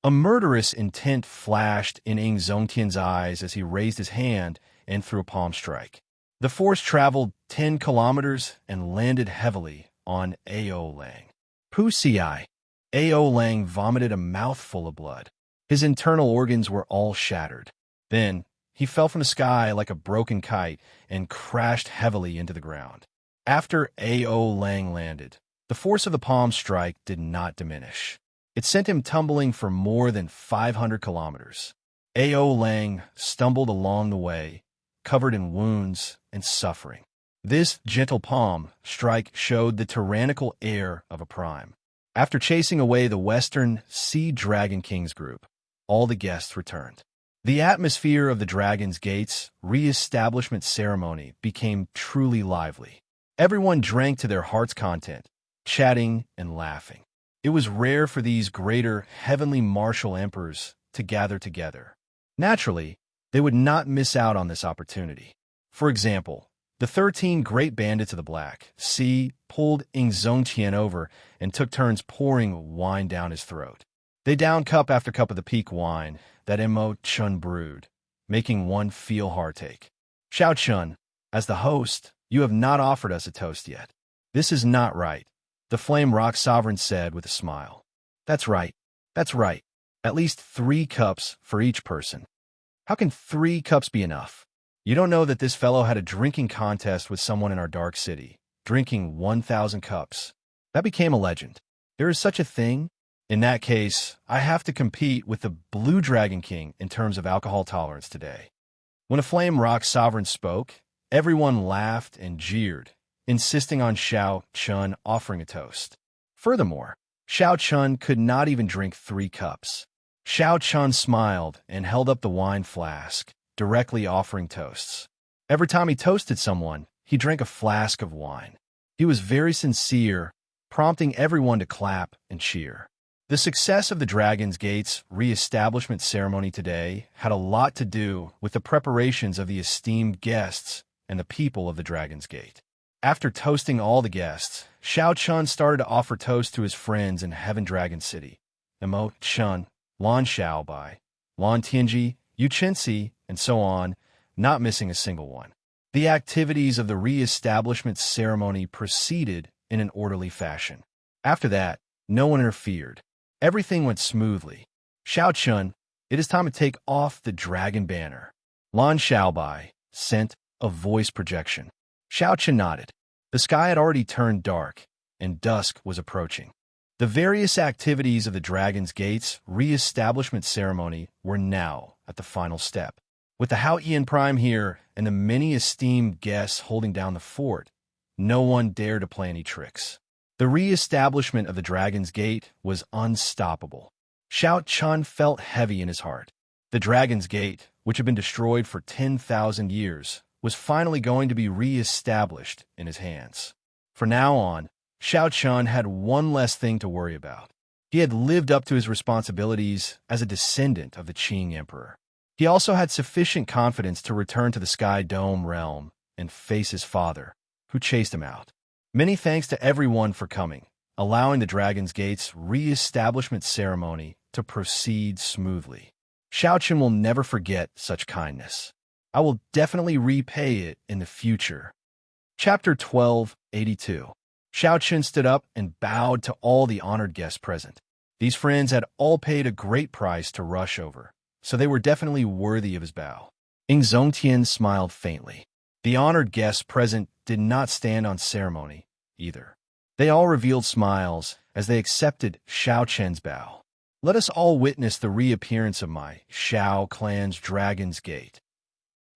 A murderous intent flashed in Ing Zongtian's eyes as he raised his hand and threw a palm strike. The force traveled 10 kilometers and landed heavily on Ao Lang. Pussy-eye. Ao Lang vomited a mouthful of blood. His internal organs were all shattered. Then, he fell from the sky like a broken kite and crashed heavily into the ground. After Ao Lang landed, the force of the palm strike did not diminish. It sent him tumbling for more than 500 kilometers. Ao Lang stumbled along the way, covered in wounds and suffering. This gentle palm strike showed the tyrannical air of a prime. After chasing away the Western Sea Dragon King's group, all the guests returned. The atmosphere of the Dragon's Gate's re-establishment ceremony became truly lively. Everyone drank to their heart's content, chatting and laughing. It was rare for these greater heavenly martial emperors to gather together. Naturally, they would not miss out on this opportunity. For example, The 13 great bandits of the Black Sea pulled Immortal over and took turns pouring wine down his throat. They downed cup after cup of the peak wine that Immortal brewed, making one feel heartache. Xiao Chun, as the host, you have not offered us a toast yet. This is not right, the Flame Rock Sovereign said with a smile. That's right. That's right. At least 3 cups for each person. How can 3 cups be enough? You don't know that this fellow had a drinking contest with someone in our dark city, drinking 1,000 cups. That became a legend. There is such a thing? In that case, I have to compete with the Blue Dragon King in terms of alcohol tolerance today. When a Flame Rock Sovereign spoke, everyone laughed and jeered, insisting on Xiao Chun offering a toast. Furthermore, Xiao Chun could not even drink 3 cups. Xiao Chun smiled and held up the wine flask, directly offering toasts. Every time he toasted someone, he drank a flask of wine. He was very sincere, prompting everyone to clap and cheer. The success of the Dragon's Gate's re-establishment ceremony today had a lot to do with the preparations of the esteemed guests and the people of the Dragon's Gate. After toasting all the guests, Xiao Chun started to offer toasts to his friends in Heaven Dragon City. Emo Chun, Lan Xiaobai, Lan Tianji, Yu Chenxi, and so on, not missing a single one. The activities of the re-establishment ceremony proceeded in an orderly fashion. After that, no one interfered. Everything went smoothly. Xiao Chun, it is time to take off the dragon banner. Lan Xiaobai sent a voice projection. Xiao Chun nodded. The sky had already turned dark, and dusk was approaching. The various activities of the Dragon's Gate's re-establishment ceremony were now at the final step. With the Hao Ian Prime here and the many esteemed guests holding down the fort, no one dared to play any tricks. The re-establishment of the Dragon's Gate was unstoppable. Xiao Chun felt heavy in his heart. The Dragon's Gate, which had been destroyed for 10,000 years, was finally going to be re-established in his hands. From now on, Xiao Chun had one less thing to worry about. He had lived up to his responsibilities as a descendant of the Qing Emperor. He also had sufficient confidence to return to the Sky Dome realm and face his father, who chased him out. Many thanks to everyone for coming, allowing the Dragon's Gate's re-establishment ceremony to proceed smoothly. Xiao Chun will never forget such kindness. I will definitely repay it in the future. Chapter 1282. Xiao Chun stood up and bowed to all the honored guests present. These friends had all paid a great price to rush over, so they were definitely worthy of his bow. Ing Zongtian smiled faintly. The honored guests present did not stand on ceremony, either. They all revealed smiles as they accepted Xiao Chun's bow. Let us all witness the reappearance of my Xiao clan's Dragon's Gate.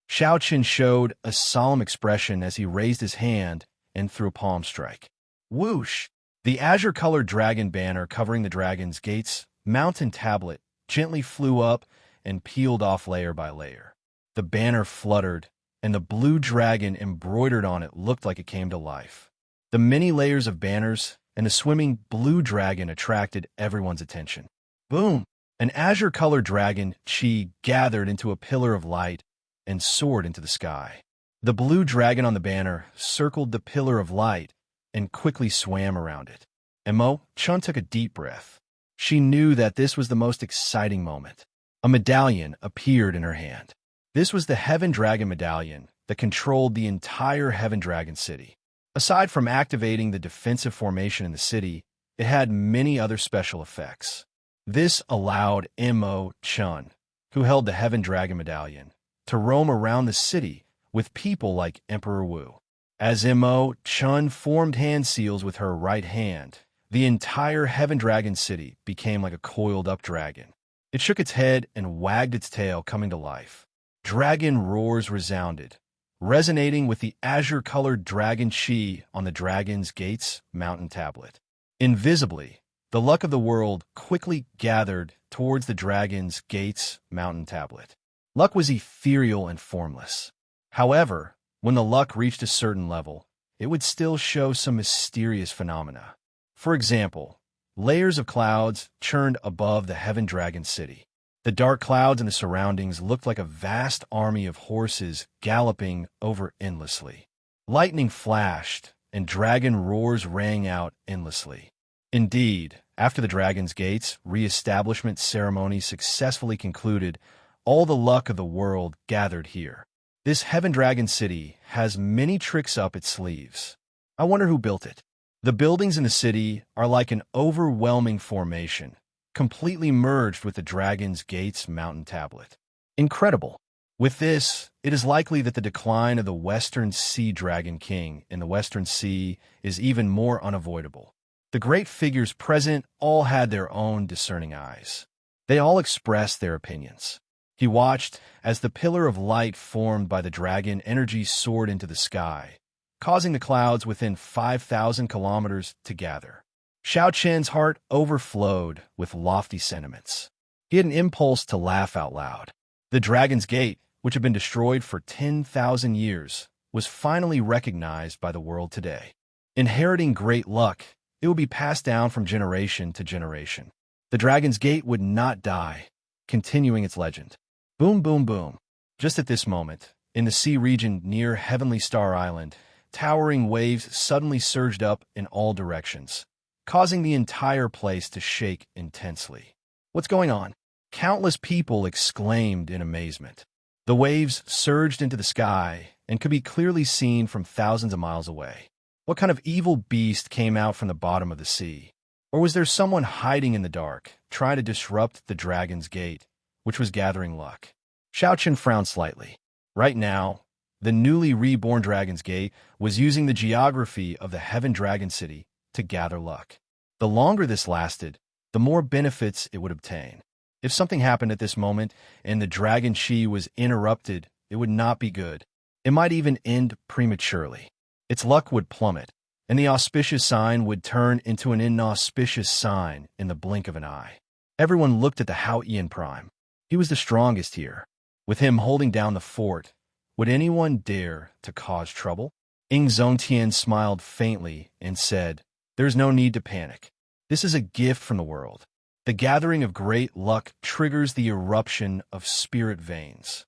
Xiao Chun showed a solemn expression as he raised his hand and threw a palm strike. Whoosh! The azure-colored dragon banner covering the Dragon's Gate's mountain tablet gently flew up and peeled off layer by layer. The banner fluttered, and the blue dragon embroidered on it looked like it came to life. The many layers of banners and the swimming blue dragon attracted everyone's attention. Boom! An azure-colored dragon Qi gathered into a pillar of light and soared into the sky. The blue dragon on the banner circled the pillar of light and quickly swam around it. Emo Chun took a deep breath. She knew that this was the most exciting moment. A medallion appeared in her hand. This was the Heaven Dragon Medallion that controlled the entire Heaven Dragon City. Aside from activating the defensive formation in the city, it had many other special effects. This allowed Emo Chun, who held the Heaven Dragon Medallion, to roam around the city with people like Emperor Wu. As Emo Chun formed hand seals with her right hand, the entire Heaven Dragon City became like a coiled-up dragon. It shook its head and wagged its tail, coming to life. Dragon roars resounded, resonating with the azure-colored dragon Qi on the Dragon's Gate's mountain tablet. Invisibly, the luck of the world quickly gathered towards the Dragon's Gate's mountain tablet. Luck was ethereal and formless. However, when the luck reached a certain level, it would still show some mysterious phenomena. For example, layers of clouds churned above the Heaven Dragon City. The dark clouds in the surroundings looked like a vast army of horses galloping over endlessly. Lightning flashed, and dragon roars rang out endlessly. Indeed, after the Dragon's Gate's re-establishment ceremony successfully concluded, all the luck of the world gathered here. This Heaven Dragon City has many tricks up its sleeves. I wonder who built it. The buildings in the city are like an overwhelming formation, completely merged with the Dragon's Gate's mountain tablet. Incredible. With this, it is likely that the decline of the Western Sea Dragon King in the Western Sea is even more unavoidable. The great figures present all had their own discerning eyes. They all expressed their opinions. He watched as the pillar of light formed by the dragon energy soared into the sky, causing the clouds within 5,000 kilometers to gather. Xiao Qian's heart overflowed with lofty sentiments. He had an impulse to laugh out loud. The Dragon's Gate, which had been destroyed for 10,000 years, was finally recognized by the world today. Inheriting great luck, it would be passed down from generation to generation. The Dragon's Gate would not die, continuing its legend. Boom, boom, boom. Just at this moment, in the sea region near Heavenly Star Island, towering waves suddenly surged up in all directions, causing the entire place to shake intensely. What's going on? Countless people exclaimed in amazement. The waves surged into the sky and could be clearly seen from thousands of miles away. What kind of evil beast came out from the bottom of the sea? Or was there someone hiding in the dark, trying to disrupt the Dragon's Gate, which was gathering luck? Xiao Qian frowned slightly. Right now, the newly reborn Dragon's Gate was using the geography of the Heaven Dragon City to gather luck. The longer this lasted, the more benefits it would obtain. If something happened at this moment and the Dragon Chi was interrupted, it would not be good. It might even end prematurely. Its luck would plummet, and the auspicious sign would turn into an inauspicious sign in the blink of an eye. Everyone looked at the Hao Ian Prime. He was the strongest here. With him holding down the fort, would anyone dare to cause trouble? Ying Zongtian smiled faintly and said, "There's no need to panic. This is a gift from the world. The gathering of great luck triggers the eruption of spirit veins."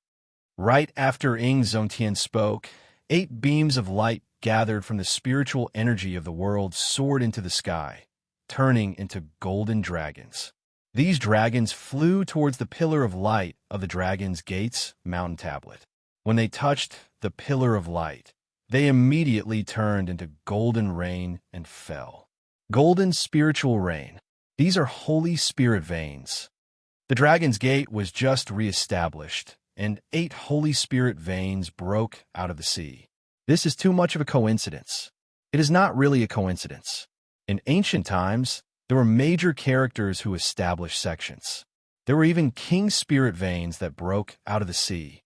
Right after Ying Zongtian spoke, 8 beams of light gathered from the spiritual energy of the world soared into the sky, turning into golden dragons. These dragons flew towards the pillar of light of the Dragon's Gate's mountain tablet. When they touched the pillar of light, they immediately turned into golden rain and fell. Golden spiritual rain. These are holy spirit veins. The Dragon's Gate was just re-established, and 8 holy spirit veins broke out of the sea. This is too much of a coincidence. It is not really a coincidence. In ancient times, there were major characters who established sections. There were even king spirit veins that broke out of the sea.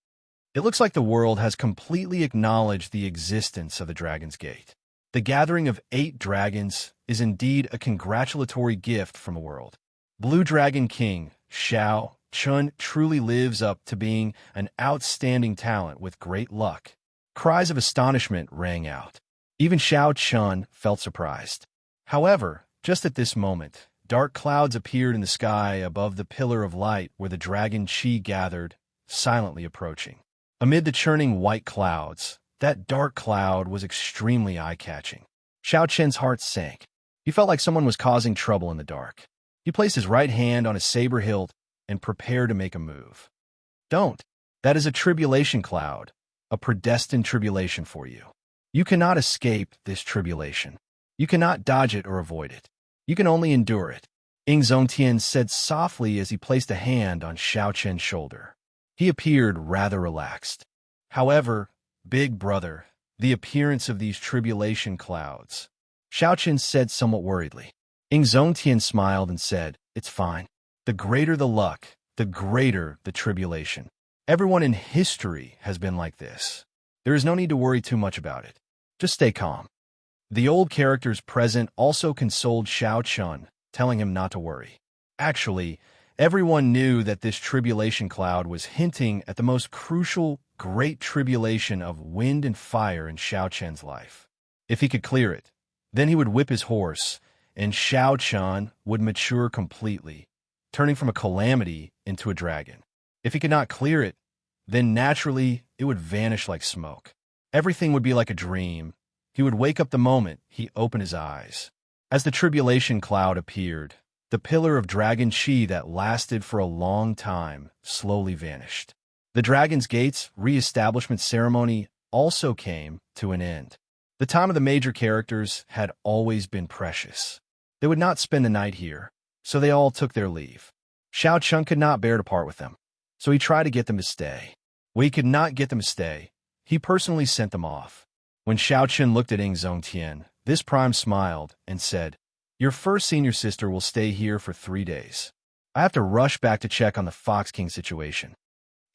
It looks like the world has completely acknowledged the existence of the Dragon's Gate. The gathering of 8 dragons is indeed a congratulatory gift from the world. Blue Dragon King Xiao Qian truly lives up to being an outstanding talent with great luck. Cries of astonishment rang out. Even Xiao Qian felt surprised. However, just at this moment, dark clouds appeared in the sky above the pillar of light where the Dragon Chi gathered, silently approaching. Amid the churning white clouds, that dark cloud was extremely eye-catching. Xiao Qian's heart sank. He felt like someone was causing trouble in the dark. He placed his right hand on his saber hilt and prepared to make a move. Don't. That is a tribulation cloud, a predestined tribulation for you. You cannot escape this tribulation. You cannot dodge it or avoid it. You can only endure it. Ying Zongtian said softly as he placed a hand on Xiao Qian's shoulder. He appeared rather relaxed. However, big brother, the appearance of these tribulation clouds. Xiao Qian said somewhat worriedly. Ying Zongtian smiled and said, "It's fine. The greater the luck, the greater the tribulation. Everyone in history has been like this. There is no need to worry too much about it. Just stay calm." The old characters present also consoled Xiao Qian, telling him not to worry. Actually, everyone knew that this tribulation cloud was hinting at the most crucial great tribulation of wind and fire in Xiao Qian's life. If he could clear it, then he would whip his horse, and Xiao Qian would mature completely, turning from a calamity into a dragon. If he could not clear it, then naturally it would vanish like smoke. Everything would be like a dream. He would wake up the moment he opened his eyes. As the tribulation cloud appeared, the pillar of dragon chi that lasted for a long time slowly vanished. The Dragon's Gate's re-establishment ceremony also came to an end. The time of the major characters had always been precious. They would not spend the night here, so they all took their leave. Xiao Chun could not bear to part with them, so he tried to get them to stay. When he could not get them to stay, he personally sent them off. When Xiao Chun looked at Ing Zongtian, this prime smiled and said, "Your first senior sister will stay here for 3 days. I have to rush back to check on the Fox King situation."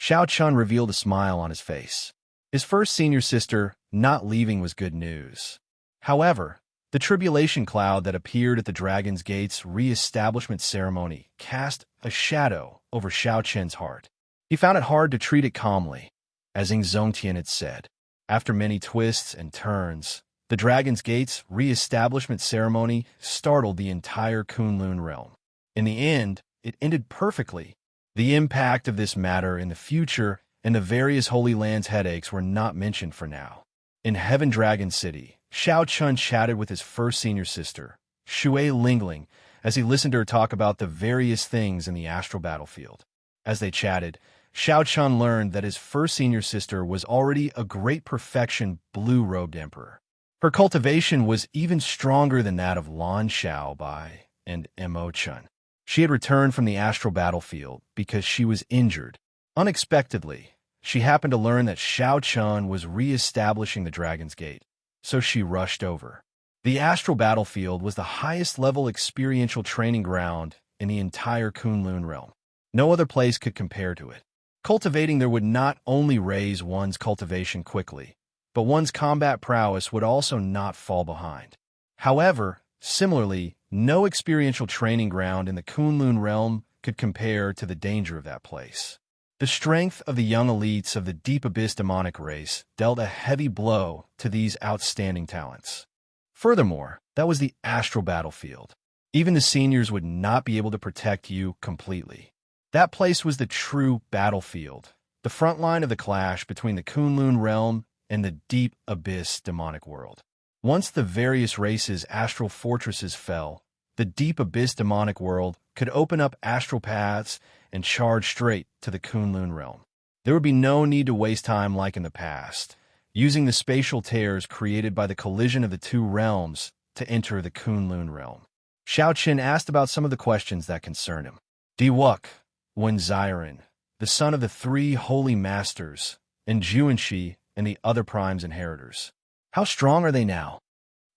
Xiao Chun revealed a smile on his face. His first senior sister not leaving was good news. However, the tribulation cloud that appeared at the Dragon's Gate's re-establishment ceremony cast a shadow over Xiao Chen's heart. He found it hard to treat it calmly. As Ing Zongtian had said, after many twists and turns, the Dragon's Gate's re-establishment ceremony startled the entire Kunlun realm. In the end, it ended perfectly. The impact of this matter in the future and the various Holy Lands headaches were not mentioned for now. In Heaven Dragon City, Xiao Chun chatted with his first senior sister, Shui Lingling, as he listened to her talk about the various things in the astral battlefield. As they chatted, Xiao Chun learned that his first senior sister was already a great perfection blue-robed emperor. Her cultivation was even stronger than that of Lan Xiaobai and Mo Chun. She had returned from the astral battlefield because she was injured. Unexpectedly, she happened to learn that Xiao Chun was re-establishing the Dragon's Gate, so she rushed over. The astral battlefield was the highest-level experiential training ground in the entire Kunlun realm. No other place could compare to it. Cultivating there would not only raise one's cultivation quickly, but one's combat prowess would also not fall behind. However, similarly, no experiential training ground in the Kunlun realm could compare to the danger of that place. The strength of the young elites of the Deep Abyss demonic race dealt a heavy blow to these outstanding talents. Furthermore, that was the astral battlefield. Even the seniors would not be able to protect you completely. That place was the true battlefield, the front line of the clash between the Kunlun realm and the Deep Abyss demonic world. Once the various races' astral fortresses fell, the Deep Abyss demonic world could open up astral paths and charge straight to the Kunlun realm. There would be no need to waste time like in the past, using the spatial tears created by the collision of the two realms to enter the Kunlun realm. Xiao Qin asked about some of the questions that concern him. Diwuk, Wen Xiren, the son of the 3 holy masters, and Juanxi and the other prime's inheritors. How strong are they now?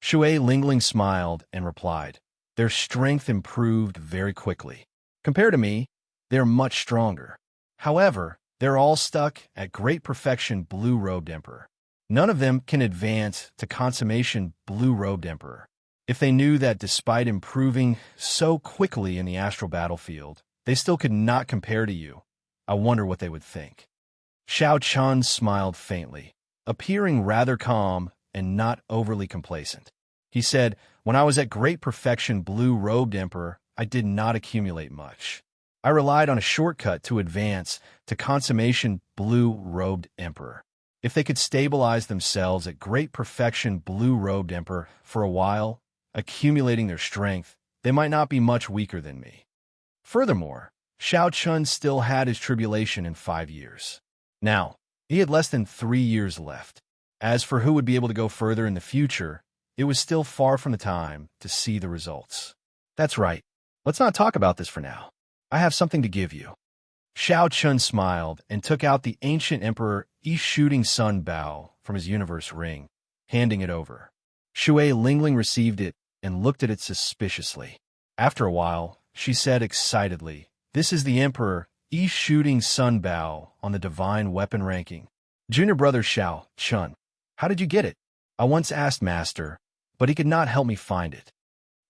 Shui Lingling smiled and replied, "Their strength improved very quickly. Compared to me, they are much stronger. However, they're all stuck at great perfection blue-robed emperor. None of them can advance to consummation blue-robed emperor. If they knew that despite improving so quickly in the astral battlefield, they still could not compare to you, I wonder what they would think." Xiao Chun smiled faintly, appearing rather calm and not overly complacent. He said, "When I was at great perfection blue-robed emperor, I did not accumulate much. I relied on a shortcut to advance to consummation blue-robed emperor. If they could stabilize themselves at great perfection blue-robed emperor for a while, accumulating their strength, they might not be much weaker than me." Furthermore, Xiao Chun still had his tribulation in 5 years. Now, he had less than 3 years left. As for who would be able to go further in the future, it was still far from the time to see the results. "That's right. Let's not talk about this for now. I have something to give you." Xiao Chun smiled and took out the ancient Emperor Yi Shooting Sun Bao from his universe ring, handing it over. Shui Lingling received it and looked at it suspiciously. After a while, she said excitedly, "This is the Emperor Yi Shooting Sun Bao on the Divine Weapon ranking. Junior brother Xiao Chun, how did you get it? I once asked Master, but he could not help me find it."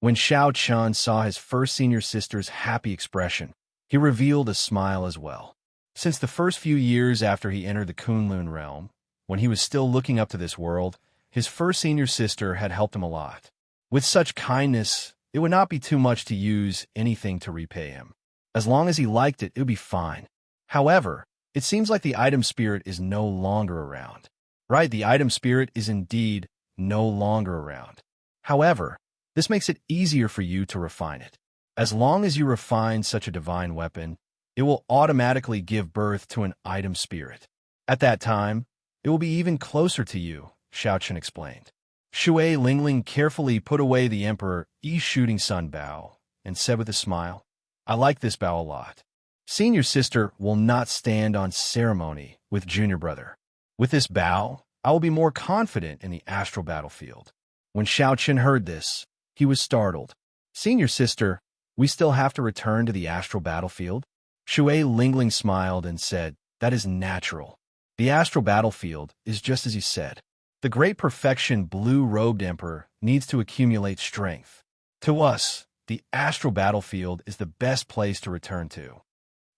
When Xiao Chun saw his first senior sister's happy expression, he revealed a smile as well. Since the first few years after he entered the Kunlun realm, when he was still looking up to this world, his first senior sister had helped him a lot. With such kindness, it would not be too much to use anything to repay him. As long as he liked it, it would be fine. However, it seems like the item spirit is no longer around. Right, the item spirit is indeed no longer around. However, this makes it easier for you to refine it. As long as you refine such a divine weapon, it will automatically give birth to an item spirit. At that time, it will be even closer to you, Xiaochen explained. Shui Lingling carefully put away the Emperor Yi's shooting sun bow and said with a smile, I like this bow a lot. Senior sister will not stand on ceremony with junior brother. With this bow, I will be more confident in the astral battlefield. When Xiaochen heard this, he was startled. Senior sister, we still have to return to the astral battlefield? Shui Lingling smiled and said, that is natural. The astral battlefield is just as you said. The great perfection blue-robed emperor needs to accumulate strength. To us, the astral battlefield is the best place to return to.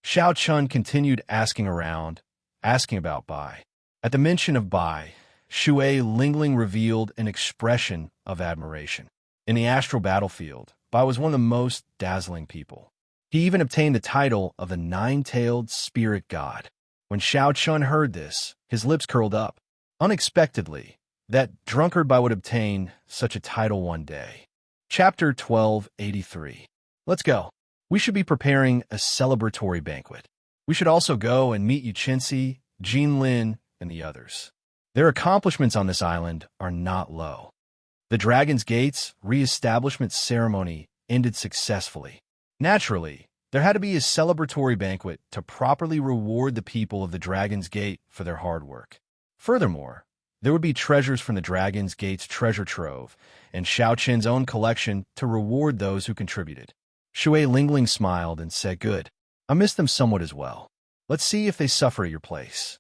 Xiao Chun continued asking around, asking about Bai. At the mention of Bai, Shui Lingling revealed an expression of admiration. In the astral battlefield, Bai was one of the most dazzling people. He even obtained the title of the nine-tailed spirit god. When Xiao Chun heard this, his lips curled up. Unexpectedly, that drunkard Bai would obtain such a title one day. Chapter 1283. Let's go. We should be preparing a celebratory banquet. We should also go and meet Yu Qinxi, Jin Lin, and the others. Their accomplishments on this island are not low. The Dragon's Gate's re-establishment ceremony ended successfully. Naturally, there had to be a celebratory banquet to properly reward the people of the Dragon's Gate for their hard work. Furthermore, there would be treasures from the Dragon's Gate's treasure trove and Xiaoqin's own collection to reward those who contributed. Shui Lingling smiled and said, good. I miss them somewhat as well. Let's see if they suffer at your place.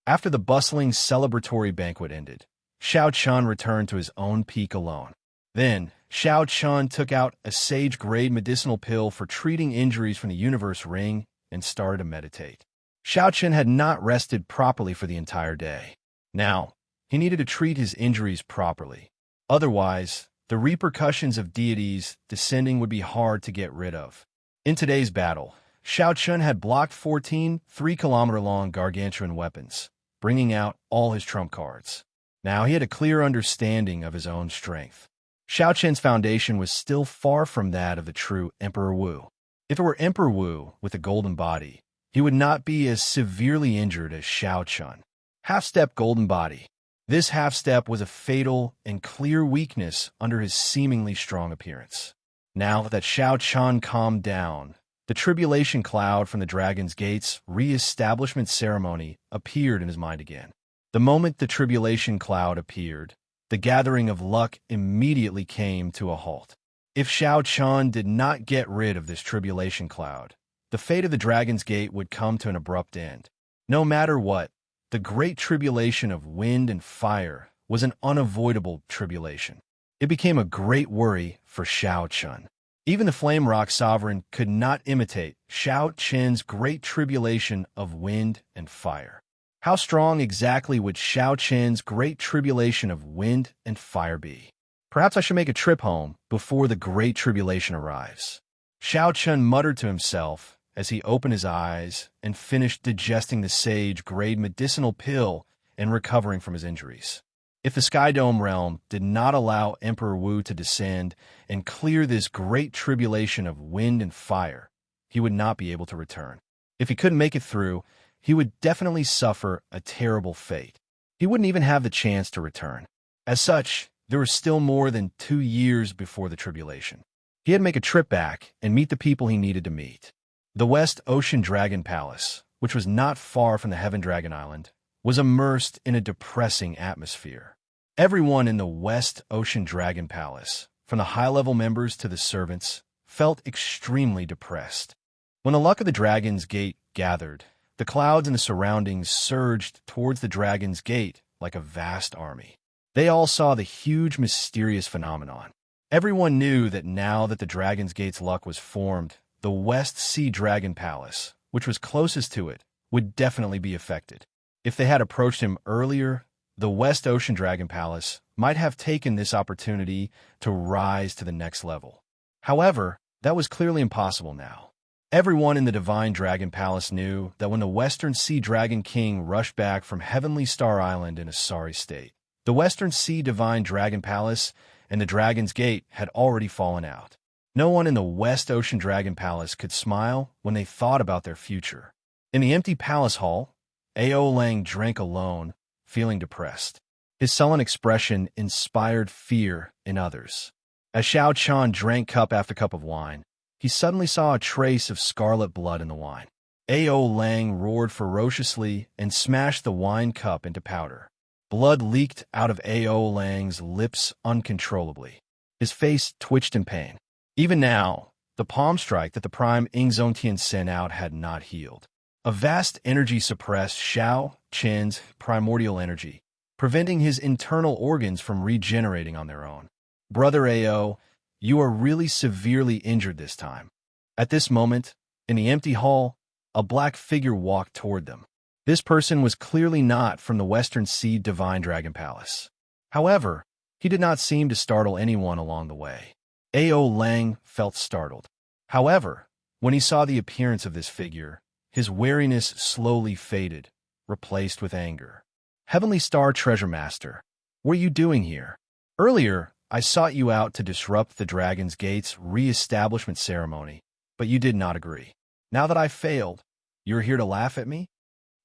After the bustling celebratory banquet ended, Xiao Chun returned to his own peak alone. Then, Xiao Chun took out a sage-grade medicinal pill for treating injuries from the universe ring and started to meditate. Xiao Chun had not rested properly for the entire day. Now, he needed to treat his injuries properly. Otherwise, the repercussions of deities descending would be hard to get rid of. In today's battle, Xiao Chun had blocked 14 3-kilometer-long gargantuan weapons, bringing out all his trump cards. Now he had a clear understanding of his own strength. Xiao Chen's foundation was still far from that of the true Emperor Wu. If it were Emperor Wu with a golden body, he would not be as severely injured as Xiao Chun. Half-step golden body. This half-step was a fatal and clear weakness under his seemingly strong appearance. Now that Xiao Chun calmed down, the tribulation cloud from the Dragon's Gate's re-establishment ceremony appeared in his mind again. The moment the tribulation cloud appeared, the gathering of luck immediately came to a halt. If Xiao Chun did not get rid of this tribulation cloud, the fate of the Dragon's Gate would come to an abrupt end. No matter what, the great tribulation of wind and fire was an unavoidable tribulation. It became a great worry for Xiao Chun. Even the Flame Rock Sovereign could not imitate Xiao Chen's great tribulation of wind and fire. How strong exactly would Xiao Chen's great tribulation of wind and fire be? Perhaps I should make a trip home before the great tribulation arrives. Xiao Chun muttered to himself as he opened his eyes and finished digesting the sage-grade medicinal pill and recovering from his injuries. If the Sky Dome realm did not allow Emperor Wu to descend and clear this great tribulation of wind and fire, he would not be able to return. If he couldn't make it through, he would definitely suffer a terrible fate. He wouldn't even have the chance to return. As such, there was still more than 2 years before the tribulation. He had to make a trip back and meet the people he needed to meet. The West Ocean Dragon Palace, which was not far from the Heaven Dragon Island, was immersed in a depressing atmosphere. Everyone in the West Ocean Dragon Palace, from the high-level members to the servants, felt extremely depressed. When the luck of the Dragon's Gate gathered, the clouds in the surroundings surged towards the Dragon's Gate like a vast army. They all saw the huge, mysterious phenomenon. Everyone knew that now that the Dragon's Gate's luck was formed, the West Sea Dragon Palace, which was closest to it, would definitely be affected. If they had approached him earlier, the West Ocean Dragon Palace might have taken this opportunity to rise to the next level. However, that was clearly impossible now. Everyone in the Divine Dragon Palace knew that when the Western Sea Dragon King rushed back from Heavenly Star Island in a sorry state, the Western Sea Divine Dragon Palace and the Dragon's Gate had already fallen out. No one in the West Ocean Dragon Palace could smile when they thought about their future. In the empty palace hall, A.O. Lang drank alone, feeling depressed. His sullen expression inspired fear in others. As Xiao Chan drank cup after cup of wine, he suddenly saw a trace of scarlet blood in the wine. A.O. Lang roared ferociously and smashed the wine cup into powder. Blood leaked out of A.O. Lang's lips uncontrollably. His face twitched in pain. Even now, the palm strike that the prime Ingzongtian sent out had not healed. A vast energy suppressed Xiao Chen's primordial energy, preventing his internal organs from regenerating on their own. Brother A.O., you are really severely injured this time. At this moment, in the empty hall, a black figure walked toward them. This person was clearly not from the Western Sea Divine Dragon Palace. However, he did not seem to startle anyone along the way. A.O. Lang felt startled. However, when he saw the appearance of this figure, his wariness slowly faded, replaced with anger. Heavenly Star Treasure Master, what are you doing here? Earlier, I sought you out to disrupt the Dragon's Gate's re-establishment ceremony, but you did not agree. Now that I failed, you're here to laugh at me?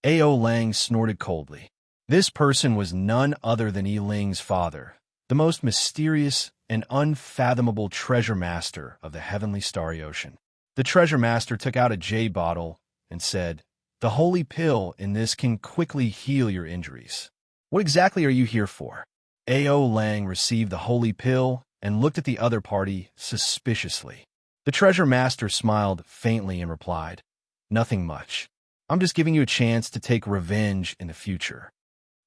A.O. Lang snorted coldly. This person was none other than Yi Ling's father, the most mysterious and unfathomable treasure master of the heavenly starry ocean. The treasure master took out a jade bottle and said, "The holy pill in this can quickly heal your injuries. What exactly are you here for?" A.O. Lang received the holy pill and looked at the other party suspiciously. The treasure master smiled faintly and replied, "Nothing much. I'm just giving you a chance to take revenge in the future."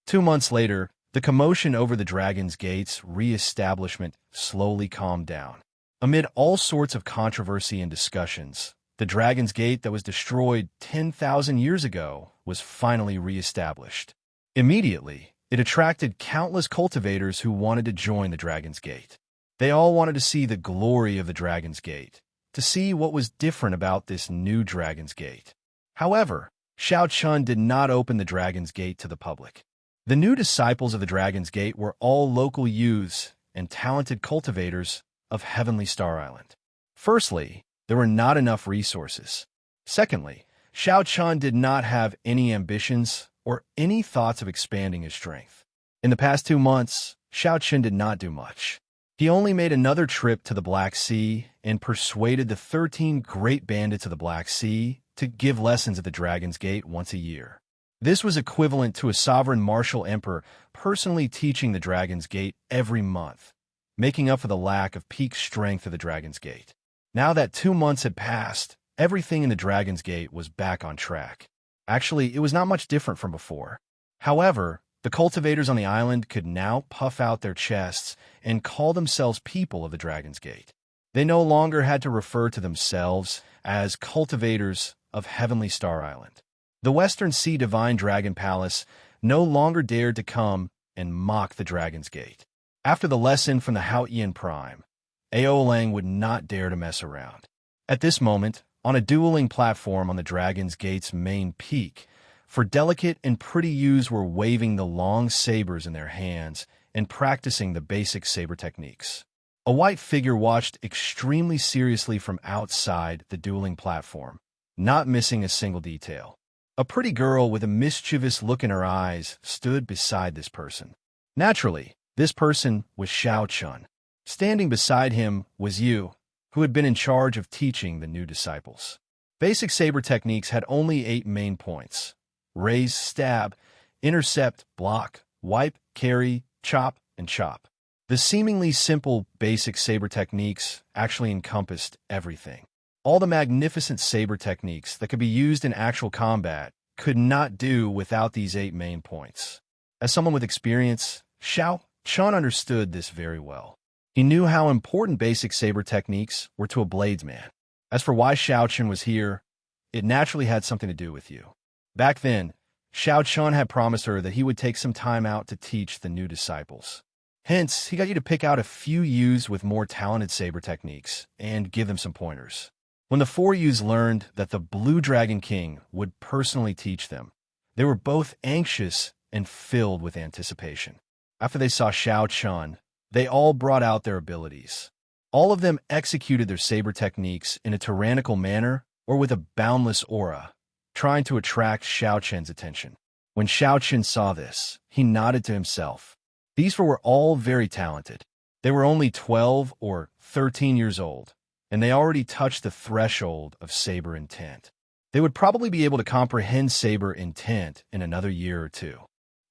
2 months later, the commotion over the Dragon's Gate's re-establishment slowly calmed down. Amid all sorts of controversy and discussions, the Dragon's Gate that was destroyed 10,000 years ago was finally re-established. Immediately, it attracted countless cultivators who wanted to join the Dragon's Gate. They all wanted to see the glory of the Dragon's Gate, to see what was different about this new Dragon's Gate. However, Xiao Chun did not open the Dragon's Gate to the public. The new disciples of the Dragon's Gate were all local youths and talented cultivators of Heavenly Star Island. Firstly, there were not enough resources. Secondly, Xiao Chun did not have any ambitions or any thoughts of expanding his strength. In the past 2 months, Xiao Chun did not do much. He only made another trip to the Black Sea and persuaded the 13 great bandits of the Black Sea to give lessons at the Dragon's Gate once a year. This was equivalent to a sovereign martial emperor personally teaching the Dragon's Gate every month, making up for the lack of peak strength of the Dragon's Gate. Now that 2 months had passed, everything in the Dragon's Gate was back on track. Actually, it was not much different from before. However, the cultivators on the island could now puff out their chests and call themselves people of the Dragon's Gate. They no longer had to refer to themselves as cultivators of Heavenly Star Island. The Western Sea Divine Dragon Palace no longer dared to come and mock the Dragon's Gate. After the lesson from the Haotian Prime, A.O. Lang would not dare to mess around. At this moment, on a dueling platform on the Dragon's Gate's main peak, for delicate and pretty youths were waving the long sabers in their hands and practicing the basic saber techniques. A white figure watched extremely seriously from outside the dueling platform, not missing a single detail. A pretty girl with a mischievous look in her eyes stood beside this person. Naturally, this person was Xiao Chun. Standing beside him was Yu, who had been in charge of teaching the new disciples. Basic saber techniques had only 8 main points: raise, stab, intercept, block, wipe, carry, chop, and chop. The seemingly simple basic saber techniques actually encompassed everything. All the magnificent saber techniques that could be used in actual combat could not do without these 8 main points. As someone with experience, Xiao Chun understood this very well. He knew how important basic saber techniques were to a bladesman. As for why Xiao Chun was here, it naturally had something to do with you. Back then, Xiao Chun had promised her that he would take some time out to teach the new disciples. Hence, he got you to pick out a few youths with more talented saber techniques and give them some pointers. When the four youths learned that the Blue Dragon King would personally teach them, they were both anxious and filled with anticipation. After they saw Xiao Chun, they all brought out their abilities. All of them executed their saber techniques in a tyrannical manner or with a boundless aura, trying to attract Xiao Chen's attention. When Xiao Chen saw this, he nodded to himself. These four were all very talented. They were only 12 or 13 years old, and they already touched the threshold of saber intent. They would probably be able to comprehend saber intent in another year or two.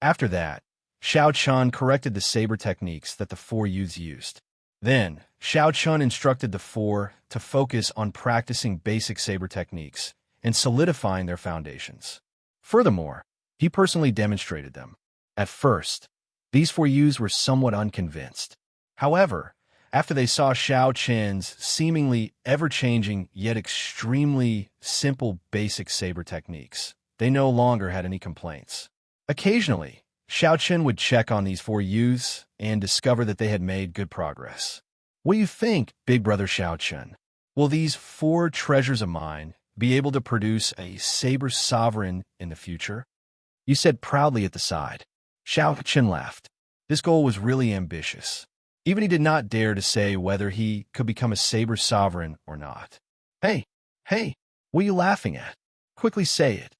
After that, Xiao Chun corrected the saber techniques that the four youths used. Then, Xiao Chun instructed the four to focus on practicing basic saber techniques and solidifying their foundations. Furthermore, he personally demonstrated them. At first, these four youths were somewhat unconvinced. However, after they saw Xiao Chen's seemingly ever-changing yet extremely simple basic saber techniques, they no longer had any complaints. Occasionally, Xiao Chen would check on these four youths and discover that they had made good progress. What do you think, big brother Xiao Chen? Will these four treasures of mine be able to produce a saber sovereign in the future? You said proudly at the side. Xiao Chen laughed. This goal was really ambitious. Even he did not dare to say whether he could become a saber sovereign or not. Hey, what are you laughing at? Quickly say it.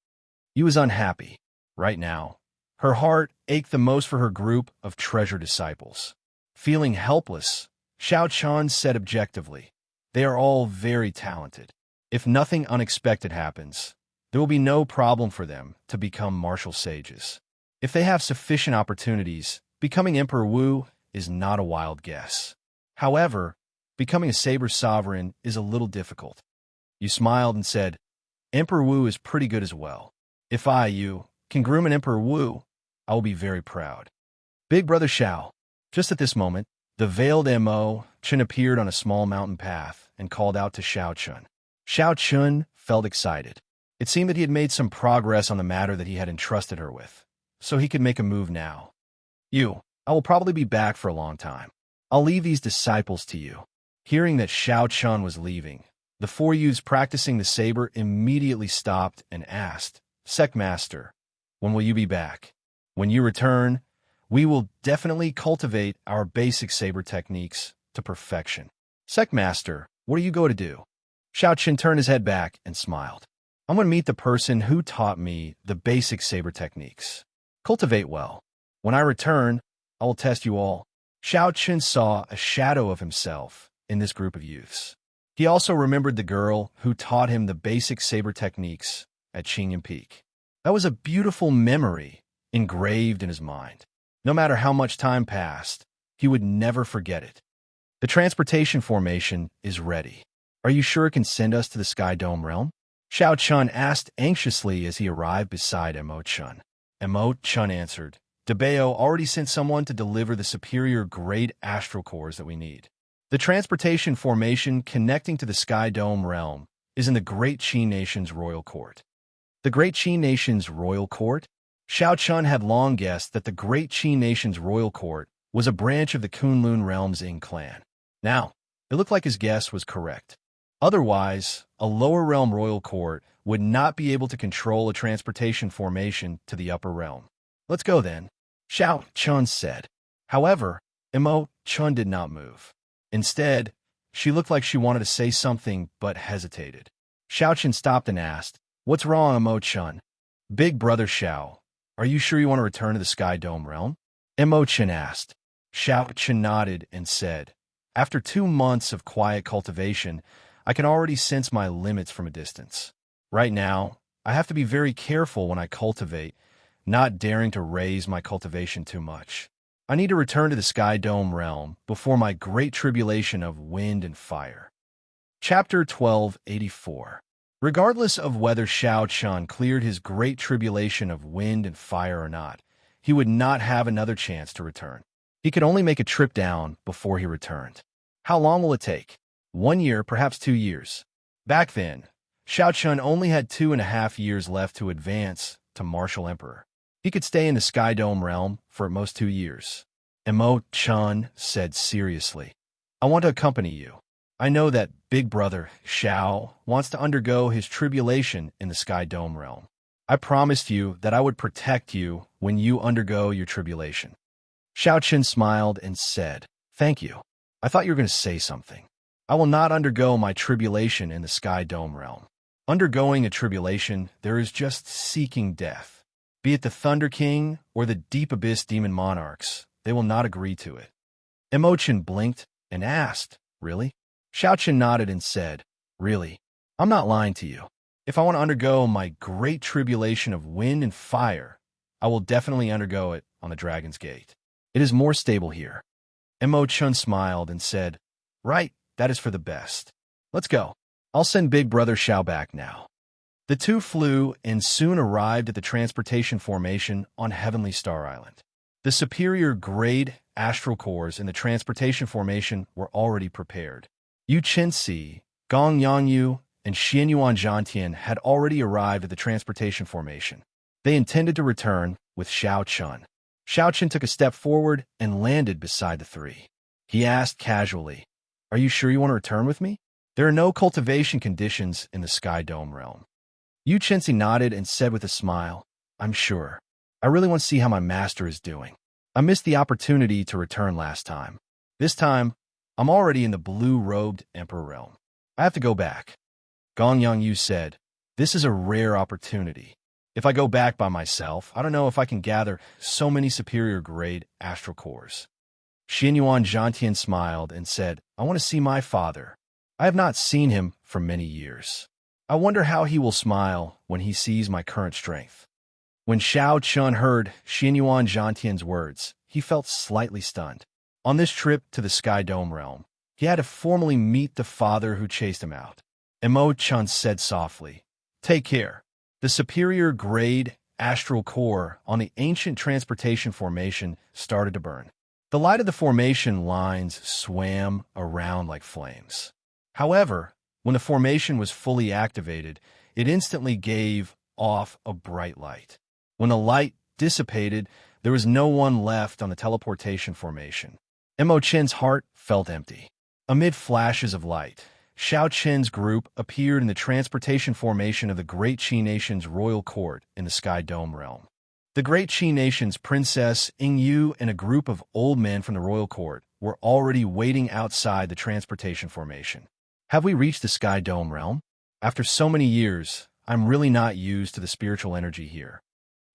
You was unhappy. Right now, her heart ached the most for her group of treasure disciples. Feeling helpless, Xiao Chen said objectively, they are all very talented. If nothing unexpected happens, there will be no problem for them to become martial sages. If they have sufficient opportunities, becoming Emperor Wu is not a wild guess. However, becoming a saber sovereign is a little difficult. You smiled and said, Emperor Wu is pretty good as well. If you can groom an Emperor Wu, I will be very proud. Big brother Xiao. Just at this moment, the veiled Mo Chen appeared on a small mountain path and called out to Xiao Chun. Xiao Chun felt excited. It seemed that he had made some progress on the matter that he had entrusted her with, so he could make a move now. I will probably be back for a long time. I'll leave these disciples to you. Hearing that Xiao Chun was leaving, the four youths practicing the saber immediately stopped and asked, Sect Master, when will you be back? When you return, we will definitely cultivate our basic saber techniques to perfection. Sect Master, what are you going to do? Xiao Chen turned his head back and smiled. I'm going to meet the person who taught me the basic saber techniques. Cultivate well. When I return, I will test you all. Xiao Chen saw a shadow of himself in this group of youths. He also remembered the girl who taught him the basic saber techniques at Qingyan Peak. That was a beautiful memory engraved in his mind. No matter how much time passed, he would never forget it. The transportation formation is ready. Are you sure it can send us to the Sky Dome realm? Xiao Chun asked anxiously as he arrived beside Mo Chun. Mo Chun answered, Debao already sent someone to deliver the superior great astral cores that we need. The transportation formation connecting to the Sky Dome realm is in the Great Qi Nation's royal court. The Great Qi Nation's royal court? Xiao Chun had long guessed that the Great Qi Nation's royal court was a branch of the Kunlun realm's Ing clan. Now, it looked like his guess was correct. Otherwise, a lower realm royal court would not be able to control a transportation formation to the upper realm. Let's go then, Xiao Chun said. However, Mo Chun did not move. Instead, she looked like she wanted to say something but hesitated. Xiao Chun stopped and asked, What's wrong, Mo Chun? Big brother Xiao, are you sure you want to return to the Sky Dome realm? Mo Chun asked. Xiao Chun nodded and said, After 2 months of quiet cultivation, I can already sense my limits from a distance. Right now, I have to be very careful when I cultivate, not daring to raise my cultivation too much. I need to return to the Sky Dome realm before my great tribulation of wind and fire. Chapter 1284. Regardless of whether Xiao Chun cleared his great tribulation of wind and fire or not, he would not have another chance to return. He could only make a trip down before he returned. How long will it take? 1 year, perhaps 2 years. Back then, Xiao Chun only had 2.5 years left to advance to Martial Emperor. He could stay in the Sky Dome realm for at most 2 years. Mo Chun said seriously, I want to accompany you. I know that Big Brother, Xiao, wants to undergo his tribulation in the Sky Dome realm. I promised you that I would protect you when you undergo your tribulation. Xiao Qin smiled and said, Thank you. I thought you were going to say something. I will not undergo my tribulation in the Sky Dome realm. Undergoing a tribulation, there is just seeking death. Be it the Thunder King or the Deep Abyss Demon Monarchs, they will not agree to it. Imochen blinked and asked, Really? Xiao Qin nodded and said, Really? I'm not lying to you. If I want to undergo my great tribulation of wind and fire, I will definitely undergo it on the Dragon's Gate. It is more stable here. Imochen smiled and said, Right, that is for the best. Let's go. I'll send Big Brother Xiao back now. The two flew and soon arrived at the transportation formation on Heavenly Star Island. The superior grade astral cores in the transportation formation were already prepared. Yu Qinsi, Gong Yangyu, and Xianyuan Zhantian had already arrived at the transportation formation. They intended to return with Xiao Chun. Xiao Chun took a step forward and landed beside the three. He asked casually, Are you sure you want to return with me? There are no cultivation conditions in the Sky Dome realm. Yu Qinsi nodded and said with a smile, I'm sure. I really want to see how my master is doing. I missed the opportunity to return last time. This time, I'm already in the blue-robed Emperor realm. I have to go back. Gong Yangyu said, This is a rare opportunity. If I go back by myself, I don't know if I can gather so many superior-grade astral cores. Xianyuan Zhantian smiled and said, I want to see my father. I have not seen him for many years. I wonder how he will smile when he sees my current strength. When Xiao Chun heard Xianyuan Zhantian's words, he felt slightly stunned. On this trip to the Sky Dome realm, he had to formally meet the father who chased him out. Imochen said softly, Take care. The superior grade astral core on the ancient transportation formation started to burn. The light of the formation lines swam around like flames. However, when the formation was fully activated, it instantly gave off a bright light. When the light dissipated, there was no one left on the teleportation formation. Imochen's heart felt empty. Amid flashes of light, Xiao Qin's group appeared in the transportation formation of the Great Qi Nation's royal court in the Sky Dome realm. The Great Qi Nation's Princess Yingyu and a group of old men from the royal court were already waiting outside the transportation formation. Have we reached the Sky Dome realm? After so many years, I'm really not used to the spiritual energy here.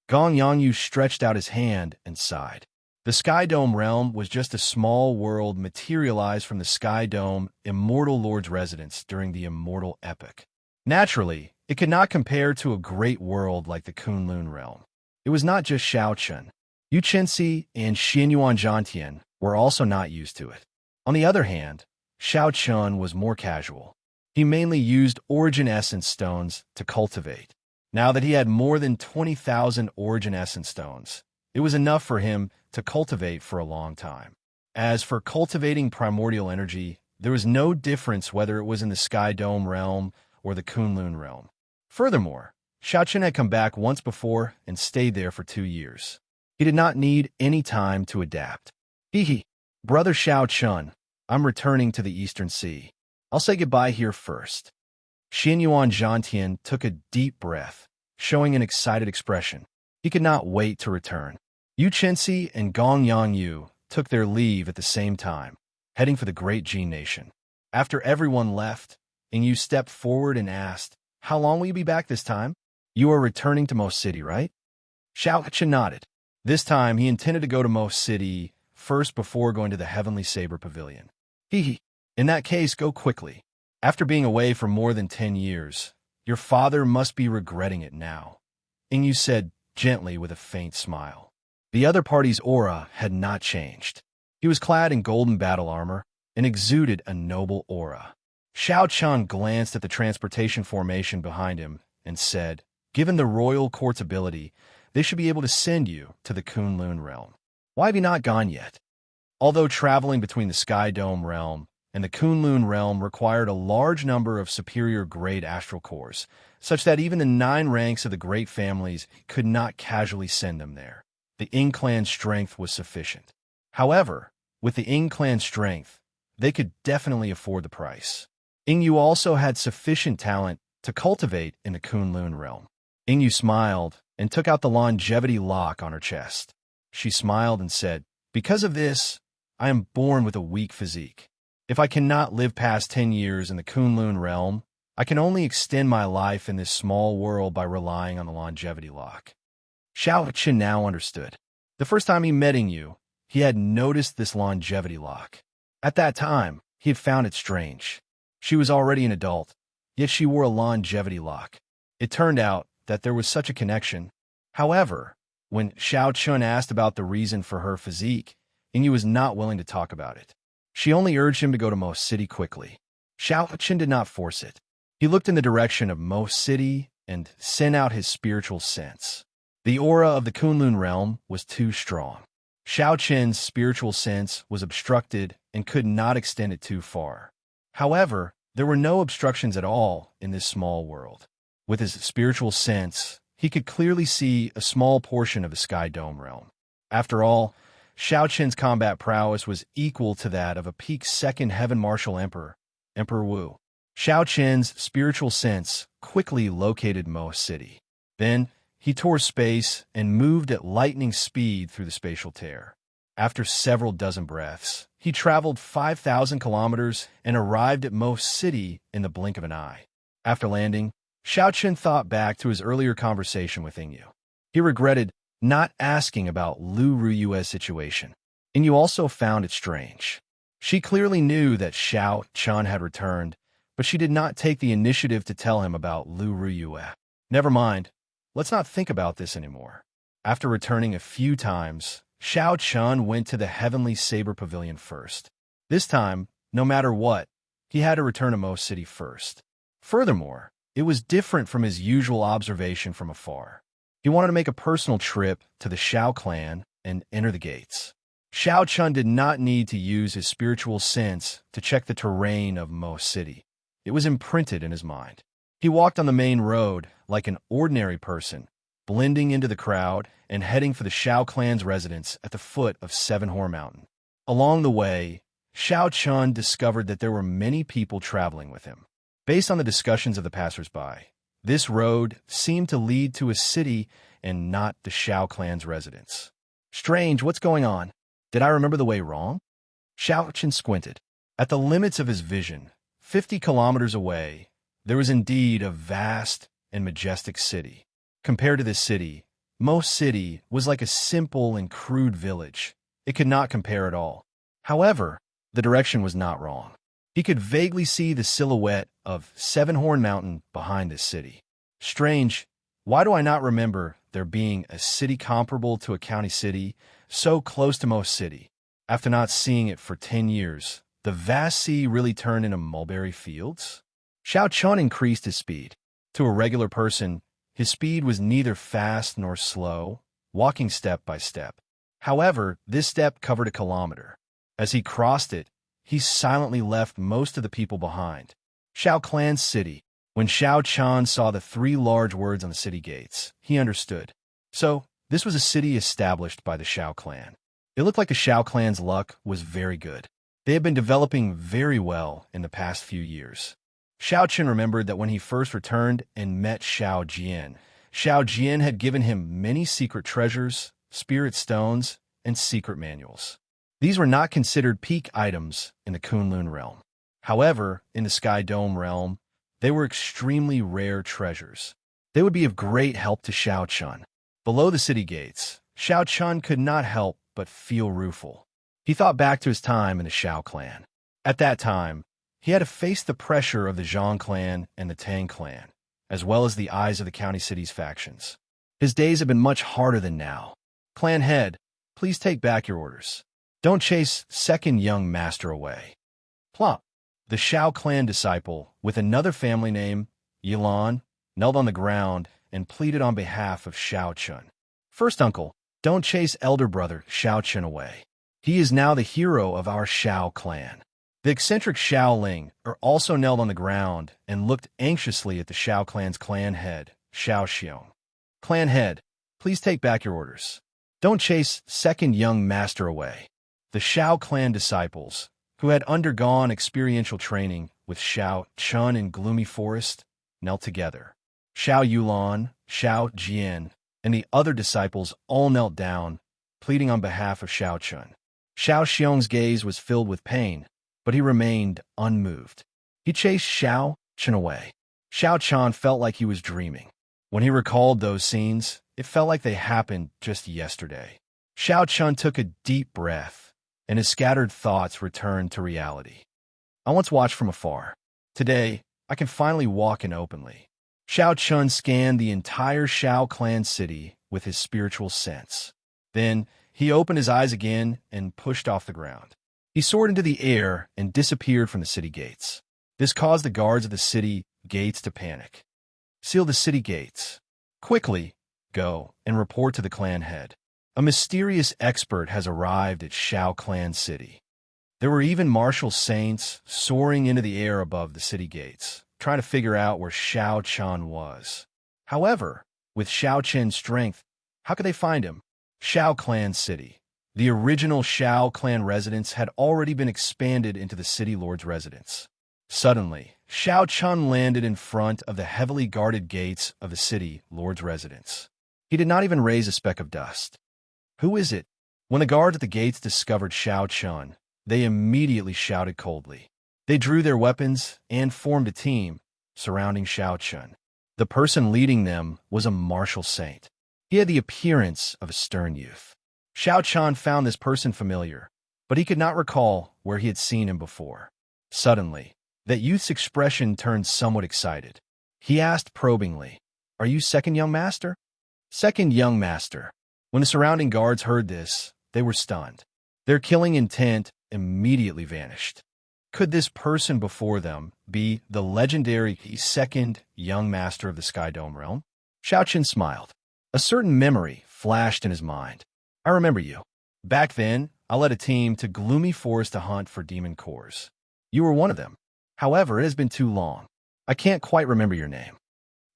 Gong Yangyu stretched out his hand and sighed. The Sky Dome realm was just a small world materialized from the Sky Dome Immortal Lord's residence during the Immortal epoch. Naturally, it could not compare to a great world like the Kunlun realm. It was not just Xiao Chun. Yu Qinsi and Xianyuan Zhantian were also not used to it. On the other hand, Xiao Chun was more casual. He mainly used Origin Essence stones to cultivate. Now that he had more than 20,000 Origin Essence stones, it was enough for him to cultivate for a long time. As for cultivating primordial energy, there was no difference whether it was in the Sky Dome realm or the Kunlun realm. Furthermore, Xiao Chun had come back once before and stayed there for 2 years. He did not need any time to adapt. Hee, Brother Xiao Chun, I'm returning to the Eastern Sea. I'll say goodbye here first. Xianyuan Zhantian took a deep breath, showing an excited expression. He could not wait to return. Yu Qinsi and Gong Yangyu took their leave at the same time, heading for the Great Qi Nation. After everyone left, Yingyu stepped forward and asked, How long will you be back this time? You are returning to Mo City, right? Xiao Qin nodded. This time, he intended to go to Mo City first before going to the Heavenly Saber Pavilion. Hee. In that case, go quickly. After being away for more than 10 years, your father must be regretting it now. Yingyu said gently with a faint smile. The other party's aura had not changed. He was clad in golden battle armor and exuded a noble aura. Xiao Chun glanced at the transportation formation behind him and said, Given the royal court's ability, they should be able to send you to the Kunlun realm. Why have you not gone yet? Although traveling between the Sky Dome realm and the Kunlun realm required a large number of superior-grade astral cores, such that even the 9 ranks of the great families could not casually send them there. The Ing clan's strength was sufficient. However, with the Ing clan's strength, they could definitely afford the price. Ingyu also had sufficient talent to cultivate in the Kunlun realm. Ingyu smiled and took out the longevity lock on her chest. She smiled and said, "Because of this, I am born with a weak physique. If I cannot live past 10 years in the Kunlun realm, I can only extend my life in this small world by relying on the longevity lock." Xiao Qin now understood. The first time he met Ingyu, he had noticed this longevity lock. At that time, he had found it strange. She was already an adult, yet she wore a longevity lock. It turned out that there was such a connection. However, when Xiao Chun asked about the reason for her physique, Ingyu was not willing to talk about it. She only urged him to go to Mo City quickly. Xiao Chun did not force it. He looked in the direction of Mo City and sent out his spiritual sense. The aura of the Kunlun realm was too strong. Xiao Chen's spiritual sense was obstructed and could not extend it too far. However, there were no obstructions at all in this small world. With his spiritual sense, he could clearly see a small portion of the Sky Dome realm. After all, Xiao Chen's combat prowess was equal to that of a peak second heaven martial emperor, Emperor Wu. Xiao Chen's spiritual sense quickly located Mo City. Then, he tore space and moved at lightning speed through the spatial tear. After several dozen breaths, he traveled 5,000 kilometers and arrived at Mo City in the blink of an eye. After landing, Xiao Chen thought back to his earlier conversation with Ingyu. He regretted not asking about Lu Ruyue's situation. Ingyu also found it strange. She clearly knew that Xiao Chen had returned, but she did not take the initiative to tell him about Lu Ruyue. Never mind. Let's not think about this anymore. After returning a few times, Xiao Chun went to the Heavenly Saber Pavilion first. This time, no matter what, he had to return to Mo City first. Furthermore, it was different from his usual observation from afar. He wanted to make a personal trip to the Xiao clan and enter the gates. Xiao Chun did not need to use his spiritual sense to check the terrain of Mo City. It was imprinted in his mind. He walked on the main road like an ordinary person, blending into the crowd and heading for the Xiao clan's residence at the foot of Seven Horn Mountain. Along the way, Xiao Chun discovered that there were many people traveling with him. Based on the discussions of the passersby, this road seemed to lead to a city and not the Xiao clan's residence. Strange, what's going on? Did I remember the way wrong? Xiao Chun squinted. At the limits of his vision, 50 kilometers away, there was indeed a vast and majestic city. Compared to this city, Mo City was like a simple and crude village. It could not compare at all. However, the direction was not wrong. He could vaguely see the silhouette of Seven Horn Mountain behind this city. Strange, why do I not remember there being a city comparable to a county city so close to Mo City? After not seeing it for 10 years, the vast sea really turned into mulberry fields? Xiao Chun increased his speed. To a regular person, his speed was neither fast nor slow, walking step by step. However, this step covered a kilometer. As he crossed it, he silently left most of the people behind. Xiao Clan's city. When Xiao Chun saw the 3 large words on the city gates, he understood. So, this was a city established by the Xiao Clan. It looked like the Xiao Clan's luck was very good. They had been developing very well in the past few years. Xiao Chen remembered that when he first returned and met Xiao Jian had given him many secret treasures, spirit stones, and secret manuals. These were not considered peak items in the Kunlun realm. However, in the Sky Dome realm, they were extremely rare treasures. They would be of great help to Xiao Chun. Below the city gates, Xiao Chun could not help but feel rueful. He thought back to his time in the Xiao clan. At that time, he had to face the pressure of the Zhang clan and the Tang clan, as well as the eyes of the county city's factions. His days have been much harder than now. Clan head, please take back your orders. Don't chase second young master away. Plop. The Xiao clan disciple, with another family name, Yilan, knelt on the ground and pleaded on behalf of Xiao Chun. First uncle, don't chase elder brother Xiao Chun away. He is now the hero of our Xiao clan. The eccentric Xiao Ling also knelt on the ground and looked anxiously at the Xiao clan's clan head, Xiao Xiong. Clan head, please take back your orders. Don't chase second young master away. The Xiao clan disciples, who had undergone experiential training with Xiao Chun in Gloomy Forest, knelt together. Xiao Yulan, Xiao Jian, and the other disciples all knelt down, pleading on behalf of Xiao Chun. Xiao Xiong's gaze was filled with pain, but he remained unmoved. He chased Xiao Chun away. Xiao Chun felt like he was dreaming. When he recalled those scenes, it felt like they happened just yesterday. Xiao Chun took a deep breath, and his scattered thoughts returned to reality. I once watched from afar. Today, I can finally walk in openly. Xiao Chun scanned the entire Xiao clan city with his spiritual sense. Then, he opened his eyes again and pushed off the ground. He soared into the air and disappeared from the city gates. This caused the guards of the city gates to panic. Seal the city gates. Quickly, go and report to the clan head. A mysterious expert has arrived at Xiao Clan City. There were even martial saints soaring into the air above the city gates, trying to figure out where Xiao Chun was. However, with Xiao Chen's strength, how could they find him? Xiao Clan City. The original Xiao Clan residence had already been expanded into the city lord's residence. Suddenly, Xiao Chun landed in front of the heavily guarded gates of the city lord's residence. He did not even raise a speck of dust. Who is it? When the guards at the gates discovered Xiao Chun, they immediately shouted coldly. They drew their weapons and formed a team surrounding Xiao Chun. The person leading them was a martial saint. He had the appearance of a stern youth. Xiao Chun found this person familiar, but he could not recall where he had seen him before. Suddenly, that youth's expression turned somewhat excited. He asked probingly, "Are you second young master?" Second young master. When the surrounding guards heard this, they were stunned. Their killing intent immediately vanished. Could this person before them be the legendary second young master of the Sky Dome realm? Xiao Chun smiled. A certain memory flashed in his mind. I remember you. Back then, I led a team to Gloomy Forest to hunt for demon cores. You were one of them. However, it has been too long. I can't quite remember your name.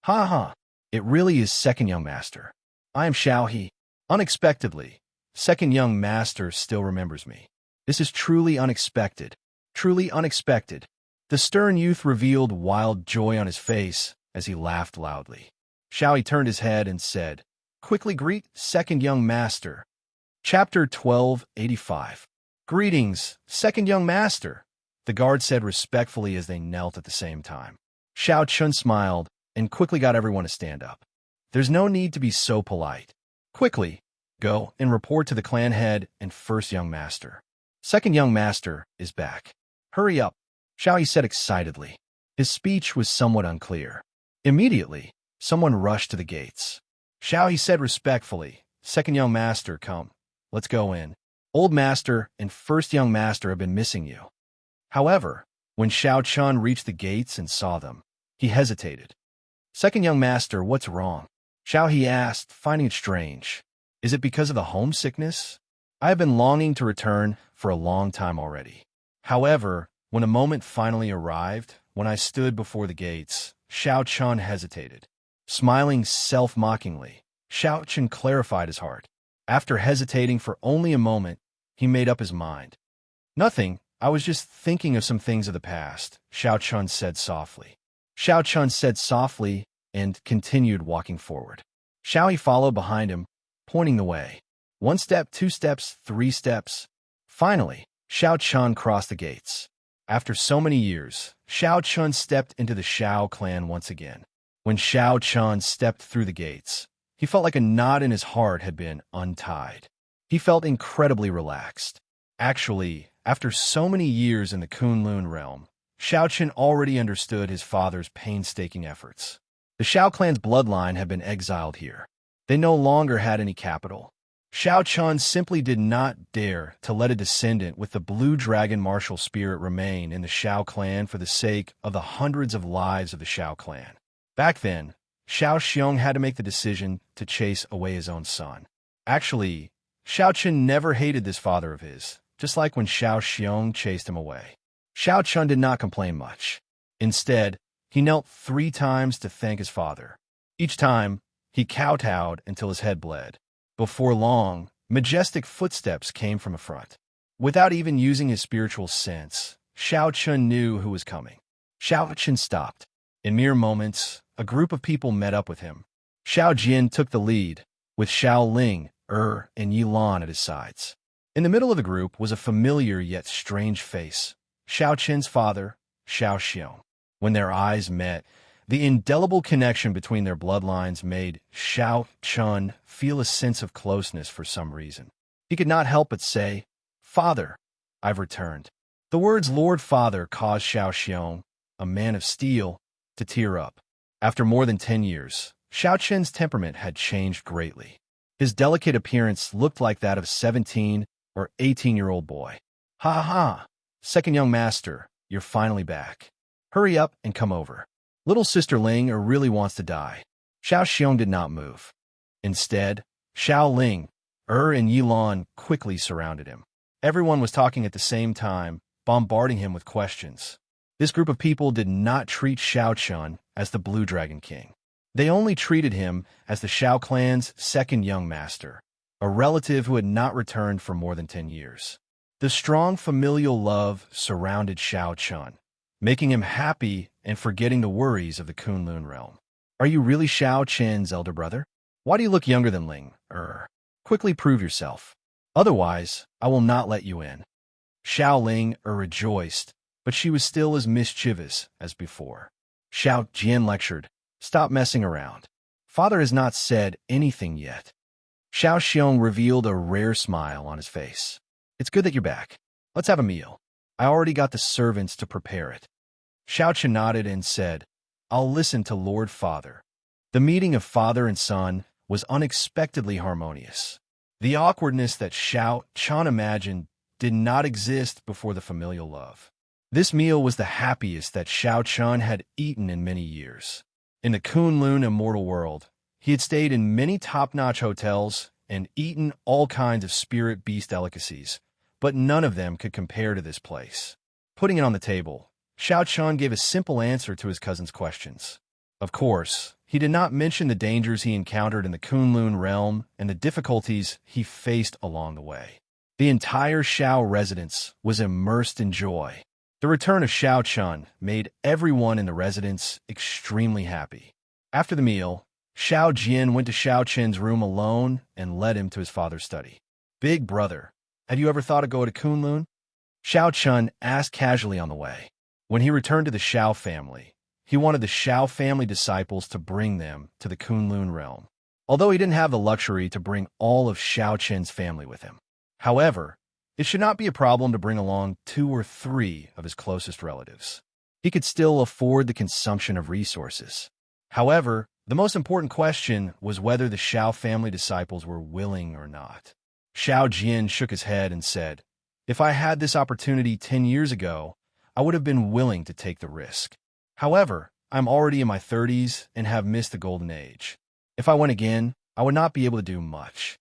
Ha ha. It really is second young master. I am Xiao He. Unexpectedly, second young master still remembers me. This is truly unexpected. Truly unexpected. The stern youth revealed wild joy on his face as he laughed loudly. Xiao He turned his head and said, "Quickly greet second young master." Chapter 1285. Greetings, second young master, the guard said respectfully as they knelt at the same time. Xiao Chun smiled and quickly got everyone to stand up. There's no need to be so polite. Quickly, go and report to the clan head and first young master. Second young master is back. Hurry up, Xiao He said excitedly. His speech was somewhat unclear. Immediately, someone rushed to the gates. Xiao He said respectfully, "Second young master, come. Let's go in. Old master and first young master have been missing you." However, when Xiao Chun reached the gates and saw them, he hesitated. Second young master, what's wrong? Xiao He asked, finding it strange. Is it because of the homesickness? I have been longing to return for a long time already. However, when a moment finally arrived, when I stood before the gates, Xiao Chun hesitated. Smiling self-mockingly, Xiao Chun clarified his heart. After hesitating for only a moment, he made up his mind. Nothing, I was just thinking of some things of the past, Xiao Chun said softly. Xiao Chun said softly and continued walking forward. Xiao He followed behind him, pointing the way. 1 step, 2 steps, 3 steps. Finally, Xiao Chun crossed the gates. After so many years, Xiao Chun stepped into the Xiao clan once again. When Xiao Chun stepped through the gates, he felt like a knot in his heart had been untied. He felt incredibly relaxed. Actually, after so many years in the Kunlun realm, Xiao Chun already understood his father's painstaking efforts. The Xiao clan's bloodline had been exiled here. They no longer had any capital. Xiao Chun simply did not dare to let a descendant with the blue dragon martial spirit remain in the Xiao clan for the sake of the hundreds of lives of the Xiao clan. Back then, Xiao Xiong had to make the decision to chase away his own son. Actually, Xiao Chun never hated this father of his, just like when Xiao Xiong chased him away. Xiao Chun did not complain much. Instead, he knelt 3 times to thank his father. Each time, he kowtowed until his head bled. Before long, majestic footsteps came from a front. Without even using his spiritual sense, Xiao Chun knew who was coming. Xiao Chun stopped. In mere moments, a group of people met up with him. Xiao Jian took the lead, with Xiao Ling, and Yi Lan at his sides. In the middle of the group was a familiar yet strange face, Xiao Chen's father, Xiao Xiong. When their eyes met, the indelible connection between their bloodlines made Xiao Chun feel a sense of closeness for some reason. He could not help but say, "Father, I've returned." The words Lord Father caused Xiao Xiong, a man of steel, to tear up. After more than 10 years, Xiao Chen's temperament had changed greatly. His delicate appearance looked like that of a 17 or 18-year-old boy. "Ha ha ha! Second young master, you're finally back. Hurry up and come over. Little sister Ling really wants to die." Xiao Xiong did not move. Instead, Xiao Ling, and Yi Lan quickly surrounded him. Everyone was talking at the same time, bombarding him with questions. This group of people did not treat Xiao Chun as the Blue Dragon King. They only treated him as the Xiao clan's second young master, a relative who had not returned for more than 10 years. The strong familial love surrounded Xiao Chun, making him happy and forgetting the worries of the Kunlun realm. "Are you really Xiao Chen's elder brother? Why do you look younger than Ling? Quickly prove yourself. Otherwise, I will not let you in." Xiao Ling rejoiced, but she was still as mischievous as before. Xiao Jian lectured, "Stop messing around. Father has not said anything yet." Xiao Xiong revealed a rare smile on his face. "It's good that you're back. Let's have a meal. I already got the servants to prepare it." Xiao Chen nodded and said, "I'll listen to Lord Father." The meeting of father and son was unexpectedly harmonious. The awkwardness that Xiao Chun imagined did not exist before the familial love. This meal was the happiest that Xiao Chun had eaten in many years. In the Kunlun Immortal world, he had stayed in many top-notch hotels and eaten all kinds of spirit beast delicacies, but none of them could compare to this place. Putting it on the table, Xiao Chun gave a simple answer to his cousin's questions. Of course, he did not mention the dangers he encountered in the Kunlun realm and the difficulties he faced along the way. The entire Xiao residence was immersed in joy. The return of Xiao Chun made everyone in the residence extremely happy. After the meal, Xiao Jian went to Xiao Chen's room alone and led him to his father's study. "Big brother, have you ever thought of going to Kunlun?" Xiao Chun asked casually on the way. When he returned to the Xiao family, he wanted the Xiao family disciples to bring them to the Kunlun realm, although he didn't have the luxury to bring all of Xiao Chen's family with him. However, it should not be a problem to bring along 2 or 3 of his closest relatives. He could still afford the consumption of resources. However, the most important question was whether the Xiao family disciples were willing or not. Xiao Jian shook his head and said, "If I had this opportunity 10 years ago, I would have been willing to take the risk. However, I'm already in my 30s and have missed the golden age. If I went again, I would not be able to do much."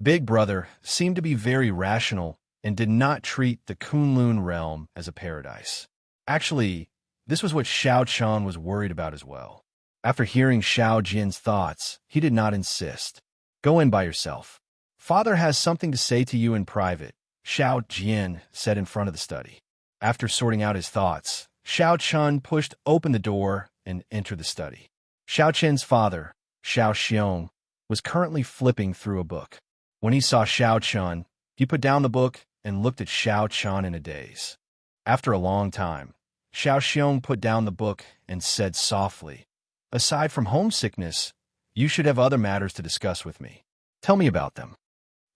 Big Brother seemed to be very rational and did not treat the Kunlun realm as a paradise. Actually, this was what Xiao Chun was worried about as well. After hearing Xiao Jian's thoughts, he did not insist. "Go in by yourself. Father has something to say to you in private," Xiao Jian said in front of the study. After sorting out his thoughts, Xiao Chun pushed open the door and entered the study. Xiao Chen's father, Xiao Xiong, was currently flipping through a book. When he saw Xiao Chun, he put down the book and looked at Xiao Chun in a daze. After a long time, Xiao Xiong put down the book and said softly, "Aside from homesickness, you should have other matters to discuss with me. Tell me about them."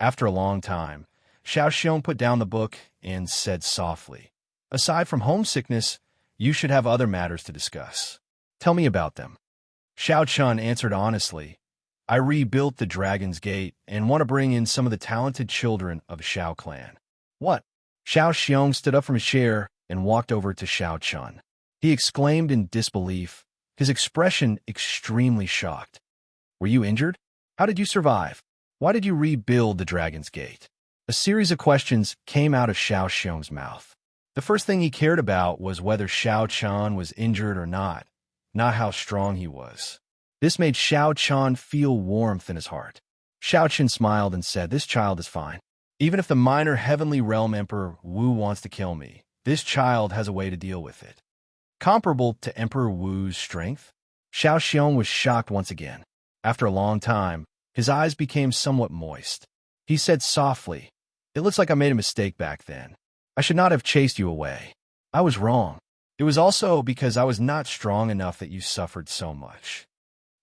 After a long time, Xiao Xiong put down the book and said softly, "Aside from homesickness, you should have other matters to discuss. Tell me about them." Xiao Chun answered honestly, "I rebuilt the Dragon's Gate and want to bring in some of the talented children of Xiao clan." "What?" Xiao Xiong stood up from his chair and walked over to Xiao Chun. He exclaimed in disbelief, his expression extremely shocked. "Were you injured? How did you survive? Why did you rebuild the Dragon's Gate?" A series of questions came out of Xiao Xiong's mouth. The first thing he cared about was whether Xiao Chun was injured or not how strong he was. This made Xiao Chun feel warmth in his heart. Xiao Chun smiled and said, "This child is fine. Even if the minor Heavenly Realm Emperor Wu wants to kill me, this child has a way to deal with it. Comparable to Emperor Wu's strength? Xiao Xiong was shocked once again. After a long time, his eyes became somewhat moist. He said softly, "It looks like I made a mistake back then. I should not have chased you away. I was wrong. It was also because I was not strong enough that you suffered so much."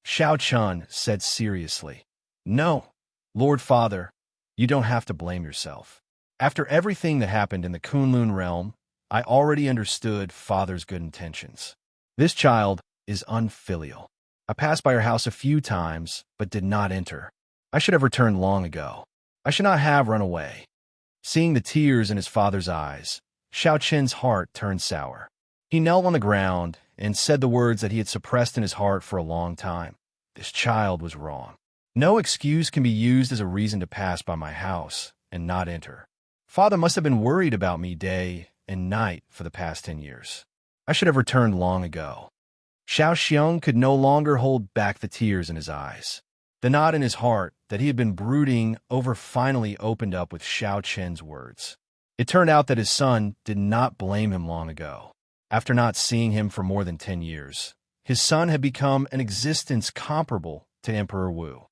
Xiao Chun said seriously, "No, Lord Father, you don't have to blame yourself. After everything that happened in the Kunlun realm, I already understood Father's good intentions. This child is unfilial. I passed by your house a few times, but did not enter. I should have returned long ago. I should not have run away." Seeing the tears in his father's eyes, Xiao Qin's heart turned sour. He knelt on the ground and said the words that he had suppressed in his heart for a long time. This child was wrong. No excuse can be used as a reason to pass by my house and not enter. Father must have been worried about me day and night for the past 10 years. I should have returned long ago. Xiao Xiong could no longer hold back the tears in his eyes. The knot in his heart that he had been brooding over finally opened up with Xiao Qian's words. It turned out that his son did not blame him long ago. After not seeing him for more than 10 years, his son had become an existence comparable to Emperor Wu.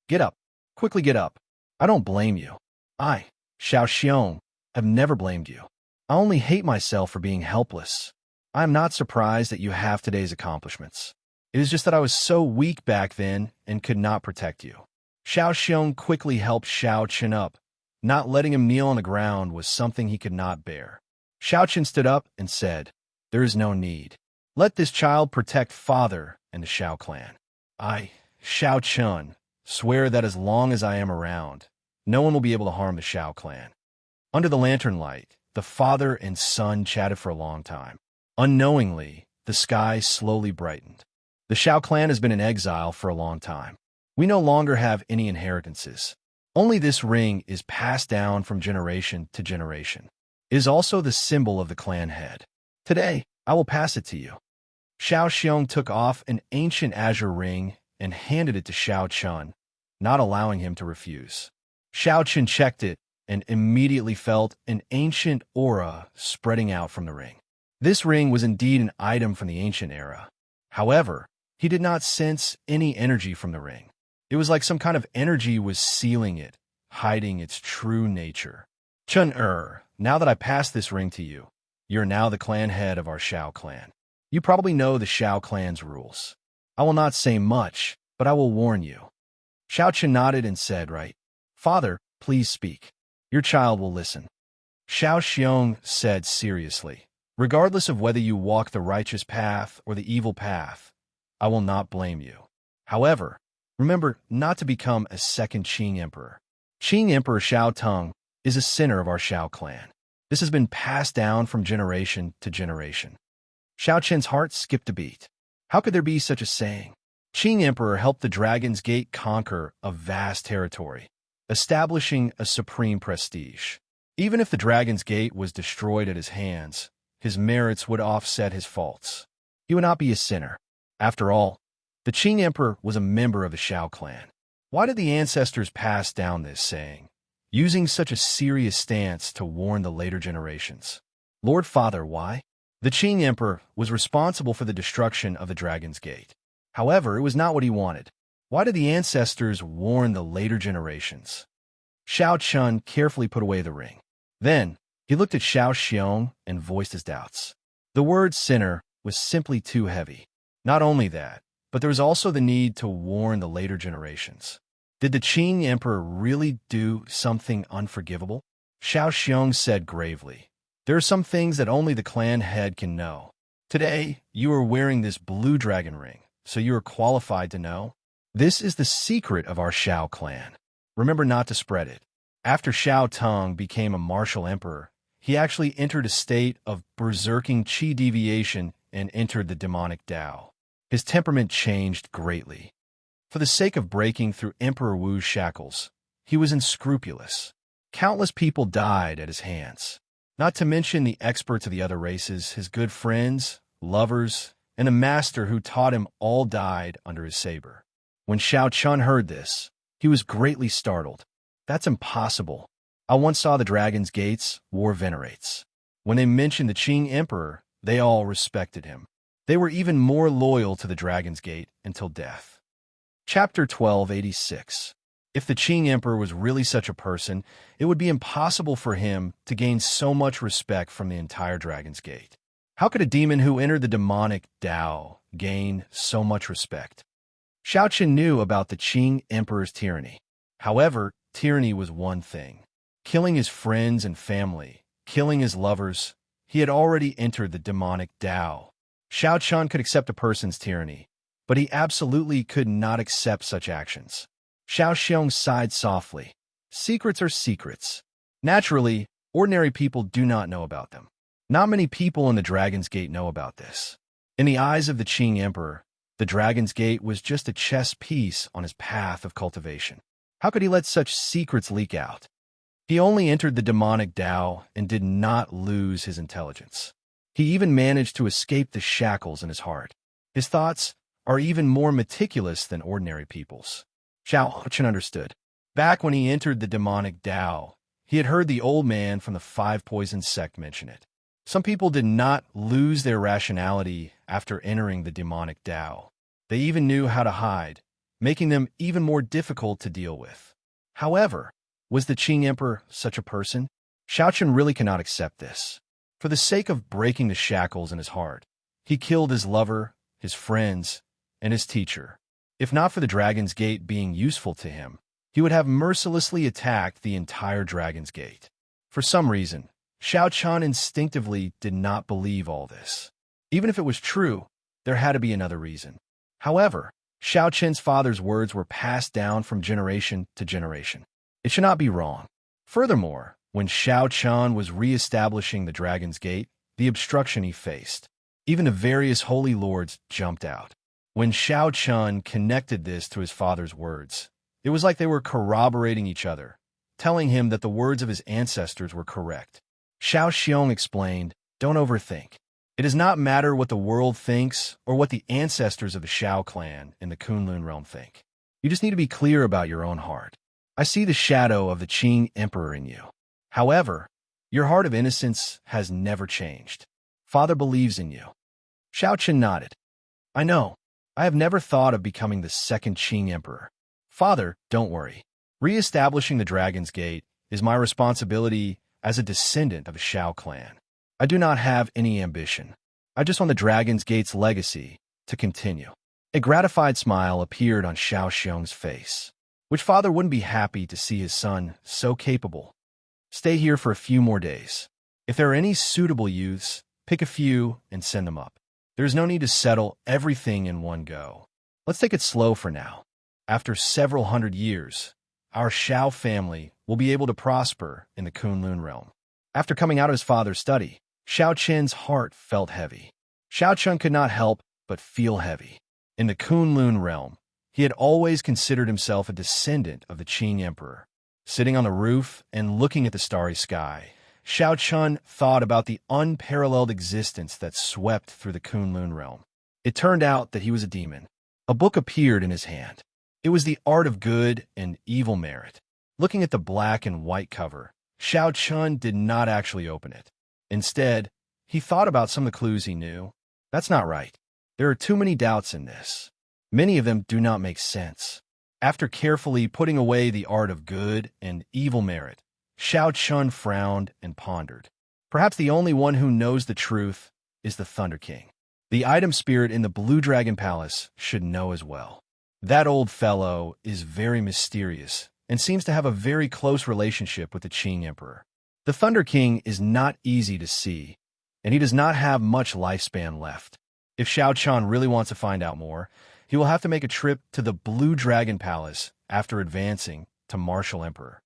"Get up. Quickly get up. I don't blame you. I, Xiao Xiong, have never blamed you. I only hate myself for being helpless. I am not surprised that you have today's accomplishments. It is just that I was so weak back then and could not protect you." Xiao Xiong quickly helped Xiao Qin up. Not letting him kneel on the ground was something he could not bear. Xiao Qin stood up and said, "There is no need. Let this child protect Father and the Xiao clan. I, Xiao Qin, swear that as long as I am around, no one will be able to harm the Xiao clan." Under the lantern light, the father and son chatted for a long time. Unknowingly, the sky slowly brightened. The Xiao clan has been in exile for a long time. We no longer have any inheritances. Only this ring is passed down from generation to generation. It is also the symbol of the clan head. Today, I will pass it to you. Xiao Xiong took off an ancient azure ring and handed it to Xiao Chun, not allowing him to refuse. Xiao Chun checked it and immediately felt an ancient aura spreading out from the ring. This ring was indeed an item from the ancient era. However, he did not sense any energy from the ring. It was like some kind of energy was sealing it, hiding its true nature. "Chun-er, now that I pass this ring to you, you're now the clan head of our Xiao clan. You probably know the Xiao clan's rules. I will not say much, but I will warn you." Xiao Chen nodded and said, "Right. Father, please speak. Your child will listen." Xiao Xiong said seriously, "Regardless of whether you walk the righteous path or the evil path, I will not blame you. However, remember not to become a second Qing Emperor. Qing Emperor Xiao Tong is a sinner of our Xiao clan. This has been passed down from generation to generation." Xiao Chen's heart skipped a beat. How could there be such a saying? Qing Emperor helped the Dragon's Gate conquer a vast territory, establishing a supreme prestige. Even if the Dragon's Gate was destroyed at his hands, his merits would offset his faults. He would not be a sinner. After all, the Qing Emperor was a member of the Xiao clan. Why did the ancestors pass down this saying, using such a serious stance to warn the later generations? Lord Father, why? The Qing Emperor was responsible for the destruction of the Dragon's Gate. However, it was not what he wanted. Why did the ancestors warn the later generations? Xiao Chun carefully put away the ring. Then, he looked at Xiao Xiong and voiced his doubts. The word sinner was simply too heavy. Not only that, but there was also the need to warn the later generations. Did the Qing Emperor really do something unforgivable? Xiao Xiong said gravely, "There are some things that only the clan head can know. Today, you are wearing this blue dragon ring, so you are qualified to know. This is the secret of our Xiao clan. Remember not to spread it." After Xiao Tong became a martial emperor, he actually entered a state of berserking qi deviation and entered the demonic Tao. His temperament changed greatly. For the sake of breaking through Emperor Wu's shackles, he was unscrupulous. Countless people died at his hands. Not to mention the experts of the other races, his good friends, lovers, and a master who taught him all died under his saber. When Xiao Chun heard this, he was greatly startled. That's impossible. I once saw the Dragon's Gates war venerates. When they mentioned the Qing Emperor, they all respected him. They were even more loyal to the Dragon's Gate until death. Chapter 1286. If the Qing Emperor was really such a person, it would be impossible for him to gain so much respect from the entire Dragon's Gate. How could a demon who entered the demonic Tao gain so much respect? Xiaoqian knew about the Qing Emperor's tyranny. However, tyranny was one thing. Killing his friends and family, killing his lovers, he had already entered the demonic Tao. Xiaoqian could accept a person's tyranny, but he absolutely could not accept such actions. Xiaoqian sighed softly. Secrets are secrets. Naturally, ordinary people do not know about them. Not many people in the Dragon's Gate know about this. In the eyes of the Qing Emperor, the Dragon's Gate was just a chess piece on his path of cultivation. How could he let such secrets leak out? He only entered the demonic Tao and did not lose his intelligence. He even managed to escape the shackles in his heart. His thoughts are even more meticulous than ordinary people's. Xiaoqian understood. Back when he entered the demonic Tao, he had heard the old man from the Five Poisons sect mention it. Some people did not lose their rationality after entering the demonic Tao. They even knew how to hide, making them even more difficult to deal with. However, was the Qing Emperor such a person? Xiaoqian really cannot accept this. For the sake of breaking the shackles in his heart, he killed his lover, his friends, and his teacher. If not for the Dragon's Gate being useful to him, he would have mercilessly attacked the entire Dragon's Gate. For some reason, Xiaoqian instinctively did not believe all this. Even if it was true, there had to be another reason. However, Xiaoqian's father's words were passed down from generation to generation. It should not be wrong. Furthermore, when Xiaoqian was re-establishing the Dragon's Gate, the obstruction he faced, even the various holy lords jumped out. When Xiaoqian connected this to his father's words, it was like they were corroborating each other, telling him that the words of his ancestors were correct. Xiaoqian explained, "Don't overthink. It does not matter what the world thinks or what the ancestors of the Xiao clan in the Kunlun realm think. You just need to be clear about your own heart. I see the shadow of the Qing Emperor in you. However, your heart of innocence has never changed. Father believes in you." Xiaoqian nodded. "I know. I have never thought of becoming the second Qing Emperor. Father, don't worry. Re-establishing the Dragon's Gate is my responsibility as a descendant of the Xiao clan. I do not have any ambition. I just want the Dragon's Gate's legacy to continue." A gratified smile appeared on Xiaoqian's face. Which father wouldn't be happy to see his son so capable? "Stay here for a few more days. If there are any suitable youths, pick a few and send them up. There is no need to settle everything in one go. Let's take it slow for now. After several hundred years, our Xiao family will be able to prosper in the Kunlun realm." After coming out of his father's study, Xiaoqian's heart felt heavy. Xiaoqian could not help but feel heavy. In the Kunlun realm, he had always considered himself a descendant of the Qing Emperor. Sitting on the roof and looking at the starry sky, Xiaoqian thought about the unparalleled existence that swept through the Kunlun realm. It turned out that he was a demon. A book appeared in his hand. It was The Art of Good and Evil Merit. Looking at the black and white cover, Xiaoqian did not actually open it. Instead, he thought about some of the clues he knew. That's not right. There are too many doubts in this. Many of them do not make sense. After carefully putting away The Art of Good and Evil Merit, Xiaoqian frowned and pondered. Perhaps the only one who knows the truth is the Thunder King. The item spirit in the Blue Dragon Palace should know as well. That old fellow is very mysterious and seems to have a very close relationship with the Qing Emperor. The Thunder King is not easy to see, and he does not have much lifespan left. If Xiaoqian really wants to find out more, he will have to make a trip to the Blue Dragon Palace after advancing to Martial Emperor.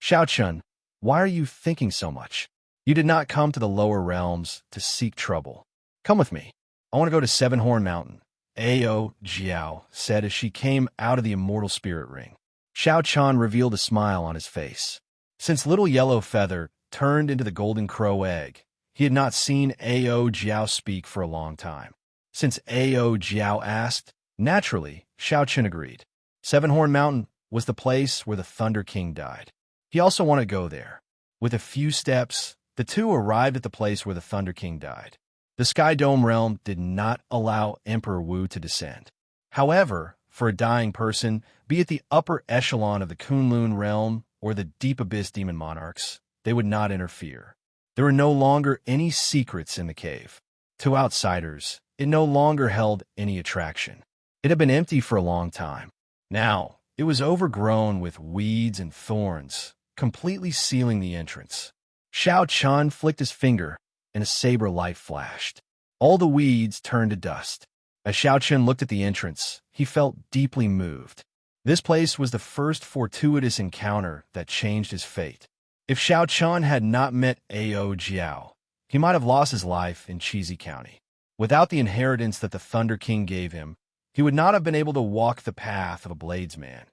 "Xiaoqian, why are you thinking so much? You did not come to the lower realms to seek trouble. Come with me. I want to go to Seven-Horn Mountain," Ao Jiao said as she came out of the Immortal Spirit Ring. Xiaoqian revealed a smile on his face. Since Little Yellow Feather turned into the Golden Crow Egg, he had not seen Ao Jiao speak for a long time. Since Ao Jiao asked, naturally, Xiaoqian agreed. Seven-Horn Mountain was the place where the Thunder King died. He also wanted to go there. With a few steps, the two arrived at the place where the Thunder King died. The Sky Dome realm did not allow Emperor Wu to descend. However, for a dying person, be it the upper echelon of the Kunlun realm or the deep abyss demon monarchs, they would not interfere. There were no longer any secrets in the cave. To outsiders, it no longer held any attraction. It had been empty for a long time. Now, it was overgrown with weeds and thorns, completely sealing the entrance. Xiao Chun flicked his finger, and a saber light flashed. All the weeds turned to dust. As Xiao Chun looked at the entrance, he felt deeply moved. This place was the first fortuitous encounter that changed his fate. If Xiao Chun had not met Ao Jiao, he might have lost his life in Cheesy County. Without the inheritance that the Thunder King gave him, he would not have been able to walk the path of a bladesman,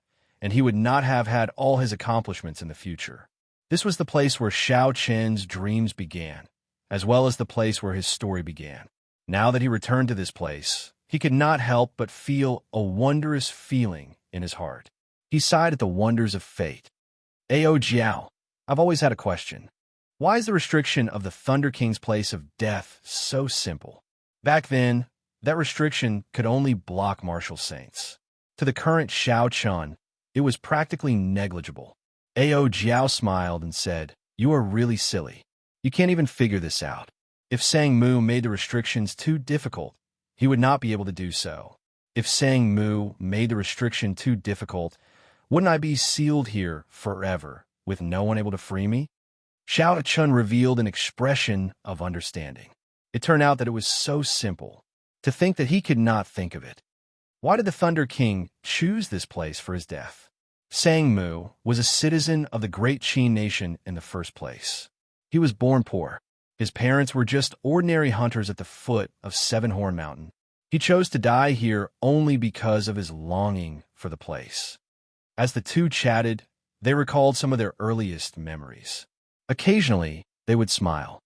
and he would not have had all his accomplishments in the future. This was the place where Xiao Chen's dreams began, as well as the place where his story began. Now that he returned to this place, he could not help but feel a wondrous feeling in his heart. He sighed at the wonders of fate. Ao Jiao, I've always had a question. Why is the restriction of the Thunder King's place of death so simple? Back then, that restriction could only block martial saints. To the current Xiao Chun, it was practically negligible. Ao Jiao smiled and said, "You are really silly. You can't even figure this out. If Sang Mu made the restrictions too difficult, he would not be able to do so. If Sang Mu made the restriction too difficult, wouldn't I be sealed here forever, with no one able to free me?" Xiao Chun revealed an expression of understanding. It turned out that it was so simple. To think that he could not think of it. Why did the Thunder King choose this place for his death? Sang Mu was a citizen of the great Qin nation in the first place. He was born poor. His parents were just ordinary hunters at the foot of Seven Horn Mountain. He chose to die here only because of his longing for the place. As the two chatted, they recalled some of their earliest memories. Occasionally, they would smile.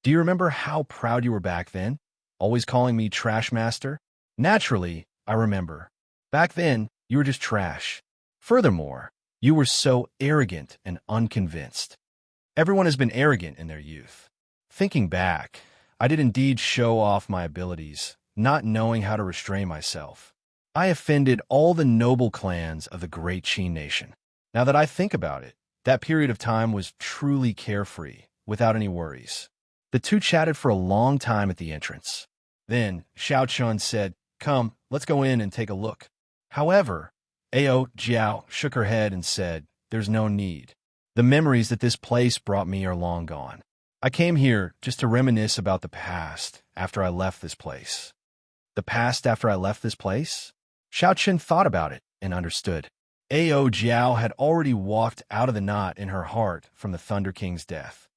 "Do you remember how proud you were back then? Always calling me Trash Master?" "Naturally, I remember. Back then, you were just trash. Furthermore, you were so arrogant and unconvinced. Everyone has been arrogant in their youth. Thinking back, I did indeed show off my abilities, not knowing how to restrain myself. I offended all the noble clans of the great Qin nation. Now that I think about it, that period of time was truly carefree, without any worries." The two chatted for a long time at the entrance. Then, Xiao Chun said, "Come, let's go in and take a look." However, Ao Jiao shook her head and said, "There's no need. The memories that this place brought me are long gone. I came here just to reminisce about the past after I left this place." The past after I left this place? Xiao Chen thought about it and understood. Ao Jiao had already walked out of the knot in her heart from the Thunder King's death.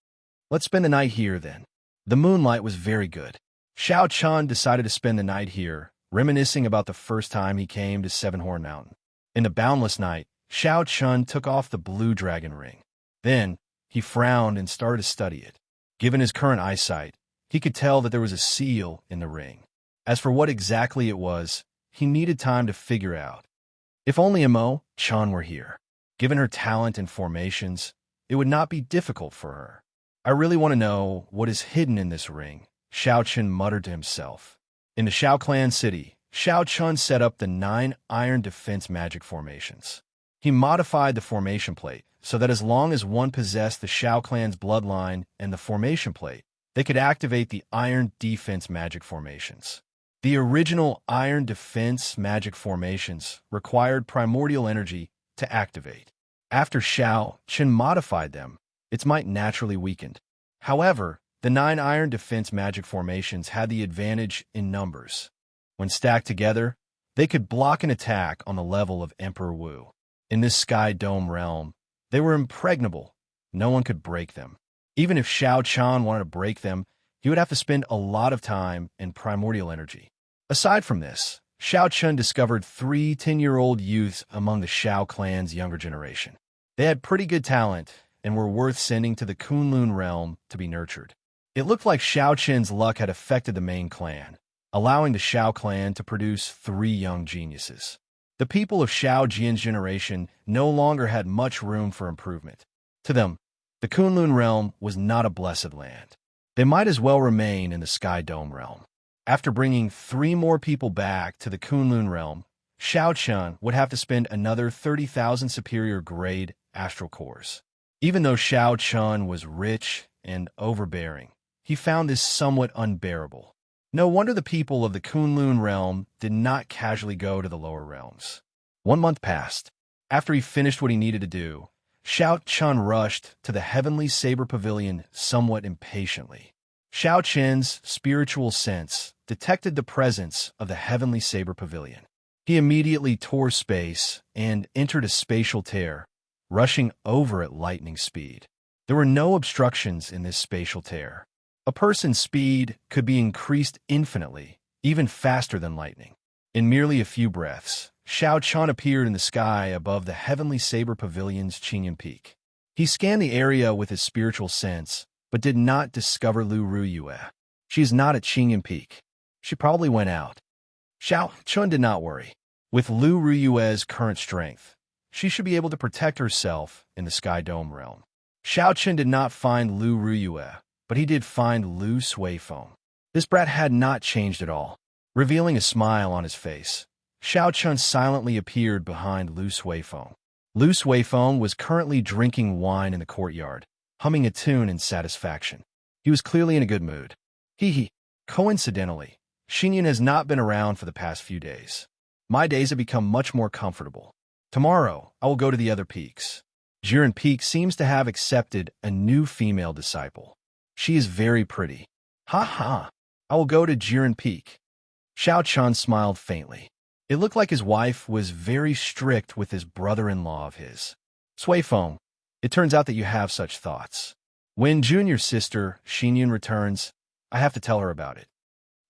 "Let's spend the night here, then." The moonlight was very good. Xiao Chun decided to spend the night here, reminiscing about the first time he came to Seven Horn Mountain. In the boundless night, Xiao Chun took off the blue dragon ring. Then, he frowned and started to study it. Given his current eyesight, he could tell that there was a seal in the ring. As for what exactly it was, he needed time to figure out. If only Imo Chun were here. Given her talent and formations, it would not be difficult for her. "I really want to know what is hidden in this ring," Xiao Chun muttered to himself. In the Xiao Clan city, Xiao Chun set up the 9 iron defense magic formations. He modified the formation plate so that as long as one possessed the Xiao Clan's bloodline and the formation plate, they could activate the iron defense magic formations. The original iron defense magic formations required primordial energy to activate. After Xiao Chun modified them, its might naturally weakened. However, the 9 iron defense magic formations had the advantage in numbers. When stacked together, they could block an attack on the level of Emperor Wu. In this Sky Dome realm, they were impregnable. No one could break them. Even if Xiao Chun wanted to break them, he would have to spend a lot of time and primordial energy. Aside from this, Xiao Chun discovered 3 10-year-old youths among the Xiao clan's younger generation. They had pretty good talent and were worth sending to the Kunlun realm to be nurtured. It looked like Xiao Chen's luck had affected the main clan, allowing the Xiao clan to produce 3 young geniuses. The people of Xiao Jian's generation no longer had much room for improvement. To them, the Kunlun realm was not a blessed land. They might as well remain in the Sky Dome realm. After bringing 3 more people back to the Kunlun realm, Xiao Chun would have to spend another 30,000 superior grade astral cores. Even though Xiao Chun was rich and overbearing, he found this somewhat unbearable. No wonder the people of the Kunlun realm did not casually go to the lower realms. 1 month passed. After he finished what he needed to do, Xiao Chun rushed to the Heavenly Saber Pavilion somewhat impatiently. Xiao Chen's spiritual sense detected the presence of the Heavenly Saber Pavilion. He immediately tore space and entered a spatial tear, rushing over at lightning speed. There were no obstructions in this spatial tear. A person's speed could be increased infinitely, even faster than lightning. In merely a few breaths, Xiao Chun appeared in the sky above the Heavenly Saber Pavilion's Qingyan Peak. He scanned the area with his spiritual sense, but did not discover Lu Ruyue. She is not at Qingyan Peak. She probably went out. Xiao Chun did not worry. With Lu Ruyue's current strength, she should be able to protect herself in the Sky Dome realm. Xiao Chun did not find Lu Ruyue, but he did find Lu Suifeng. This brat had not changed at all. Revealing a smile on his face, Xiao Chun silently appeared behind Lu Suifeng. Lu Suifeng was currently drinking wine in the courtyard, humming a tune in satisfaction. He was clearly in a good mood. Hee. Coincidentally, Xinyan has not been around for the past few days. My days have become much more comfortable. Tomorrow, I will go to the other peaks. Jiren Peak seems to have accepted a new female disciple. She is very pretty. Ha. I will go to Jiren Peak. Xiao Chun smiled faintly. It looked like his wife was very strict with this brother-in-law of his. Suifeng, it turns out that you have such thoughts. When Junior's sister, Xinyan, returns, I have to tell her about it.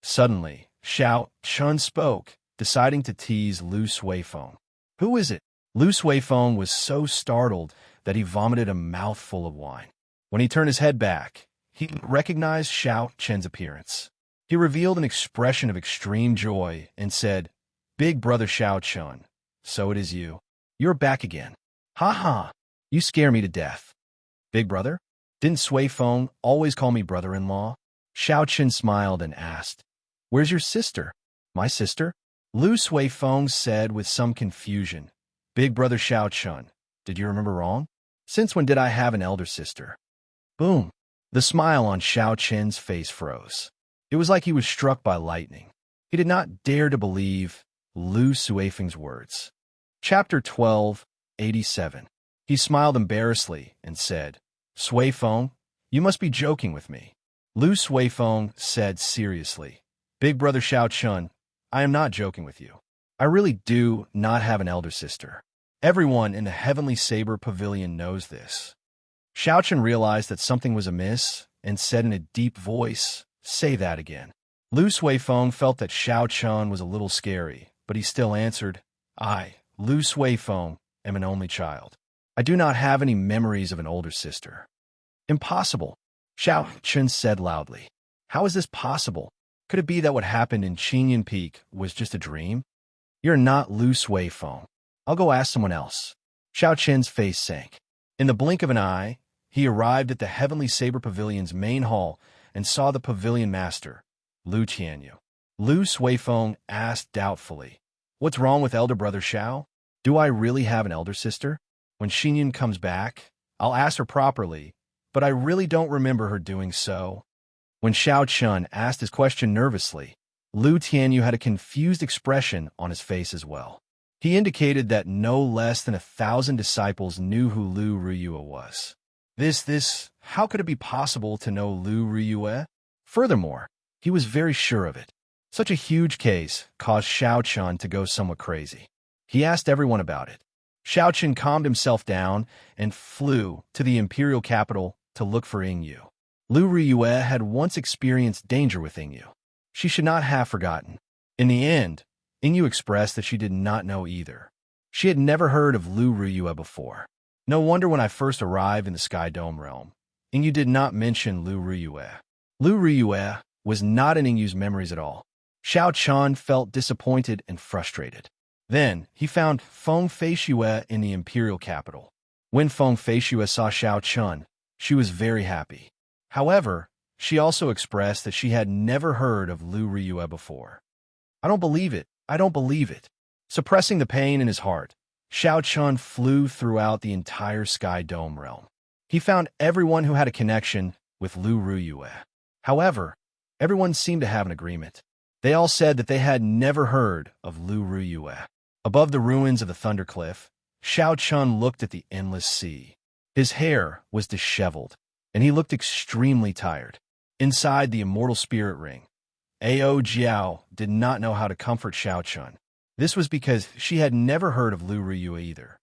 Suddenly, Xiao Chun spoke, deciding to tease Lu Suifeng. Who is it? Lu Suifeng was so startled that he vomited a mouthful of wine. When he turned his head back, he recognized Xiao Chen's appearance. He revealed an expression of extreme joy and said, Big brother Xiao Chun, so it is you. You're back again. Ha. You scare me to death. Big brother? Didn't Suifeng always call me brother-in-law? Xiao Chen smiled and asked, Where's your sister? My sister? Lu Suifeng said with some confusion, Big brother Xiao Chun, did you remember wrong? Since when did I have an elder sister? Boom. The smile on Xiao Chen's face froze. It was like he was struck by lightning. He did not dare to believe Lu Suifeng's words. Chapter 12, 87. He smiled embarrassedly and said, Suifeng, you must be joking with me. Lu Suifeng said seriously, Big brother Xiao Chun, I am not joking with you. I really do not have an elder sister. Everyone in the Heavenly Saber Pavilion knows this. Xiao Chun realized that something was amiss and said in a deep voice, Say that again. Lu Suifeng felt that Xiao Chun was a little scary, but he still answered, I, Lu Suifeng, am an only child. I do not have any memories of an older sister. Impossible, Xiao Chun said loudly. How is this possible? Could it be that what happened in Qingyan Peak was just a dream? You're not Lu Suifeng. I'll go ask someone else. Xiao Chen's face sank. In the blink of an eye, he arrived at the Heavenly Saber Pavilion's main hall and saw the pavilion master, Lu Tianyu. Lu Suifeng asked doubtfully, What's wrong with elder brother Xiao? Do I really have an elder sister? When Xinyan comes back, I'll ask her properly, but I really don't remember her doing so. When Xiao Chun asked his question nervously, Lu Tianyu had a confused expression on his face as well. He indicated that no less than 1,000 disciples knew who Lu Ruyue was. How could it be possible to know Lu Ruyue? Furthermore, he was very sure of it. Such a huge case caused Xiao Chun to go somewhat crazy. He asked everyone about it. Xiao Chun calmed himself down and flew to the imperial capital to look for Yingyu. Lu Ruyue had once experienced danger with Yingyu. She should not have forgotten. In the end, Yingyu expressed that she did not know either. She had never heard of Lu Ruyue before. No wonder when I first arrived in the Sky Dome realm, Yingyu did not mention Lu Ruyue. Lu Ruyue was not in Yingyu's memories at all. Xiao Chun felt disappointed and frustrated. Then, he found Feng Feishyue in the imperial capital. When Feng Feishue saw Xiao Chun, she was very happy. However, she also expressed that she had never heard of Lu Riyue before. I don't believe it. I don't believe it. Suppressing the pain in his heart, Xiao Chun flew throughout the entire Sky Dome realm. He found everyone who had a connection with Lu Riyue. However, everyone seemed to have an agreement. They all said that they had never heard of Lu Riyue. Above the ruins of the Thunder Cliff, Xiao Chun looked at the endless sea. His hair was disheveled, and he looked extremely tired. Inside the immortal spirit ring, Ao Jiao did not know how to comfort Xiao Chun. This was because she had never heard of Lu Riyue either.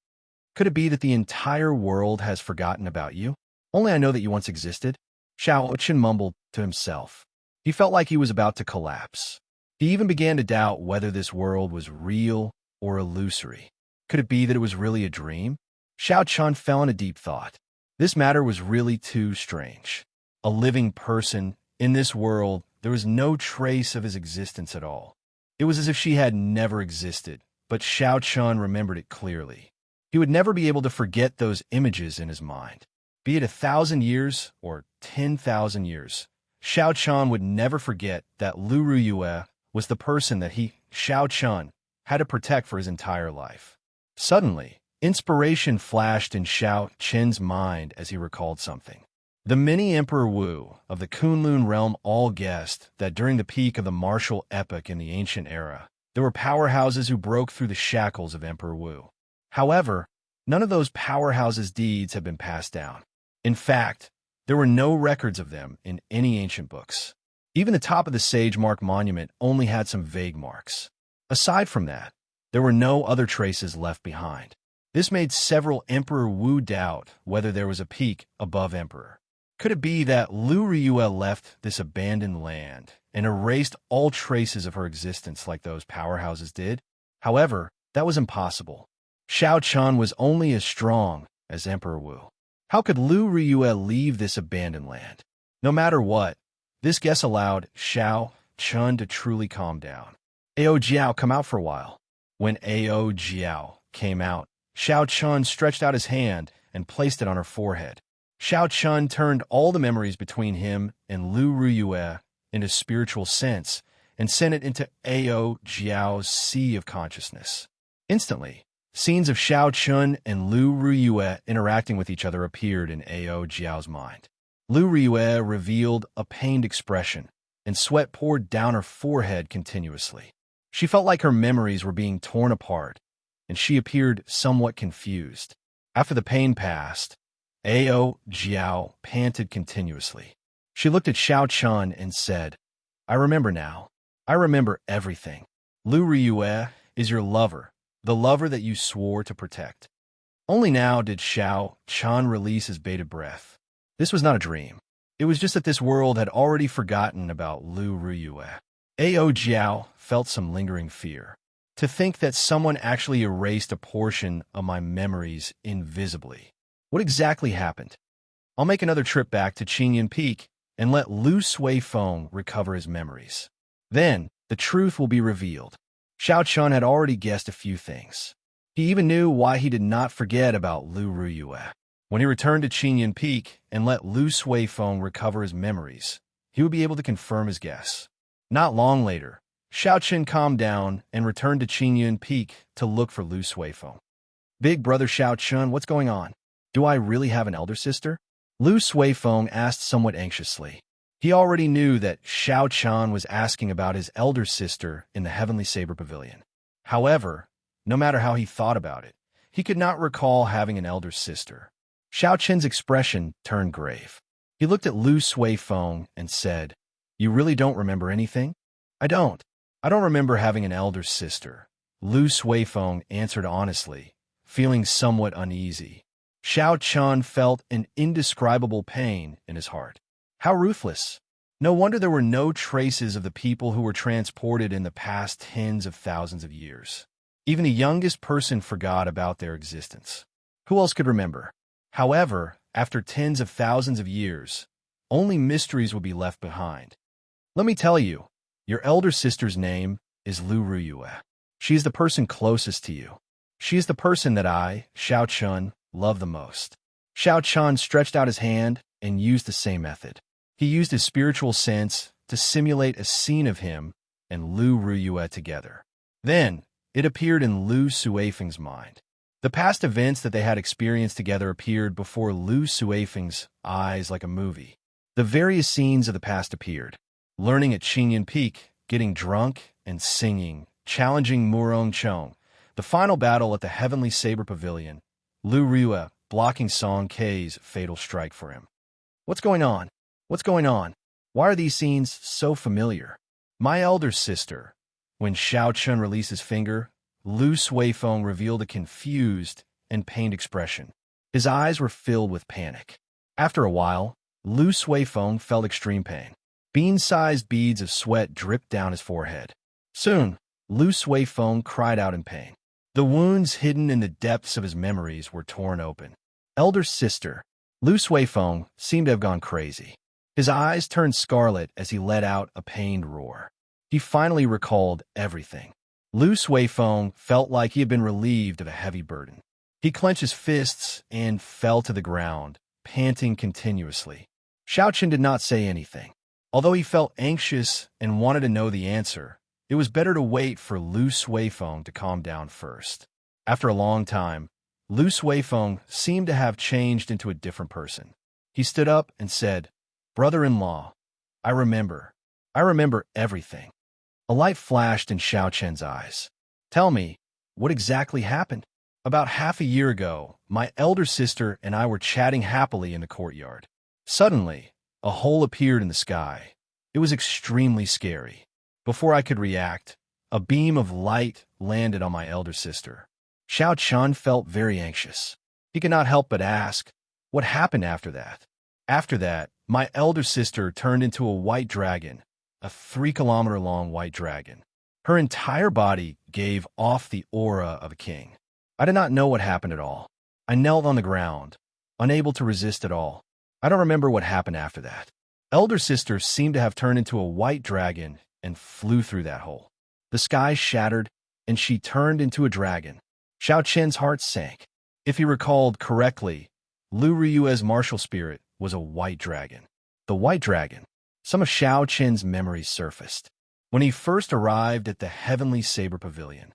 Could it be that the entire world has forgotten about you? Only I know that you once existed, Xiao Chun mumbled to himself. He felt like he was about to collapse. He even began to doubt whether this world was real or illusory. Could it be that it was really a dream? Xiao Chun fell in a deep thought. This matter was really too strange. A living person in this world, there was no trace of his existence at all. It was as if she had never existed, but Xiao Chun remembered it clearly. He would never be able to forget those images in his mind. Be it 1,000 years or 10,000 years, Xiao Chun would never forget that Lu Riyue was the person that he, Xiao Chun, had to protect for his entire life. Suddenly, inspiration flashed in Xiao Chun's mind as he recalled something. The many Emperor Wu of the Kunlun realm all guessed that during the peak of the martial epoch in the ancient era, there were powerhouses who broke through the shackles of Emperor Wu. However, none of those powerhouses' deeds have been passed down. In fact, there were no records of them in any ancient books. Even the top of the Sage Mark Monument only had some vague marks. Aside from that, there were no other traces left behind. This made several Emperor Wu doubt whether there was a peak above Emperor. Could it be that Lu Riyue left this abandoned land and erased all traces of her existence like those powerhouses did? However, that was impossible. Xiao Chun was only as strong as Emperor Wu. How could Lu Riyue leave this abandoned land? No matter what, this guess allowed Xiao Chun to truly calm down. Ao Jiao, come out for a while. When Ao Jiao came out, Xiao Chun stretched out his hand and placed it on her forehead. Xiao Chun turned all the memories between him and Lu Riyue into spiritual sense and sent it into Ao Jiao's sea of consciousness. Instantly, scenes of Xiao Chun and Lu Riyue interacting with each other appeared in Ao Jiao's mind. Lu Riyue revealed a pained expression, and sweat poured down her forehead continuously. She felt like her memories were being torn apart, and she appeared somewhat confused. After the pain passed, Ao Jiao panted continuously. She looked at Xiao Chun and said, I remember now. I remember everything. Lu Riyue is your lover, the lover that you swore to protect. Only now did Xiao Chun release his bated breath. This was not a dream. It was just that this world had already forgotten about Lu Riyue. Ao Jiao felt some lingering fear. To think that someone actually erased a portion of my memories invisibly. What exactly happened? I'll make another trip back to Qingyun Peak and let Lu Suifeng recover his memories. Then, the truth will be revealed. Xiao Chun had already guessed a few things. He even knew why he did not forget about Lu Riyue. When he returned to Qingyun Peak and let Lu Suifeng recover his memories, he would be able to confirm his guess. Not long later, Xiao Chun calmed down and returned to Qingyun Peak to look for Lu Suifeng. Big brother Xiao Chun, what's going on? Do I really have an elder sister? Lu Suifeng asked somewhat anxiously. He already knew that Xiao Chun was asking about his elder sister in the Heavenly Saber Pavilion. However, no matter how he thought about it, he could not recall having an elder sister. Xiao Chun's expression turned grave. He looked at Lu Suifeng and said, You really don't remember anything? I don't. I don't remember having an elder sister. Lu Suifeng answered honestly, feeling somewhat uneasy. Xiao Chun felt an indescribable pain in his heart. How ruthless! No wonder there were no traces of the people who were transported in the past tens of thousands of years. Even the youngest person forgot about their existence. Who else could remember? However, after tens of thousands of years, only mysteries would be left behind. Let me tell you, your elder sister's name is Lu Riyue. She is the person closest to you. She is the person that I, Xiao Chun, love the most. Xiao Chun stretched out his hand and used the same method. He used his spiritual sense to simulate a scene of him and Lu Ruyue together. Then, it appeared in Lu Suifeng's mind. The past events that they had experienced together appeared before Lu Suifeng's eyes like a movie. The various scenes of the past appeared. Learning at Qingyan Peak, getting drunk and singing, challenging Murong Chong, the final battle at the Heavenly Saber Pavilion, Lu Ruyue blocking Song Kei's fatal strike for him. What's going on? What's going on? Why are these scenes so familiar? My elder sister. When Xiao Chun released his finger, Lu Suifeng revealed a confused and pained expression. His eyes were filled with panic. After a while, Lu Suifeng felt extreme pain. Bean-sized beads of sweat dripped down his forehead. Soon, Lu Suifeng cried out in pain. The wounds hidden in the depths of his memories were torn open. Elder sister, Lu Suifeng seemed to have gone crazy. His eyes turned scarlet as he let out a pained roar. He finally recalled everything. Lu Suifeng felt like he had been relieved of a heavy burden. He clenched his fists and fell to the ground, panting continuously. Xiao Chun did not say anything. Although he felt anxious and wanted to know the answer, it was better to wait for Lu Suifeng to calm down first. After a long time, Lu Suifeng seemed to have changed into a different person. He stood up and said, "Brother-in-law, I remember everything." A light flashed in Xiao Chen's eyes. "Tell me, what exactly happened?" "About half a year ago, my elder sister and I were chatting happily in the courtyard. Suddenly, a hole appeared in the sky. It was extremely scary. Before I could react, a beam of light landed on my elder sister." Xiao Chun felt very anxious. He could not help but ask, "What happened after that?" "After that, my elder sister turned into a white dragon, a 3-kilometer-long white dragon. Her entire body gave off the aura of a king. I did not know what happened at all. I knelt on the ground, unable to resist at all. I don't remember what happened after that." Elder sister seemed to have turned into a white dragon and flew through that hole. The sky shattered, and she turned into a dragon. Xiao Chen's heart sank. If he recalled correctly, Lu Ruyue's martial spirit was a white dragon. The white dragon. Some of Xiao Chen's memories surfaced. When he first arrived at the Heavenly Saber Pavilion.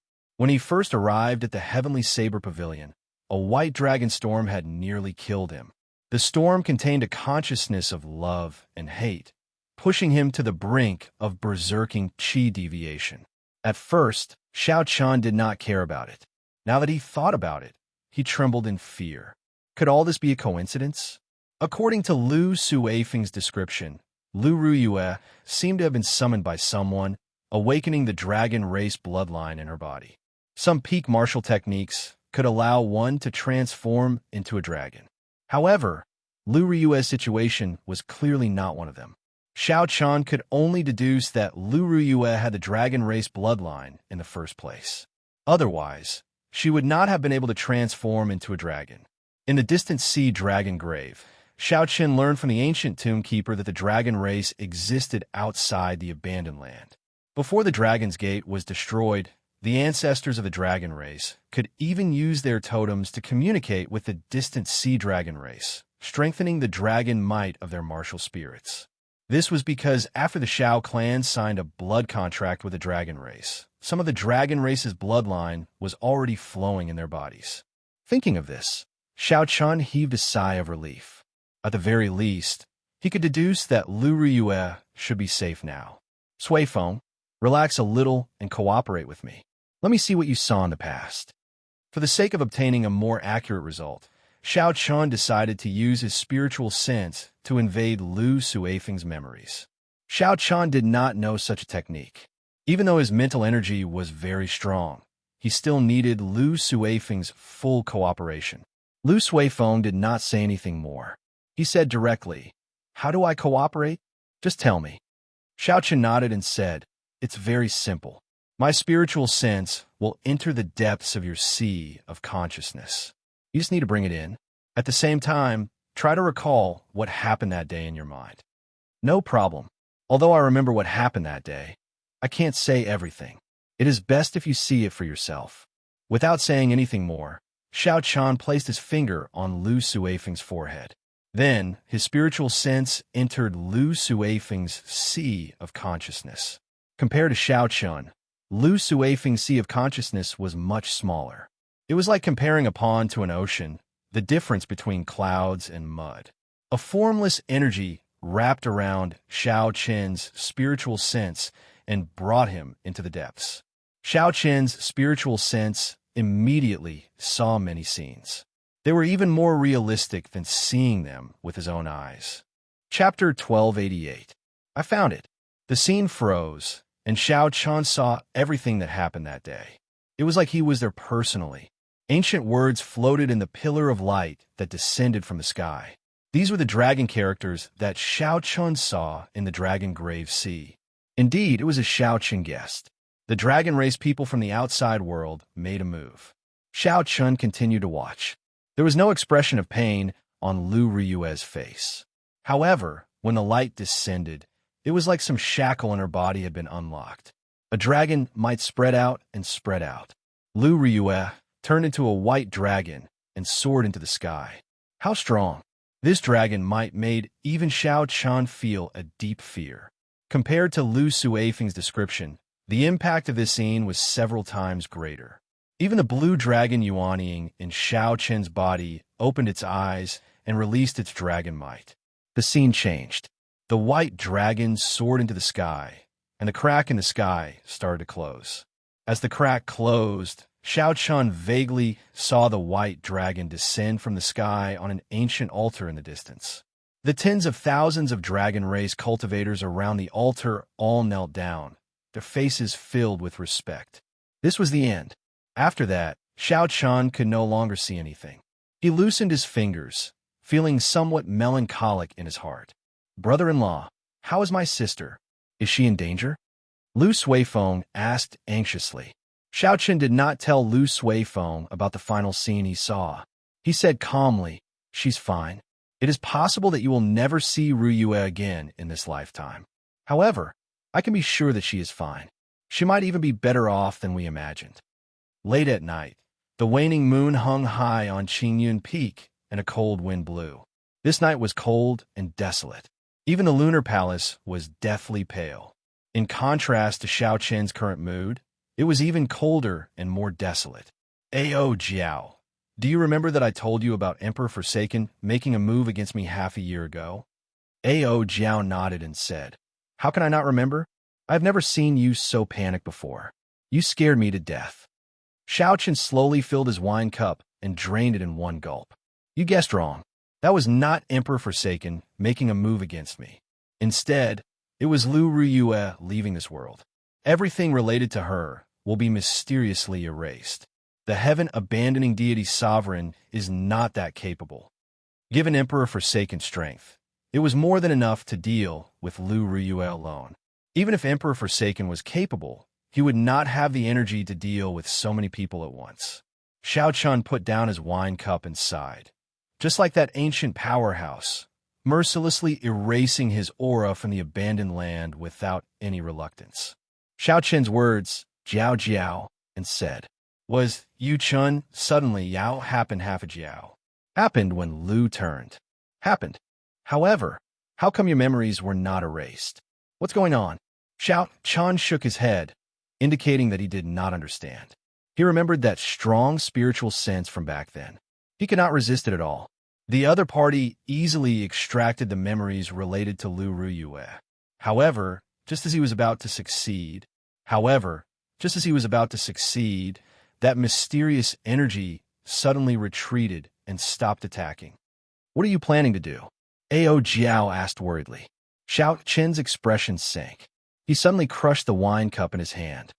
A white dragon storm had nearly killed him. The storm contained a consciousness of love and hate, pushing him to the brink of berserking qi deviation. At first, Xiao Chun did not care about it. Now that he thought about it, he trembled in fear. Could all this be a coincidence? According to Lu Suifeng's description, Lu Ruyue seemed to have been summoned by someone, awakening the dragon race bloodline in her body. Some peak martial techniques could allow one to transform into a dragon. However, Lu Ruyue's situation was clearly not one of them. Xiao Chun could only deduce that Lu Ruyue had the dragon race bloodline in the first place. Otherwise, she would not have been able to transform into a dragon. In the distant sea dragon grave, Xiao Chun learned from the ancient tombkeeper that the dragon race existed outside the abandoned land. Before the Dragon's Gate was destroyed, the ancestors of the dragon race could even use their totems to communicate with the distant sea dragon race, strengthening the dragon might of their martial spirits. This was because after the Shao clan signed a blood contract with the dragon race, some of the dragon race's bloodline was already flowing in their bodies. Thinking of this, Xiao Chun heaved a sigh of relief. At the very least, he could deduce that Lu Ruyue should be safe now. "Suifeng, relax a little and cooperate with me. Let me see what you saw in the past." For the sake of obtaining a more accurate result, Xiao Chun decided to use his spiritual sense to invade Lu Suifeng's memories. Xiao Chun did not know such a technique. Even though his mental energy was very strong, he still needed Lu Suifeng's full cooperation. Lu Suifeng did not say anything more. He said directly, "How do I cooperate? Just tell me." Xiao Chun nodded and said, "It's very simple. My spiritual sense will enter the depths of your sea of consciousness. You just need to bring it in. At the same time, try to recall what happened that day in your mind." "No problem. Although I remember what happened that day, I can't say everything. It is best if you see it for yourself." Without saying anything more, Xiao Chan placed his finger on Lu Suifeng's forehead. Then, his spiritual sense entered Lu Suifeng's sea of consciousness. Compared to Xiao Chun, Lu Suifeng's sea of consciousness was much smaller. It was like comparing a pond to an ocean, the difference between clouds and mud. A formless energy wrapped around Xiao Chen's spiritual sense and brought him into the depths. Xiao Chen's spiritual sense immediately saw many scenes. They were even more realistic than seeing them with his own eyes. Chapter 1288. I found it. The scene froze, and Xiao Chan saw everything that happened that day. It was like he was there personally. Ancient words floated in the pillar of light that descended from the sky. These were the dragon characters that Xiao Chun saw in the Dragon Grave Sea. Indeed, it was as Xiao Chun guessed. The dragon race people from the outside world made a move. Xiao Chun continued to watch. There was no expression of pain on Lu Riyue's face. However, when the light descended, it was like some shackle in her body had been unlocked. A dragon might spread out and spread out. Lu Riyue turned into a white dragon and soared into the sky. How strong! This dragon might made even Xiao Chan feel a deep fear. Compared to Lu Suifeng's description, the impact of this scene was several times greater. Even the blue dragon Yuanying in Xiao Chen's body opened its eyes and released its dragon might. The scene changed. The white dragon soared into the sky, and the crack in the sky started to close. As the crack closed, Xiao Chun vaguely saw the white dragon descend from the sky on an ancient altar in the distance. The tens of thousands of dragon race cultivators around the altar all knelt down, their faces filled with respect. This was the end. After that, Xiao Chun could no longer see anything. He loosened his fingers, feeling somewhat melancholic in his heart. "Brother-in-law, how is my sister? Is she in danger?" Lu Suifeng asked anxiously. Xiao Chun did not tell Lu Suifeng about the final scene he saw. He said calmly, "She's fine. It is possible that you will never see Riyue again in this lifetime. However, I can be sure that she is fine. She might even be better off than we imagined." Late at night, the waning moon hung high on Qingyun Peak, and a cold wind blew. This night was cold and desolate. Even the lunar palace was deathly pale. In contrast to Xiao Chen's current mood, it was even colder and more desolate. "Ao Jiao, do you remember that I told you about Emperor Forsaken making a move against me half a year ago?" Ao Jiao nodded and said, "How can I not remember? I have never seen you so panicked before. You scared me to death." Xiao Chen slowly filled his wine cup and drained it in one gulp. "You guessed wrong. That was not Emperor Forsaken making a move against me. Instead, it was Lu Riyue leaving this world. Everything related to her will be mysteriously erased. The heaven-abandoning deity sovereign is not that capable. Given Emperor Forsaken strength, it was more than enough to deal with Lu Riyue alone. Even if Emperor Forsaken was capable, he would not have the energy to deal with so many people at once." Xiao Chun put down his wine cup and sighed. Just like that ancient powerhouse, mercilessly erasing his aura from the abandoned land without any reluctance. Xiao Chen's words, "Jiao Jiao," and said, "Was Yu Chun?" Suddenly, Yao happened half a Jiao. Happened when Lu turned. Happened. However, how come your memories were not erased? What's going on? Xiao Chun shook his head, indicating that he did not understand. He remembered that strong spiritual sense from back then. He could not resist it at all. The other party easily extracted the memories related to Lu Riyue. However, just as he was about to succeed, that mysterious energy suddenly retreated and stopped attacking. "What are you planning to do?" Ao Jiao asked worriedly. Xiao Chen's expression sank. He suddenly crushed the wine cup in his hand.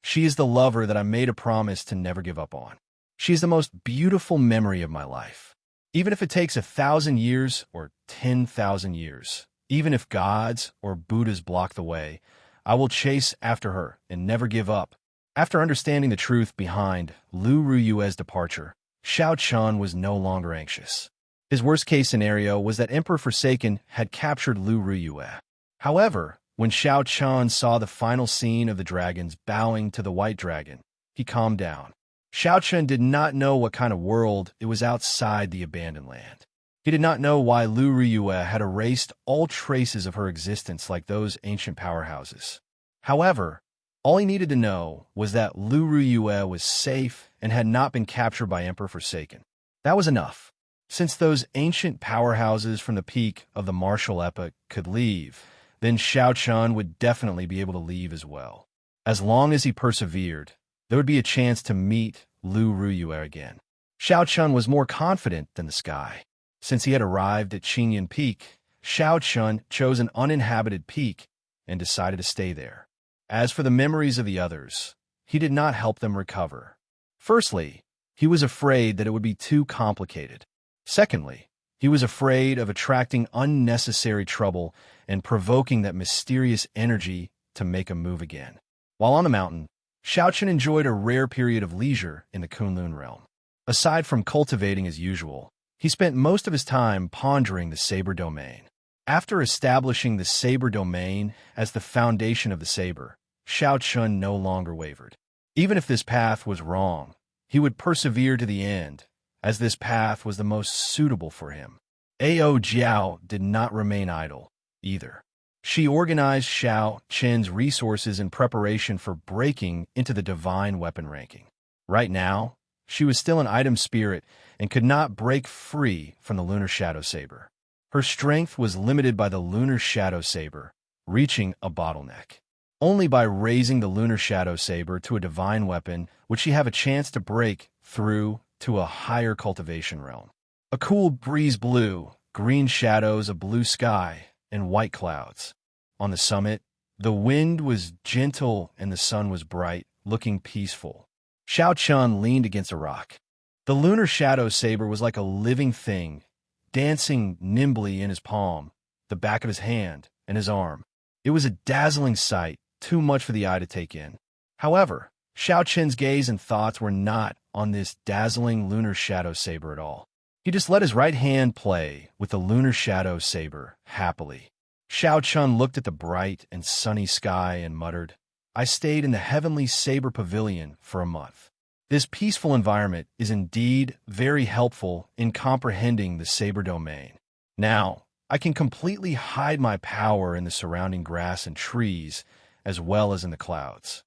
"She is the lover that I made a promise to never give up on. She is the most beautiful memory of my life. Even if it takes 1,000 years or 10,000 years, even if gods or Buddhas block the way, I will chase after her and never give up." After understanding the truth behind Lu Riyue's departure, Xiao Chun was no longer anxious. His worst-case scenario was that Emperor Forsaken had captured Lu Riyue. However, when Xiao Chun saw the final scene of the dragons bowing to the white dragon, he calmed down. Xiao Chun did not know what kind of world it was outside the abandoned land. He did not know why Lu Riyue had erased all traces of her existence like those ancient powerhouses. However, all he needed to know was that Lu Riyue was safe and had not been captured by Emperor Forsaken. That was enough. Since those ancient powerhouses from the peak of the martial epoch could leave, then Xiao Chun would definitely be able to leave as well. As long as he persevered, there would be a chance to meet Lu Riyue again. Xiao Chun was more confident than the sky. Since he had arrived at Qingyan Peak, Xiao Chun chose an uninhabited peak and decided to stay there. As for the memories of the others, he did not help them recover. Firstly, he was afraid that it would be too complicated. Secondly, he was afraid of attracting unnecessary trouble and provoking that mysterious energy to make a move again. While on the mountain, Xiao Chun enjoyed a rare period of leisure in the Kunlun realm. Aside from cultivating as usual, he spent most of his time pondering the saber domain. After establishing the saber domain as the foundation of the saber, Xiao Chun no longer wavered. Even if this path was wrong, he would persevere to the end, as this path was the most suitable for him. Ao Jiao did not remain idle, either. She organized Xiao Chen's resources in preparation for breaking into the divine weapon ranking. Right now, she was still an item spirit and could not break free from the Lunar Shadow Saber. Her strength was limited by the Lunar Shadow Saber, reaching a bottleneck. Only by raising the Lunar Shadow Saber to a divine weapon would she have a chance to break through to a higher cultivation realm. A cool breeze blew, green shadows, a blue sky, and white clouds. On the summit, the wind was gentle and the sun was bright, looking peaceful. Xiao Chun leaned against a rock. The Lunar Shadow Saber was like a living thing, dancing nimbly in his palm, the back of his hand, and his arm. It was a dazzling sight, too much for the eye to take in. However, Xiao Chen's gaze and thoughts were not on this dazzling Lunar Shadow Saber at all. He just let his right hand play with the Lunar Shadow Saber happily. Xiao Chun looked at the bright and sunny sky and muttered, "I stayed in the Heavenly Saber Pavilion for a month. This peaceful environment is indeed very helpful in comprehending the Saber domain. Now, I can completely hide my power in the surrounding grass and trees, as well as in the clouds."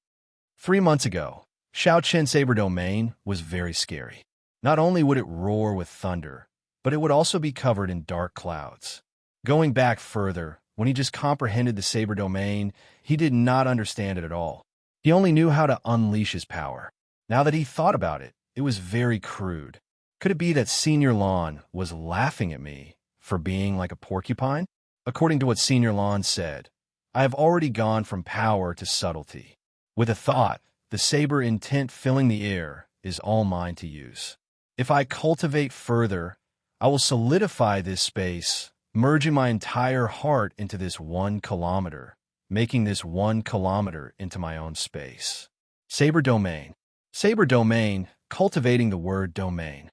3 months ago, Xiao Chen's Saber domain was very scary. Not only would it roar with thunder, but it would also be covered in dark clouds. Going back further, when he just comprehended the Saber domain, he did not understand it at all. He only knew how to unleash his power. Now that he thought about it, it was very crude. Could it be that Senior Lon was laughing at me for being like a porcupine? According to what Senior Lon said, I have already gone from power to subtlety. With a thought, the saber intent filling the air is all mine to use. If I cultivate further, I will solidify this space, merging my entire heart into this 1 kilometer, making this 1 kilometer into my own space. Saber domain. Saber domain, cultivating the word domain.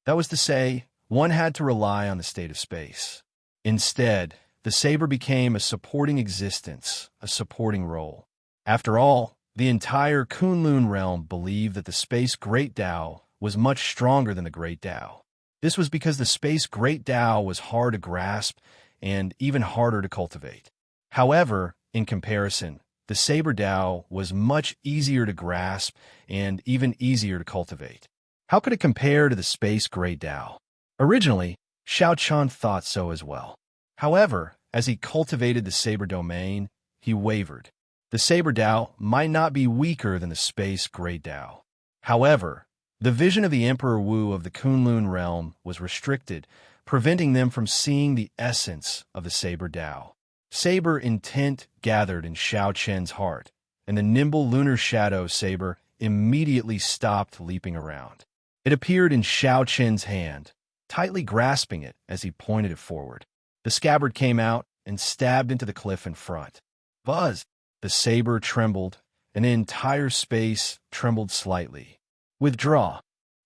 That was to say, one had to rely on the state of space. Instead, the saber became a supporting existence, a supporting role. After all, the entire Kunlun realm believed that the Space Great Tao was much stronger than the Great Tao. This was because the Space Great Tao was hard to grasp and even harder to cultivate. However, in comparison, the Saber Tao was much easier to grasp and even easier to cultivate. How could it compare to the Space Great Tao? Originally, Xiao Chun thought so as well. However, as he cultivated the Saber domain, he wavered. The Saber Tao might not be weaker than the Space Great Tao. However, the vision of the Emperor Wu of the Kunlun realm was restricted, preventing them from seeing the essence of the Saber Tao. Saber intent gathered in Xiao Chen's heart, and the nimble Lunar Shadow Saber immediately stopped leaping around. It appeared in Xiao Chen's hand, tightly grasping it as he pointed it forward. The scabbard came out and stabbed into the cliff in front. Buzz! The saber trembled, and the entire space trembled slightly. Withdraw!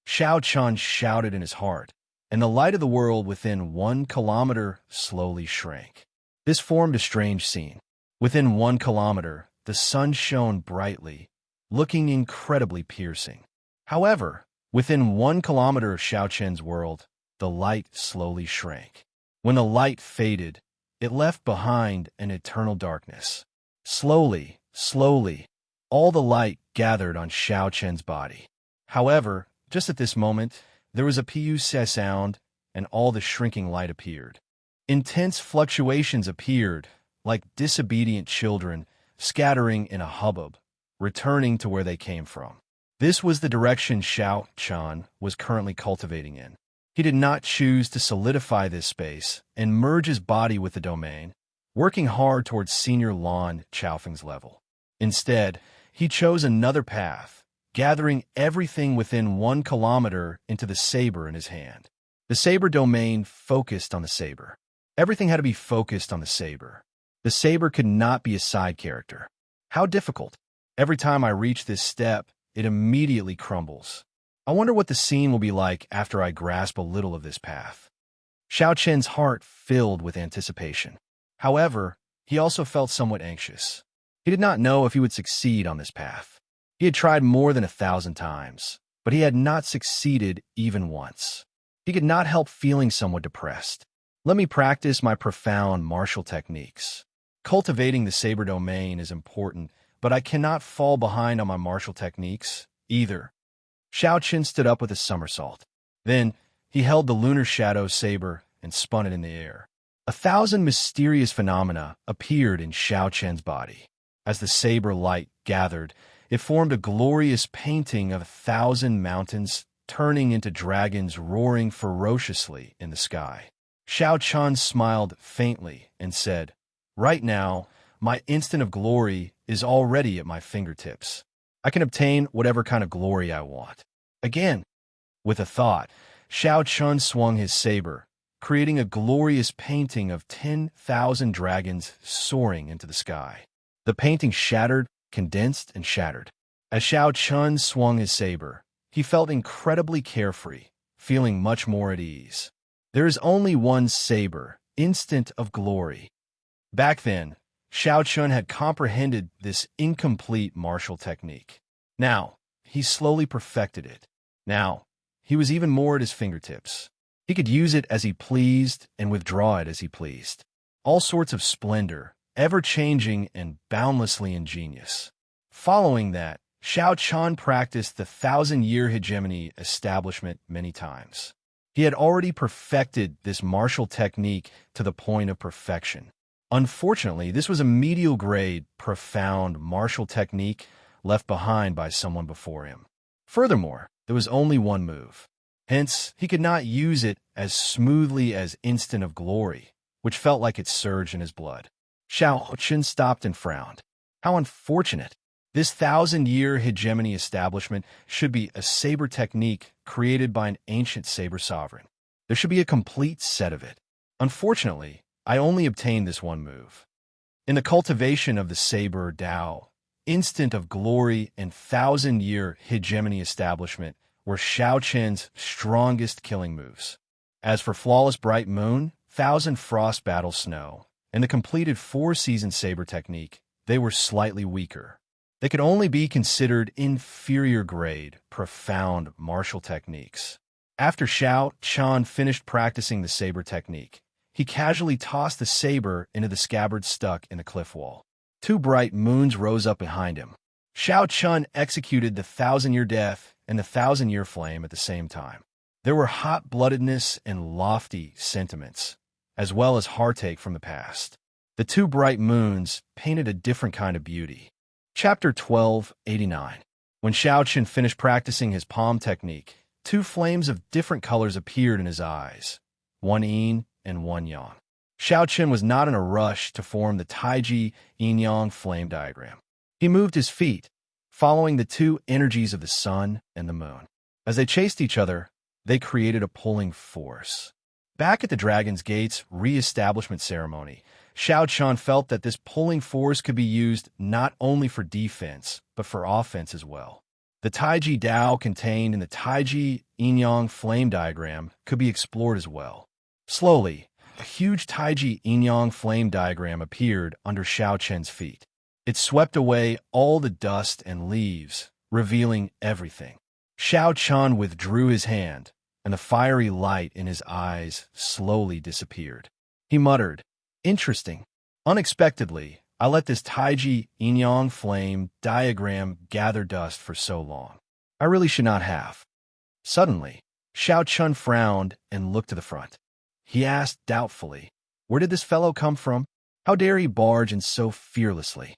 Xiao Chun shouted in his heart, and the light of the world within 1 kilometer slowly shrank. This formed a strange scene. Within 1 kilometer, the sun shone brightly, looking incredibly piercing. However, within 1 kilometer of Xiao Chen's world, the light slowly shrank. When the light faded, it left behind an eternal darkness. Slowly, all the light gathered on Xiao Chen's body. However, just at this moment, there was a pu sound, and all the shrinking light appeared. Intense fluctuations appeared, like disobedient children, scattering in a hubbub, returning to where they came from. This was the direction Xiao Chen was currently cultivating in. He did not choose to solidify this space and merge his body with the domain, working hard towards Senior Lan Chaofeng's level. Instead, he chose another path, gathering everything within 1 kilometer into the saber in his hand. The saber domain focused on the saber. Everything had to be focused on the saber. The saber could not be a side character. How difficult. Every time I reach this step, it immediately crumbles. I wonder what the scene will be like after I grasp a little of this path. Xiao Chen's heart filled with anticipation. However, he also felt somewhat anxious. He did not know if he would succeed on this path. He had tried more than 1,000 times, but he had not succeeded even once. He could not help feeling somewhat depressed. Let me practice my profound martial techniques. Cultivating the saber domain is important, but I cannot fall behind on my martial techniques either. Xiao Chen stood up with a somersault. Then, he held the lunar shadow saber and spun it in the air. 1,000 mysterious phenomena appeared in Xiao Chen's body. As the saber light gathered, it formed a glorious painting of 1,000 mountains turning into dragons roaring ferociously in the sky. Xiao Chen smiled faintly and said, "Right now, my instant of glory is already at my fingertips. I can obtain whatever kind of glory I want." Again, with a thought, Xiao Chen swung his saber, creating a glorious painting of 10,000 dragons soaring into the sky. The painting shattered, condensed, and shattered. As Xiao Chen swung his saber, he felt incredibly carefree, feeling much more at ease. There is only one saber, instant of glory. Back then, Xiao Chen had comprehended this incomplete martial technique. Now, he slowly perfected it. Now, he was even more at his fingertips. He could use it as he pleased and withdraw it as he pleased. All sorts of splendor, ever-changing and boundlessly ingenious. Following that, Xiao Chen practiced the 1,000-year hegemony establishment many times. He had already perfected this martial technique to the point of perfection. Unfortunately, this was a medial-grade, profound martial technique left behind by someone before him. Furthermore, there was only one move. Hence, he could not use it as smoothly as Instant of Glory, which felt like it surged in his blood. Xiao Chen stopped and frowned. How unfortunate. This 1,000-year hegemony establishment should be a saber technique created by an ancient saber sovereign. There should be a complete set of it. Unfortunately, I only obtained this one move. In the cultivation of the saber Dao, Instant of Glory and 1,000-year hegemony establishment were Xiao Chen's strongest killing moves. As for Flawless Bright Moon, 1,000 Frost Battle Snow, and the completed 4-season saber technique, they were slightly weaker. They could only be considered inferior grade, profound martial techniques. After Xiao Chen finished practicing the saber technique, he casually tossed the saber into the scabbard stuck in the cliff wall. 2 bright moons rose up behind him. Xiao Chen executed the 1,000-year death and the 1,000-year flame at the same time. There were hot-bloodedness and lofty sentiments, as well as heartache from the past. The 2 bright moons painted a different kind of beauty. Chapter 1289. When Xiao Chen finished practicing his palm technique, 2 flames of different colors appeared in his eyes, one yin and one yang. Xiao Chen was not in a rush to form the Taiji yin-yang flame diagram. He moved his feet, following the 2 energies of the sun and the moon. As they chased each other, they created a pulling force. Back at the Dragon's Gate's re-establishment ceremony, Xiao Chen felt that this pulling force could be used not only for defense, but for offense as well. The Taiji Dao contained in the Taiji yin-yang flame diagram could be explored as well. Slowly, a huge Taiji yin-yang flame diagram appeared under Xiao Chen's feet. It swept away all the dust and leaves, revealing everything. Xiao Chun withdrew his hand, and the fiery light in his eyes slowly disappeared. He muttered, "Interesting. Unexpectedly, I let this Taiji Yin-Yang flame diagram gather dust for so long. I really should not have." Suddenly, Xiao Chun frowned and looked to the front. He asked doubtfully, "Where did this fellow come from? How dare he barge in so fearlessly?"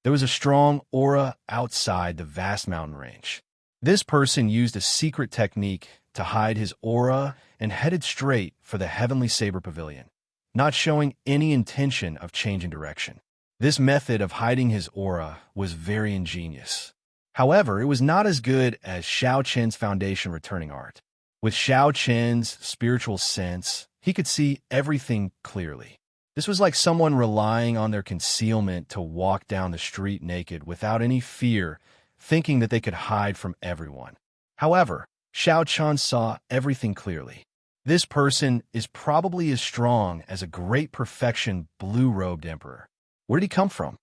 There was a strong aura outside the vast mountain range. This person used a secret technique to hide his aura and headed straight for the Heavenly Saber Pavilion, not showing any intention of changing direction. This method of hiding his aura was very ingenious. However, it was not as good as Xiao Chen's foundation returning art. With Xiao Chen's spiritual sense, he could see everything clearly. This was like someone relying on their concealment to walk down the street naked without any fear, thinking that they could hide from everyone. However, Xiao Chun saw everything clearly. This person is probably as strong as a great perfection blue-robed emperor. Where did he come from?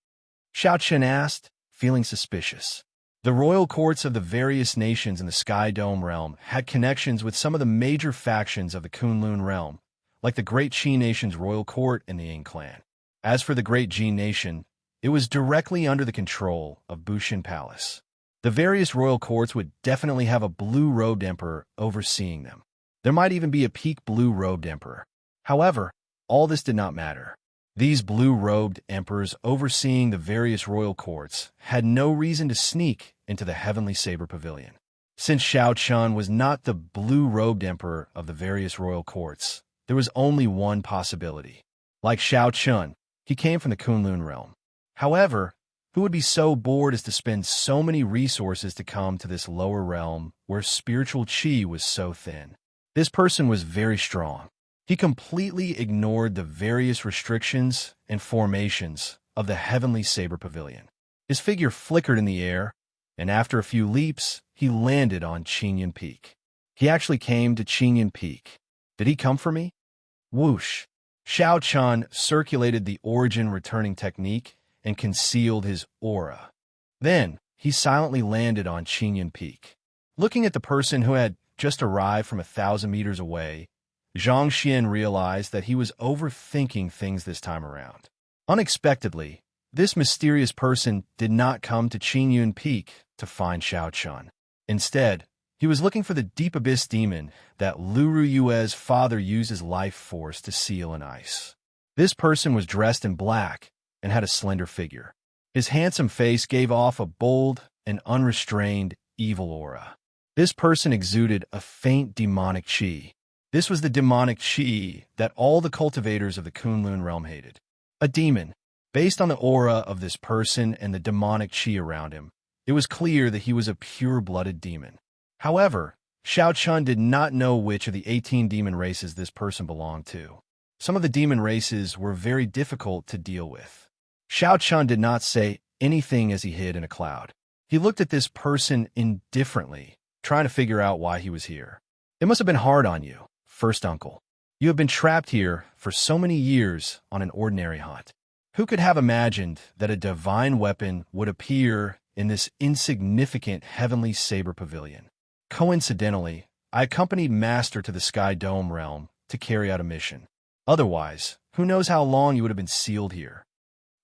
Xiao Chun asked, feeling suspicious. The royal courts of the various nations in the Sky Dome realm had connections with some of the major factions of the Kunlun realm, like the Great Qi Nation's royal court and the Ying clan. As for the Great Jin Nation, it was directly under the control of Bushin Palace. The various royal courts would definitely have a blue-robed emperor overseeing them. There might even be a peak blue-robed emperor. However, all this did not matter. These blue-robed emperors overseeing the various royal courts had no reason to sneak into the Heavenly Saber Pavilion. Since Xiao Chun was not the blue-robed emperor of the various royal courts, there was only one possibility. Like Xiao Chun, he came from the Kunlun realm. However, who would be so bored as to spend so many resources to come to this lower realm where spiritual qi was so thin? This person was very strong. He completely ignored the various restrictions and formations of the Heavenly Saber Pavilion. His figure flickered in the air, and after a few leaps, he landed on Qinyan Peak. He actually came to Qinyan Peak. Did he come for me? Whoosh! Xiao Chun circulated the origin returning technique and concealed his aura. Then, he silently landed on Qinyan Peak. Looking at the person who had just arrived from 1,000 meters away, Zhang Xian realized that he was overthinking things this time around. Unexpectedly, this mysterious person did not come to Qinyan Peak to find Xiao Chun. Instead, he was looking for the deep abyss demon that Lu Ruyue's father used his life force to seal in ice. This person was dressed in black and had a slender figure. His handsome face gave off a bold and unrestrained evil aura. This person exuded a faint demonic qi. This was the demonic qi that all the cultivators of the Kunlun realm hated. A demon. Based on the aura of this person and the demonic qi around him, it was clear that he was a pure-blooded demon. However, Xiao Chun did not know which of the 18 demon races this person belonged to. Some of the demon races were very difficult to deal with. Xiao Chun did not say anything as he hid in a cloud. He looked at this person indifferently, trying to figure out why he was here. It must have been hard on you, first uncle. You have been trapped here for so many years on an ordinary hunt. Who could have imagined that a divine weapon would appear in this insignificant Heavenly Saber Pavilion? Coincidentally, I accompanied Master to the Sky Dome realm to carry out a mission. Otherwise, who knows how long you would have been sealed here.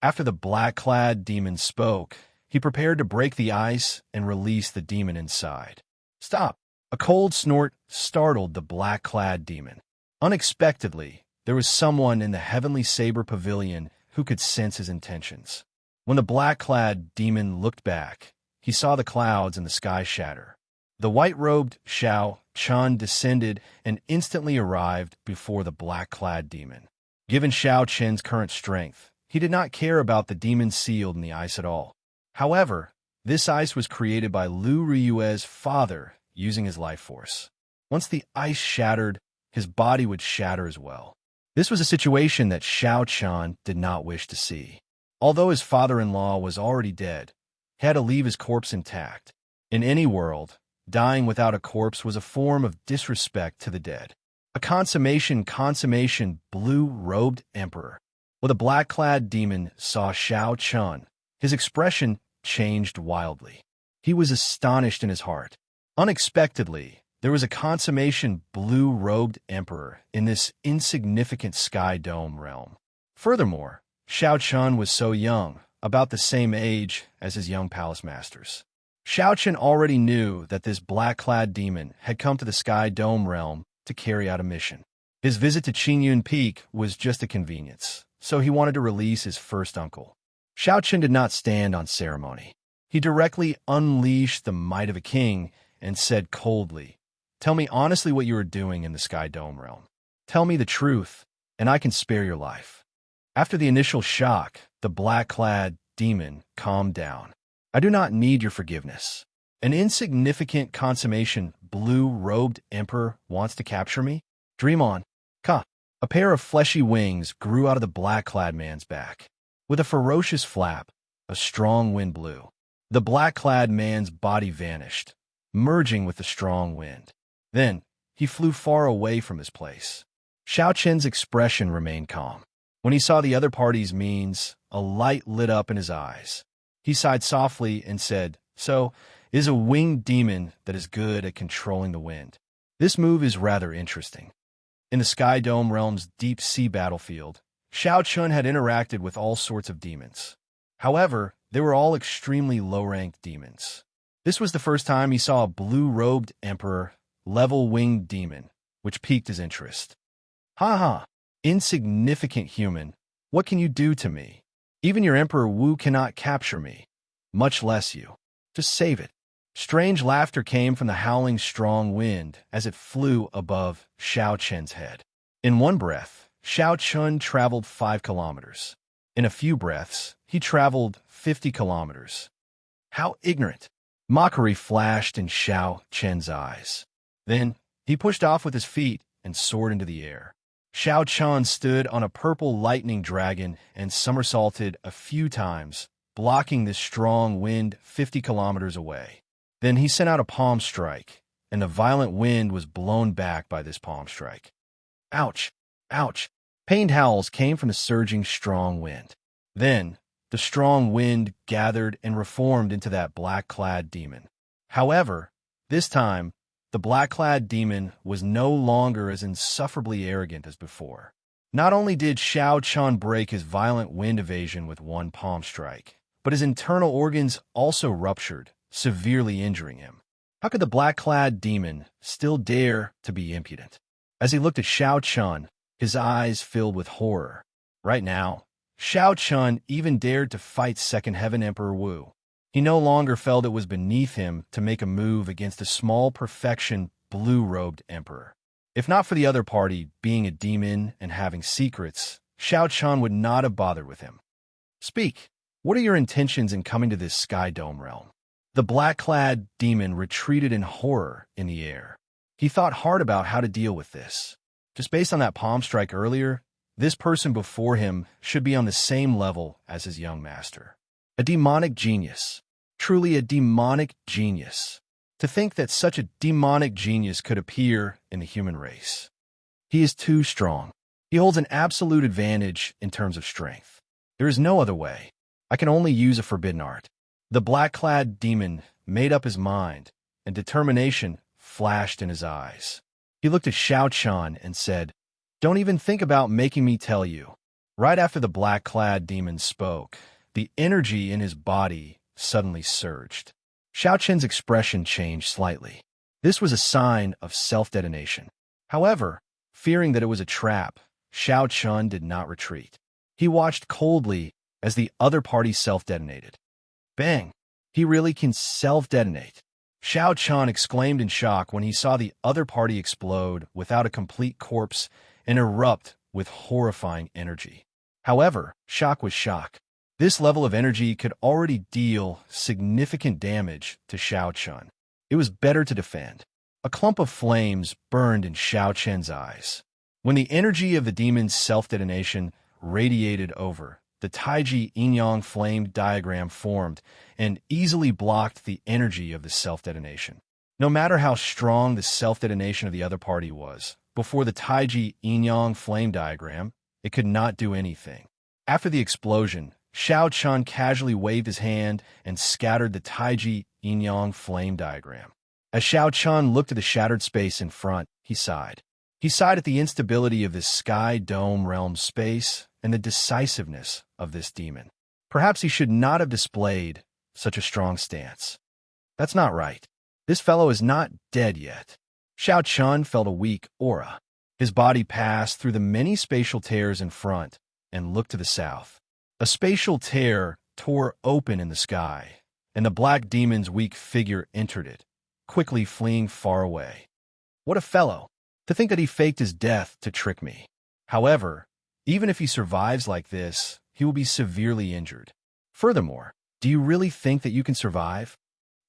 After the black-clad demon spoke, he prepared to break the ice and release the demon inside. Stop! A cold snort startled the black-clad demon. Unexpectedly, there was someone in the Heavenly Saber Pavilion who could sense his intentions. When the black-clad demon looked back, he saw the clouds in the sky shatter. The white-robed Xiao Chun descended and instantly arrived before the black-clad demon. Given Xiao Chen's current strength, he did not care about the demon sealed in the ice at all. However, this ice was created by Lu Ruyue's father using his life force. Once the ice shattered, his body would shatter as well. This was a situation that Xiao Chun did not wish to see. Although his father-in-law was already dead, he had to leave his corpse intact. In any world, dying without a corpse was a form of disrespect to the dead. A consummation blue-robed emperor. When the black-clad demon saw Xiao Chun, his expression changed wildly. He was astonished in his heart. Unexpectedly, there was a consummation blue-robed emperor in this insignificant sky dome realm. Furthermore, Xiao Chun was so young, about the same age as his young palace masters. Xiao Chun already knew that this black-clad demon had come to the sky dome realm to carry out a mission. His visit to Qingyun Peak was just a convenience, so he wanted to release his first uncle. Xiao Chun did not stand on ceremony. He directly unleashed the might of a king and said coldly, "Tell me honestly what you are doing in the Sky Dome realm. Tell me the truth, and I can spare your life." After the initial shock, the black-clad demon calmed down. "I do not need your forgiveness. An insignificant consummation blue-robed emperor wants to capture me? Dream on." Ka. A pair of fleshy wings grew out of the black-clad man's back. With a ferocious flap, a strong wind blew. The black-clad man's body vanished, merging with the strong wind. Then, he flew far away from his place. Xiao Chen's expression remained calm. When he saw the other party's means, a light lit up in his eyes. He sighed softly and said, "So, is a winged demon that is good at controlling the wind. This move is rather interesting." In the Sky Dome realm's deep-sea battlefield, Xiao Chun had interacted with all sorts of demons. However, they were all extremely low-ranked demons. This was the first time he saw a blue-robed emperor, level-winged demon, which piqued his interest. "Ha ha! Insignificant human, what can you do to me? Even your Emperor Wu cannot capture me, much less you. Just save it." Strange laughter came from the howling strong wind as it flew above Xiao Chen's head. In one breath, Xiao Chun traveled 5 kilometers. In a few breaths, he traveled 50 kilometers. How ignorant! Mockery flashed in Xiao Chen's eyes. Then, he pushed off with his feet and soared into the air. Xiao Chun stood on a purple lightning dragon and somersaulted a few times, blocking this strong wind 50 kilometers away. Then he sent out a palm strike, and the violent wind was blown back by this palm strike. Ouch! Ouch! Pained howls came from the surging strong wind. Then, the strong wind gathered and reformed into that black-clad demon. However, this time, the black-clad demon was no longer as insufferably arrogant as before. Not only did Xiao Chun break his violent wind evasion with one palm strike, but his internal organs also ruptured, severely injuring him. How could the black-clad demon still dare to be impudent? As he looked at Xiao Chun, his eyes filled with horror. Right now, Xiao Chun even dared to fight Second Heaven Emperor Wu. He no longer felt it was beneath him to make a move against a small perfection blue-robed emperor. If not for the other party being a demon and having secrets, Xiao Chun would not have bothered with him. "Speak. What are your intentions in coming to this Sky Dome realm?" The black-clad demon retreated in horror in the air. He thought hard about how to deal with this. Just based on that palm strike earlier, this person before him should be on the same level as his young master. A demonic genius. Truly a demonic genius. To think that such a demonic genius could appear in the human race. He is too strong. He holds an absolute advantage in terms of strength. There is no other way. I can only use a forbidden art. The black-clad demon made up his mind, and determination flashed in his eyes. He looked at Xiao Chun and said, "Don't even think about making me tell you." Right after the black-clad demon spoke, the energy in his body suddenly surged. Xiao Chen's expression changed slightly. This was a sign of self-detonation. However, fearing that it was a trap, Xiao Chun did not retreat. He watched coldly as the other party self-detonated. Bang! He really can self-detonate. Xiao Chun exclaimed in shock when he saw the other party explode without a complete corpse and erupt with horrifying energy. However, shock was shock. This level of energy could already deal significant damage to Xiao Chun. It was better to defend. A clump of flames burned in Xiao Chen's eyes. When the energy of the demon's self-detonation radiated over, the Taiji yin-yang flame diagram formed and easily blocked the energy of the self-detonation. No matter how strong the self-detonation of the other party was, before the Taiji yin-yang flame diagram, it could not do anything. After the explosion, Xiao Chun casually waved his hand and scattered the Taiji yin-yang flame diagram. As Xiao Chun looked at the shattered space in front, he sighed. He sighed at the instability of this sky dome realm space and the decisiveness of this demon. Perhaps he should not have displayed such a strong stance. That's not right. This fellow is not dead yet. Xiao Chun felt a weak aura. His body passed through the many spatial tears in front and looked to the south. A spatial tear tore open in the sky, and the black demon's weak figure entered it, quickly fleeing far away. What a fellow! To think that he faked his death to trick me. However, even if he survives like this, he will be severely injured. Furthermore, do you really think that you can survive?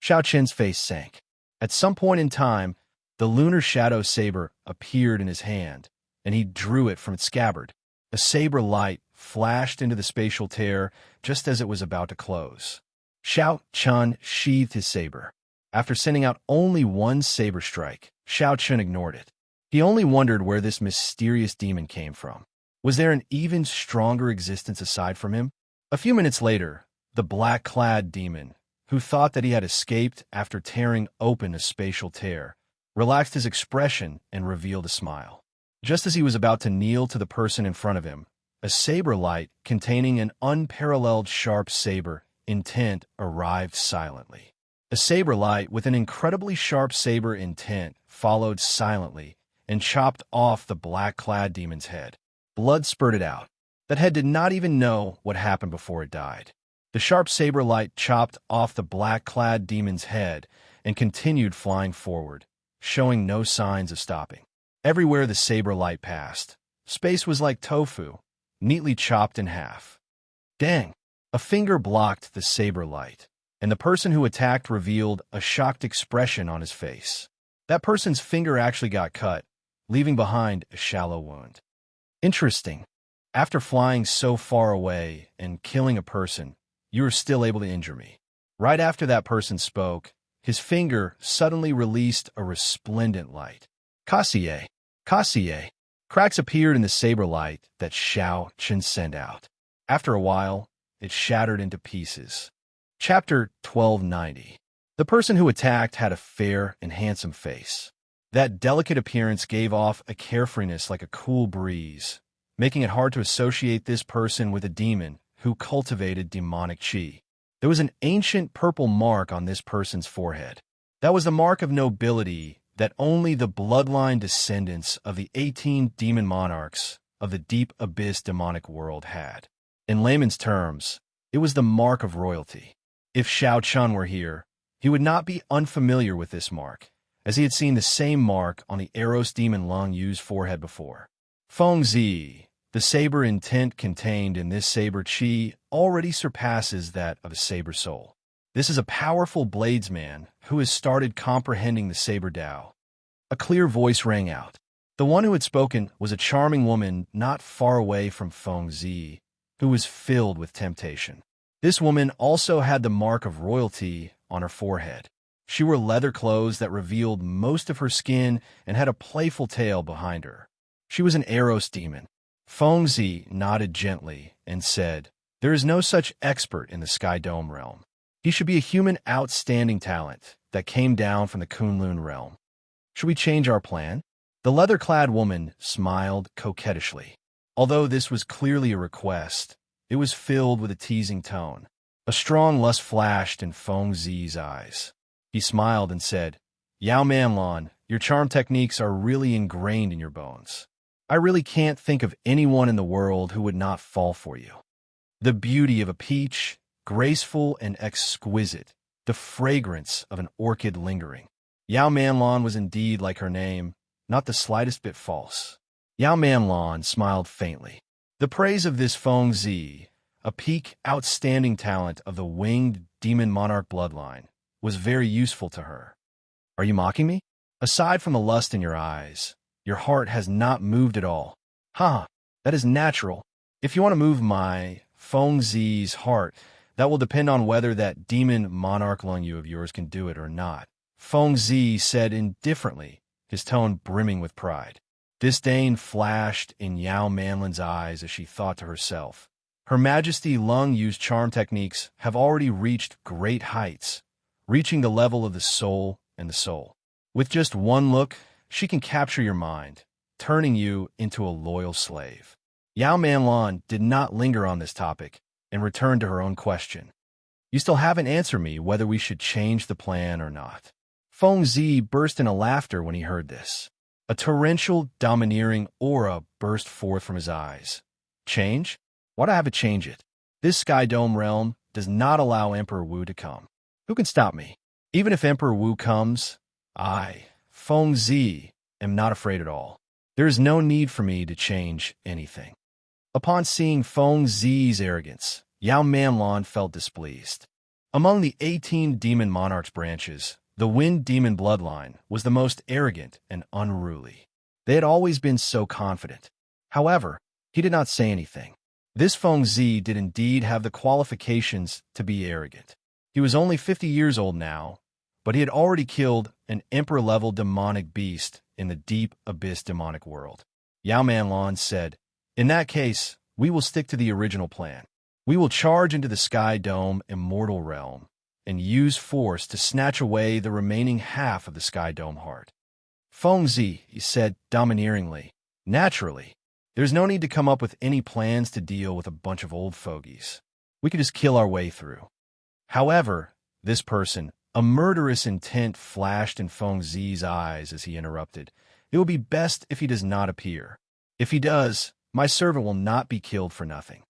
Xiao Chen's face sank. At some point in time, the lunar shadow saber appeared in his hand, and he drew it from its scabbard. A saber light flashed into the spatial tear just as it was about to close. Xiao Chun sheathed his saber. After sending out only one saber strike, Xiao Chun ignored it. He only wondered where this mysterious demon came from. Was there an even stronger existence aside from him? A few minutes later, the black-clad demon, who thought that he had escaped after tearing open a spatial tear, relaxed his expression and revealed a smile. Just as he was about to kneel to the person in front of him, a saber light containing an unparalleled sharp saber intent arrived silently. A saber light with an incredibly sharp saber intent followed silently and chopped off the black-clad demon's head. Blood spurted out. That head did not even know what happened before it died. The sharp saber light chopped off the black-clad demon's head and continued flying forward, showing no signs of stopping. Everywhere the saber light passed, space was like tofu, neatly chopped in half. Dang! A finger blocked the saber light, and the person who attacked revealed a shocked expression on his face. That person's finger actually got cut, leaving behind a shallow wound. Interesting. After flying so far away and killing a person, you were still able to injure me. Right after that person spoke, his finger suddenly released a resplendent light. Kassier! Kassier! Cracks appeared in the saber light that Xiao Chun sent out. After a while, it shattered into pieces. Chapter 1290. The person who attacked had a fair and handsome face. That delicate appearance gave off a carefreeness like a cool breeze, making it hard to associate this person with a demon who cultivated demonic qi. There was an ancient purple mark on this person's forehead. That was the mark of nobility that only the bloodline descendants of the 18 demon monarchs of the deep abyss demonic world had. In layman's terms, it was the mark of royalty. If Xiao Chun were here, he would not be unfamiliar with this mark, as he had seen the same mark on the Eros demon Lung Yu's forehead before. Feng Zi, the saber intent contained in this saber qi, already surpasses that of a saber soul. This is a powerful bladesman who has started comprehending the saber Tao. A clear voice rang out. The one who had spoken was a charming woman not far away from Feng Zi, who was filled with temptation. This woman also had the mark of royalty on her forehead. She wore leather clothes that revealed most of her skin and had a playful tail behind her. She was an Eros demon. Feng Zi nodded gently and said, "There is no such expert in the Sky Dome realm. He should be a human outstanding talent that came down from the Kunlun realm. Should we change our plan?" The leather-clad woman smiled coquettishly. Although this was clearly a request, it was filled with a teasing tone. A strong lust flashed in Feng Zi's eyes. He smiled and said, "Yao Manlon, your charm techniques are really ingrained in your bones. I really can't think of anyone in the world who would not fall for you. The beauty of a peach, graceful and exquisite, the fragrance of an orchid lingering." Yao Manlon was indeed like her name, not the slightest bit false. Yao Manlon smiled faintly. The praise of this Feng Zi, a peak outstanding talent of the winged demon monarch bloodline, was very useful to her. "Are you mocking me? Aside from the lust in your eyes, your heart has not moved at all." "Ha, that is natural. If you want to move my Feng Zi's heart, that will depend on whether that demon monarch Lung Yu of yours can do it or not," Feng Zi said indifferently, his tone brimming with pride. Disdain flashed in Yao Manlin's eyes as she thought to herself, "Her Majesty Lung Yu's charm techniques have already reached great heights, reaching the level of the soul and the soul. With just one look, she can capture your mind, turning you into a loyal slave. Yao Manlan did not linger on this topic and returned to her own question. You still haven't answered me whether we should change the plan or not. Feng Zi burst into laughter when he heard this. A torrential, domineering aura burst forth from his eyes. Change? Why'd I have to change it? This Sky Dome realm does not allow Emperor Wu to come. Who can stop me? Even if Emperor Wu comes, I, Feng Zi, am not afraid at all. There is no need for me to change anything. Upon seeing Feng Zi's arrogance, Yao Manlan felt displeased. Among the 18 demon monarchs branches, the Wind Demon bloodline was the most arrogant and unruly. They had always been so confident. However, he did not say anything. This Feng Zi did indeed have the qualifications to be arrogant. He was only 50 years old now, but he had already killed an emperor-level demonic beast in the deep abyss demonic world. Yao Manlan said, "In that case, we will stick to the original plan. We will charge into the Sky Dome Immortal realm and use force to snatch away the remaining half of the Sky Dome heart." Feng Zi, he said domineeringly, "Naturally, there's no need to come up with any plans to deal with a bunch of old fogies. We could just kill our way through." However, this person, a murderous intent flashed in Feng Zi's eyes as he interrupted. "It will be best if he does not appear. If he does, my servant will not be killed for nothing."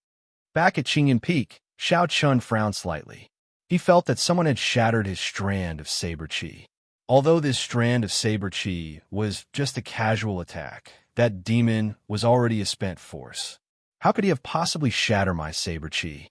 Back at Qingyan Peak, Xiao Chun frowned slightly. He felt that someone had shattered his strand of saber chi. Although this strand of saber chi was just a casual attack, that demon was already a spent force. How could he have possibly shattered my saber chi?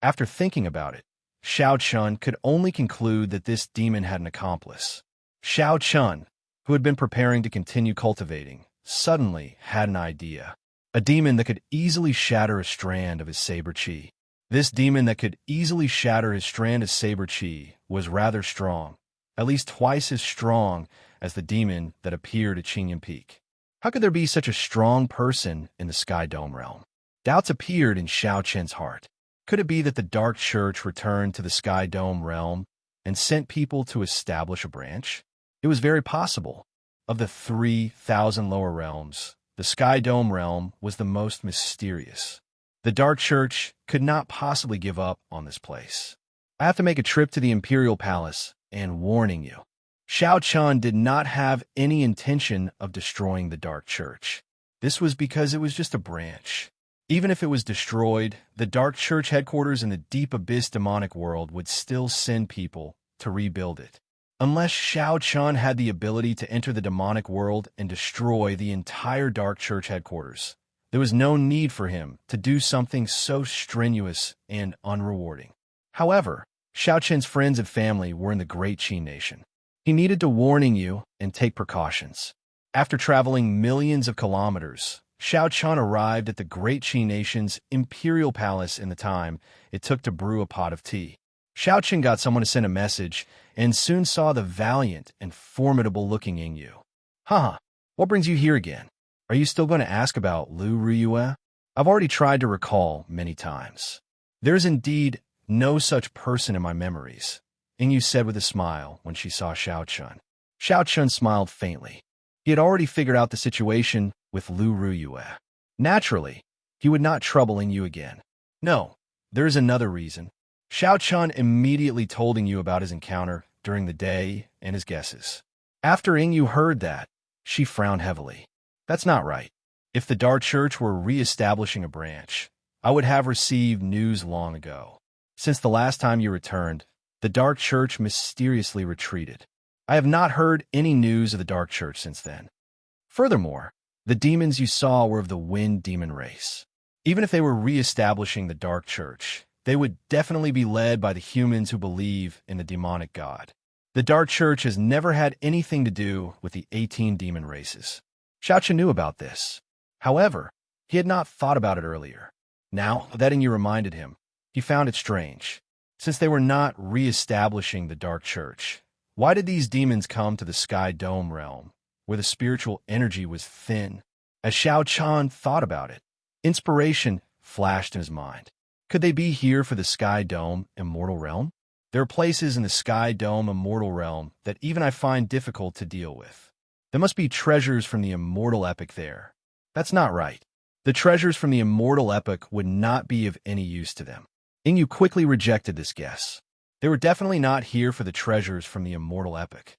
After thinking about it, Xiao Chun could only conclude that this demon had an accomplice. Xiao Chun, who had been preparing to continue cultivating, suddenly had an idea. A demon that could easily shatter a strand of his saber chi. This demon that could easily shatter his strand of saber chi was rather strong, at least twice as strong as the demon that appeared at Qingyan Peak. How could there be such a strong person in the Sky Dome realm? Doubts appeared in Xiao Chen's heart. Could it be that the Dark Church returned to the Sky Dome realm and sent people to establish a branch? It was very possible. Of the 3,000 lower realms, the Sky Dome realm was the most mysterious. The Dark Church could not possibly give up on this place. I have to make a trip to the Imperial Palace, and warning you, Xiao Chun did not have any intention of destroying the Dark Church. This was because it was just a branch. Even if it was destroyed, the Dark Church headquarters in the deep abyss demonic world would still send people to rebuild it. Unless Xiao Chun had the ability to enter the demonic world and destroy the entire Dark Church headquarters, there was no need for him to do something so strenuous and unrewarding. However, Xiao Chen's friends and family were in the Great Qi Nation. He needed to warning you and take precautions. After traveling millions of kilometers, Xiao Chun arrived at the Great Qi Nation's Imperial Palace in the time it took to brew a pot of tea. Xiao Chun got someone to send a message and soon saw the valiant and formidable-looking Yingyu. "Haha, what brings you here again? Are you still going to ask about Lu Ruyue? I've already tried to recall many times." "There's indeed no such person in my memories," Yingyu said with a smile when she saw Xiao Chun. Xiao Chun smiled faintly. He had already figured out the situation with Lu Ruyue. Naturally, he would not trouble Yingyu again. "No, there is another reason." Xiao Chun immediately told Yingyu about his encounter during the day and his guesses. After Yingyu heard that, she frowned heavily. "That's not right. If the Dark Church were re-establishing a branch, I would have received news long ago. Since the last time you returned, the Dark Church mysteriously retreated. I have not heard any news of the Dark Church since then. Furthermore, the demons you saw were of the Wind Demon race. Even if they were re-establishing the Dark Church, they would definitely be led by the humans who believe in the demonic god. The Dark Church has never had anything to do with the 18 demon races." Xiao Chun knew about this. However, he had not thought about it earlier. Now that Yingyu reminded him, he found it strange. Since they were not re-establishing the Dark Church, why did these demons come to the Sky Dome realm, where the spiritual energy was thin? As Xiao Chun thought about it, inspiration flashed in his mind. Could they be here for the Sky Dome Immortal realm? There are places in the Sky Dome Immortal realm that even I find difficult to deal with. There must be treasures from the Immortal epic there. That's not right. The treasures from the Immortal epic would not be of any use to them. Inyu quickly rejected this guess. They were definitely not here for the treasures from the Immortal epic.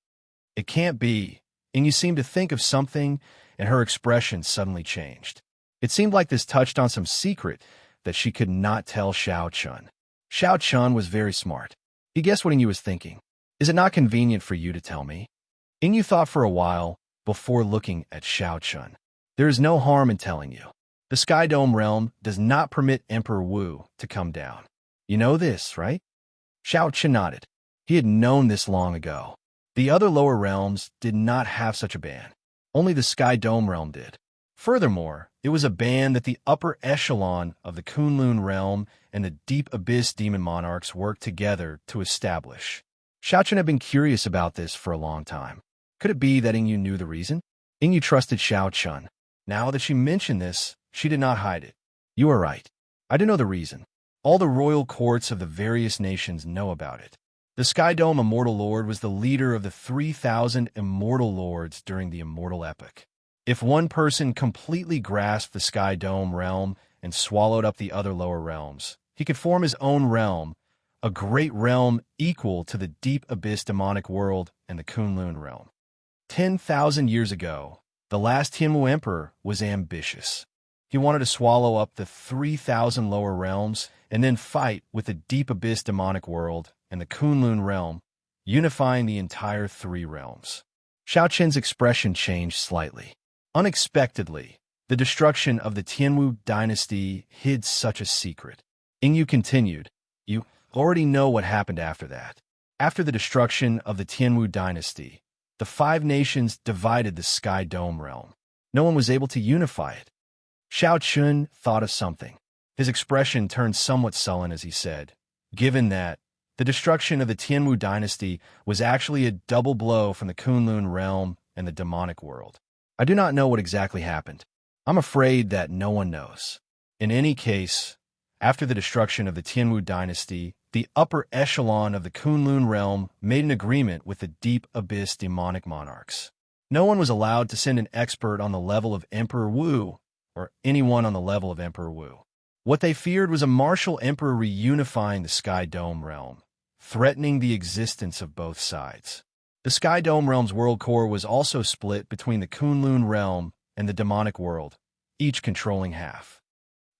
It can't be. Inyu seemed to think of something, and her expression suddenly changed. It seemed like this touched on some secret that she could not tell Xiao Chun. Xiao Chun was very smart. He guessed what Inyu was thinking. Is it not convenient for you to tell me? Inyu thought for a while before looking at Xiao Chun. There is no harm in telling you. The Sky Dome realm does not permit Emperor Wu to come down. You know this, right? Xiao Chun nodded. He had known this long ago. The other lower realms did not have such a ban. Only the Sky Dome realm did. Furthermore, it was a ban that the upper echelon of the Kunlun realm and the Deep Abyss demon monarchs worked together to establish. Xiao Chun had been curious about this for a long time. Could it be that Inyu knew the reason? Inyu trusted Xiao Chun. Now that she mentioned this, she did not hide it. You are right. I do know the reason. All the royal courts of the various nations know about it. The Sky Dome Immortal Lord was the leader of the 3,000 Immortal Lords during the Immortal Epic. If one person completely grasped the Sky Dome realm and swallowed up the other lower realms, he could form his own realm, a great realm equal to the Deep Abyss demonic world and the Kunlun realm. 10,000 years ago, the last Tianwu Emperor was ambitious. He wanted to swallow up the 3,000 lower realms and then fight with the Deep Abyss demonic world and the Kunlun realm, unifying the entire three realms. Xiao Chen's expression changed slightly. Unexpectedly, the destruction of the Tianwu dynasty hid such a secret. Inyu continued, You already know what happened after that. After the destruction of the Tianwu dynasty, the 5 nations divided the Sky Dome realm. No one was able to unify it. Xiao Chun thought of something. His expression turned somewhat sullen as he said, Given that, the destruction of the Tianwu dynasty was actually a double blow from the Kunlun realm and the demonic world. I do not know what exactly happened. I'm afraid that no one knows. In any case, after the destruction of the Tianwu dynasty, the upper echelon of the Kunlun realm made an agreement with the Deep Abyss demonic monarchs. No one was allowed to send an expert on the level of Emperor Wu, or anyone on the level of Emperor Wu. What they feared was a martial emperor reunifying the Sky Dome realm, threatening the existence of both sides. The Sky Dome realm's world core was also split between the Kunlun realm and the demonic world, each controlling half.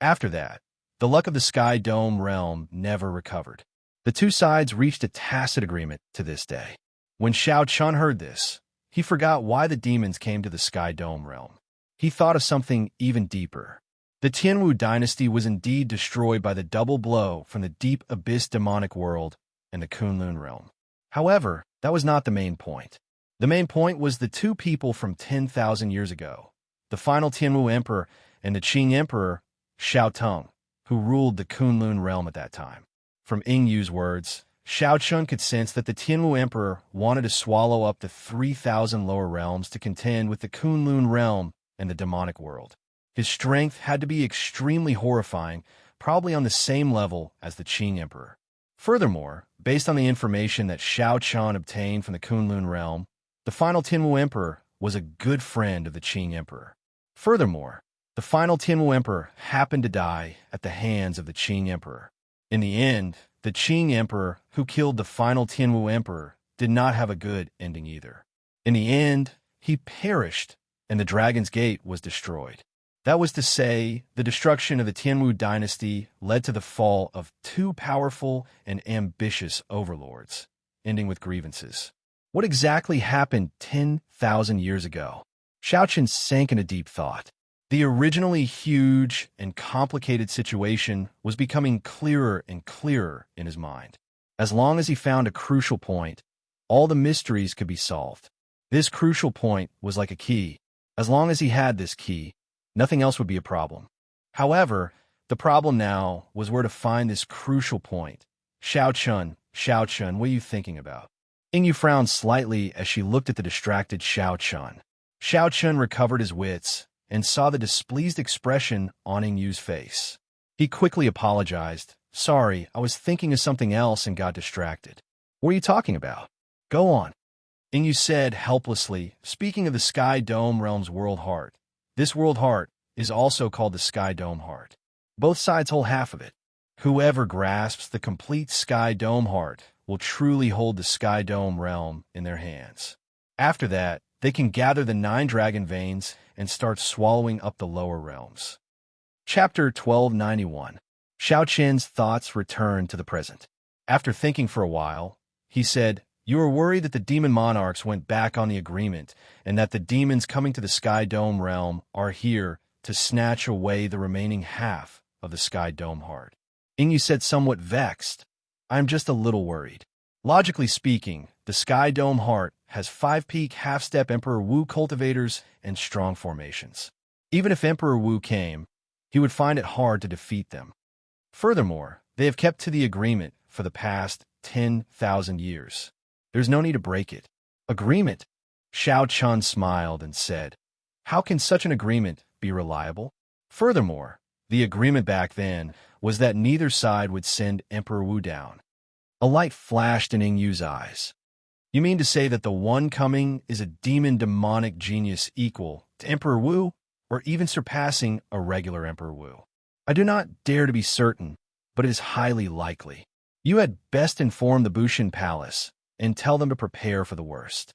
After that, the luck of the Sky Dome realm never recovered. The two sides reached a tacit agreement to this day. When Xiao Chun heard this, he forgot why the demons came to the Sky Dome realm. He thought of something even deeper. The Tianwu dynasty was indeed destroyed by the double blow from the Deep Abyss demonic world and the Kunlun realm. However, that was not the main point. The main point was the two people from 10,000 years ago, the final Tianwu emperor and the Qing emperor, Xiao Tong, who ruled the Kunlun realm at that time. From Inyu's words, Xiao Chun could sense that the Tianwu emperor wanted to swallow up the 3,000 lower realms to contend with the Kunlun realm and the demonic world. His strength had to be extremely horrifying, probably on the same level as the Qing emperor. Furthermore, based on the information that Xiao Chun obtained from the Kunlun realm, the final Tianwu emperor was a good friend of the Qing emperor. Furthermore, the final Tianwu emperor happened to die at the hands of the Qing emperor. In the end, the Qing emperor who killed the final Tianwu emperor did not have a good ending either. In the end, he perished and the Dragon's Gate was destroyed. That was to say, the destruction of the Tianwu dynasty led to the fall of two powerful and ambitious overlords, ending with grievances. What exactly happened 10,000 years ago? Xiao Chun sank in a deep thought. The originally huge and complicated situation was becoming clearer and clearer in his mind. As long as he found a crucial point, all the mysteries could be solved. This crucial point was like a key. As long as he had this key, nothing else would be a problem. However, the problem now was where to find this crucial point. Xiao Chun, what are you thinking about? Inyu frowned slightly as she looked at the distracted Xiao Chun. Xiao Chun recovered his wits and saw the displeased expression on Inyu's face. He quickly apologized. Sorry, I was thinking of something else and got distracted. What are you talking about? Go on. Ingyu said helplessly, speaking of the Sky Dome Realm's World Heart. This World Heart is also called the Sky Dome Heart. Both sides hold half of it. Whoever grasps the complete Sky Dome Heart will truly hold the Sky Dome Realm in their hands. After that, they can gather the 9 dragon veins and start swallowing up the lower realms. Chapter 1291. Xiao Qian's thoughts returned to the present. After thinking for a while, he said, "You are worried that the demon monarchs went back on the agreement and that the demons coming to the Sky Dome realm are here to snatch away the remaining half of the Sky Dome Heart." Ingyu said, somewhat vexed, "I am just a little worried. Logically speaking, the Sky Dome Heart has 5-peak half-step Emperor Wu cultivators and strong formations. Even if Emperor Wu came, he would find it hard to defeat them. Furthermore, they have kept to the agreement for the past 10,000 years. There's no need to break it." "Agreement?" Xiao Chun smiled and said, "How can such an agreement be reliable? Furthermore, the agreement back then was that neither side would send Emperor Wu down." A light flashed in Ingyu's eyes. "You mean to say that the one coming is a demonic genius equal to Emperor Wu, or even surpassing a regular Emperor Wu?" "I do not dare to be certain, but it is highly likely. You had best inform the Bushin Palace and tell them to prepare for the worst."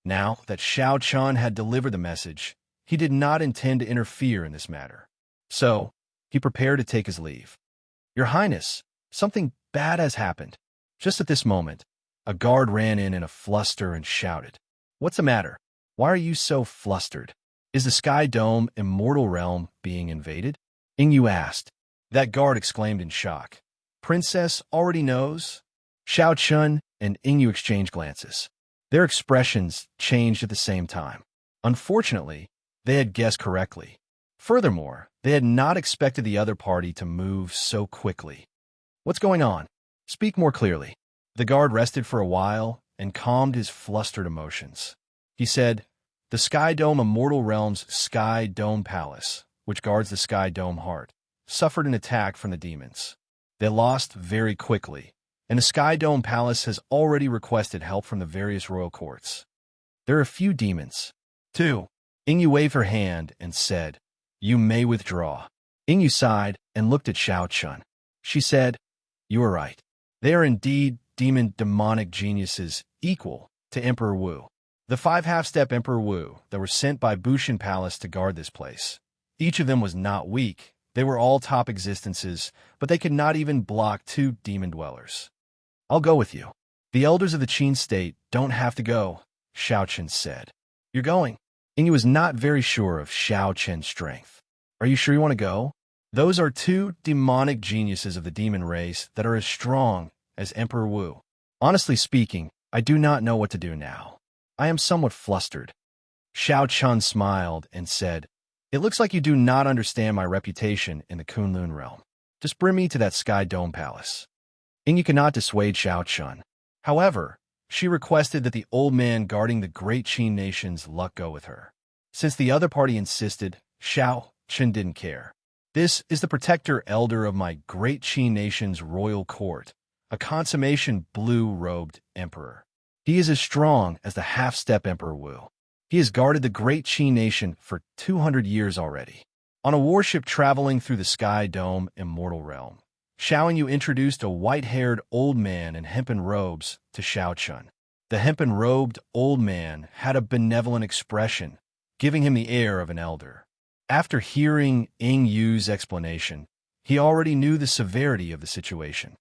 Now that Xiao Chun had delivered the message, he did not intend to interfere in this matter. So, he prepared to take his leave. "Your Highness, something bad has happened." Just at this moment, a guard ran in a fluster and shouted, "What's the matter? Why are you so flustered? Is the Sky Dome Immortal Realm being invaded?" Ingyu asked. That guard exclaimed in shock. "Princess already knows?" Xiao Chun and Ingyu exchanged glances. Their expressions changed at the same time. Unfortunately, they had guessed correctly. Furthermore, they had not expected the other party to move so quickly. "What's going on? Speak more clearly." The guard rested for a while and calmed his flustered emotions. He said, "The Sky Dome Immortal Realm's Sky Dome Palace, which guards the Sky Dome Heart, suffered an attack from the demons. They lost very quickly, and the Sky Dome Palace has already requested help from the various royal courts. There are a few demons, too." Ingyu waved her hand and said, "You may withdraw." Ingyu sighed and looked at Xiao Chun. She said, "You are right. They are indeed demonic geniuses equal to Emperor Wu. The 5 half-step Emperor Wu that were sent by Bushin Palace to guard this place. Each of them was not weak. They were all top existences, but they could not even block 2 demon dwellers." "I'll go with you." "The elders of the Qin state don't have to go," Xiao Chen said. "You're going?" Ingyu was not very sure of Xiao Chen's strength. "Are you sure you want to go? Those are 2 demonic geniuses of the demon race that are as strong as Emperor Wu. Honestly speaking, I do not know what to do now. I am somewhat flustered." Xiao Chun smiled and said, "It looks like you do not understand my reputation in the Kunlun realm. Just bring me to that Sky Dome Palace." Ingyu could not dissuade Xiao Chun. However, she requested that the old man guarding the great Qin nation's luck go with her. Since the other party insisted, Xiao Chun didn't care. "This is the protector elder of my great Qin nation's royal court, a consummation blue-robed emperor. He is as strong as the half-step Emperor Wu. He has guarded the great Qin nation for 200 years already." On a warship traveling through the Sky Dome Immortal Realm, Xiao Yu introduced a white-haired old man in hempen robes to Xiao Chun. The hempen-robed old man had a benevolent expression, giving him the air of an elder. After hearing Yu's explanation, he already knew the severity of the situation.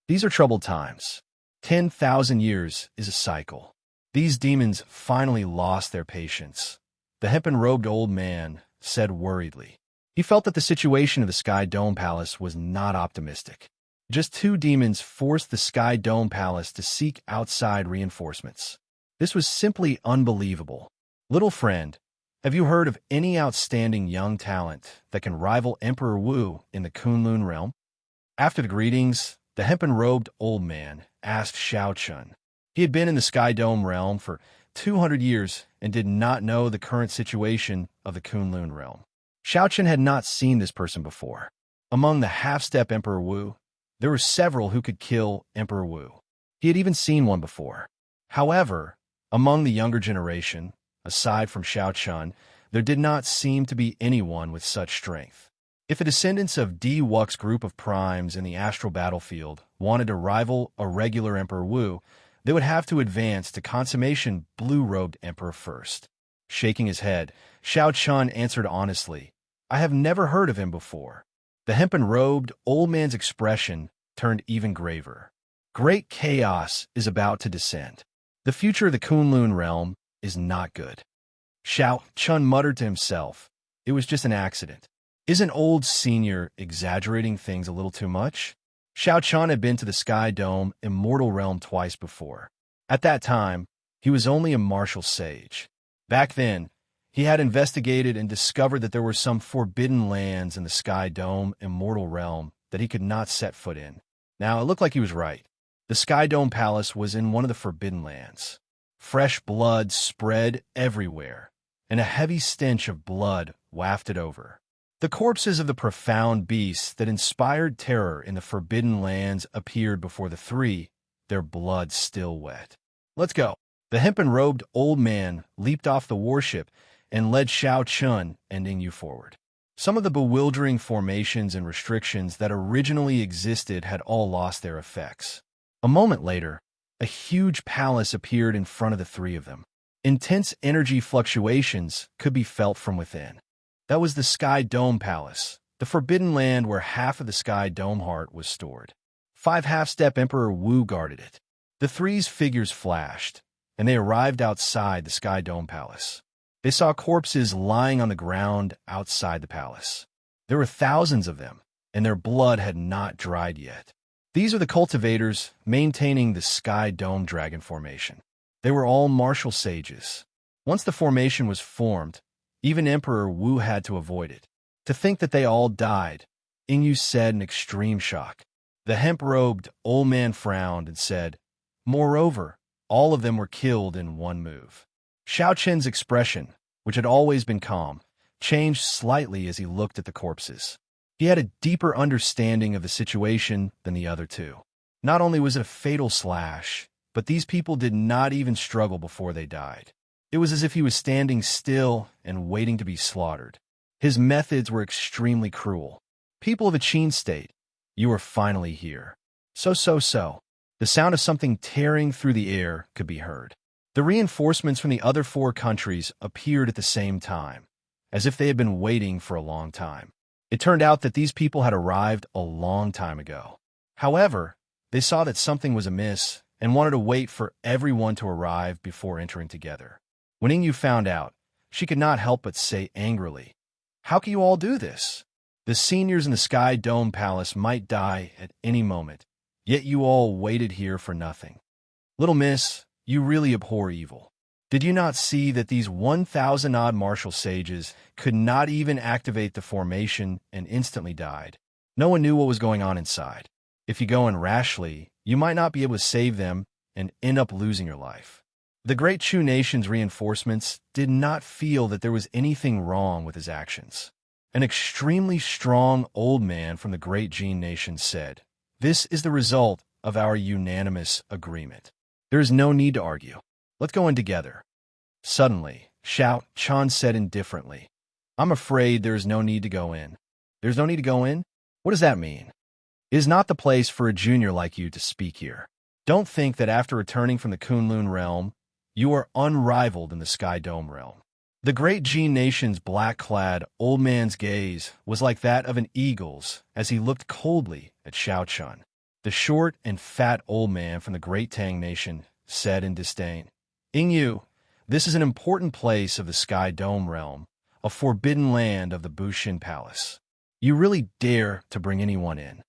These are troubled times. 10,000 years is a cycle. These demons finally lost their patience. The hempen-robed old man said worriedly. He felt that the situation of the Sky Dome Palace was not optimistic. Just 2 demons forced the Sky Dome Palace to seek outside reinforcements. This was simply unbelievable. "Little friend, have you heard of any outstanding young talent that can rival Emperor Wu in the Kunlun realm?" After the greetings, the hempen-robed old man asked Xiao Chun. He had been in the Sky Dome realm for 200 years and did not know the current situation of the Kunlun realm. Xiao Chun had not seen this person before. Among the half-step Emperor Wu, there were several who could kill Emperor Wu. He had even seen one before. However, among the younger generation, aside from Xiao Chun, there did not seem to be anyone with such strength. If the descendants of Di Wux's group of primes in the astral battlefield wanted to rival a regular Emperor Wu, they would have to advance to consummation blue-robed Emperor first. Shaking his head, Xiao Chun answered honestly, "I have never heard of him before." The hempen-robed old man's expression turned even graver. Great chaos is about to descend. The future of the Kunlun realm is not good. Xiao Chun muttered to himself, "It was just an accident." Isn't old senior exaggerating things a little too much? Xiao Chun had been to the Sky Dome Immortal realm twice before. At that time, he was only a martial sage. Back then, he had investigated and discovered that there were some forbidden lands in the Sky Dome Immortal realm that he could not set foot in. Now, it looked like he was right. The Sky Dome Palace was in one of the forbidden lands. Fresh blood spread everywhere, and a heavy stench of blood wafted over. The corpses of the profound beasts that inspired terror in the forbidden lands appeared before the three, their blood still wet. "Let's go." The hempen-robed old man leaped off the warship and led Xiao Chun and Yu forward. Some of the bewildering formations and restrictions that originally existed had all lost their effects. A moment later, a huge palace appeared in front of the three of them. Intense energy fluctuations could be felt from within. That was the Sky Dome Palace, the forbidden land where half of the Sky Dome heart was stored. 5 half-step Emperor Wu guarded it. The three's figures flashed, and they arrived outside the Sky Dome Palace. They saw corpses lying on the ground outside the palace. There were thousands of them, and their blood had not dried yet. These are the cultivators maintaining the Sky Dome Dragon formation. They were all martial sages. Once the formation was formed, even Emperor Wu had to avoid it. To think that they all died, Yu said in extreme shock. The hemp-robed old man frowned and said, "Moreover, all of them were killed in one move." Xiao Chen's expression, which had always been calm, changed slightly as he looked at the corpses. He had a deeper understanding of the situation than the other two. Not only was it a fatal slash, but these people did not even struggle before they died. It was as if he was standing still and waiting to be slaughtered. His methods were extremely cruel. "People of the Qin state, you are finally here." So. The sound of something tearing through the air could be heard. The reinforcements from the other 4 countries appeared at the same time, as if they had been waiting for a long time. It turned out that these people had arrived a long time ago. However, they saw that something was amiss and wanted to wait for everyone to arrive before entering together. When Yu found out, she could not help but say angrily, "How can you all do this? The seniors in the Sky Dome Palace might die at any moment, yet you all waited here for nothing. Little miss, you really abhor evil. Did you not see that these 1,000-odd martial sages could not even activate the formation and instantly died? No one knew what was going on inside. If you go in rashly, you might not be able to save them and end up losing your life." The Great Chu Nation's reinforcements did not feel that there was anything wrong with his actions. An extremely strong old man from the Great Jin Nation said, "This is the result of our unanimous agreement. There is no need to argue. Let's go in together." Suddenly, Xiao Chun said indifferently, "I'm afraid there is no need to go in." "There's no need to go in? What does that mean?" "It is not the place for a junior like you to speak here. Don't think that after returning from the Kunlun realm, you are unrivaled in the Sky Dome realm." The Great Jin Nation's black-clad old man's gaze was like that of an eagle's as he looked coldly at Xiao Chun. The short and fat old man from the Great Tang Nation said in disdain, "Yu, this is an important place of the Sky Dome realm, a forbidden land of the Bushin Palace. You really dare to bring anyone in."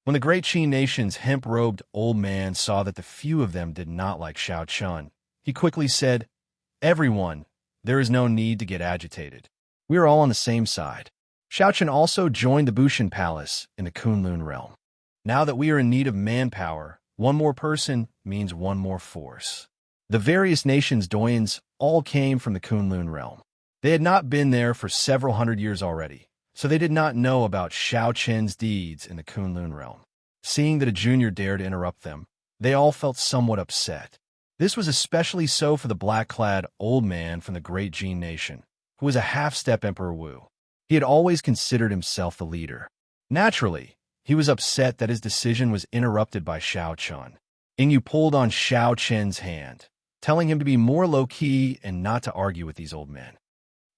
When the Great Qin Nation's hemp-robed old man saw that the few of them did not like Xiao Chun, he quickly said, "Everyone, there is no need to get agitated. We are all on the same side." Xiao Chun also joined the Bushin Palace in the Kunlun realm. Now that we are in need of manpower, one more person means one more force. The various nations' doyens all came from the Kunlun realm. They had not been there for several hundred years already, so they did not know about Xiao Chen's deeds in the Kunlun realm. Seeing that a junior dared to interrupt them, they all felt somewhat upset. This was especially so for the black-clad old man from the Great Jin Nation, who was a half-step Emperor Wu. He had always considered himself the leader. Naturally, he was upset that his decision was interrupted by Xiao Chun. Ingyu pulled on Xiao Chen's hand, telling him to be more low-key and not to argue with these old men.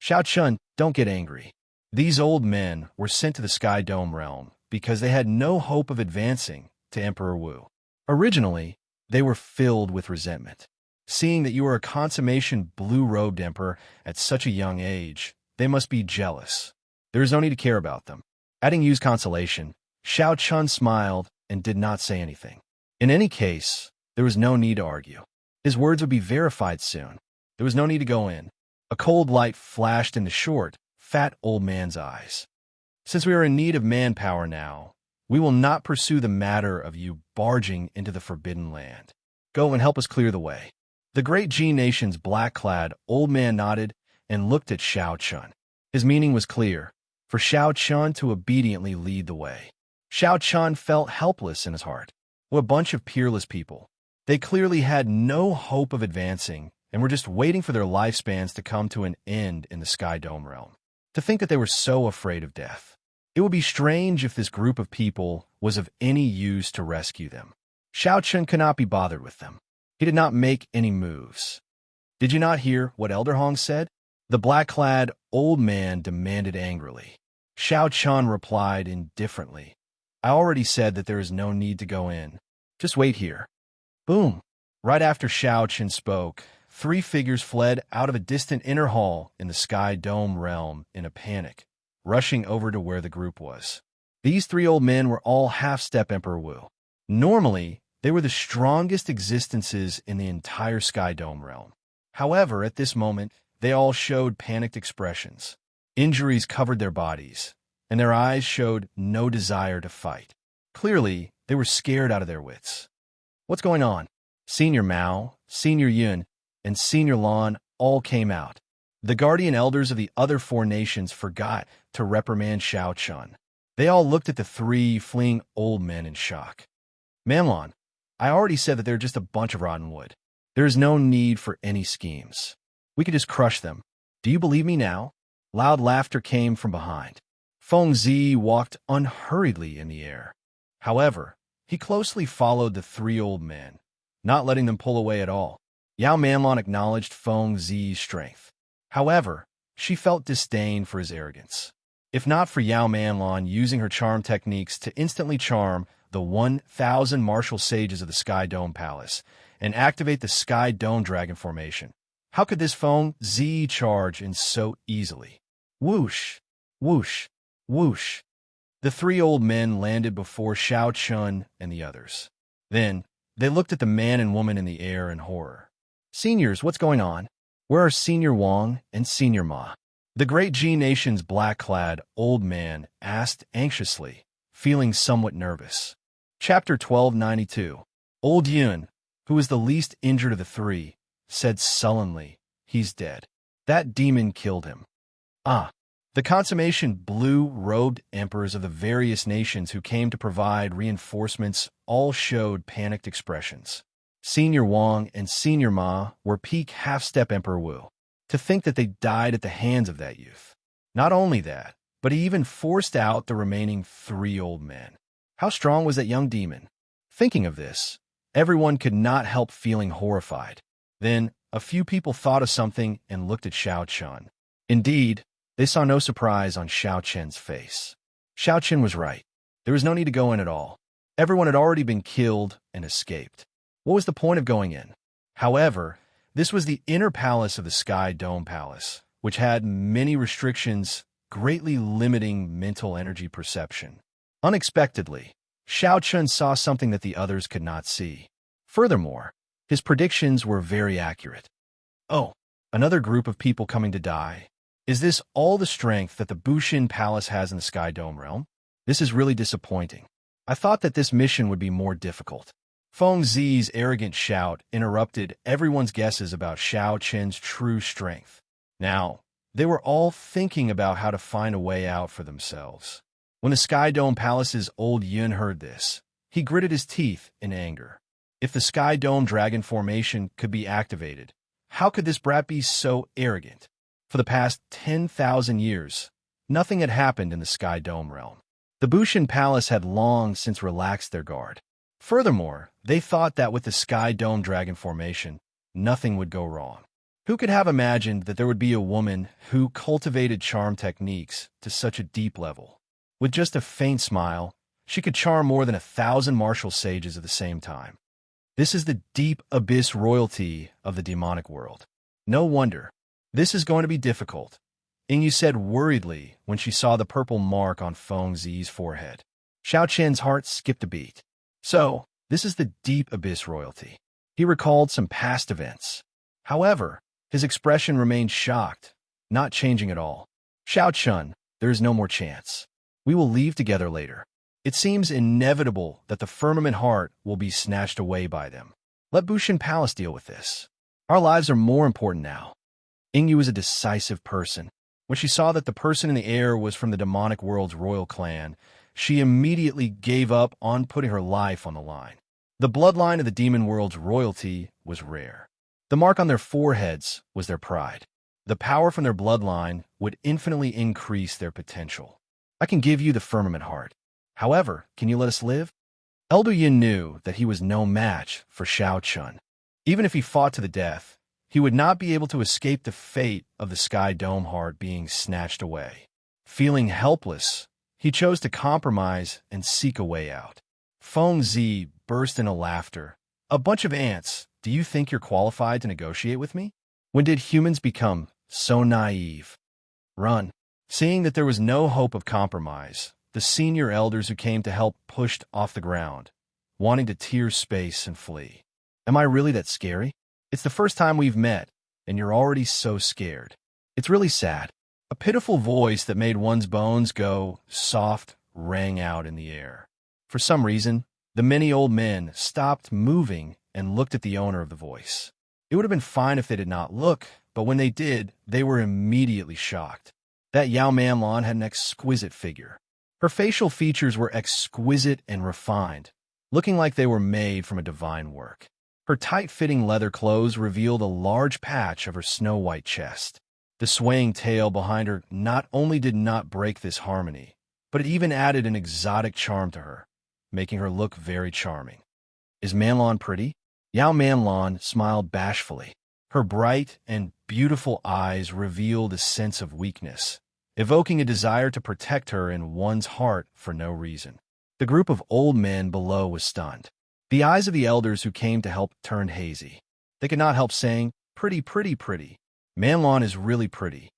Xiao Chun, don't get angry. These old men were sent to the Sky Dome realm because they had no hope of advancing to Emperor Wu. Originally, they were filled with resentment. Seeing that you were a consummation blue-robed emperor at such a young age, they must be jealous. There is no need to care about them. Adding Yu's consolation, Xiao Chun smiled and did not say anything. In any case, there was no need to argue. His words would be verified soon. There was no need to go in. A cold light flashed in the short, fat old man's eyes. Since we are in need of manpower now, we will not pursue the matter of you barging into the Forbidden Land. Go and help us clear the way. The Great Jin Nation's black-clad old man nodded and looked at Xiao Chun. His meaning was clear, for Xiao Chun to obediently lead the way. Xiao Chun felt helpless in his heart. What a bunch of peerless people. They clearly had no hope of advancing and were just waiting for their lifespans to come to an end in the Sky Dome realm. To think that they were so afraid of death. It would be strange if this group of people was of any use to rescue them. Xiao Chun could not be bothered with them. He did not make any moves. Did you not hear what Elder Hong said? The black-clad old man demanded angrily. Xiao Chun replied indifferently. I already said that there is no need to go in. Just wait here. Boom. Right after Xiao Chun spoke, 3 figures fled out of a distant inner hall in the Sky Dome realm in a panic, rushing over to where the group was. These 3 old men were all half-step Emperor Wu. Normally, they were the strongest existences in the entire Sky Dome realm. However, at this moment, they all showed panicked expressions. Injuries covered their bodies, and their eyes showed no desire to fight. Clearly, they were scared out of their wits. What's going on? Senior Mao, Senior Yun, and Senior Lan all came out. The guardian elders of the other 4 nations forgot to reprimand Xiao Chun. They all looked at the 3 fleeing old men in shock. Manlon, I already said that they're just a bunch of rotten wood. There is no need for any schemes. We could just crush them. Do you believe me now? Loud laughter came from behind. Feng Zi walked unhurriedly in the air. However, he closely followed the 3 old men, not letting them pull away at all. Yao Manlon acknowledged Feng Zi's strength. However, she felt disdain for his arrogance. If not for Yao Manlon using her charm techniques to instantly charm the 1,000 martial sages of the Sky Dome Palace and activate the Sky Dome Dragon formation, how could this Feng Zi charge in so easily? Whoosh, whoosh, whoosh. The 3 old men landed before Xiao Chun and the others. Then, they looked at the man and woman in the air in horror. Seniors, what's going on? Where are Senior Wang and Senior Ma? The Great Jin Nation's black-clad old man asked anxiously, feeling somewhat nervous. Chapter 1292. Old Yun, who was the least injured of the 3, said sullenly, he's dead. That demon killed him. Ah. The consummation blue-robed emperors of the various nations who came to provide reinforcements all showed panicked expressions. Senior Wang and Senior Ma were peak half-step Emperor Wu. To think that they died at the hands of that youth. Not only that, but he even forced out the remaining 3 old men. How strong was that young demon? Thinking of this, everyone could not help feeling horrified. Then, a few people thought of something and looked at Xiao Chun. Indeed, they saw no surprise on Xiao Chen's face. Xiao Chen was right. There was no need to go in at all. Everyone had already been killed and escaped. What was the point of going in? However, this was the inner palace of the Sky Dome Palace, which had many restrictions, greatly limiting mental energy perception. Unexpectedly, Xiao Chun saw something that the others could not see. Furthermore, his predictions were very accurate. Oh, another group of people coming to die. Is this all the strength that the Bushin Palace has in the Sky Dome realm? This is really disappointing. I thought that this mission would be more difficult. Feng Zi's arrogant shout interrupted everyone's guesses about Xiao Chen's true strength. Now, they were all thinking about how to find a way out for themselves. When the Sky Dome Palace's old Yun heard this, he gritted his teeth in anger. If the Sky Dome Dragon formation could be activated, how could this brat be so arrogant? For the past 10,000 years, nothing had happened in the Sky Dome realm. The Bushin Palace had long since relaxed their guard. Furthermore, they thought that with the Sky Dome Dragon formation, nothing would go wrong. Who could have imagined that there would be a woman who cultivated charm techniques to such a deep level? With just a faint smile, she could charm more than 1,000 martial sages at the same time. This is the deep abyss royalty of the demonic world. No wonder. This is going to be difficult, Yingyu said worriedly when she saw the purple mark on Feng Zi's forehead. Xiao Qian's heart skipped a beat. So, this is the deep abyss royalty. He recalled some past events. However, his expression remained shocked, not changing at all. Xiao Chun, there is no more chance. We will leave together later. It seems inevitable that the firmament heart will be snatched away by them. Let Bushin Palace deal with this. Our lives are more important now. Yingyu is a decisive person. When she saw that the person in the air was from the demonic world's royal clan, she immediately gave up on putting her life on the line. The bloodline of the demon world's royalty was rare. The mark on their foreheads was their pride. The power from their bloodline would infinitely increase their potential. I can give you the firmament heart. However, can you let us live? Elder Yin knew that he was no match for Xiao Chun. Even if he fought to the death, he would not be able to escape the fate of the Sky Dome heart being snatched away. Feeling helpless, he chose to compromise and seek a way out. Feng Zi burst into laughter. A bunch of ants, do you think you're qualified to negotiate with me? When did humans become so naive? Run. Seeing that there was no hope of compromise, the senior elders who came to help pushed off the ground, wanting to tear space and flee. Am I really that scary? It's the first time we've met, and you're already so scared. It's really sad. A pitiful voice that made one's bones go soft rang out in the air. For some reason, the many old men stopped moving and looked at the owner of the voice. It would have been fine if they did not look, but when they did, they were immediately shocked. That Yao Manlon had an exquisite figure. Her facial features were exquisite and refined, looking like they were made from a divine work. Her tight-fitting leather clothes revealed a large patch of her snow-white chest. The swaying tail behind her not only did not break this harmony, but it even added an exotic charm to her, making her look very charming. Is Manlon pretty? Yao Manlon smiled bashfully. Her bright and beautiful eyes revealed a sense of weakness, evoking a desire to protect her in one's heart for no reason. The group of old men below was stunned. The eyes of the elders who came to help turned hazy. They could not help saying, pretty, pretty, pretty. Manlon is really pretty.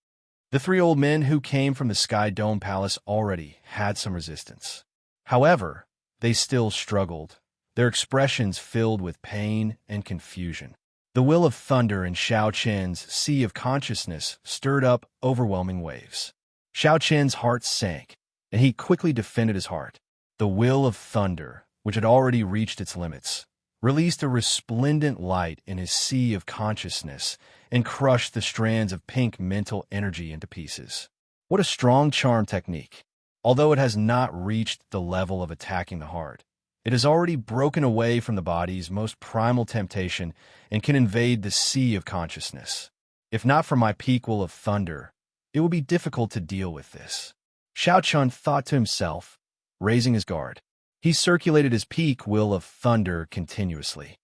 The three old men who came from the Sky Dome Palace already had some resistance. However, they still struggled, their expressions filled with pain and confusion. The will of thunder in Xiao Qian's sea of consciousness stirred up overwhelming waves. Xiao Qian's heart sank, and he quickly defended his heart. The will of thunder, which had already reached its limits, released a resplendent light in his sea of consciousness and crushed the strands of pink mental energy into pieces. What a strong charm technique. Although it has not reached the level of attacking the heart, it has already broken away from the body's most primal temptation and can invade the sea of consciousness. If not for my peak will of thunder, it would be difficult to deal with this. Xiao Chun thought to himself, raising his guard. He circulated his peak will of thunder continuously.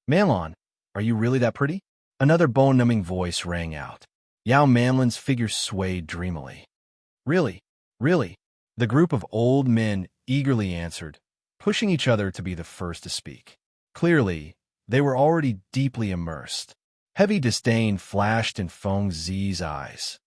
Manlon, are you really that pretty? Another bone-numbing voice rang out. Yao Manlon's figure swayed dreamily. Really? Really? The group of old men eagerly answered, pushing each other to be the first to speak. Clearly, they were already deeply immersed. Heavy disdain flashed in Feng Zi's eyes.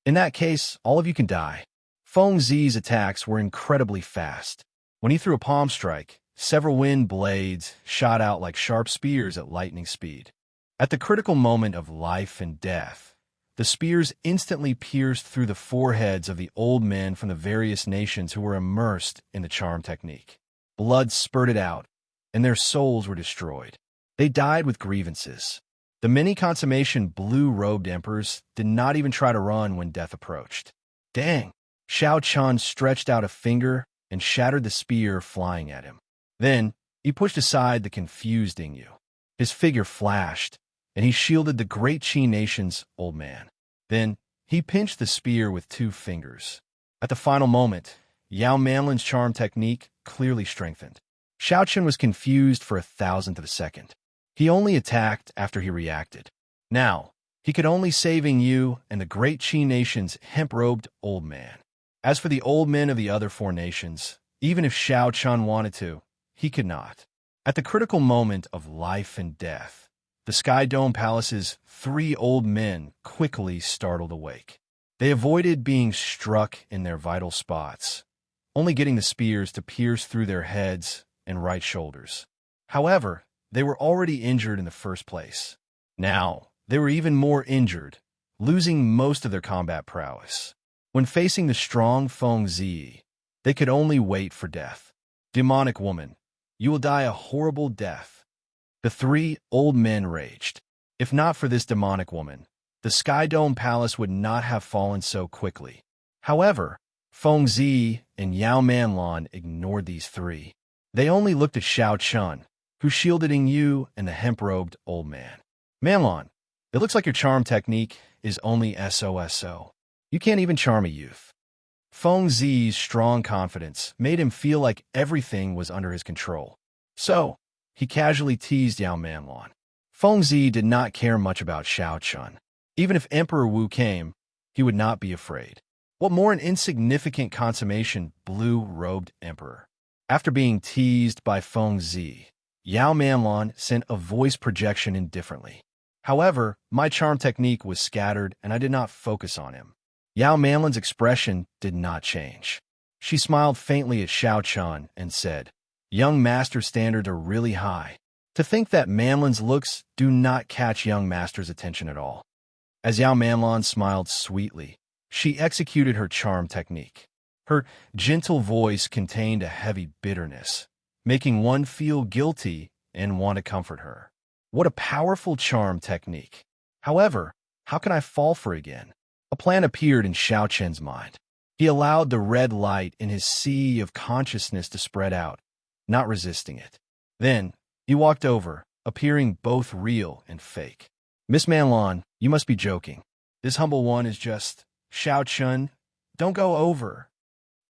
In that case, all of you can die. Feng Zi's attacks were incredibly fast. When he threw a palm strike, several wind blades shot out like sharp spears at lightning speed. At the critical moment of life and death, the spears instantly pierced through the foreheads of the old men from the various nations who were immersed in the charm technique. Blood spurted out, and their souls were destroyed. They died with grievances. The many consummation blue-robed emperors did not even try to run when death approached. Dang! Xiao Chun stretched out a finger and shattered the spear flying at him. Then, He pushed aside the confused Yu. His figure flashed, and he shielded the great Qi nation's old man. Then, he pinched the spear with 2 fingers. At the final moment, Yao Manlin's charm technique clearly strengthened. Xiao Chen was confused for 1,000th of a second. He only attacked after he reacted. Now, he could only save Yu and the great Qi nation's hemp-robed old man. As for the old men of the other 4 nations, even if Xiao Chen wanted to, he could not. At the critical moment of life and death, the Sky Dome Palace's 3 old men quickly startled awake. They avoided being struck in their vital spots, only getting the spears to pierce through their heads and right shoulders. However, they were already injured in the first place. Now, they were even more injured, losing most of their combat prowess. When facing the strong Feng Zi, they could only wait for death. Demonic woman, you will die a horrible death. The 3 old men raged. If not for this demonic woman, the Sky Dome Palace would not have fallen so quickly. However, Feng Zi and Yao Manlan ignored these 3. They only looked at Xiao Chen, who shielded Yu and the hemp-robed old man. Manlan, it looks like your charm technique is only SOSO. You can't even charm a youth. Feng Zi's strong confidence made him feel like everything was under his control. So, he casually teased Yao Manlan. Feng Zi did not care much about Xiao Chen. Even if Emperor Wu came, he would not be afraid. What more an insignificant consummation, blue-robed emperor. After being teased by Feng Zi, Yao Manlan sent a voice projection indifferently. However, my charm technique was scattered and I did not focus on him. Yao Manlin's expression did not change. She smiled faintly at Xiao Chen and said, young master standards are really high. To think that Manlin's looks do not catch young master's attention at all. As Yao Manlan smiled sweetly, she executed her charm technique. Her gentle voice contained a heavy bitterness, making one feel guilty and want to comfort her. What a powerful charm technique. However, how can I fall for it again? A plan appeared in Xiao Chen's mind. He allowed the red light in his sea of consciousness to spread out, not resisting it. Then, he walked over, appearing both real and fake. Miss Manlan, you must be joking. This humble one is just... Xiao Chen, don't go over.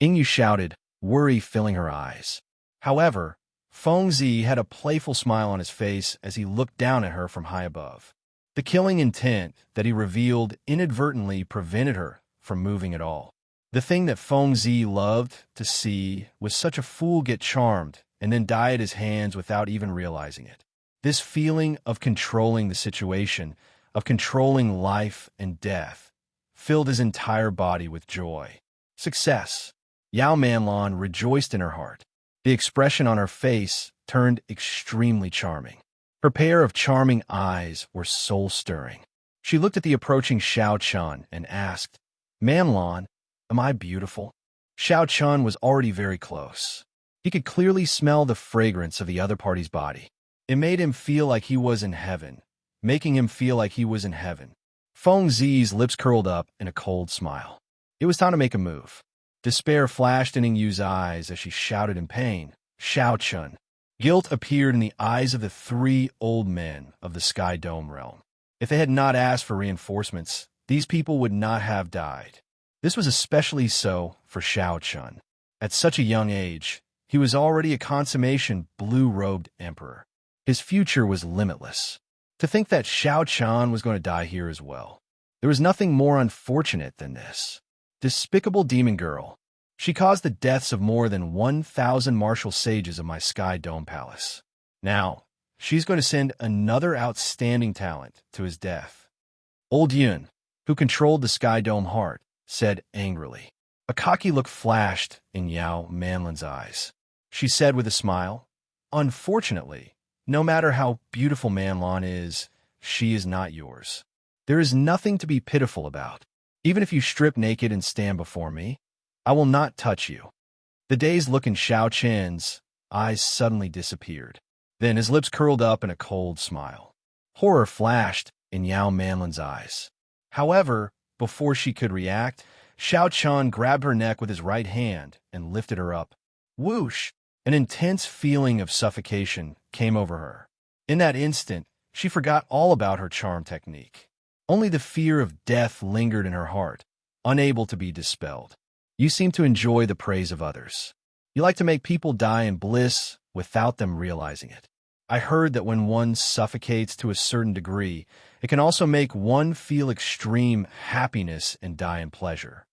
Yu shouted, worry filling her eyes. However, Feng Zi had a playful smile on his face as he looked down at her from high above. The killing intent that he revealed inadvertently prevented her from moving at all. The thing that Feng Zi loved to see was such a fool get charmed and then die at his hands without even realizing it. This feeling of controlling the situation, of controlling life and death, filled his entire body with joy. Success. Yao Manlan rejoiced in her heart. The expression on her face turned extremely charming. Her pair of charming eyes were soul-stirring. She looked at the approaching Xiao Chen and asked, Manlan, am I beautiful? Xiao Chen was already very close. He could clearly smell the fragrance of the other party's body. It made him feel like he was in heaven, making him feel like he was in heaven. Feng Zi's lips curled up in a cold smile. It was time to make a move. Despair flashed in Yu's eyes as she shouted in pain, Xiao Chen. Guilt appeared in the eyes of the 3 old men of the Sky Dome realm. If they had not asked for reinforcements, these people would not have died. This was especially so for Xiao Chen. At such a young age, he was already a consummation blue-robed emperor. His future was limitless. To think that Xiao Chen was going to die here as well. There was nothing more unfortunate than this. Despicable demon girl. She caused the deaths of more than 1,000 martial sages of my Sky Dome Palace. Now, she's going to send another outstanding talent to his death. Old Yun, who controlled the Sky Dome heart, said angrily. A cocky look flashed in Yao Manlin's eyes. She said with a smile, unfortunately, no matter how beautiful Manlan is, she is not yours. There is nothing to be pitiful about. Even if you strip naked and stand before me, I will not touch you. The dazed look in Xiao Chen's eyes suddenly disappeared. Then his lips curled up in a cold smile. Horror flashed in Yao Manlin's eyes. However, before she could react, Xiao Chen grabbed her neck with his right hand and lifted her up. Whoosh! An intense feeling of suffocation came over her. In that instant, she forgot all about her charm technique. Only the fear of death lingered in her heart, unable to be dispelled. You seem to enjoy the praise of others. You like to make people die in bliss without them realizing it. I heard that when one suffocates to a certain degree, it can also make one feel extreme happiness and die in pleasure.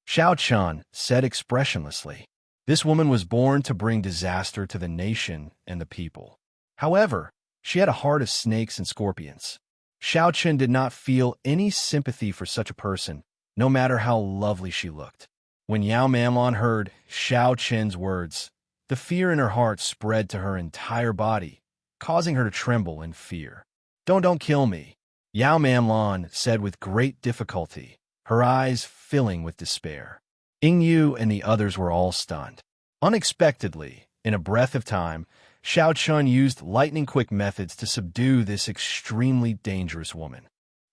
Xiao Chen said expressionlessly. This woman was born to bring disaster to the nation and the people. However, she had a heart of snakes and scorpions. Xiao Chen did not feel any sympathy for such a person, no matter how lovely she looked. When Yao Manlon heard Xiao Chen's words, the fear in her heart spread to her entire body, causing her to tremble in fear. Don't kill me, Yao Manlon said with great difficulty, her eyes filling with despair. Yingyu and the others were all stunned. Unexpectedly, in a breath of time, Xiao Chen used lightning-quick methods to subdue this extremely dangerous woman.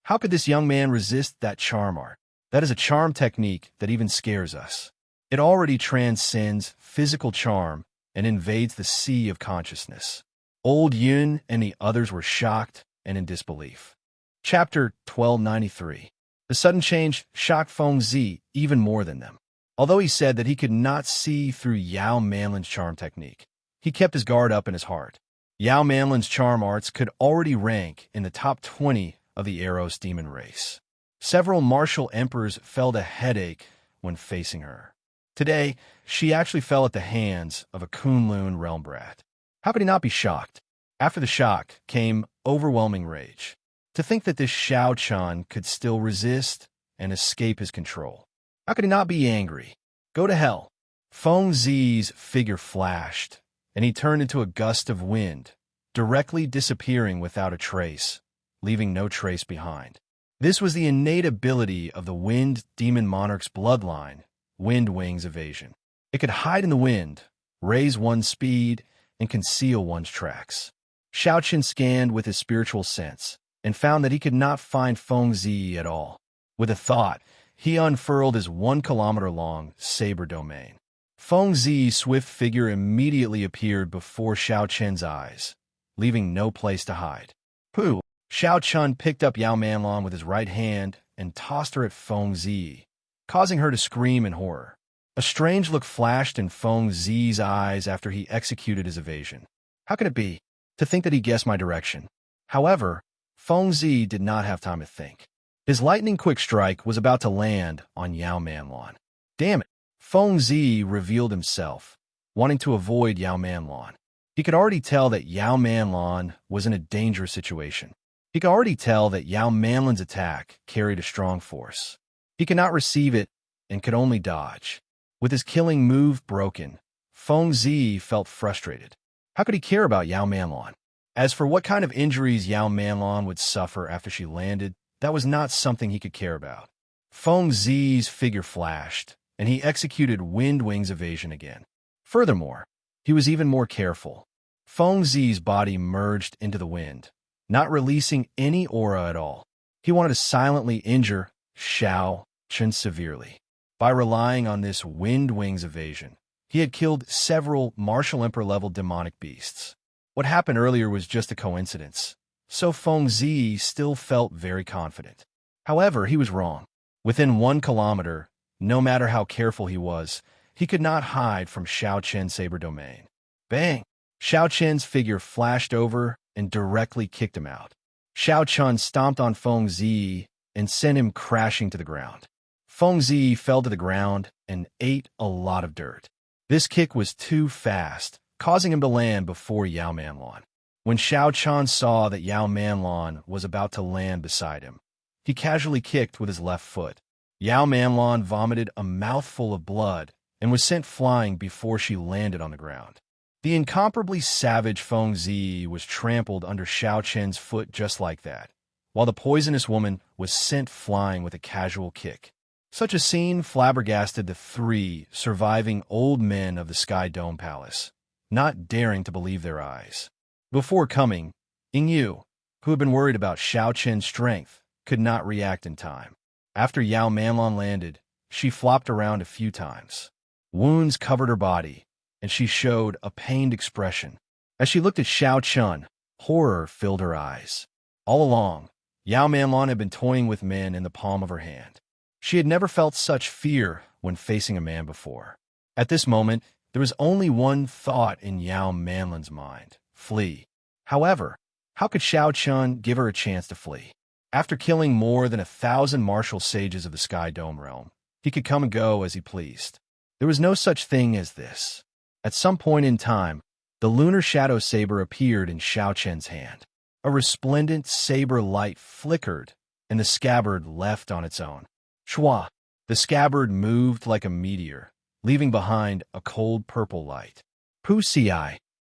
How could this young man resist that charm art? That is a charm technique that even scares us. It already transcends physical charm and invades the sea of consciousness. Old Yun and the others were shocked and in disbelief. Chapter 1293. The sudden change shocked Feng Zi even more than them. Although he said that he could not see through Yao Manlin's charm technique, he kept his guard up in his heart. Yao Manlin's charm arts could already rank in the top 20 of the Eros demon race. Several martial emperors felt a headache when facing her. Today, she actually fell at the hands of a Kunlun realm brat. How could he not be shocked? After the shock came overwhelming rage. To think that this Xiao Chen could still resist and escape his control. How could he not be angry? Go to hell. Feng Zi's figure flashed, and he turned into a gust of wind, directly disappearing without a trace, leaving no trace behind. This was the innate ability of the Wind Demon Monarch's bloodline, Wind Wings Evasion. It could hide in the wind, raise one's speed, and conceal one's tracks. Xiao Chen scanned with his spiritual sense, and found that he could not find Feng Zi at all. With a thought, he unfurled his 1-kilometer-long saber domain. Feng Zi's swift figure immediately appeared before Xiao Chen's eyes, leaving no place to hide. Pooh! Xiao Chen picked up Yao Manlon with his right hand and tossed her at Feng Zi, causing her to scream in horror. A strange look flashed in Feng Zi's eyes after he executed his evasion. How could it be? To think that he guessed my direction. However, Feng Zi did not have time to think. His lightning-quick strike was about to land on Yao Manlon. Damn it! Feng Zi revealed himself, wanting to avoid Yao Manlon. He could already tell that Yao Manlon was in a dangerous situation. He could already tell that Yao Manlon's attack carried a strong force. He could not receive it and could only dodge. With his killing move broken, Feng Zi felt frustrated. How could he care about Yao Manlon? As for what kind of injuries Yao Manlon would suffer after she landed, that was not something he could care about. Feng Zi's figure flashed, and he executed Wind Wings Evasion again. Furthermore, he was even more careful. Feng Zi's body merged into the wind, not releasing any aura at all. He wanted to silently injure Xiao Chen severely. By relying on this Wind Wings Evasion, he had killed several Martial Emperor-level demonic beasts. What happened earlier was just a coincidence, so Feng Zi still felt very confident. However, he was wrong. Within 1 kilometer, no matter how careful he was, he could not hide from Xiao Chen's saber domain. Bang! Xiao Chen's figure flashed over and directly kicked him out. Xiao Chen stomped on Feng Zi and sent him crashing to the ground. Feng Zi fell to the ground and ate a lot of dirt. This kick was too fast, causing him to land before Yao Manlon. When Xiao Chen saw that Yao Manlon was about to land beside him, he casually kicked with his left foot. Yao Manlon vomited a mouthful of blood and was sent flying before she landed on the ground. The incomparably savage Feng Zi was trampled under Xiao Chen's foot just like that, while the poisonous woman was sent flying with a casual kick. Such a scene flabbergasted the 3 surviving old men of the Sky Dome Palace, not daring to believe their eyes. Before coming, Yingyu, who had been worried about Xiao Chen's strength, could not react in time. After Yao Manlon landed, she flopped around a few times. Wounds covered her body, and she showed a pained expression. As she looked at Xiao Chun, horror filled her eyes. All along, Yao Manlon had been toying with men in the palm of her hand. She had never felt such fear when facing a man before. At this moment, there was only one thought in Yao Manlon's mind: flee. However, how could Xiao Chun give her a chance to flee? After killing more than 1,000 martial sages of the Sky Dome realm, he could come and go as he pleased. There was no such thing as this. At some point in time, the lunar shadow saber appeared in Xiao Chen's hand. A resplendent saber light flickered, and the scabbard left on its own. Shwa! The scabbard moved like a meteor, leaving behind a cold purple light. Pu Ci!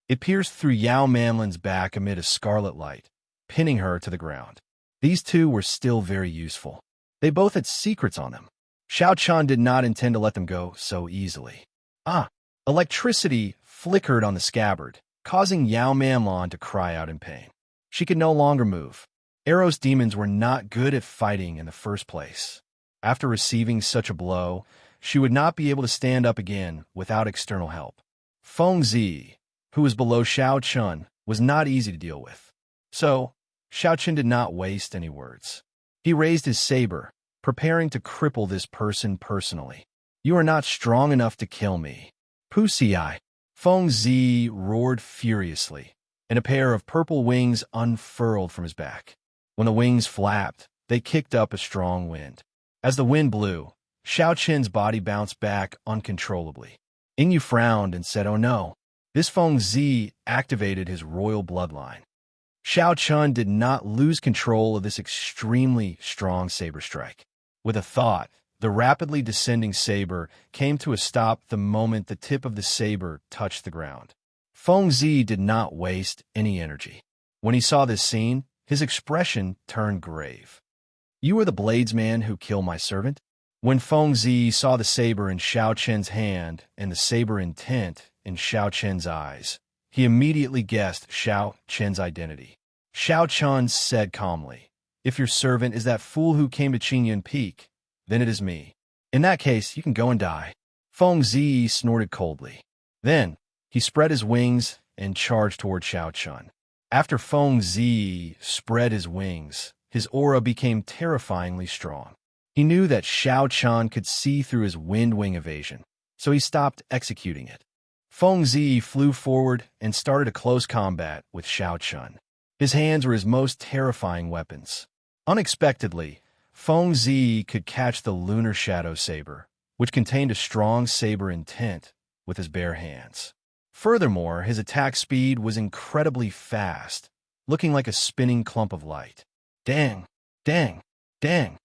It pierced through Yao Manlon's back amid a scarlet light, pinning her to the ground. These two were still very useful. They both had secrets on them. Xiao Chun did not intend to let them go so easily. Electricity flickered on the scabbard, causing Yao Manlon to cry out in pain. She could no longer move. Eros demons were not good at fighting in the first place. After receiving such a blow, she would not be able to stand up again without external help. Feng Zi, who was below Xiao Chun, was not easy to deal with. So, Xiao Chun did not waste any words. He raised his saber, preparing to cripple this person personally. You are not strong enough to kill me. Pu Ci! Feng Zi roared furiously, and a pair of purple wings unfurled from his back. When the wings flapped, they kicked up a strong wind. As the wind blew, Xiao Chen's body bounced back uncontrollably. Ingyu frowned and said, "Oh no." This Feng Zi activated his royal bloodline. Xiao Chun did not lose control of this extremely strong saber strike. With a thought, the rapidly descending saber came to a stop the moment the tip of the saber touched the ground. Feng Zi did not waste any energy. When he saw this scene, his expression turned grave. "You are the bladesman who killed my servant?" When Feng Zi saw the saber in Xiao Chen's hand and the saber intent in Xiao Chen's eyes, he immediately guessed Xiao Chen's identity. Xiao Chun said calmly, "If your servant is that fool who came to Qingyun Peak, then it is me. In that case, you can go and die." Feng Zi snorted coldly. Then, he spread his wings and charged toward Xiao Chun. After Feng Zi spread his wings, his aura became terrifyingly strong. He knew that Xiao Chun could see through his wind wing evasion, so he stopped executing it. Feng Zi flew forward and started a close combat with Xiao Chun. His hands were his most terrifying weapons. Unexpectedly, Feng Zi could catch the lunar shadow saber, which contained a strong saber intent, with his bare hands. Furthermore, his attack speed was incredibly fast, looking like a spinning clump of light. Dang! Dang! Dang!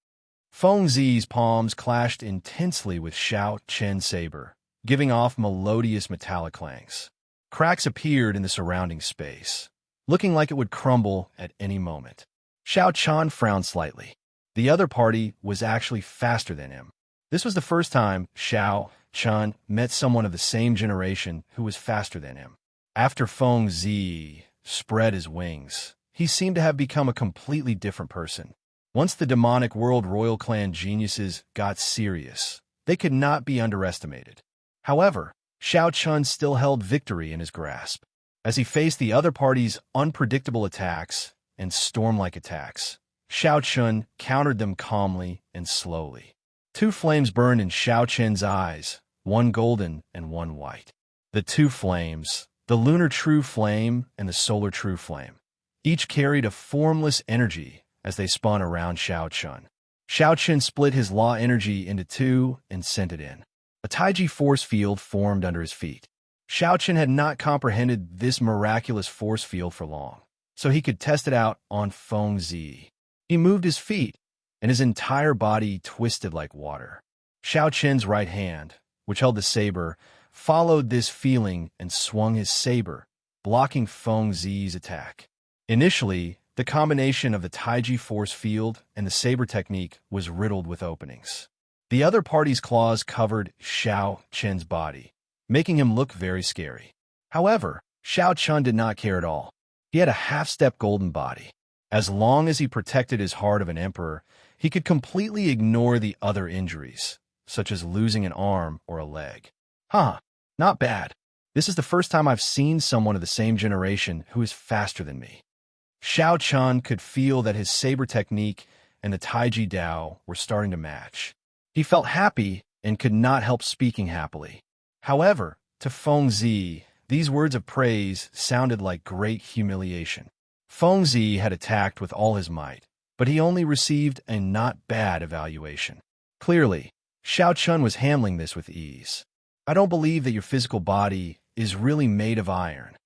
Feng Zi's palms clashed intensely with Xiao Chen's saber, giving off melodious metallic clangs. Cracks appeared in the surrounding space, looking like it would crumble at any moment. Xiao Chun frowned slightly. The other party was actually faster than him. This was the first time Xiao Chun met someone of the same generation who was faster than him. After Feng Zi spread his wings, he seemed to have become a completely different person. Once the demonic world royal clan geniuses got serious, they could not be underestimated. However, Xiao Chun still held victory in his grasp. As he faced the other party's unpredictable attacks and storm-like attacks, Xiao Chun countered them calmly and slowly. Two flames burned in Xiao Chen's eyes, one golden and one white. The two flames, the lunar true flame and the solar true flame, each carried a formless energy as they spun around Xiao Chun. Xiao Chun split his law energy into two and sent it in. A Taiji force field formed under his feet. Xiao Chun had not comprehended this miraculous force field for long, so he could test it out on Feng Zi. He moved his feet, and his entire body twisted like water. Xiao Chen's right hand, which held the saber, followed this feeling and swung his saber, blocking Feng Zi's attack. Initially, the combination of the Taiji force field and the saber technique was riddled with openings. The other party's claws covered Xiao Chen's body, making him look very scary. However, Xiao Chun did not care at all. He had a half-step golden body. As long as he protected his heart of an emperor, he could completely ignore the other injuries, such as losing an arm or a leg. Not bad. This is the first time I've seen someone of the same generation who is faster than me. Xiao Chun could feel that his saber technique and the Taiji Dao were starting to match. He felt happy and could not help speaking happily. However, to Feng Zi, these words of praise sounded like great humiliation. Feng Zi had attacked with all his might, but he only received a not bad evaluation. Clearly, Xiao Chun was handling this with ease. I don't believe that your physical body is really made of iron.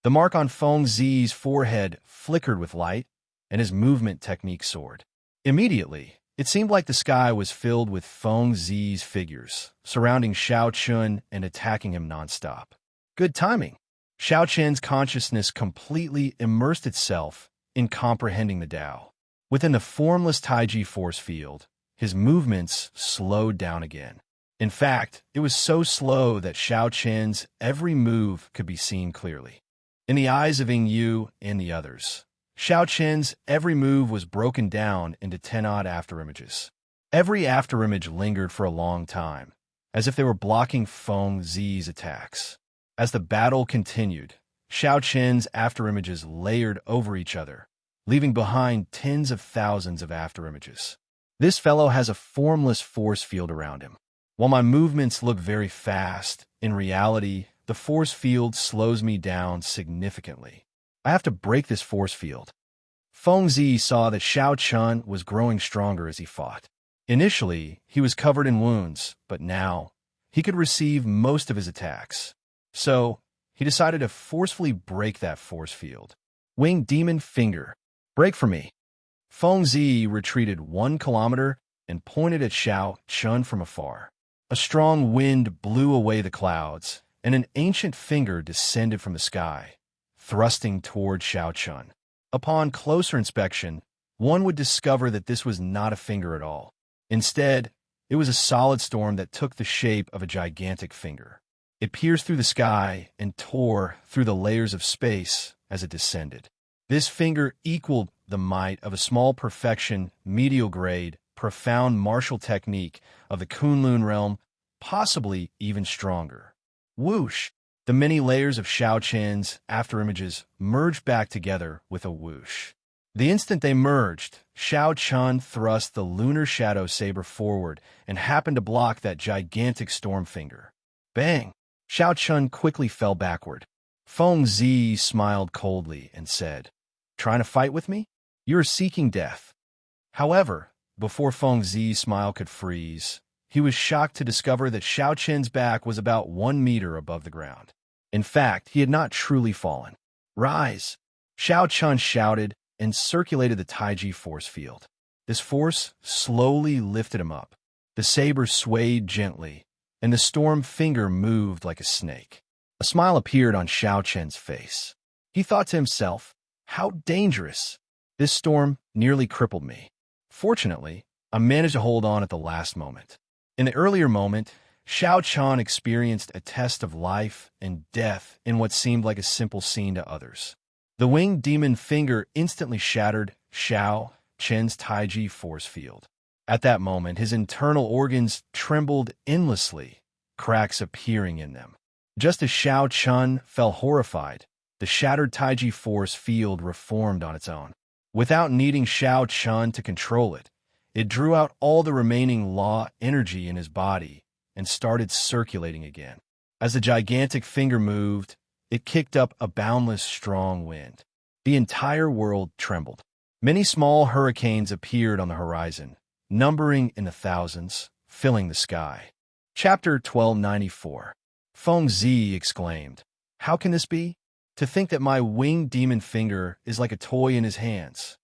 The mark on Feng Zi's forehead flickered with light, and his movement technique soared. Immediately, it seemed like the sky was filled with Feng Zi's figures, surrounding Xiao Chun and attacking him nonstop. Good timing. Xiao Chun's consciousness completely immersed itself in comprehending the Tao. Within the formless Taiji force field, his movements slowed down again. In fact, it was so slow that Xiao Chun's every move could be seen clearly. In the eyes of Ying Yu and the others, Xiao Chun's every move was broken down into 10-odd afterimages. Every afterimage lingered for a long time, as if they were blocking Feng Zi's attacks. As the battle continued, Xiao Chun's afterimages layered over each other, leaving behind tens of thousands of afterimages. This fellow has a formless force field around him. While my movements look very fast, in reality, the force field slows me down significantly. I have to break this force field. Feng Zi saw that Xiao Chun was growing stronger as he fought. Initially, he was covered in wounds, but now, he could receive most of his attacks. So, he decided to forcefully break that force field. Winged Demon Finger. Break for me. Feng Zi retreated 1 kilometer and pointed at Xiao Chun from afar. A strong wind blew away the clouds, and an ancient finger descended from the sky, thrusting toward Xiao Chun. Upon closer inspection, one would discover that this was not a finger at all. Instead, it was a solid storm that took the shape of a gigantic finger. It pierced through the sky and tore through the layers of space as it descended. This finger equaled the might of a small perfection, medial grade, profound martial technique of the Kunlun realm, possibly even stronger. Whoosh! The many layers of Xiao Chun's afterimages merged back together with a whoosh. The instant they merged, Xiao Chun thrust the lunar shadow saber forward and happened to block that gigantic storm finger. Bang! Xiao Chun quickly fell backward. Feng Zi smiled coldly and said, "Trying to fight with me? You're seeking death." However, before Feng Zi's smile could freeze, he was shocked to discover that Xiao Chun's back was about 1 meter above the ground. In fact, he had not truly fallen. "Rise!" Xiao Chun shouted and circulated the Taiji force field. This force slowly lifted him up. The saber swayed gently, and the storm finger moved like a snake. A smile appeared on Xiao Chun's face. He thought to himself, "How dangerous! This storm nearly crippled me. Fortunately, I managed to hold on at the last moment." In the earlier moment, Xiao Chun experienced a test of life and death in what seemed like a simple scene to others. The winged demon finger instantly shattered Xiao Chun's Taiji force field. At that moment, his internal organs trembled endlessly, cracks appearing in them. Just as Xiao Chun fell horrified, the shattered Taiji force field reformed on its own. Without needing Xiao Chun to control it, it drew out all the remaining law energy in his body and started circulating again. As the gigantic finger moved, it kicked up a boundless strong wind. The entire world trembled. Many small hurricanes appeared on the horizon, numbering in the thousands, filling the sky. Chapter 1294. Feng Zi exclaimed, "How can this be? To think that my winged demon finger is like a toy in his hands."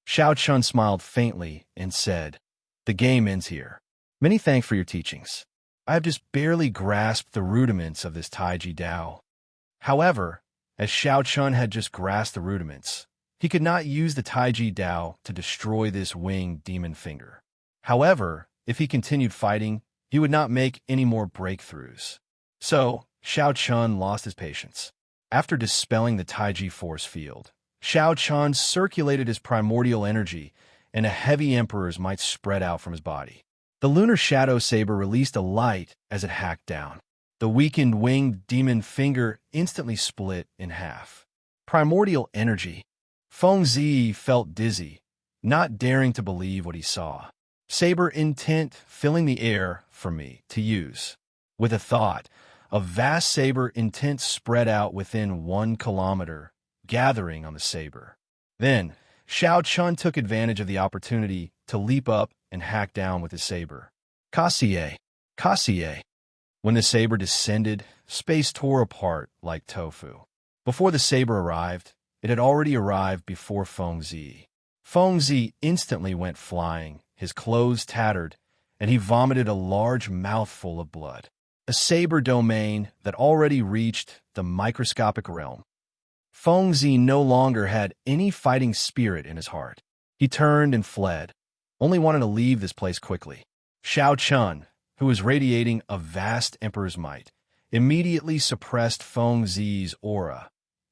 Xiao Chun smiled faintly and said, "The game ends here. Many thanks for your teachings. I have just barely grasped the rudiments of this Taiji Dao." However, as Xiao Chun had just grasped the rudiments, he could not use the Taiji Dao to destroy this winged demon finger. However, if he continued fighting, he would not make any more breakthroughs. So, Xiao Chun lost his patience. After dispelling the Taiji force field, Xiao Chun circulated his primordial energy, and a heavy emperor's might spread out from his body. The lunar shadow saber released a light as it hacked down. The weakened winged demon finger instantly split in half. Primordial energy. Feng Zi felt dizzy, not daring to believe what he saw. Saber intent filling the air for me to use. With a thought, a vast saber intent spread out within 1 kilometer, gathering on the saber. Then, Xiao Chun took advantage of the opportunity to leap up and hack down with his saber. Kassier! Kassier! When the saber descended, space tore apart like tofu. Before the saber arrived, it had already arrived before Feng Zi. Feng Zi instantly went flying, his clothes tattered, and he vomited a large mouthful of blood. A saber domain that already reached the microscopic realm. Feng Zi no longer had any fighting spirit in his heart. He turned and fled, only wanting to leave this place quickly. Xiao Chun, who was radiating a vast emperor's might, immediately suppressed Feng Zi's aura,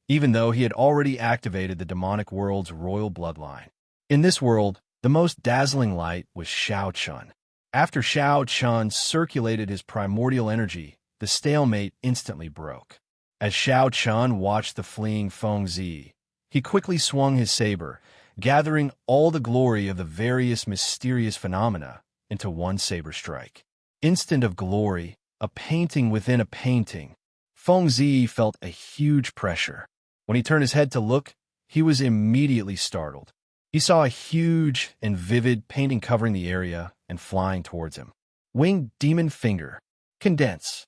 even though he had already activated the demonic world's royal bloodline. In this world, the most dazzling light was Xiao Chun. After Xiao Chun circulated his primordial energy, the stalemate instantly broke. As Xiao Chun watched the fleeing Feng Zi, he quickly swung his saber, gathering all the glory of the various mysterious phenomena into one saber strike. Instant of glory, a painting within a painting. Feng Zi felt a huge pressure. When he turned his head to look, he was immediately startled. He saw a huge and vivid painting covering the area and flying towards him. Winged demon finger. Condense.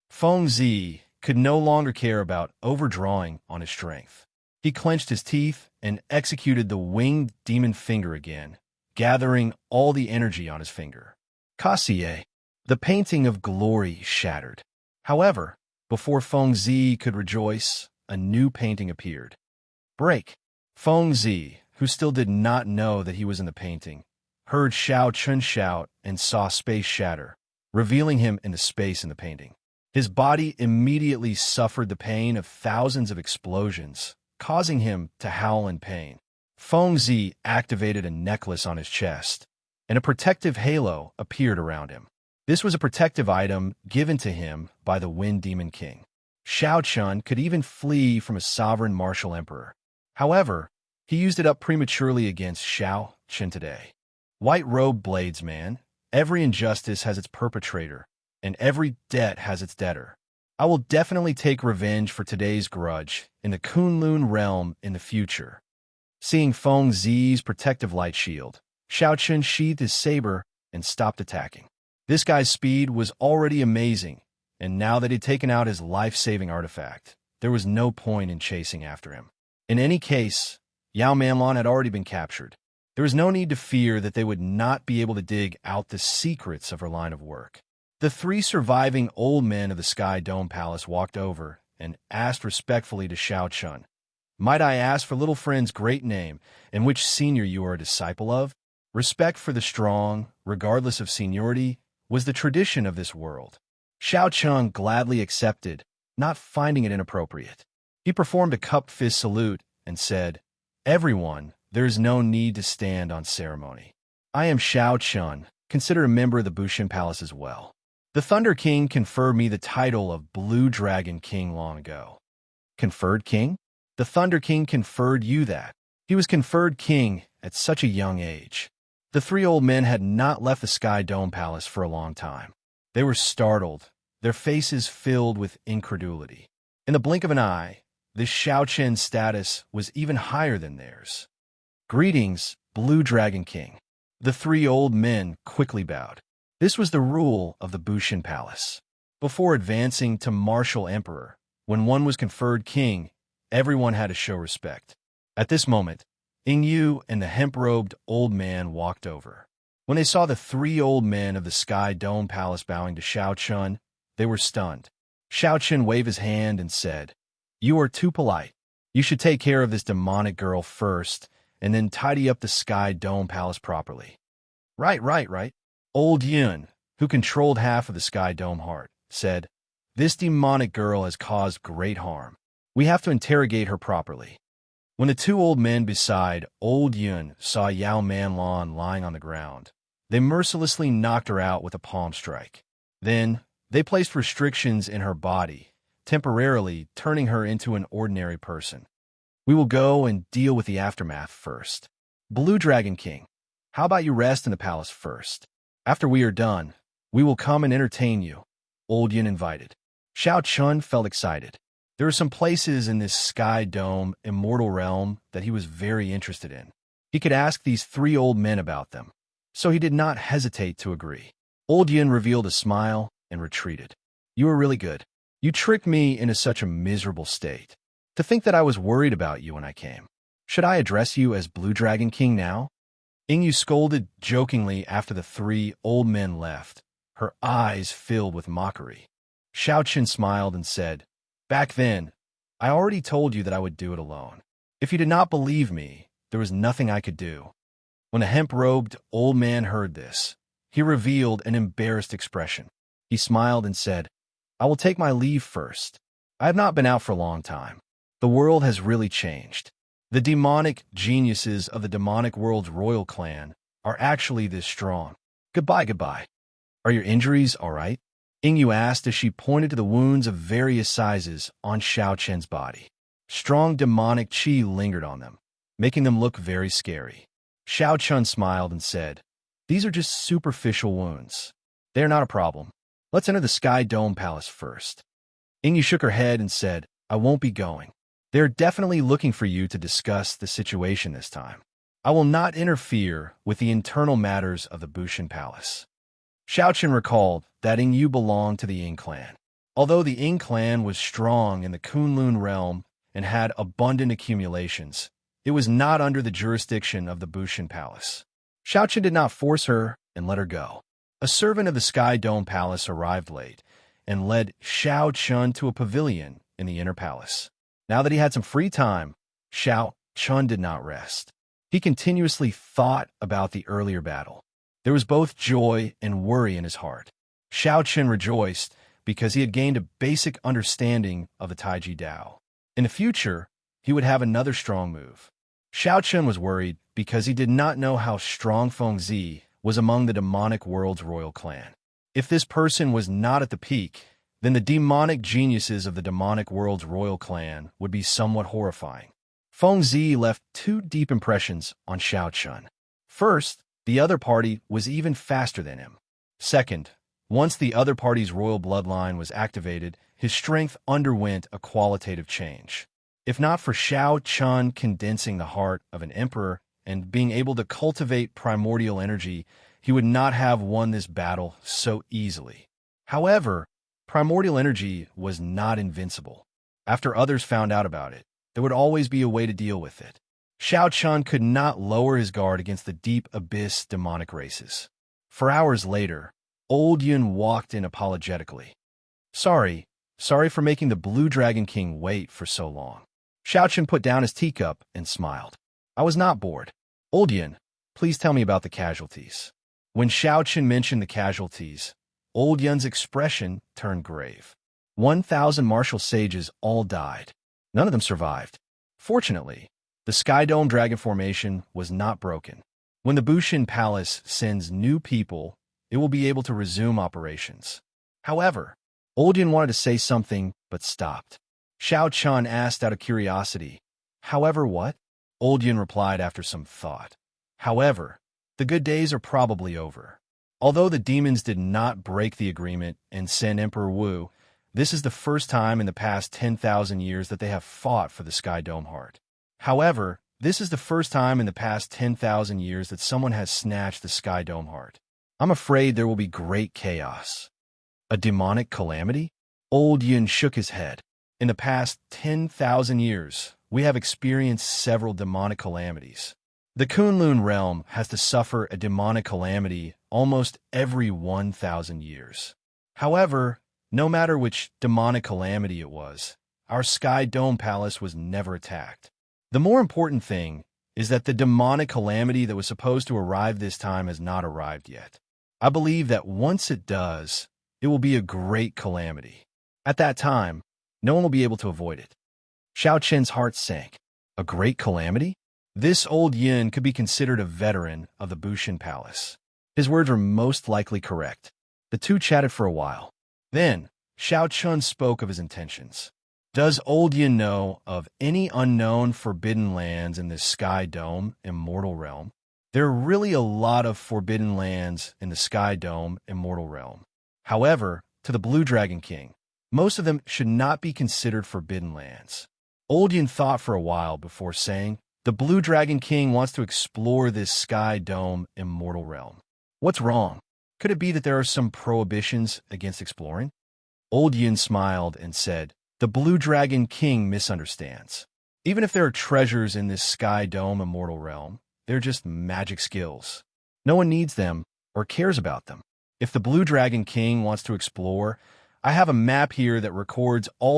Feng Zi could no longer care about overdrawing on his strength. He clenched his teeth and executed the winged demon finger again, gathering all the energy on his finger. Kassier. The painting of glory shattered. However, before Feng Zi could rejoice, a new painting appeared. Break. Feng Zi, who still did not know that he was in the painting, heard Xiao Chun shout and saw space shatter, revealing him in the space in the painting. His body immediately suffered the pain of thousands of explosions, causing him to howl in pain. Feng Zi activated a necklace on his chest, and a protective halo appeared around him. This was a protective item given to him by the Wind Demon King. Xiao Chun could even flee from a sovereign martial emperor. However, he used it up prematurely against Xiao Chun today. White-robed bladesman, every injustice has its perpetrator, and every debt has its debtor. I will definitely take revenge for today's grudge in the Kunlun realm in the future. Seeing Feng Zi's protective light shield, Xiao Chun sheathed his saber and stopped attacking. This guy's speed was already amazing, and now that he'd taken out his life-saving artifact, there was no point in chasing after him. In any case, Yao Manlon had already been captured. There was no need to fear that they would not be able to dig out the secrets of her line of work. The 3 surviving old men of the Sky Dome Palace walked over and asked respectfully to Xiao Chun, "Might I ask for little friend's great name and which senior you are a disciple of?" Respect for the strong, regardless of seniority, was the tradition of this world. Xiao Chun gladly accepted, not finding it inappropriate. He performed a cupped fist salute and said, "Everyone, there is no need to stand on ceremony. I am Xiao Chun, considered a member of the Bushin Palace as well. The Thunder King conferred me the title of Blue Dragon King long ago." Conferred king? The Thunder King conferred you that. He was conferred king at such a young age. The 3 old men had not left the Sky Dome Palace for a long time. They were startled, their faces filled with incredulity. In the blink of an eye, this Xiao Chun's status was even higher than theirs. "Greetings, Blue Dragon King." The 3 old men quickly bowed. This was the rule of the Bushin Palace. Before advancing to martial emperor, when one was conferred king, everyone had to show respect. At this moment, Yu and the hemp-robed old man walked over. When they saw the 3 old men of the Sky Dome Palace bowing to Xiao Chun, they were stunned. Xiao Chun waved his hand and said, "You are too polite. You should take care of this demonic girl first, and then tidy up the Sky Dome Palace properly." Right. Old Yun, who controlled half of the Sky Dome Heart, said, "This demonic girl has caused great harm. We have to interrogate her properly." When the 2 old men beside Old Yun saw Yao Manlon lying on the ground, they mercilessly knocked her out with a palm strike. Then, They placed restrictions in her body, temporarily turning her into an ordinary person. We will go and deal with the aftermath first. Blue Dragon King, how about you rest in the palace first? After we are done, we will come and entertain you, Old Yin invited. Xiao Chun felt excited. There are some places in this sky dome, immortal realm that he was very interested in. He could ask these three old men about them, so he did not hesitate to agree. Old Yin revealed a smile and retreated. You were really good. You tricked me into such a miserable state. To think that I was worried about you when I came. Should I address you as Blue Dragon King now? Ingyu scolded jokingly after the three old men left, her eyes filled with mockery. Xiao Qin smiled and said, Back then, I already told you that I would do it alone. If you did not believe me, there was nothing I could do. When the hemp-robed old man heard this, he revealed an embarrassed expression. He smiled and said, I will take my leave first. I have not been out for a long time. The world has really changed. The demonic geniuses of the demonic world's royal clan are actually this strong. Goodbye, goodbye. Are your injuries all right? Ingyu asked as she pointed to the wounds of various sizes on Xiao Chen's body. Strong demonic qi lingered on them, making them look very scary. Xiao Chun smiled and said, These are just superficial wounds. They are not a problem. Let's enter the Sky Dome Palace first. Ingyu shook her head and said, I won't be going. They are definitely looking for you to discuss the situation this time. I will not interfere with the internal matters of the Bushin Palace. Xiao Chen recalled that Ingyu belonged to the Ying clan. Although the Ying clan was strong in the Kunlun realm and had abundant accumulations, it was not under the jurisdiction of the Bushin Palace. Xiao Chen did not force her and let her go. A servant of the Sky Dome Palace arrived late and led Xiao Chun to a pavilion in the inner palace. Now that he had some free time, Xiao Chun did not rest. He continuously thought about the earlier battle. There was both joy and worry in his heart. Xiao Chun rejoiced because he had gained a basic understanding of the Taiji Dao. In the future, he would have another strong move. Xiao Chun was worried because he did not know how strong Feng Zi was among the demonic world's royal clan. If this person was not at the peak, then the demonic geniuses of the demonic world's royal clan would be somewhat horrifying. Feng Zi left two deep impressions on Xiao Chun. First, the other party was even faster than him. Second, once the other party's royal bloodline was activated, his strength underwent a qualitative change. If not for Xiao Chun condensing the heart of an emperor and being able to cultivate primordial energy, he would not have won this battle so easily. However, primordial energy was not invincible. After others found out about it, there would always be a way to deal with it. Xiao Chun could not lower his guard against the deep abyss demonic races. For hours later, Old Yun walked in apologetically. Sorry for making the Blue Dragon King wait for so long. Xiao Chun put down his teacup and smiled. I was not bored. Old Yun, please tell me about the casualties. When Xiao Chun mentioned the casualties, Old Yun's expression turned grave. 1,000 martial sages all died. None of them survived. Fortunately, the Sky Dome Dragon Formation was not broken. When the Bushin Palace sends new people, it will be able to resume operations. However, Old Yun wanted to say something, but stopped. Xiao Chun asked out of curiosity, However what? Old Yun replied after some thought. However, the good days are probably over. Although the demons did not break the agreement and send Emperor Wu, this is the first time in the past 10,000 years that they have fought for the Sky Dome Heart. However, this is the first time in the past 10,000 years that someone has snatched the Sky Dome Heart. I'm afraid there will be great chaos. A demonic calamity? Old Yun shook his head. In the past 10,000 years, we have experienced several demonic calamities. The Kunlun realm has to suffer a demonic calamity almost every 1,000 years. However, no matter which demonic calamity it was, our Sky Dome Palace was never attacked. The more important thing is that the demonic calamity that was supposed to arrive this time has not arrived yet. I believe that once it does, it will be a great calamity. At that time, no one will be able to avoid it. Xiao Chen's heart sank. A great calamity? This Old Yin could be considered a veteran of the Bushin Palace. His words were most likely correct. The two chatted for a while. Then, Xiao Chun spoke of his intentions. Does Old Yin know of any unknown forbidden lands in this Sky Dome Immortal realm? There are really a lot of forbidden lands in the Sky Dome Immortal realm. However, to the Blue Dragon King, most of them should not be considered forbidden lands. Old Yin thought for a while before saying, the Blue Dragon King wants to explore this Sky Dome Immortal realm. What's wrong? Could it be that there are some prohibitions against exploring? Old Yin smiled and said, the Blue Dragon King misunderstands. Even if there are treasures in this Sky Dome Immortal realm, they're just magic skills. No one needs them or cares about them. If the Blue Dragon King wants to explore, I have a map here that records all